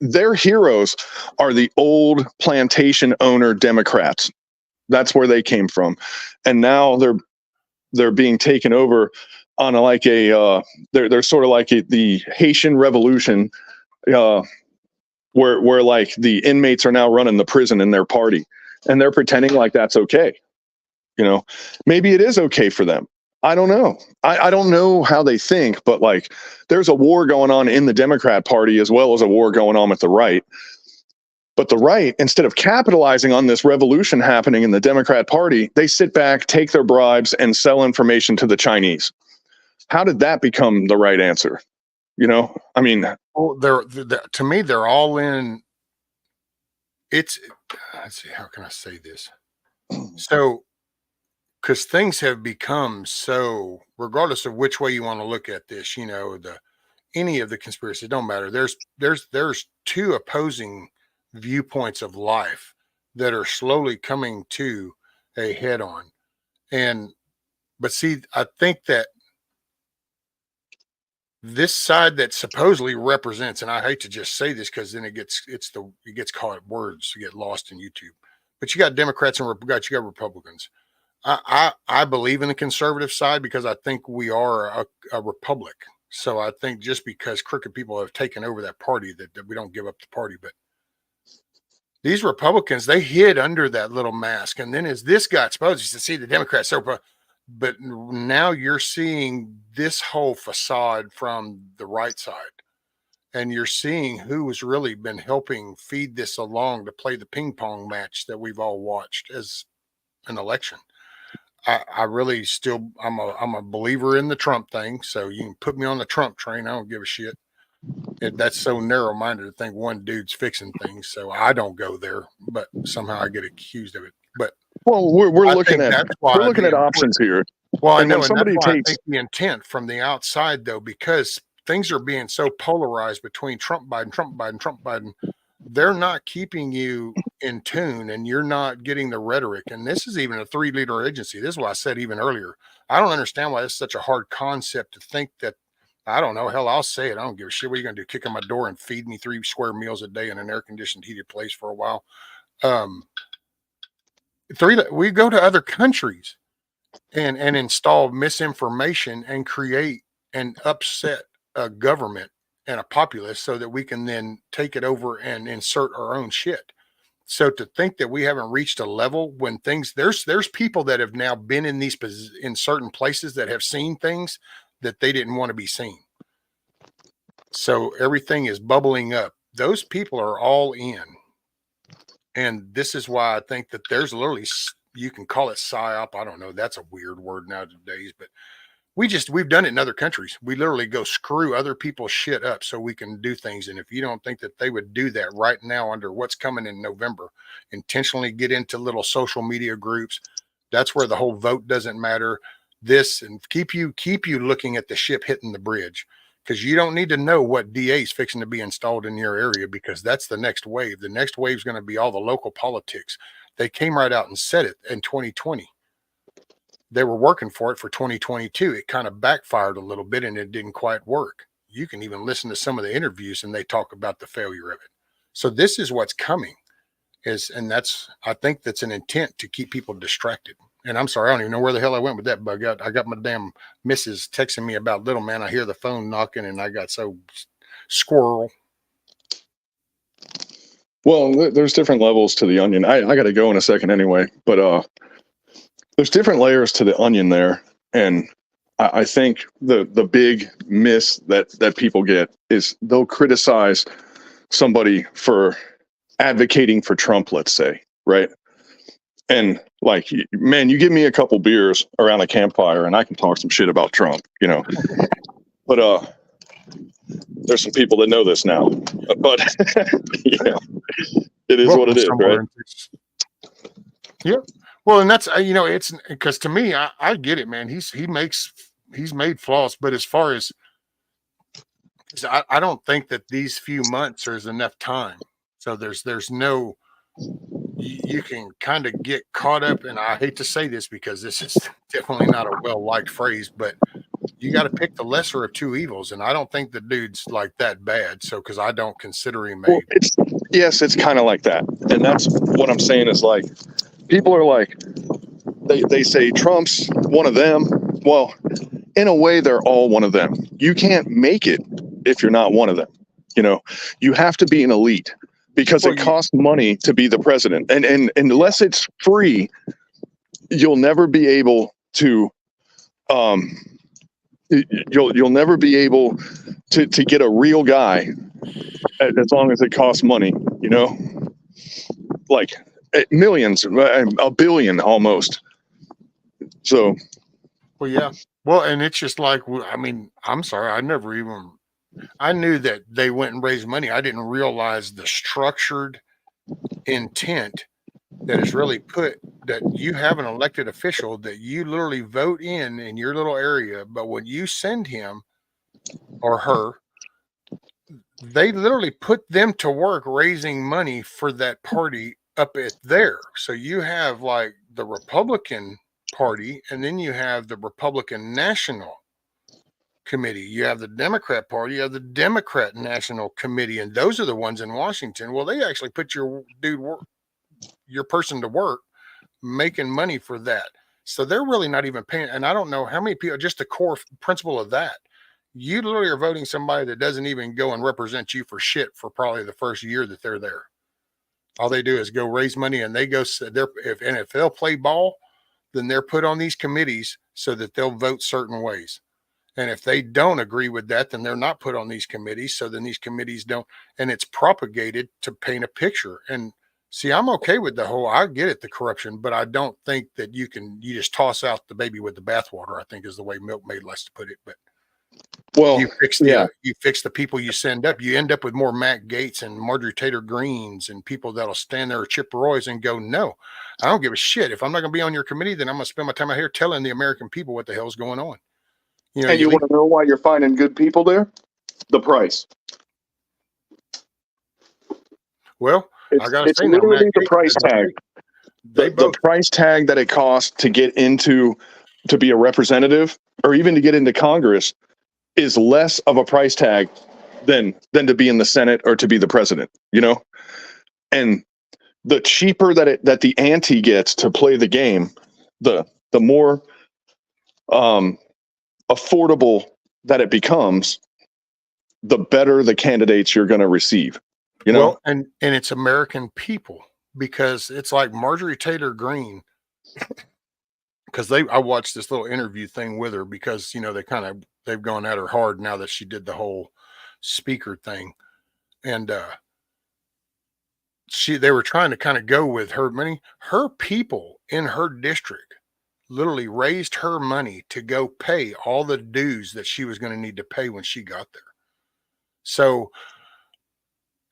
their heroes are the old plantation owner Democrats. That's where they came from. And now they're being taken over on they're sort of like the Haitian Revolution, where like the inmates are now running the prison in their party, and they're pretending like that's okay. Maybe it is okay for them. I don't know. I don't know how they think, but there's a war going on in the Democrat Party as well as a war going on with the right. But the right, instead of capitalizing on this revolution happening in the Democrat Party, they sit back, take their bribes, and sell information to the Chinese. How did that become the right answer? You know, I mean, well, to me, they're all in. Let's see, how can I say this? So, because things have become so, regardless of which way you want to look at this, any of the conspiracies, don't matter. There's two opposing viewpoints of life that are slowly coming to a head on. But see, I think that this side that supposedly represents, and I hate to just say this because then it gets caught words get lost in YouTube. But you got Democrats and you got Republicans. I believe in the conservative side because I think we are a republic. So I think just because crooked people have taken over that party that we don't give up the party. But these Republicans, they hid under that little mask. And then as this got exposed, you see the Democrats. But now you're seeing this whole facade from the right side. And you're seeing who has really been helping feed this along to play the ping pong match that we've all watched as an election. I really still, I'm a believer in the Trump thing. So you can put me on the Trump train. I don't give a shit. That's so narrow minded to think one dude's fixing things. So I don't go there, but somehow I get accused of it. But well, we're looking at options here. Well, I know, and that's why I think the intent from the outside, though, because things are being so polarized between Trump, Biden, they're not keeping you in tune, and you're not getting the rhetoric. And this is even a 3-leader agency. This is what I said even earlier. I don't understand why it's such a hard concept to think that, I don't know, hell, I'll say it. I don't give a shit. What are you going to do? Kick on my door and feed me 3 square meals a day in an air-conditioned, heated place for a while? We go to other countries and install misinformation and create and upset a government and a populace so that we can then take it over and insert our own shit. So to think that we haven't reached a level when there's people that have now been in certain places that have seen things that they didn't want to be seen. So everything is bubbling up. Those people are all in. And this is why I think that there's literally, you can call it psyop. I don't know. That's a weird word nowadays, but we've done it in other countries. We literally go screw other people's shit up so we can do things. And if you don't think that they would do that right now under what's coming in November, intentionally get into little social media groups, that's where the whole vote doesn't matter. This and keep you looking at the ship hitting the bridge, because you don't need to know what DA is fixing to be installed in your area, because that's the next wave. The next wave is going to be all the local politics. They came right out and said it in 2020. They were working for it for 2022. It kind of backfired a little bit and it didn't quite work. You can even listen to some of the interviews and they talk about the failure of it. So this is what's coming I think that's an intent to keep people distracted. And I'm sorry, I don't even know where the hell I went with that bug out. I got my damn missus texting me about little man. I hear the phone knocking and I got so squirrel. Well, there's different levels to the onion. I got to go in a second anyway, but there's different layers to the onion there. And I think the big miss that people get is they'll criticize somebody for advocating for Trump, let's say, right? And like, man, you give me a couple beers around a campfire and I can talk some shit about Trump, but there's some people that know this now, but it is what it is, right? Yep. Well, and that's, it's because to me, I get it, man. He's made flaws, but as far as I don't think that these few months is enough time. So there's no, you can kind of get caught up. And I hate to say this because this is definitely not a well-liked phrase, but you got to pick the lesser of two evils. And I don't think the dude's like that bad. So, cause I don't consider him it's kind of like that. And that's what I'm saying is like, people are like, they say Trump's one of them. Well, in a way, they're all one of them. You can't make it if you're not one of them. You have to be an elite because it costs money to be the president. And unless it's free, you'll never be able to, you'll never be able to get a real guy as long as it costs money, like millions, a billion almost. So, Well, yeah. Well, and it's just like, I mean, I'm sorry, I knew that they went and raised money. I didn't realize the structured intent that is really put, that you have an elected official that you literally vote in your little area, but when you send him or her, they literally put them to work raising money for that party up at there. So you have like the Republican Party, and then you have the Republican National Committee. You have the Democrat Party, you have the Democrat National Committee, and those are the ones in Washington. Well, they actually put your person to work making money for that. So they're really not even paying. And I don't know how many people, just the core principle of that. You literally are voting somebody that doesn't even go and represent you for shit for probably the first year that they're there. All they do is go raise money, and they go there. If they'll play ball, then they're put on these committees so that they'll vote certain ways. And if they don't agree with that, then they're not put on these committees. So then these committees don't, and it's propagated to paint a picture. And see, I'm okay with the whole, I get it, the corruption, but I don't think that you just toss out the baby with the bathwater, I think is the way Milkmaid likes to put it. But well, you fix the people you send up, you end up with more Matt Gaetz and Marjorie Taylor Greens and people that'll stand there, Chip Roys, and go, no, I don't give a shit. If I'm not going to be on your committee, then I'm going to spend my time out here telling the American people what the hell's going on. You know, and you want to know why you're finding good people there? The price. Well, I got to say now, literally Matt the Gaetz, price tag. The price tag that it costs to get to be a representative or even to get into Congress is less of a price tag than to be in the Senate or to be the president, you know? And the cheaper that the ante gets to play the game, the more affordable that it becomes, the better the candidates you're going to receive, you know? Well, and it's American people, because it's like Marjorie Taylor Greene, because I watched this little interview thing with her because, you know, they've gone at her hard now that she did the whole speaker thing. And they were trying to kind of go with her money. Her people in her district literally raised her money to go pay all the dues that she was going to need to pay when she got there. So,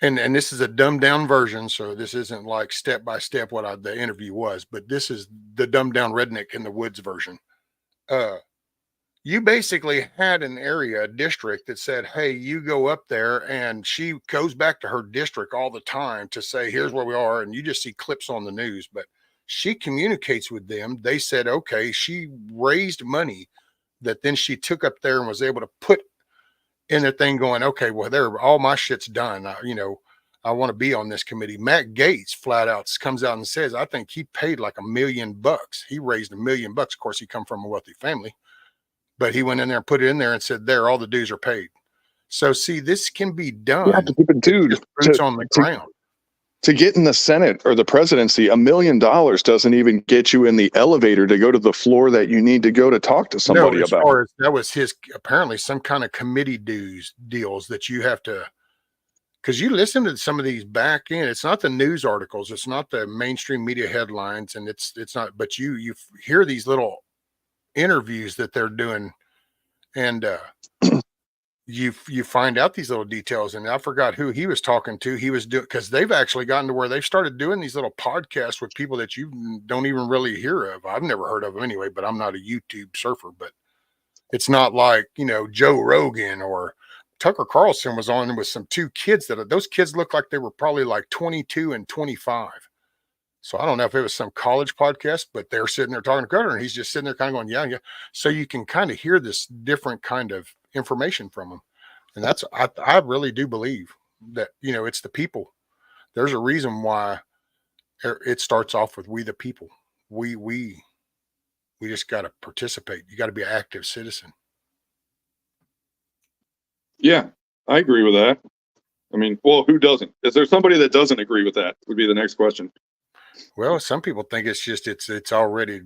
and this is a dumbed down version, so this isn't like step by step what the interview was, but this is the dumbed down redneck in the woods version. You basically had a district that said, hey, you go up there, and she goes back to her district all the time to say, here's where we are. And you just see clips on the news, but she communicates with them. They said, okay, she raised money that then she took up there and was able to put in a thing going, okay, well, all my shit's done. I want to be on this committee. Matt Gaetz flat out comes out and says, I think he paid like $1 million. He raised $1 million. Of course, he come from a wealthy family, but he went in there and put it in there and said, there, all the dues are paid. So see, this can be done. You have to keep it, dude. Boots on the ground. To get in the Senate or the presidency, $1 million doesn't even get you in the elevator to go to the floor that you need to go to talk to somebody about. That was his, apparently some kind of committee deals that you have to, because you listen to some of these back in, it's not the news articles, it's not the mainstream media headlines, and it's not, but you hear these little interviews that they're doing, and you find out these little details. And I forgot who he was talking to. He was doing, because they've actually gotten to where they've started doing these little podcasts with people that you don't even really hear of. I've never heard of them anyway, but I'm not a YouTube surfer. But it's not like, you know, Joe Rogan or Tucker Carlson was on with some two kids those kids looked like they were probably like 22 and 25. So I don't know if it was some college podcast, but they're sitting there talking to Cutter, and he's just sitting there kind of going, yeah, yeah. So you can kind of hear this different kind of information from him. And I really do believe that, you know, it's the people. There's a reason why it starts off with we the people. We just got to participate. You got to be an active citizen. Yeah, I agree with that. I mean, well, who doesn't? Is there somebody that doesn't agree with that? Would be the next question. Well, some people think it's just it's already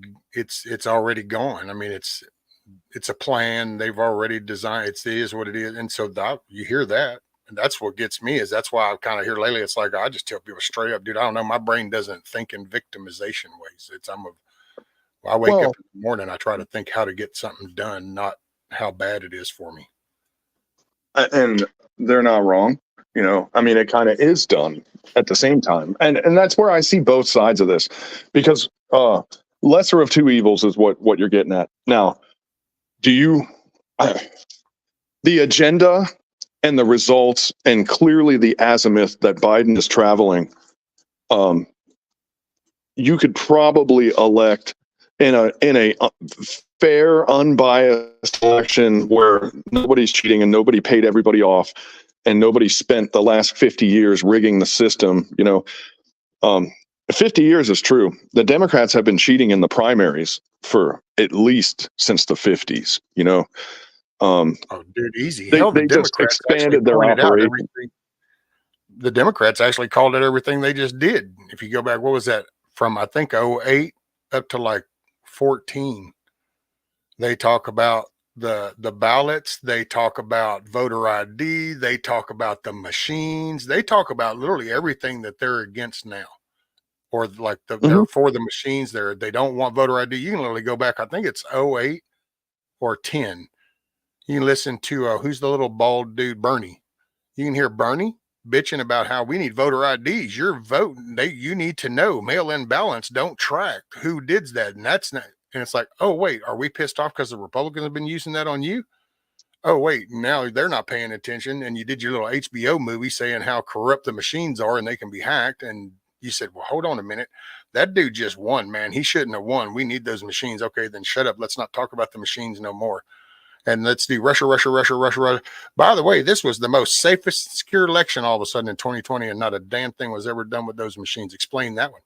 gone. I mean, it's a plan. They've already designed. It is what it is, and so you hear that, And that's what gets me is that's why I kind of hear lately. It's like, I just tell people straight up, dude, I don't know. My brain doesn't think in victimization ways. I wake up in the morning, I try to think how to get something done, not how bad it is for me. And they're not wrong. I mean, it kind of is done at the same time. And that's where I see both sides of this, because lesser of two evils is what you're getting at. Now, the agenda and the results and clearly the azimuth that Biden is traveling, you could probably elect in a fair, unbiased election where nobody's cheating and nobody paid everybody off and nobody spent the last 50 years rigging the system. 50 years is true. The Democrats have been cheating in the primaries for at least since the 50s. Oh, dude, easy. They The just Democrats expanded their pointed out operation. everything. The Democrats actually called it everything they just did. If you go back, what was that from? I think 08 up to like 14. They talk about the ballots. They talk about voter ID. They talk about the machines. They talk about literally everything that they're against now, or like they're for the machines. They don't want voter ID. You can literally go back. I think it's 08 or 10. You can listen to who's the little bald dude, Bernie. You can hear Bernie bitching about how we need voter IDs. You're voting. You need to know mail-in ballots don't track who did that. And that's not, and it's like, oh, wait, are we pissed off because the Republicans have been using that on you? Oh, wait, now they're not paying attention. And you did your little HBO movie saying how corrupt the machines are and they can be hacked. And you said, well, hold on a minute. That dude just won, man. He shouldn't have won. We need those machines. Okay, then shut up. Let's not talk about the machines no more. And let's do Russia. By the way, this was the most safest, secure election all of a sudden in 2020, and not a damn thing was ever done with those machines. Explain that one.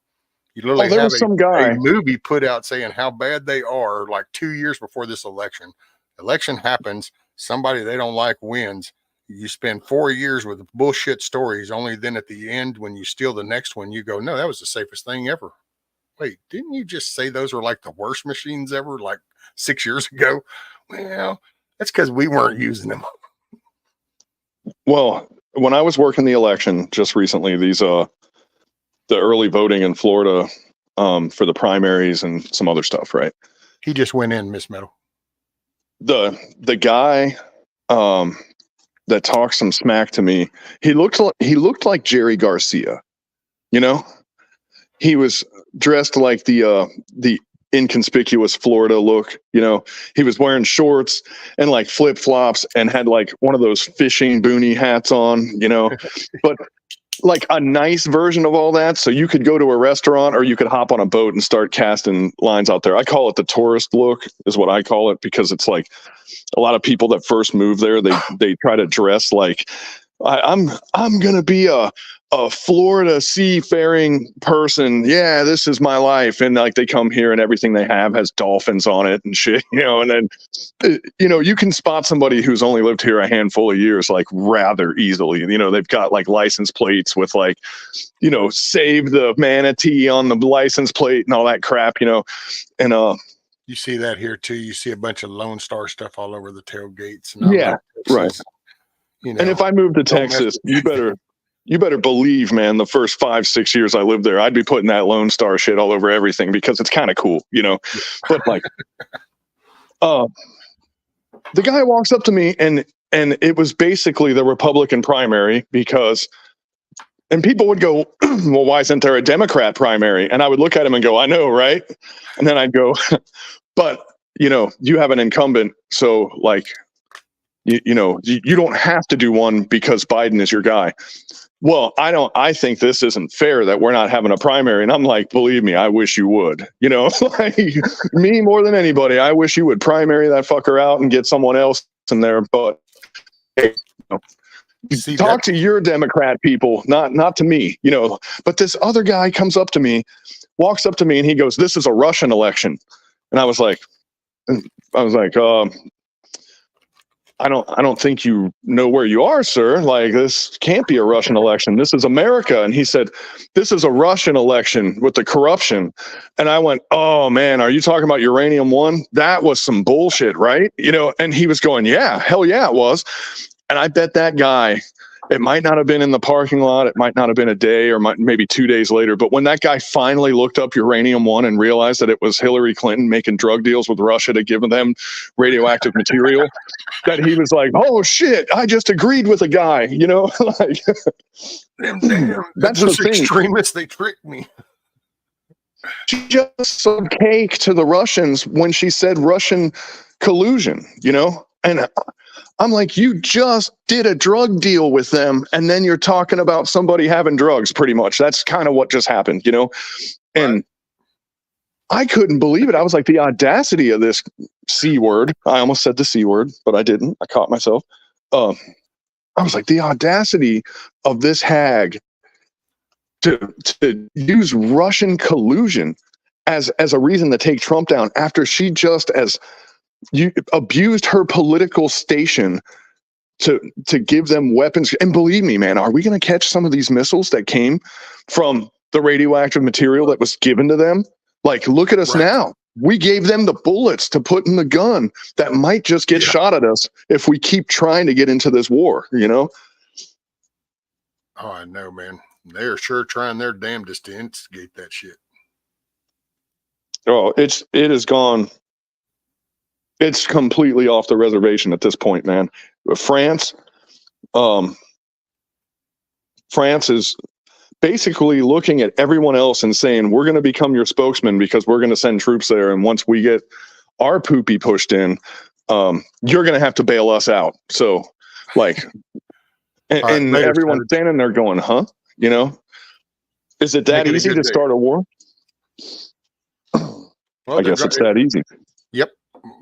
You literally there have was some guy a movie put out saying how bad they are like 2 years before this election. Election happens. Somebody they don't like wins. You spend 4 years with bullshit stories. Only then at the end, when you steal the next one, you go, no, that was the safest thing ever. Wait, didn't you just say those were like the worst machines ever, like 6 years ago? Well, that's because we weren't using them. Well, when I was working the election just recently, the early voting in Florida for the primaries and some other stuff, right? He just went in, Miss Meadow. The guy that talked some smack to me, he looked like Jerry Garcia. He was dressed like the inconspicuous Florida look. He was wearing shorts and like flip flops and had like one of those fishing boonie hats on, but like a nice version of all that. So you could go to a restaurant or you could hop on a boat and start casting lines out there. I call it the tourist look is what I call it, because it's like a lot of people that first move there, they try to dress like I'm going to be a Florida seafaring person. Yeah, this is my life. And like they come here and everything they have has dolphins on it and shit, and then, you can spot somebody who's only lived here a handful of years, like rather easily. They've got like license plates with like, save the manatee on the license plate and all that crap, and, you see that here too. You see a bunch of Lone Star stuff all over the tailgates. And yeah, right. And if I move to Texas, you better believe, man, the first 5-6 years I lived there, I'd be putting that Lone Star shit all over everything because it's kind of cool, But like, the guy walks up to me and it was basically the Republican primary and people would go, well, why isn't there a Democrat primary? And I would look at him and go, I know, right? And then I'd go, but you have an incumbent, so like, you don't have to do one because Biden is your guy. Well, I think this isn't fair that we're not having a primary. And I'm like, believe me, I wish you would, like me more than anybody. I wish you would primary that fucker out and get someone else in there. But hey, talk to your Democrat people, not to me, but this other guy walks up to me and he goes, this is a Russian election. And I was like, I don't think you know where you are, sir. Like, this can't be a Russian election. This is America. And he said, this is a Russian election with the corruption. And I went, oh man, are you talking about Uranium One? That was some bullshit, right? And he was going, yeah, hell yeah, it was. And I bet that guy It might not have been in the parking lot. It might not have been a day or maybe 2 days later. But when that guy finally looked up Uranium One and realized that it was Hillary Clinton making drug deals with Russia to give them radioactive material, that he was like, "Oh shit! I just agreed with a guy." You know, like Damn, that's those the thing. extremists. They tricked me. She just sold cake to the Russians when she said Russian collusion. You know, and I'm like, you just did a drug deal with them, and then you're talking about somebody having drugs, pretty much. That's kind of what just happened, you know? And Right. I couldn't believe it. I was like, the audacity of this C word. I almost said the C word, but I didn't. I caught myself. I was like, the audacity of this hag to use Russian collusion as a reason to take Trump down after she just abused her political station to give them weapons. And believe me, man, are we going to catch some of these missiles that came from the radioactive material that was given to them? Like, look at us now. We gave them the bullets to put in the gun that might just get shot at us if we keep trying to get into this war, you know? Oh, I know, man. They're sure trying their damnedest to instigate that shit. Oh, it has gone. It's completely off the reservation at this point, man. France is basically looking at everyone else and saying, we're going to become your spokesman because we're going to send troops there. And once we get our poopy pushed in, you're going to have to bail us out. So, like, and everyone's standing there going, huh? You know, is it that easy to start a war? Well, I guess it's that easy. Yep.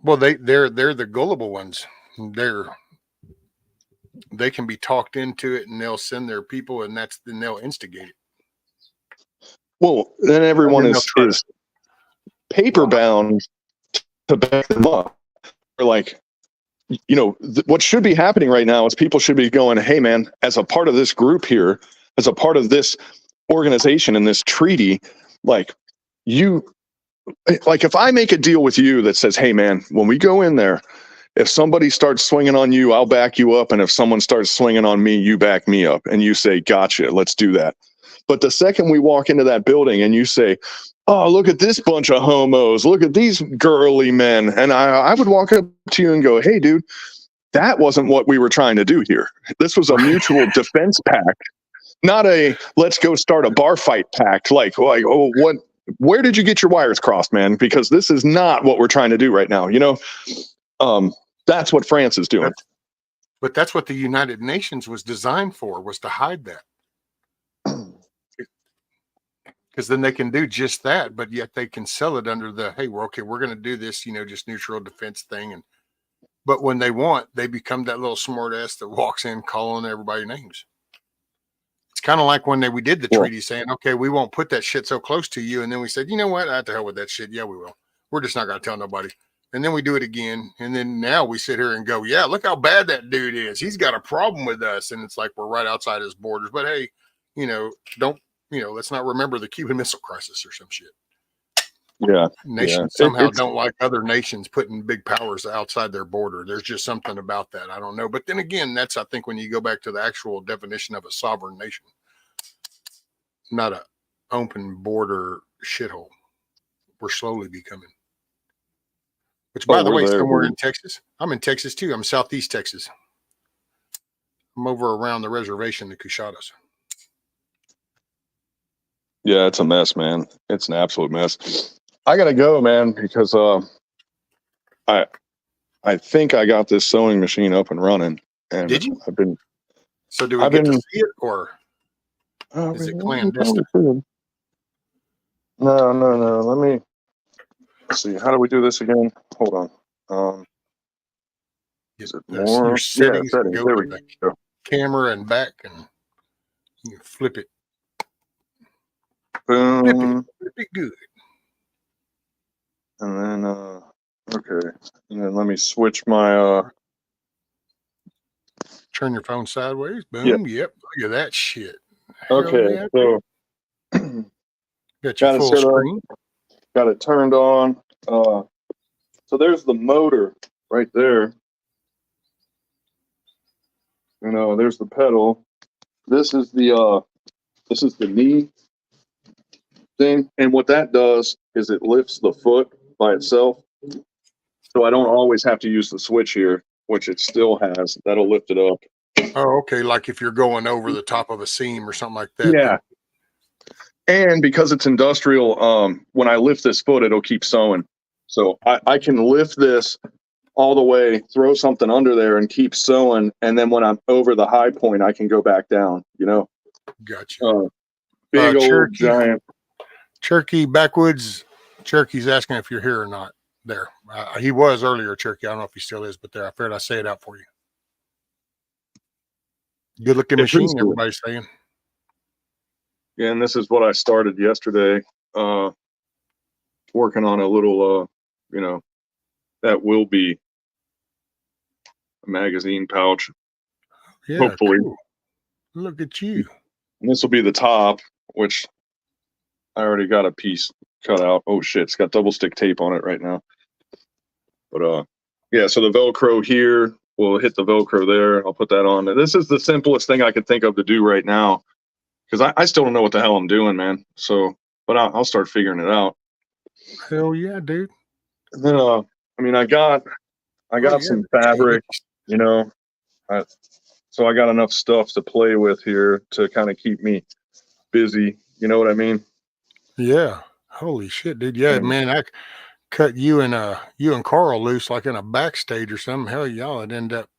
Well, they're the gullible ones. They can be talked into it, and they'll send their people, and then they'll instigate it. Well, then everyone is paper bound to back them up. Or like, you know, what should be happening right now is people should be going, hey, man, as a part of this group here, as a part of this organization and this treaty, like if I make a deal with you that says, hey, man, when we go in there, if somebody starts swinging on you, I'll back you up. And if someone starts swinging on me, you back me up. And you say, gotcha, let's do that. But the second we walk into that building and you say, oh, look at this bunch of homos, look at these girly men. And I would walk up to you and go, hey, dude, that wasn't what we were trying to do here. This was a mutual defense pact, not a let's go start a bar fight pact. Like, oh, what? Where did you get your wires crossed, man? Because this is not what we're trying to do right now. You know, that's what France is doing. But that's what the United Nations was designed for, was to hide that. Because then they can do just that, but yet they can sell it under the, hey, we're going to do this, you know, just neutral defense thing. But when they want, they become that little smart ass that walks in calling everybody names. It's kind of like when we did the treaty saying, okay, we won't put that shit so close to you. And then we said, you know what? Out the hell with that shit. Yeah, we will. We're just not going to tell nobody. And then we do it again. And then now we sit here and go, yeah, look how bad that dude is. He's got a problem with us. And it's like, we're right outside his borders. But hey, you know, let's not remember the Cuban Missile Crisis or some shit. Yeah. Nations somehow don't like other nations putting big powers outside their border. There's just something about that. I don't know. But then again, that's, I think, when you go back to the actual definition of a sovereign nation, not an open border shithole. We're slowly becoming. Which, by the way, somewhere in Texas. I'm in Texas, too. I'm Southeast Texas. I'm over around the reservation, the Cushadas. Yeah, it's a mess, man. It's an absolute mess. I gotta go, man, because I think I got this sewing machine up and running. And did you? So do we get to see it, or is it clandestine? No. Let me see. How do we do this again? Hold on. Is it more? Your settings, settings. Go there we to go. Camera and back, and you flip it. Boom. Flip it good. And then okay. And then let me switch my turn your phone sideways. Boom. Yep. Look at that shit. Okay. Yeah. So got your full screen. Got it turned on. So there's the motor right there. You know, there's the pedal. This is the knee thing, and what that does is it lifts the foot by itself. So I don't always have to use the switch here, which it still has. That'll lift it up. Oh, okay. Like if you're going over the top of a seam or something like that. Yeah. And because it's industrial, when I lift this foot, it'll keep sewing. So I can lift this all the way, throw something under there and keep sewing. And then when I'm over the high point, I can go back down, you know? Gotcha. Big old Cherokee, giant. Cherokee Backwoods. Cherokee's asking if you're here or not. There. He was earlier, Cherokee. I don't know if he still is, but there. I figured I'd say it out for you. Good looking machine, cool. everybody's saying. Yeah, and this is what I started yesterday. Working on a little, that will be a magazine pouch. Yeah, hopefully. cool. Look at you. And this will be the top, which I already got a piece cut out. Oh shit, it's got double stick tape on it right now. But yeah, so the Velcro here will hit the Velcro there. I'll put that on. This is the simplest thing I could think of to do right now, because I still don't know what the hell I'm doing, man. So, but I'll start figuring it out. Hell yeah, dude. And then, I got some fabric, you know. So I got enough stuff to play with here to kind of keep me busy. You know what I mean? Yeah. Holy shit, dude. Yeah, man. I cut you and Carl loose like in a backstage or something. Hell, y'all would end up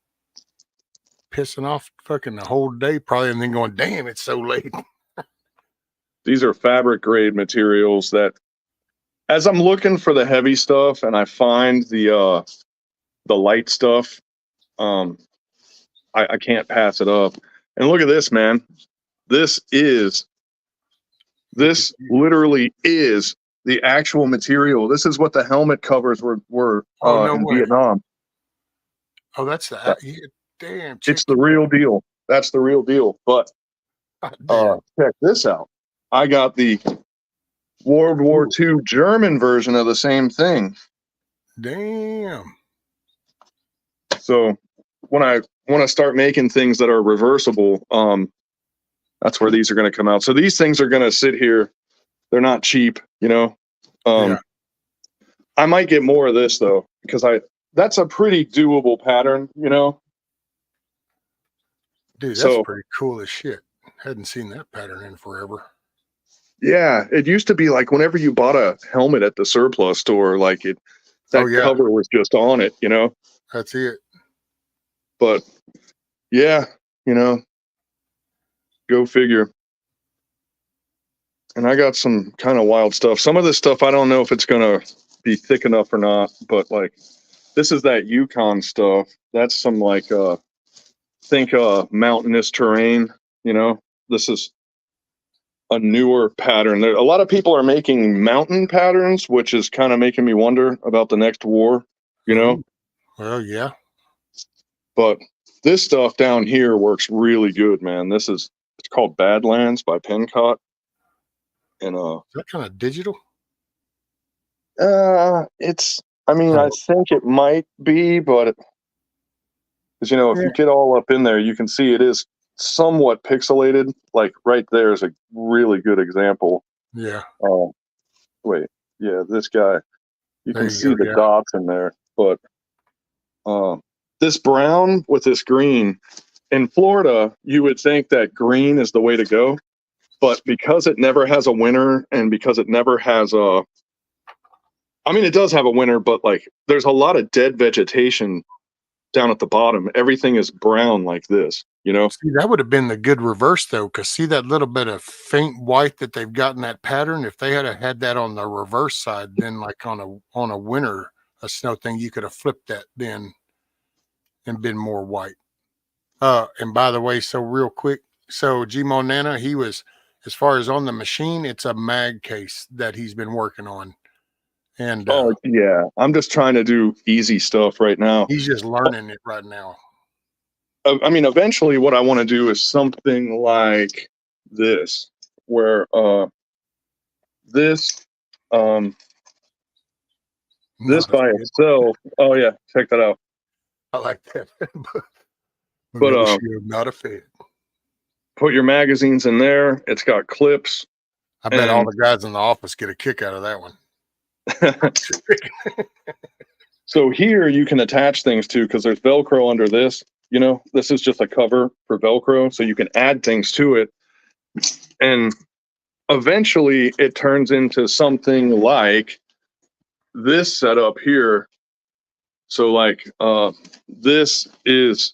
pissing off fucking the whole day probably, and then going, damn, it's so late. These are fabric grade materials that, as I'm looking for the heavy stuff and I find the light stuff, I can't pass it up. And look at this, man. This literally is the actual material. This is what the helmet covers were in Vietnam. Oh, that's the damn. It's the real deal. That's the real deal. But check this out. I got the World War II German version of the same thing. Damn. So when I want to start making things that are reversible, that's where these are going to come out. So these things are going to sit here. They're not cheap, you know. I might get more of this though, because that's a pretty doable pattern, you know. Dude, that's pretty cool as shit. Hadn't seen that pattern in forever. Yeah, it used to be like whenever you bought a helmet at the surplus store, like that cover was just on it, you know. That's it. But yeah, you know, go figure. And I got some kind of wild stuff. Some of this stuff I don't know if it's gonna be thick enough or not, but like this is that Yukon stuff. That's some like think mountainous terrain, you know. This is a newer pattern. A lot of people are making mountain patterns, which is kind of making me wonder about the next war, you know. Well, yeah. But this stuff down here works really good, man. It's called Badlands by Pencott. And is that kind of digital? I think it might be, but because you know, if you get all up in there, you can see it is somewhat pixelated. Like right there is a really good example. Yeah. Wait, yeah, this guy. You can see the dots in there, but this brown with this green. In Florida, you would think that green is the way to go, but because it never has a winter and because it never has it does have a winter, but like there's a lot of dead vegetation down at the bottom. Everything is brown like this, you know? See, that would have been the good reverse though, because see that little bit of faint white that they've got in that pattern? If they had that on the reverse side, then like on a winter, a snow thing, you could have flipped that then and been more white. And by the way, so real quick, so G Monana, he was, as far as on the machine, it's a mag case that he's been working on. And yeah, I'm just trying to do easy stuff right now. He's just learning it right now. Eventually what I want to do is something like this, where this this by itself. Oh yeah, check that out. I like that. But not a fan. put your magazines in there. It's got clips. I bet all the guys in the office get a kick out of that one. So here you can attach things to, because there's Velcro under this. You know, this is just a cover for Velcro, so you can add things to it. And eventually it turns into something like this setup here. So like this is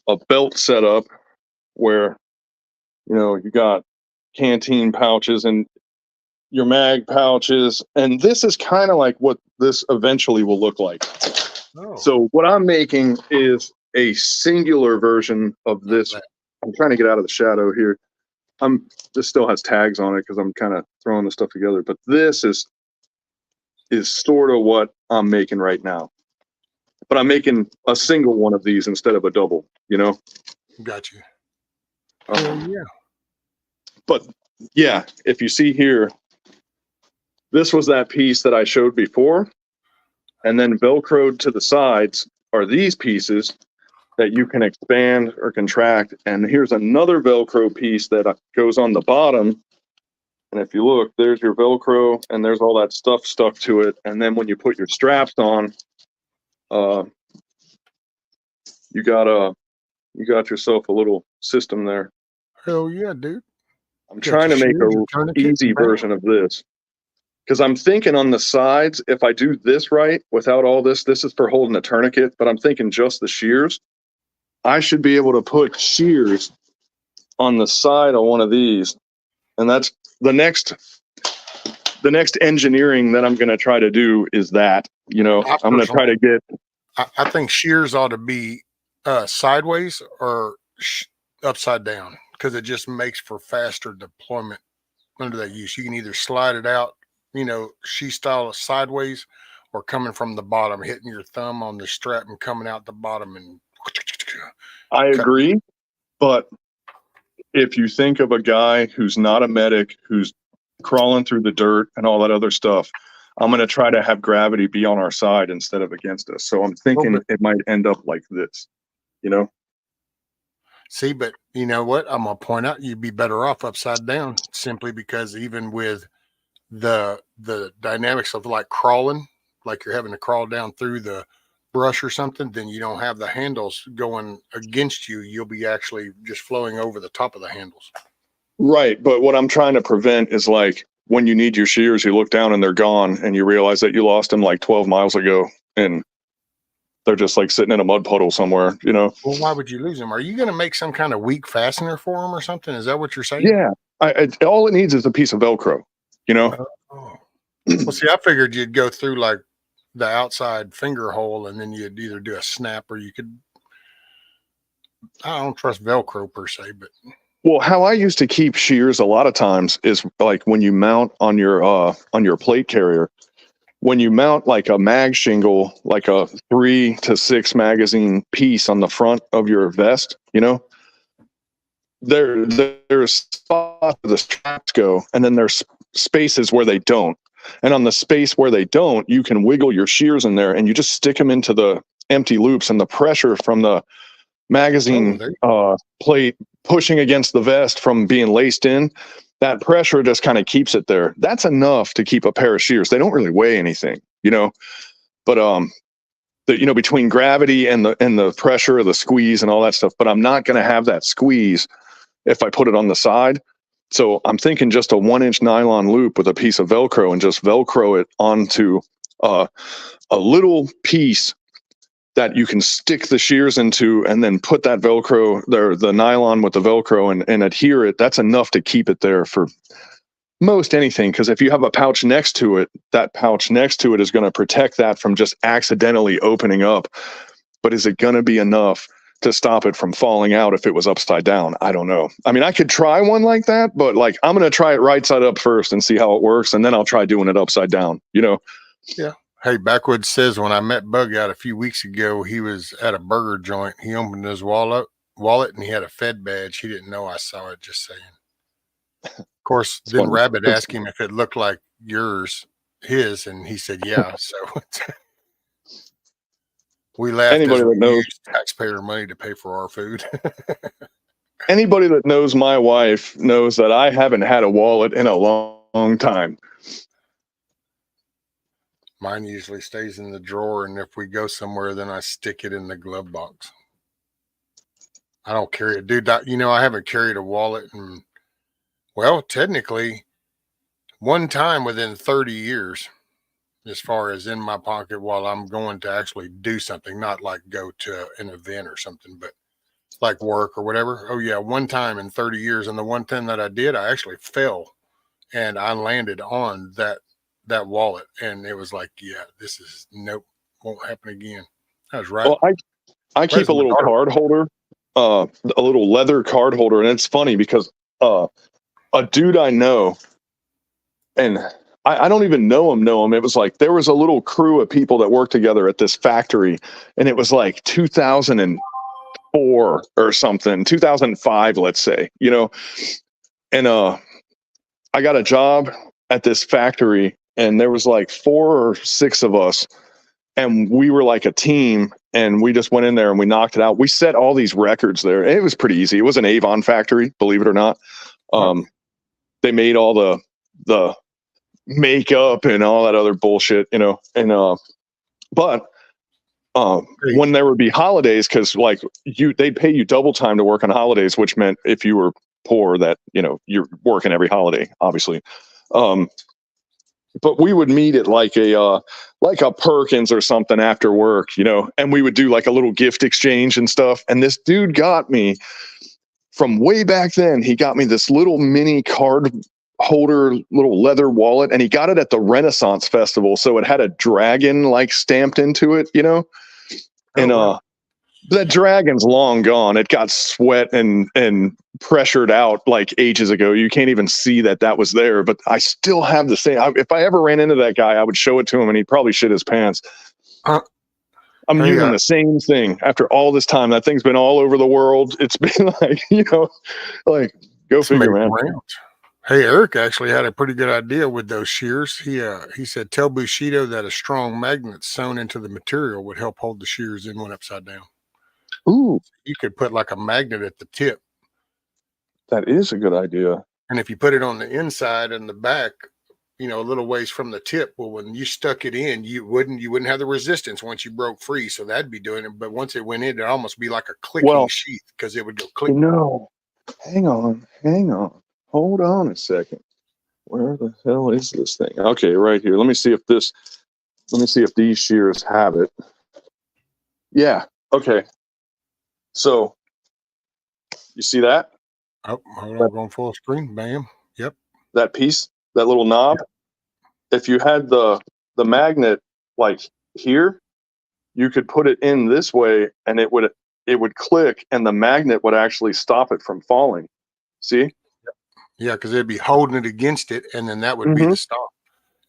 a belt setup where, you know, you got canteen pouches and your mag pouches, and this is kind of like what this eventually will look like. Oh. So what I'm making is a singular version of this. I'm trying to get out of the shadow here. This still has tags on it because I'm kind of throwing the stuff together, but this is sort of what I'm making right now. But I'm making a single one of these instead of a double, you know? Got you. Yeah. But yeah, if you see here, this was that piece that I showed before. And then Velcroed to the sides are these pieces that you can expand or contract. And here's another Velcro piece that goes on the bottom. And if you look, there's your Velcro and there's all that stuff stuck to it. And then when you put your straps on, you got yourself a little system there. Hell yeah, dude. I'm trying to make a easy version of this. Because I'm thinking on the sides, if I do this right, without all this, this is for holding a tourniquet, but I'm thinking just the shears. I should be able to put shears on the side of one of these. And that's the next engineering that I'm going to try to do is that, you know, I'm going to try to get. I think shears ought to be sideways or upside down, because it just makes for faster deployment under that use. You can either slide it out, you know, she style sideways, or coming from the bottom, hitting your thumb on the strap and coming out the bottom. And I agree, but if you think of a guy who's not a medic, who's crawling through the dirt and all that other stuff, I'm going to try to have gravity be on our side instead of against us. So I'm thinking it might end up like this, you know? See, but you know what? I'm going to point out you'd be better off upside down, simply because even with the dynamics of like crawling, like you're having to crawl down through the brush or something, then you don't have the handles going against you. You'll be actually just flowing over the top of the handles. Right. But what I'm trying to prevent is like when you need your shears, you look down and they're gone and you realize that you lost them like 12 miles ago and they're just like sitting in a mud puddle somewhere, you know? Well, why would you lose them? Are you going to make some kind of weak fastener for them or something? Is that what you're saying? Yeah. All it needs is a piece of Velcro, you know? Oh. Well, see, I figured you'd go through like the outside finger hole and then you'd either do a snap or you could, I don't trust Velcro per se, but. Well, how I used to keep shears a lot of times is like when you mount on your plate carrier, when you mount like a mag shingle, like a 3 to 6 magazine piece on the front of your vest, you know, there's spots where the straps go, and then there's spaces where they don't. And on the space where they don't, you can wiggle your shears in there and you just stick them into the empty loops, and the pressure from the magazine plate pushing against the vest from being laced in, that pressure just kind of keeps it there. That's enough to keep a pair of shears. They don't really weigh anything, you know, but you know, between gravity and the pressure of the squeeze and all that stuff. But I'm not going to have that squeeze if I put it on the side. So I'm thinking just a 1-inch nylon loop with a piece of Velcro and just Velcro it onto a little piece that you can stick the shears into, and then put that Velcro there, the nylon with the Velcro, and adhere it. That's enough to keep it there for most anything. Because if you have a pouch next to it, that pouch next to it is going to protect that from just accidentally opening up. But is it going to be enough to stop it from falling out if it was upside down? I don't know. I mean, I could try one like that, but like I'm going to try it right side up first and see how it works, and then I'll try doing it upside down, you know? Yeah. Hey, Backwoods says when I met Bug out a few weeks ago, he was at a burger joint. He opened his wallet and he had a Fed badge. He didn't know I saw it, just saying. Of course, then Rabbit asked him if it looked like his, and he said, yeah. So we laughed. Anybody that knows taxpayer money to pay for our food. anybody that knows my wife knows that I haven't had a wallet in a long time. Mine usually stays in the drawer, and if we go somewhere, then I stick it in the glove box. I don't carry it, dude. I haven't carried a wallet in, well, technically, one time within 30 years, as far as in my pocket while I'm going to actually do something, not like go to an event or something, but like work or whatever. Oh yeah, one time in 30 years, and the one time that I did, I actually fell and I landed on that wallet, and it was like, yeah, this is nope, won't happen again. I was right. Well, I keep a little card holder, a little leather card holder, and it's funny because a dude I know, and I don't even know him. It was like there was a little crew of people that worked together at this factory, and it was like 2004 or something, 2005, let's say, and I got a job at this factory, and there was like 4 or 6 of us, and we were like a team, and we just went in there and we knocked it out. We set all these records there. It was pretty easy. It was an Avon factory, believe it or not. They made all the makeup and all that other bullshit, and but when there would be holidays, because like they'd pay you double time to work on holidays, which meant if you were poor that you're working every holiday, obviously. But we would meet at like a Perkins or something after work, and we would do like a little gift exchange and stuff. And this dude got me from way back then. He got me this little mini card holder, little leather wallet, and he got it at the Renaissance Festival. So it had a dragon like stamped into it, and that dragon's long gone. It got sweat and pressured out like ages ago. You can't even see that was there, but I still have the same. If I ever ran into that guy, I would show it to him and he'd probably shit his pants. I'm using the same thing after all this time. That thing's been all over the world. It's been like, like go figure, man. Hey, Eric actually had a pretty good idea with those shears. He said, tell Bushido that a strong magnet sewn into the material would help hold the shears in one upside down. Ooh. You could put like a magnet at the tip. That is a good idea. And if you put it on the inside and the back, a little ways from the tip, well, when you stuck it in, you wouldn't have the resistance once you broke free. So that'd be doing it. But once it went in, it'd almost be like a clicking sheath because it would go click. Hang on. Hold on a second. Where the hell is this thing? Okay, right here. Let me see if these shears have it. Yeah. Okay. So you see that? Oh, hold on, going full screen. Bam. Yep. That piece, that little knob. Yep. If you had the magnet like here, you could put it in this way and it would click and the magnet would actually stop it from falling. See? Yeah, because it'd be holding it against it, and then that would be the stop.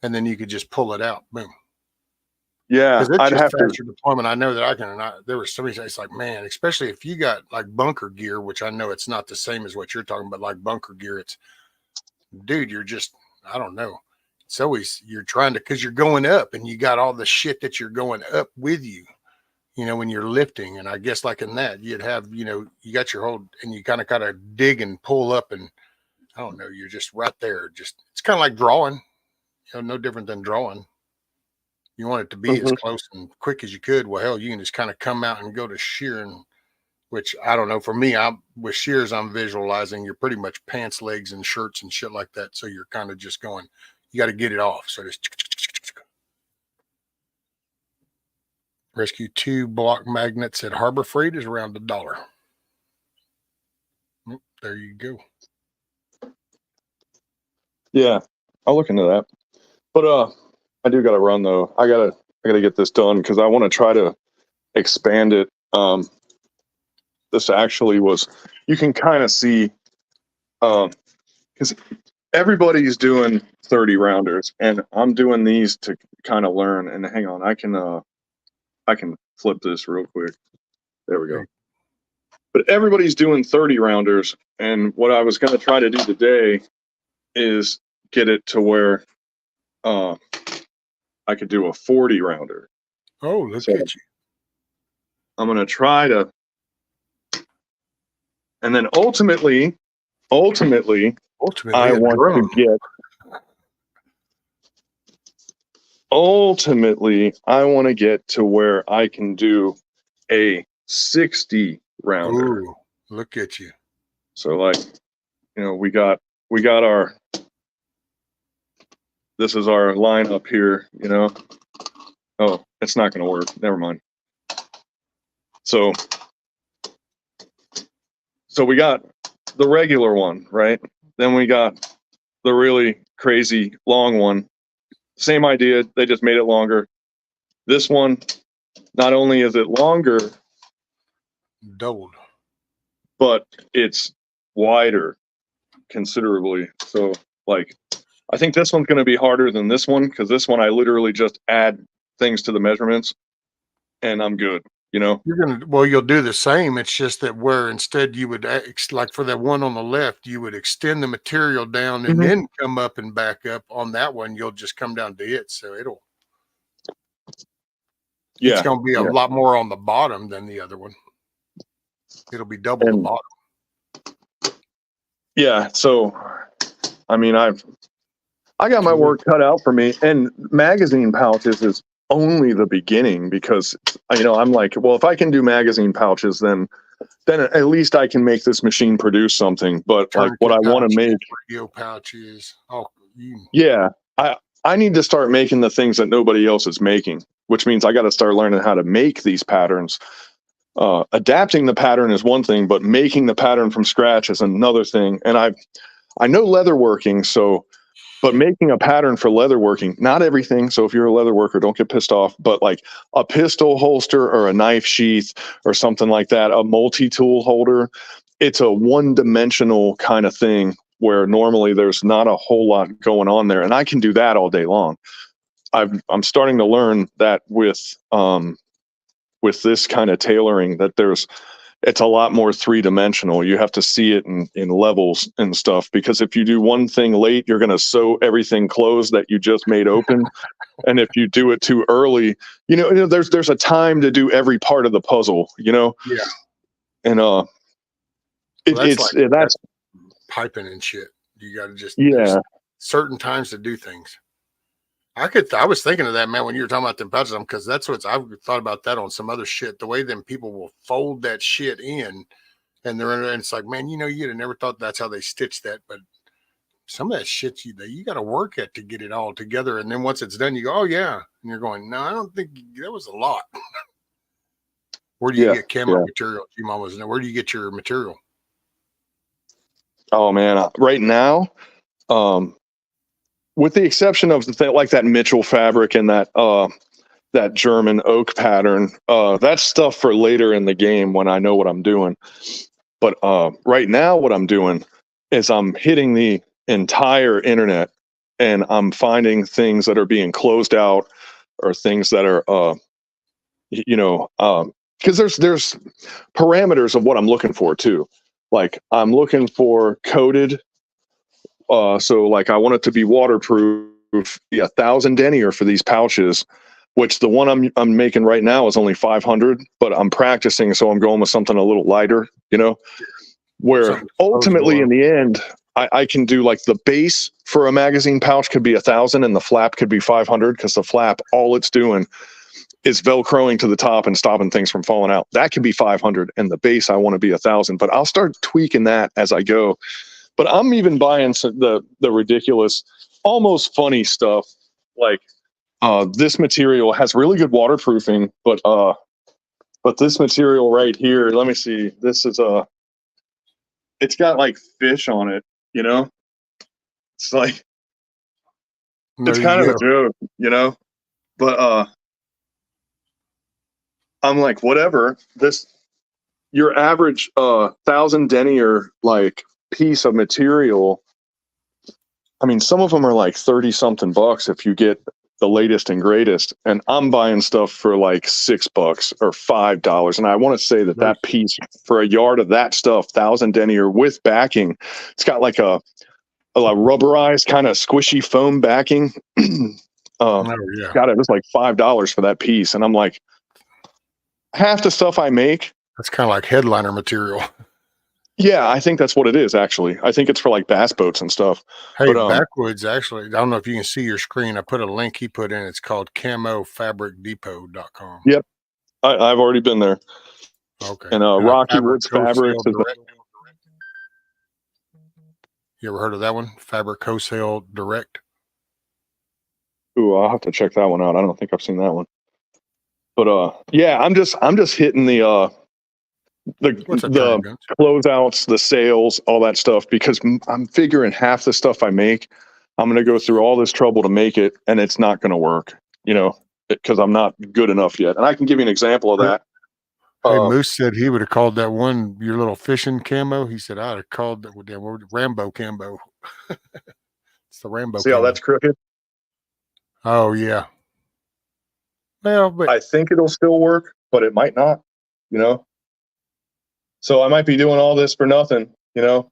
And then you could just pull it out. Boom. Yeah, I'd have faster deployment. I know that I can. There was somebody it's like, man, especially if you got like bunker gear, which I know it's not the same as what you're talking about. Like bunker gear, it's, dude, you're just, I don't know. It's always you're trying to, because you're going up, and you got all the shit that you're going up with you. When you're lifting, and I guess like in that, you'd have, you got your whole, and you kind of gotta dig and pull up, and I don't know, you're just right there. Just it's kind of like drawing, no different than drawing. You want it to be as close and quick as you could. Well, hell, you can just kind of come out and go to shearing, which I don't know. For me, with shears, I'm visualizing you're pretty much pants, legs, and shirts and shit like that. So you're kind of just going, you got to get it off. So just rescue 2 block magnets at Harbor Freight is around $1. There you go. Yeah, I'll look into that. But I do gotta run though. I gotta get this done because I want to try to expand it. This actually was, you can kind of see, because everybody's doing 30 rounders, and I'm doing these to kind of learn. And hang on, I can flip this real quick. There we go. But everybody's doing 30 rounders, and what I was going to try to do today is get it to where I could do a 40 rounder. Oh, look at you. I'm going to try to And then ultimately, I a want drum. to get. Ultimately, I want to get to where I can do a 60 rounder. Ooh, look at you. So like, we got our, this is our lineup here, Oh, it's not going to work. Never mind. So we got the regular one, right? Then we got the really crazy long one. Same idea. They just made it longer. This one, not only is it longer, Doubled. but it's wider considerably. So like, I think this one's going to be harder than this one, because this one I literally just add things to the measurements and I'm good. You'll do the same. It's just that where instead you would, like for that one on the left, you would extend the material down and then come up and back up. On that one, you'll just come down to it. So it's going to be a lot more on the bottom than the other one. It'll be double the bottom. Yeah. So, I mean, I got my work cut out for me, and magazine pouches is only the beginning, because I'm like, well, if I can do magazine pouches, then at least I can make this machine produce something. But like what I want to make, radio pouches. I need to start making the things that nobody else is making, which means I got to start learning how to make these patterns. Adapting the pattern is one thing, but making the pattern from scratch is another thing. And I know leatherworking, but making a pattern for leatherworking, not everything. So if you're a leather worker, don't get pissed off. But like a pistol holster or a knife sheath or something like that, a multi-tool holder, it's a one-dimensional kind of thing where normally there's not a whole lot going on there. And I can do that all day long. I'm starting to learn that with this kind of tailoring, that it's a lot more three-dimensional. You have to see it in levels and stuff, because if you do one thing late, you're going to sew everything closed that you just made open. And if you do it too early, there's a time to do every part of the puzzle, Yeah. And that's piping and shit. You got to just, there's certain times to do things. I was thinking of that, man, when you were talking about them pouches, because I've thought about that on some other shit. The way them people will fold that shit in, and it's like, man, you'd have never thought that's how they stitch that. But some of that shit you got to work at to get it all together. And then once it's done, you go, oh yeah, and you're going, no, I don't think that was a lot. Where do you get camo material? Where do you get your material? Oh man, right now, with the exception of the thing like that Mitchell fabric and that German oak pattern, that's stuff for later in the game when I know what I'm doing. But right now, what I'm doing is I'm hitting the entire internet, and I'm finding things that are being closed out, or things that are, because there's parameters of what I'm looking for too. Like I'm looking for coated. So like I want it to be waterproof, 1,000 denier for these pouches, which the one I'm making right now is only 500, but I'm practicing, so I'm going with something a little lighter, where ultimately in the end, I can do like the base for a magazine pouch could be 1,000 and the flap could be 500, because the flap, all it's doing is Velcroing to the top and stopping things from falling out. That could be 500, and the base I want to be 1,000, but I'll start tweaking that as I go. But I'm even buying the ridiculous, almost funny stuff. Like this material has really good waterproofing, but this material right here, let me see. This is it's got like fish on it. It's like it's kind of a joke, But I'm like, whatever. Your average 1,000 denier like piece of material, I mean, some of them are like 30 something bucks if you get the latest and greatest, and I'm buying stuff for like $6 or $5. And I want to say that piece for a yard of that stuff, 1,000 denier with backing, it's got like a rubberized kind of squishy foam backing. God, it was like $5 for that piece. And I'm like, half the stuff I make, that's kind of like headliner material. Yeah, I think that's what it is, actually. I think it's for like bass boats and stuff. Hey, But Backwoods, actually, I don't know if you can see your screen. I put a link he put in. It's called camofabricdepot.com. yep, I've already been there. Okay. And Rocky Woods Fabrics is Direct. You ever heard of that one? Fabric Wholesale Direct. Ooh, I'll have to check that one out. I don't think I've seen that one. But yeah, I'm just hitting the closeouts, the sales, all that stuff, because I'm figuring half the stuff I make, I'm going to go through all this trouble to make it, and it's not going to work, because I'm not good enough yet. And I can give you an example of that. Hey, Moose said he would have called that one your little fishing camo. He said I'd have called that with that word Rambo camo. It's the Rambo. See how that's crooked? Oh yeah. Well, but I think it'll still work, but it might not. So I might be doing all this for nothing. Go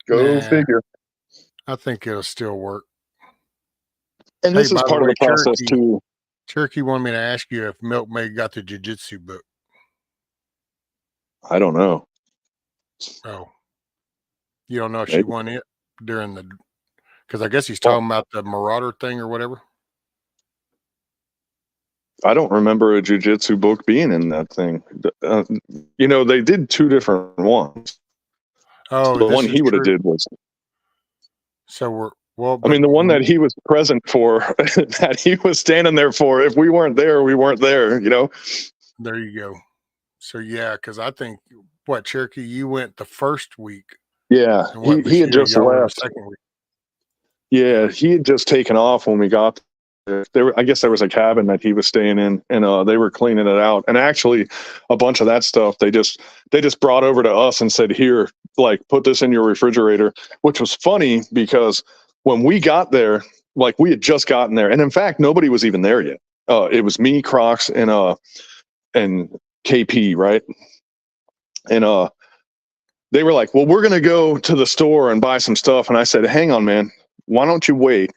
figure. I think it'll still work. And this is part of the process too. Cherokee wanted me to ask you if Milkmaid got the jiu-jitsu book. I don't know. Oh, you don't know if she won it during the, because I guess he's talking about the Marauder thing or whatever. I don't remember a jiu-jitsu book being in that thing. They did two different ones. Oh, the one he would have did was. So the one that he was present for, that he was standing there for. If we weren't there, we weren't there. There you go. So yeah, because I think Cherokee, you went the first week. Yeah, he had just left. Second week. Yeah, he had just taken off when we got there. I guess there was a cabin that he was staying in, and they were cleaning it out. And actually, a bunch of that stuff they just brought over to us and said, "Here, put this in your refrigerator," which was funny because when we got there, we had just gotten there, and in fact, nobody was even there yet. It was me, Crocs, and KP, right? And they were like, "Well, we're gonna go to the store and buy some stuff." And I said, "Hang on, man. Why don't you wait?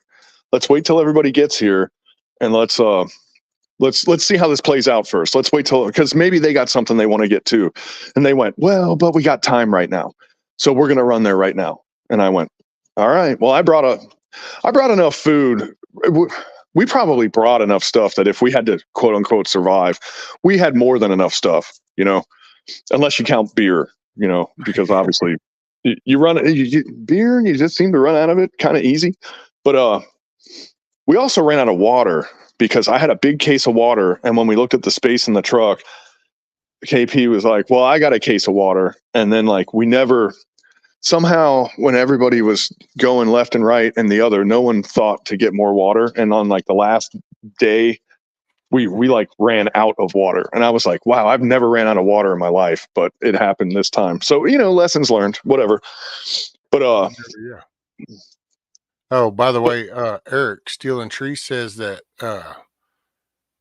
Let's wait till everybody gets here, and let's see how this plays out first. Let's wait because maybe they got something they want to get to." And they went, "Well, but we got time right now, so we're gonna run there right now." And I went, "All right. Well, I brought enough food. We probably brought enough stuff that if we had to quote unquote survive, we had more than enough stuff, unless you count beer, because obviously you run beer and you just seem to run out of it kind of easy. But we also ran out of water because I had a big case of water. And when we looked at the space in the truck, KP was like, "Well, I got a case of water." And then we never, somehow when everybody was going left and right and the other, no one thought to get more water. And on the last day, we ran out of water. And I was like, wow, I've never ran out of water in my life, but it happened this time. So, lessons learned, whatever. But yeah. Oh, by the way, Eric Steel and Tree says that he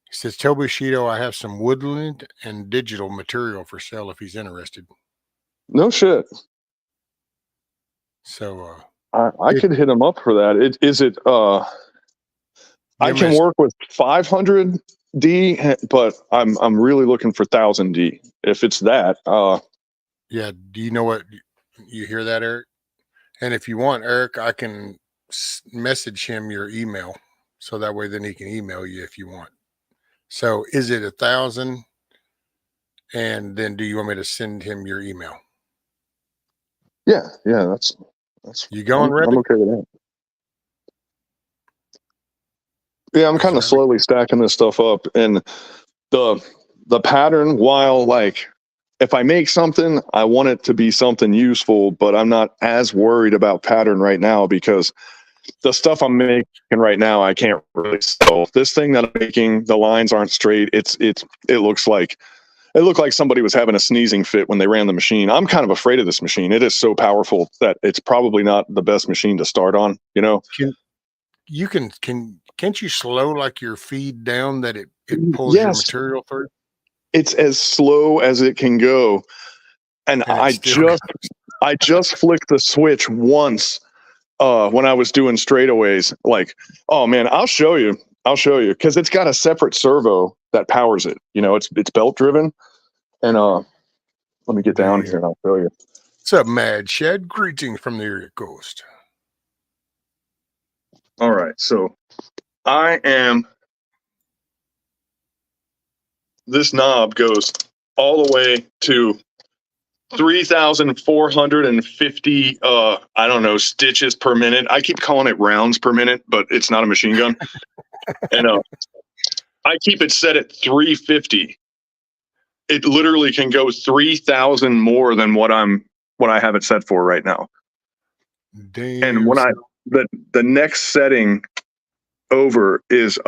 says, "Tell Bushido I have some woodland and digital material for sale if he's interested." No shit. So I could hit him up for that. Is it I can work with 500D, but I'm really looking for 1000D. If it's that, yeah. Do you know what you hear that, Eric? And if you want, Eric, I can message him your email, so that way then he can email you if you want. So is it 1,000? And then do you want me to send him your email? Yeah, that's you going, Red? I'm okay with that. Yeah, I'm kind of slowly stacking this stuff up, and the pattern, while if I make something, I want it to be something useful, but I'm not as worried about pattern right now because the stuff I'm making right now, I can't really sell. This thing that I'm making, the lines aren't straight. It looked like somebody was having a sneezing fit when they ran the machine. I'm kind of afraid of this machine. It is so powerful that it's probably not the best machine to start on, Can't you slow your feed down that it pulls your material through? It's as slow as it can go. And I just flicked the switch once when I was doing straightaways. Oh man, I'll show you because it's got a separate servo that powers it. It's belt driven. And let me get down here and I'll show you. What's up, Mad Shed? Greetings from the Erie Coast. All right, so this knob goes all the way to 3,450 I don't know, stitches per minute. I keep calling it rounds per minute, but it's not a machine gun. And I keep it set at 350. It literally can go 3,000 more than what I have it set for right now. Damn. And when the next setting over is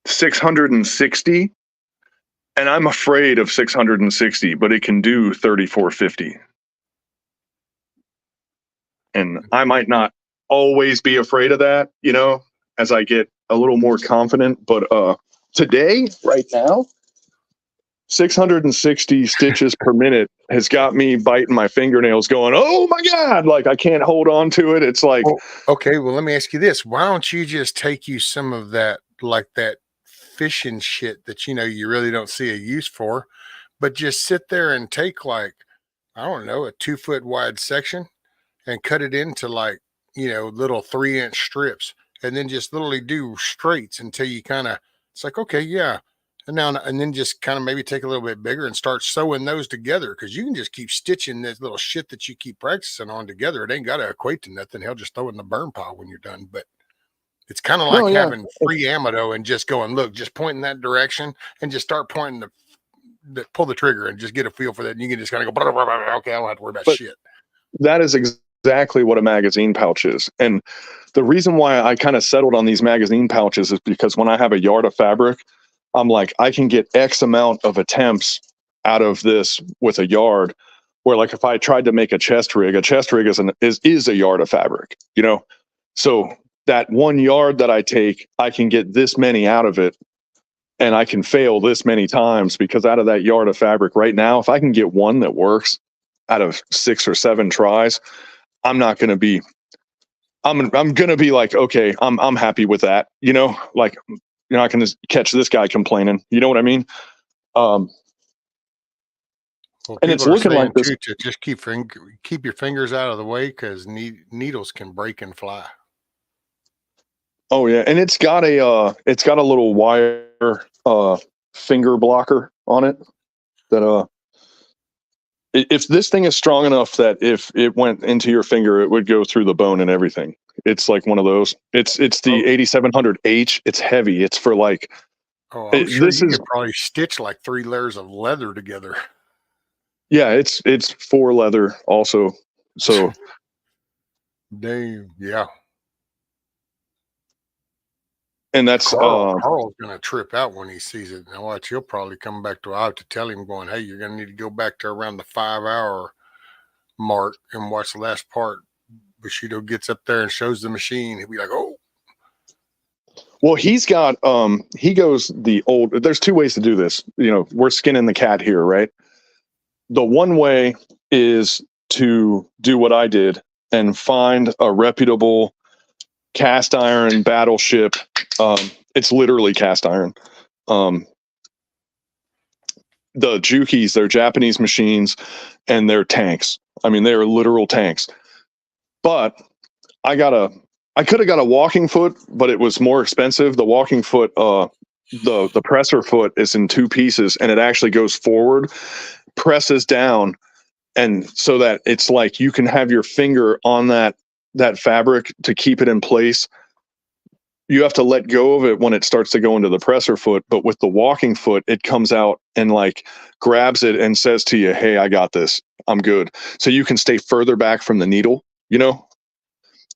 660, and I'm afraid of 660, but it can do 3,450. And I might not always be afraid of that, as I get a little more confident. But today, right now, 660 stitches per minute has got me biting my fingernails going, oh my God, like I can't hold on to it. It's like, okay, well, let me ask you this. Why don't you just take you some of that, like that fishing shit that, you really don't see a use for, but just sit there and take like, I don't know, a 2-foot wide section and cut it into like, little 3-inch strips, and then just literally do straights until you it's like, okay, yeah. And then just kind of maybe take a little bit bigger and start sewing those together, because you can just keep stitching this little shit that you keep practicing on together. It ain't got to equate to nothing. Hell, just throw it in the burn pile when you're done. But it's kind of like having free ammo and just going, look, just point in that direction and just start pointing pull the trigger and just get a feel for that. And you can just kind of go, okay, I don't have to worry about shit. That is exactly what a magazine pouch is. And the reason why I kind of settled on these magazine pouches is because when I have a yard of fabric, I'm like, I can get X amount of attempts out of this with a yard, where like if I tried to make a chest rig is a yard of fabric, So that 1 yard that I take, I can get this many out of it, and I can fail this many times, because out of that yard of fabric right now, if I can get one that works out of 6 or 7 tries, I'm going to be like, okay, I'm happy with that. Like, you're not going to catch this guy complaining. You know what I mean? Well, and it's looking like this. To just keep your fingers out of the way, because needles can break and fly. Oh yeah, and it's got a little wire finger blocker on it that if this thing is strong enough that if it went into your finger, it would go through the bone and everything. It's like one of those. It's the 8700H. It's heavy. It's for like. Oh, I'm sure you could probably stitch like 3 layers of leather together. Yeah, it's 4 leather also. So. Damn. Yeah. And that's Carl's gonna trip out when he sees it. Now watch, he'll probably come back to. I have to tell him, going, hey, you're gonna need to go back to around the 5-hour mark and watch the last part. Bushido gets up there and shows the machine. He'll be like, oh. Well, he's got he goes the old. There's 2 ways to do this. We're skinning the cat here, right? The one way is to do what I did and find a reputable cast iron battleship. It's literally cast iron. The Jukis, they're Japanese machines, and they're tanks. I mean, they are literal tanks. But I could have got a walking foot, but it was more expensive. The walking foot, the presser foot is in 2 pieces, and it actually goes forward, presses down, and so that it's like you can have your finger on that fabric to keep it in place. You have to let go of it when it starts to go into the presser foot, but with the walking foot, it comes out and like grabs it and says to you, hey, I got this. I'm good. So you can stay further back from the needle,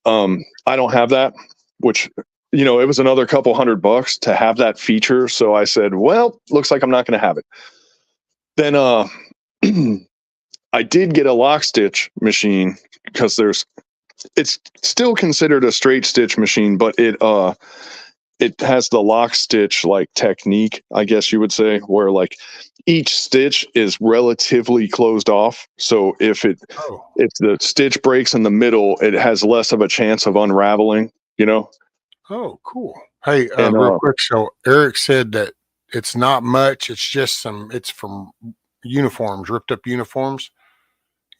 I don't have that, which, it was another couple $100 to have that feature. So I said, well, looks like I'm not going to have it. Then I did get a lock stitch machine, because it's still considered a straight stitch machine, but it has the lock stitch like technique, I guess you would say, where like each stitch is relatively closed off. So if the stitch breaks in the middle, it has less of a chance of unraveling, Oh, cool. Hey, real quick. So Eric said that it's not much. It's just it's from uniforms, ripped up uniforms.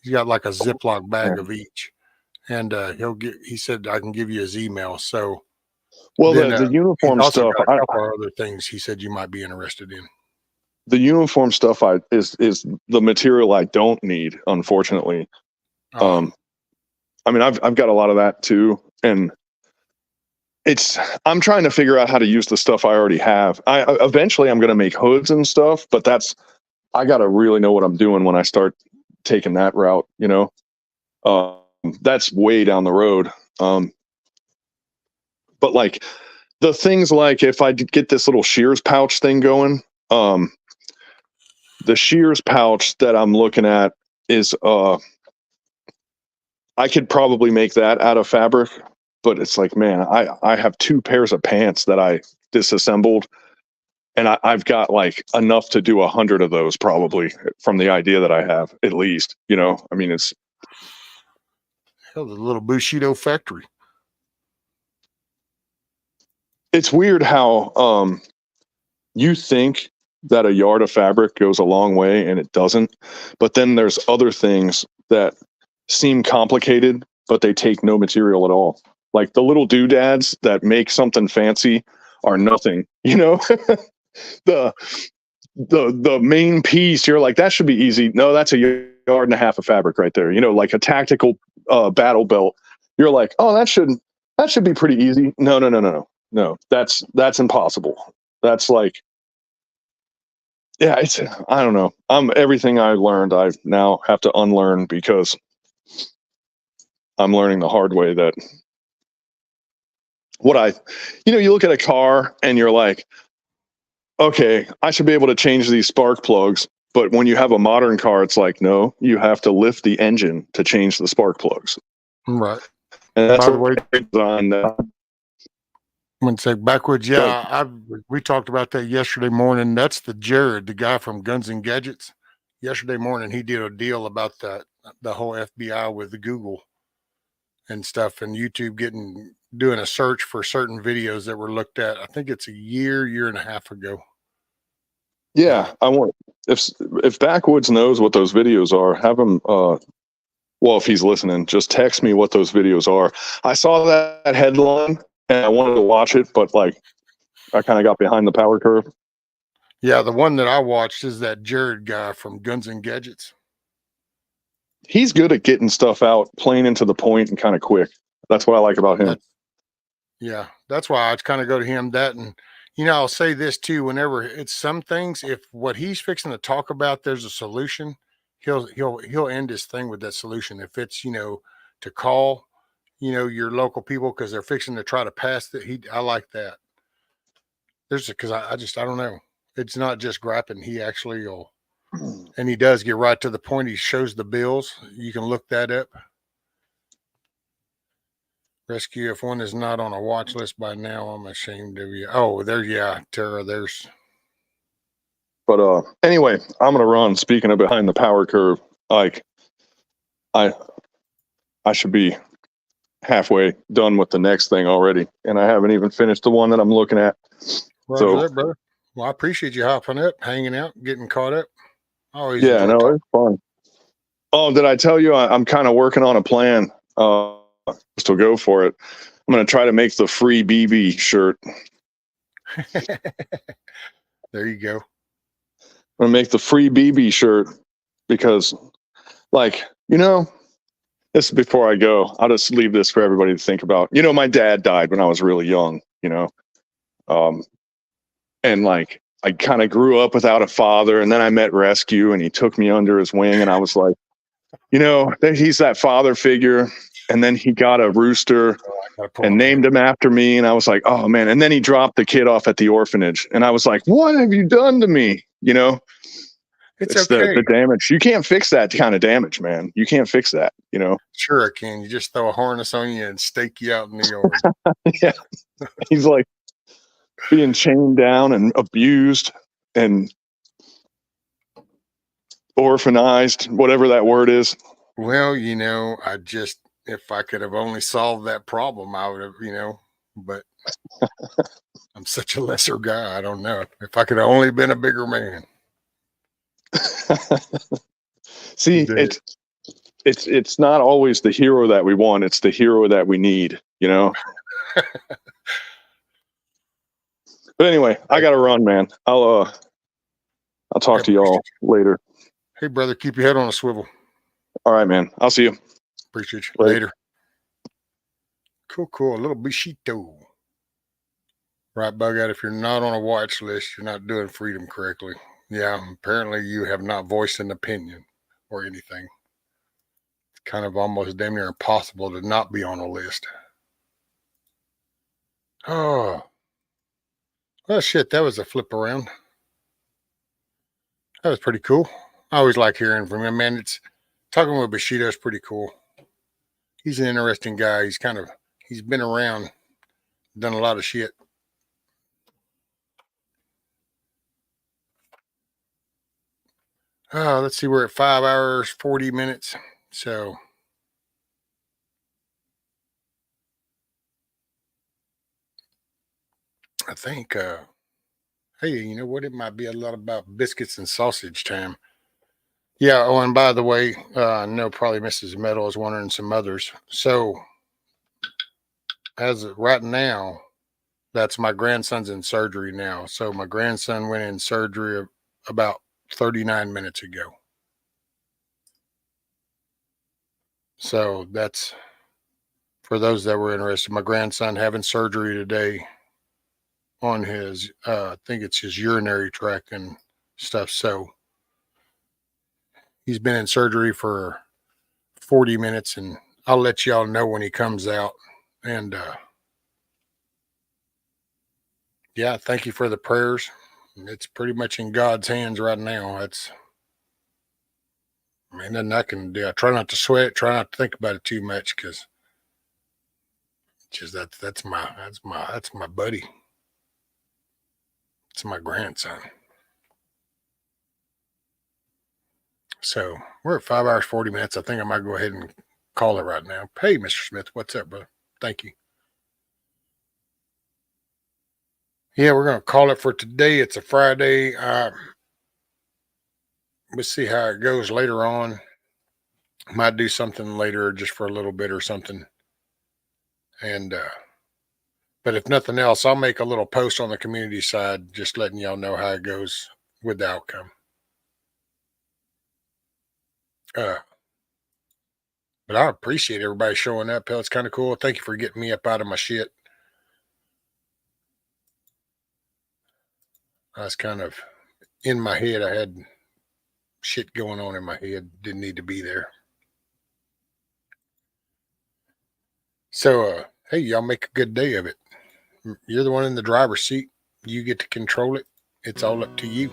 He's got like a Ziploc bag of each, and he said I can give you his email. So, well, then, the he's uniform also stuff, got a couple of other things he said you might be interested in. the uniform stuff is the material I don't need, unfortunately. I mean, I've got a lot of that too, and I'm trying to figure out how to use the stuff I already have. Eventually I'm going to make hoods and stuff, but I got to really know what I'm doing when I start taking that route, you know. That's way down the road. But like the things like if I get this little shears pouch thing going, the shears pouch that I'm looking at is I could probably make that out of fabric, but it's like, man, I have 2 pairs of pants that I disassembled, and I've got like enough to do 100 of those probably from the idea that I have, at least, you know. I mean, it's the little Bushido factory. It's weird how you think that a yard of fabric goes a long way and it doesn't, but then there's other things that seem complicated, but they take no material at all. Like the little doodads that make something fancy are nothing, you know. the main piece, you're like, that should be easy. No, that's a yard and a half of fabric right there. You know, like a tactical battle belt. You're like, oh, that should be pretty easy. No, that's impossible. That's like, yeah, I don't know. Everything I learned, I now have to unlearn because I'm learning the hard way that you look at a car and you're like, okay, I should be able to change these spark plugs. But when you have a modern car, it's like, no, you have to lift the engine to change the spark plugs. Right. And that's By the way, design. I'm going to say backwards. Yeah, we talked about that yesterday morning. That's the Jared, the guy from Guns and Gadgets. Yesterday morning, he did a deal about the whole FBI with the Google and stuff, and YouTube doing a search for certain videos that were looked at. I think it's a year and a half ago. Yeah, I want if Backwoods knows what those videos are, have him. Well, if he's listening, just text me what those videos are. I saw that headline and I wanted to watch it, but like I kind of got behind the power curve. Yeah, the one that I watched is that Jared guy from Guns and Gadgets. He's good at getting stuff out, plain and to the point, and kind of quick. That's what I like about him. That's why I kind of go to him. And I'll say this too: whenever it's some things, if what he's fixing to talk about, there's a solution, he'll end his thing with that solution. If it's to call your local people because they're fixing to try to pass it, I like that. Because I don't know. It's not just griping. He actually will, and he does get right to the point. He shows the bills. You can look that up. Rescue, if one is not on a watch list by now, I'm ashamed of you. Oh, Tara, there's. But anyway, I'm gonna run. Speaking of behind the power curve, like I should be halfway done with the next thing already, and I haven't even finished the one that I'm looking at. Roger that, brother. Well, I appreciate you hopping up, hanging out, getting caught up. Always yeah, no, it's fun. Oh, did I tell you I'm kind of working on a plan? To go for it. I'm going to try to make the free BB shirt. There you go. I'm going to make the free BB shirt because, like, this is before I go. I'll just leave this for everybody to think about. My dad died when I was really young, and like I kind of grew up without a father, and then I met Rescue and he took me under his wing, and I was like, he's that father figure. And then he got a rooster and named him after me. And I was like, oh man. And then he dropped the kid off at the orphanage. And I was like, what have you done to me? It's okay. The damage. You can't fix that kind of damage, man. You can't fix that, Sure I can. You just throw a harness on you and stake you out in the yard. Yeah. He's like being chained down and abused and orphanized, whatever that word is. Well, if I could have only solved that problem, I would have, but I'm such a lesser guy. I don't know. If I could have only been a bigger man. See, it's not always the hero that we want. It's the hero that we need, you know? But anyway, I got to run, man. I'll talk to y'all later. Hey, brother, keep your head on a swivel. All right, man. I'll see you. Appreciate you. Later. Cool. A little bichito. Right, Bug Out. If you're not on a watch list, you're not doing freedom correctly. Yeah, apparently you have not voiced an opinion or anything. It's kind of almost damn near impossible to not be on a list. Oh. Well, shit, that was a flip around. That was pretty cool. I always like hearing from him, man. It's talking with Bushido is pretty cool. He's an interesting guy. He's been around, done a lot of shit. Let's see, we're at 5 hours, 40 minutes. So I think, hey, you know what? It might be a lot about biscuits and sausage time. Yeah. Oh, and by the way, I know probably Mrs. Meadow is wondering some others. So as of right now, that's my grandson's in surgery now. So my grandson went in surgery about 39 minutes ago. So that's for those that were interested. My grandson having surgery today on his, I think it's his urinary tract and stuff. So he's been in surgery for 40 minutes, and I'll let y'all know when he comes out. And yeah, thank you for the prayers. It's pretty much in God's hands right now. Nothing I can do. I try not to sweat, try not to think about it too much, because just that's my buddy. It's my grandson. So we're at 5 hours, 40 minutes. I think I might go ahead and call it right now. Hey, Mr. Smith, what's up, brother? Thank you. Yeah, we're going to call it for today. It's a Friday. We'll see how it goes later on. Might do something later just for a little bit or something. And, but if nothing else, I'll make a little post on the community side, just letting y'all know how it goes with the outcome. But I appreciate everybody showing up. It's kind of cool. Thank you for getting me up out of my shit. I was kind of in my head. I had shit going on in my head. Didn't need to be there. So, hey, y'all make a good day of it. You're the one in the driver's seat. You get to control it. It's all up to you.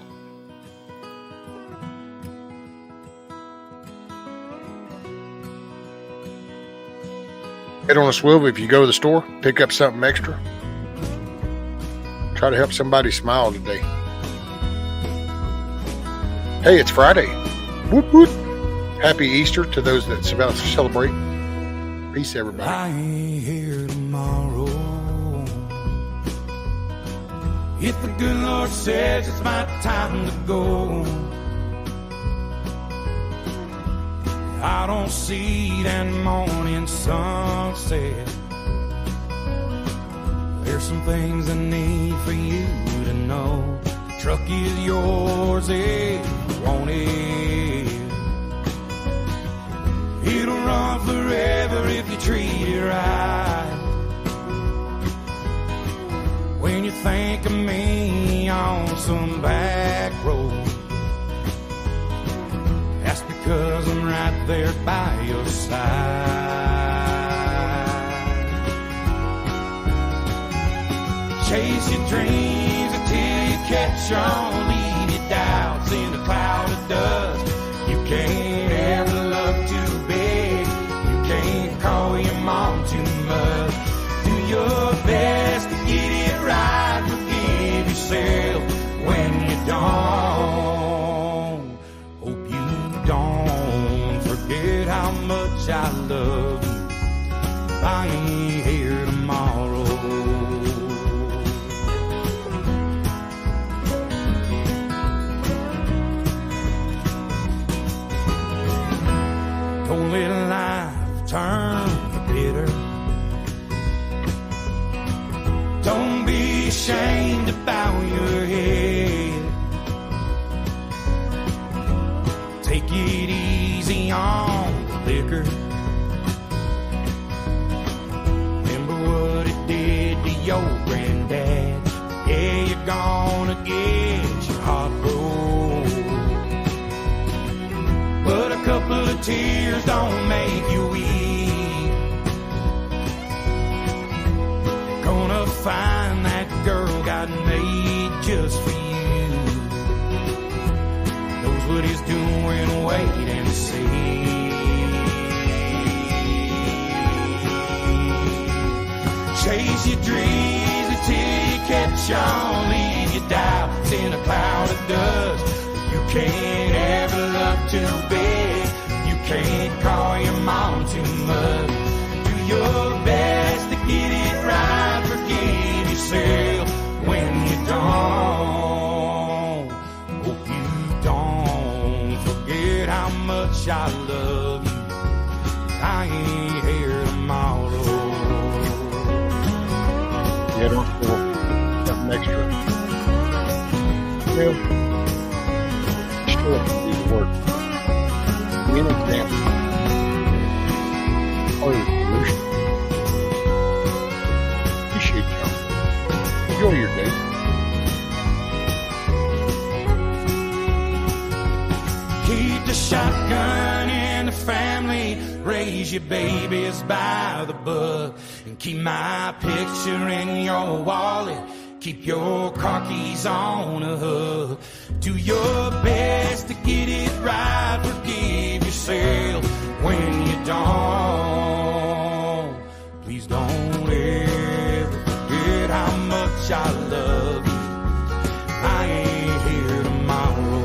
Head on a swivel. If you go to the store, pick up something extra. Try to help somebody smile today. Hey, it's Friday. Whoop, whoop. Happy Easter to those that celebrate. Peace, everybody. I ain't here tomorrow. If the good Lord says it's my time to go, I don't see that morning sunset. There's some things I need for you to know. The truck is yours if you want it. It'll run forever if you treat it right. When you think of me on some back road, that's because I'm right there by your side. Chase your dreams until you catch on. Leave your doubts in a cloud of dust. You can't ever love too big. You can't call your mom too much. Do your best to get it right. Forgive yourself when you don't. Hope you don't forget how much I love you. I ain't here tomorrow. ashamed about your head. Take it easy on the liquor. Remember what it did to your granddad. Yeah, you're gonna get your heart broke. But a couple of tears don't make you weep. Gonna find that girl got made just for you. Knows what he's doing, wait and see. Chase your dreams until you catch on. Leave your doubts in a cloud of dust. You can't ever love too big. You can't call your mom too much. Do your best to get it right. Forgive yourself when you don't. Hope you don't forget how much I love you. I ain't here tomorrow. Yeah, don't feel something extra. Well, still have to do the work. Be an example. Oh, solution. Appreciate y'all. Enjoy your day. Keep the shotgun in the family. Raise your babies by the book. And keep my picture in your wallet. Keep your car keys on a hook. Do your best to get it right. Forgive yourself when you don't. Please don't ever forget how much I love you. I ain't here tomorrow.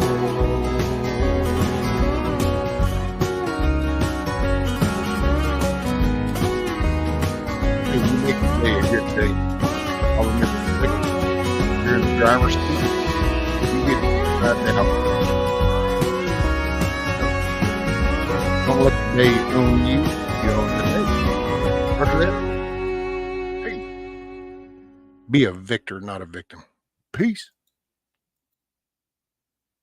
Hey, you make today a good day. I'll remember to pick you're in the driver's seat. You get right now. Don't let the day own you. You own the day. Roger that. Hey. Be a victor, not a victim. Peace.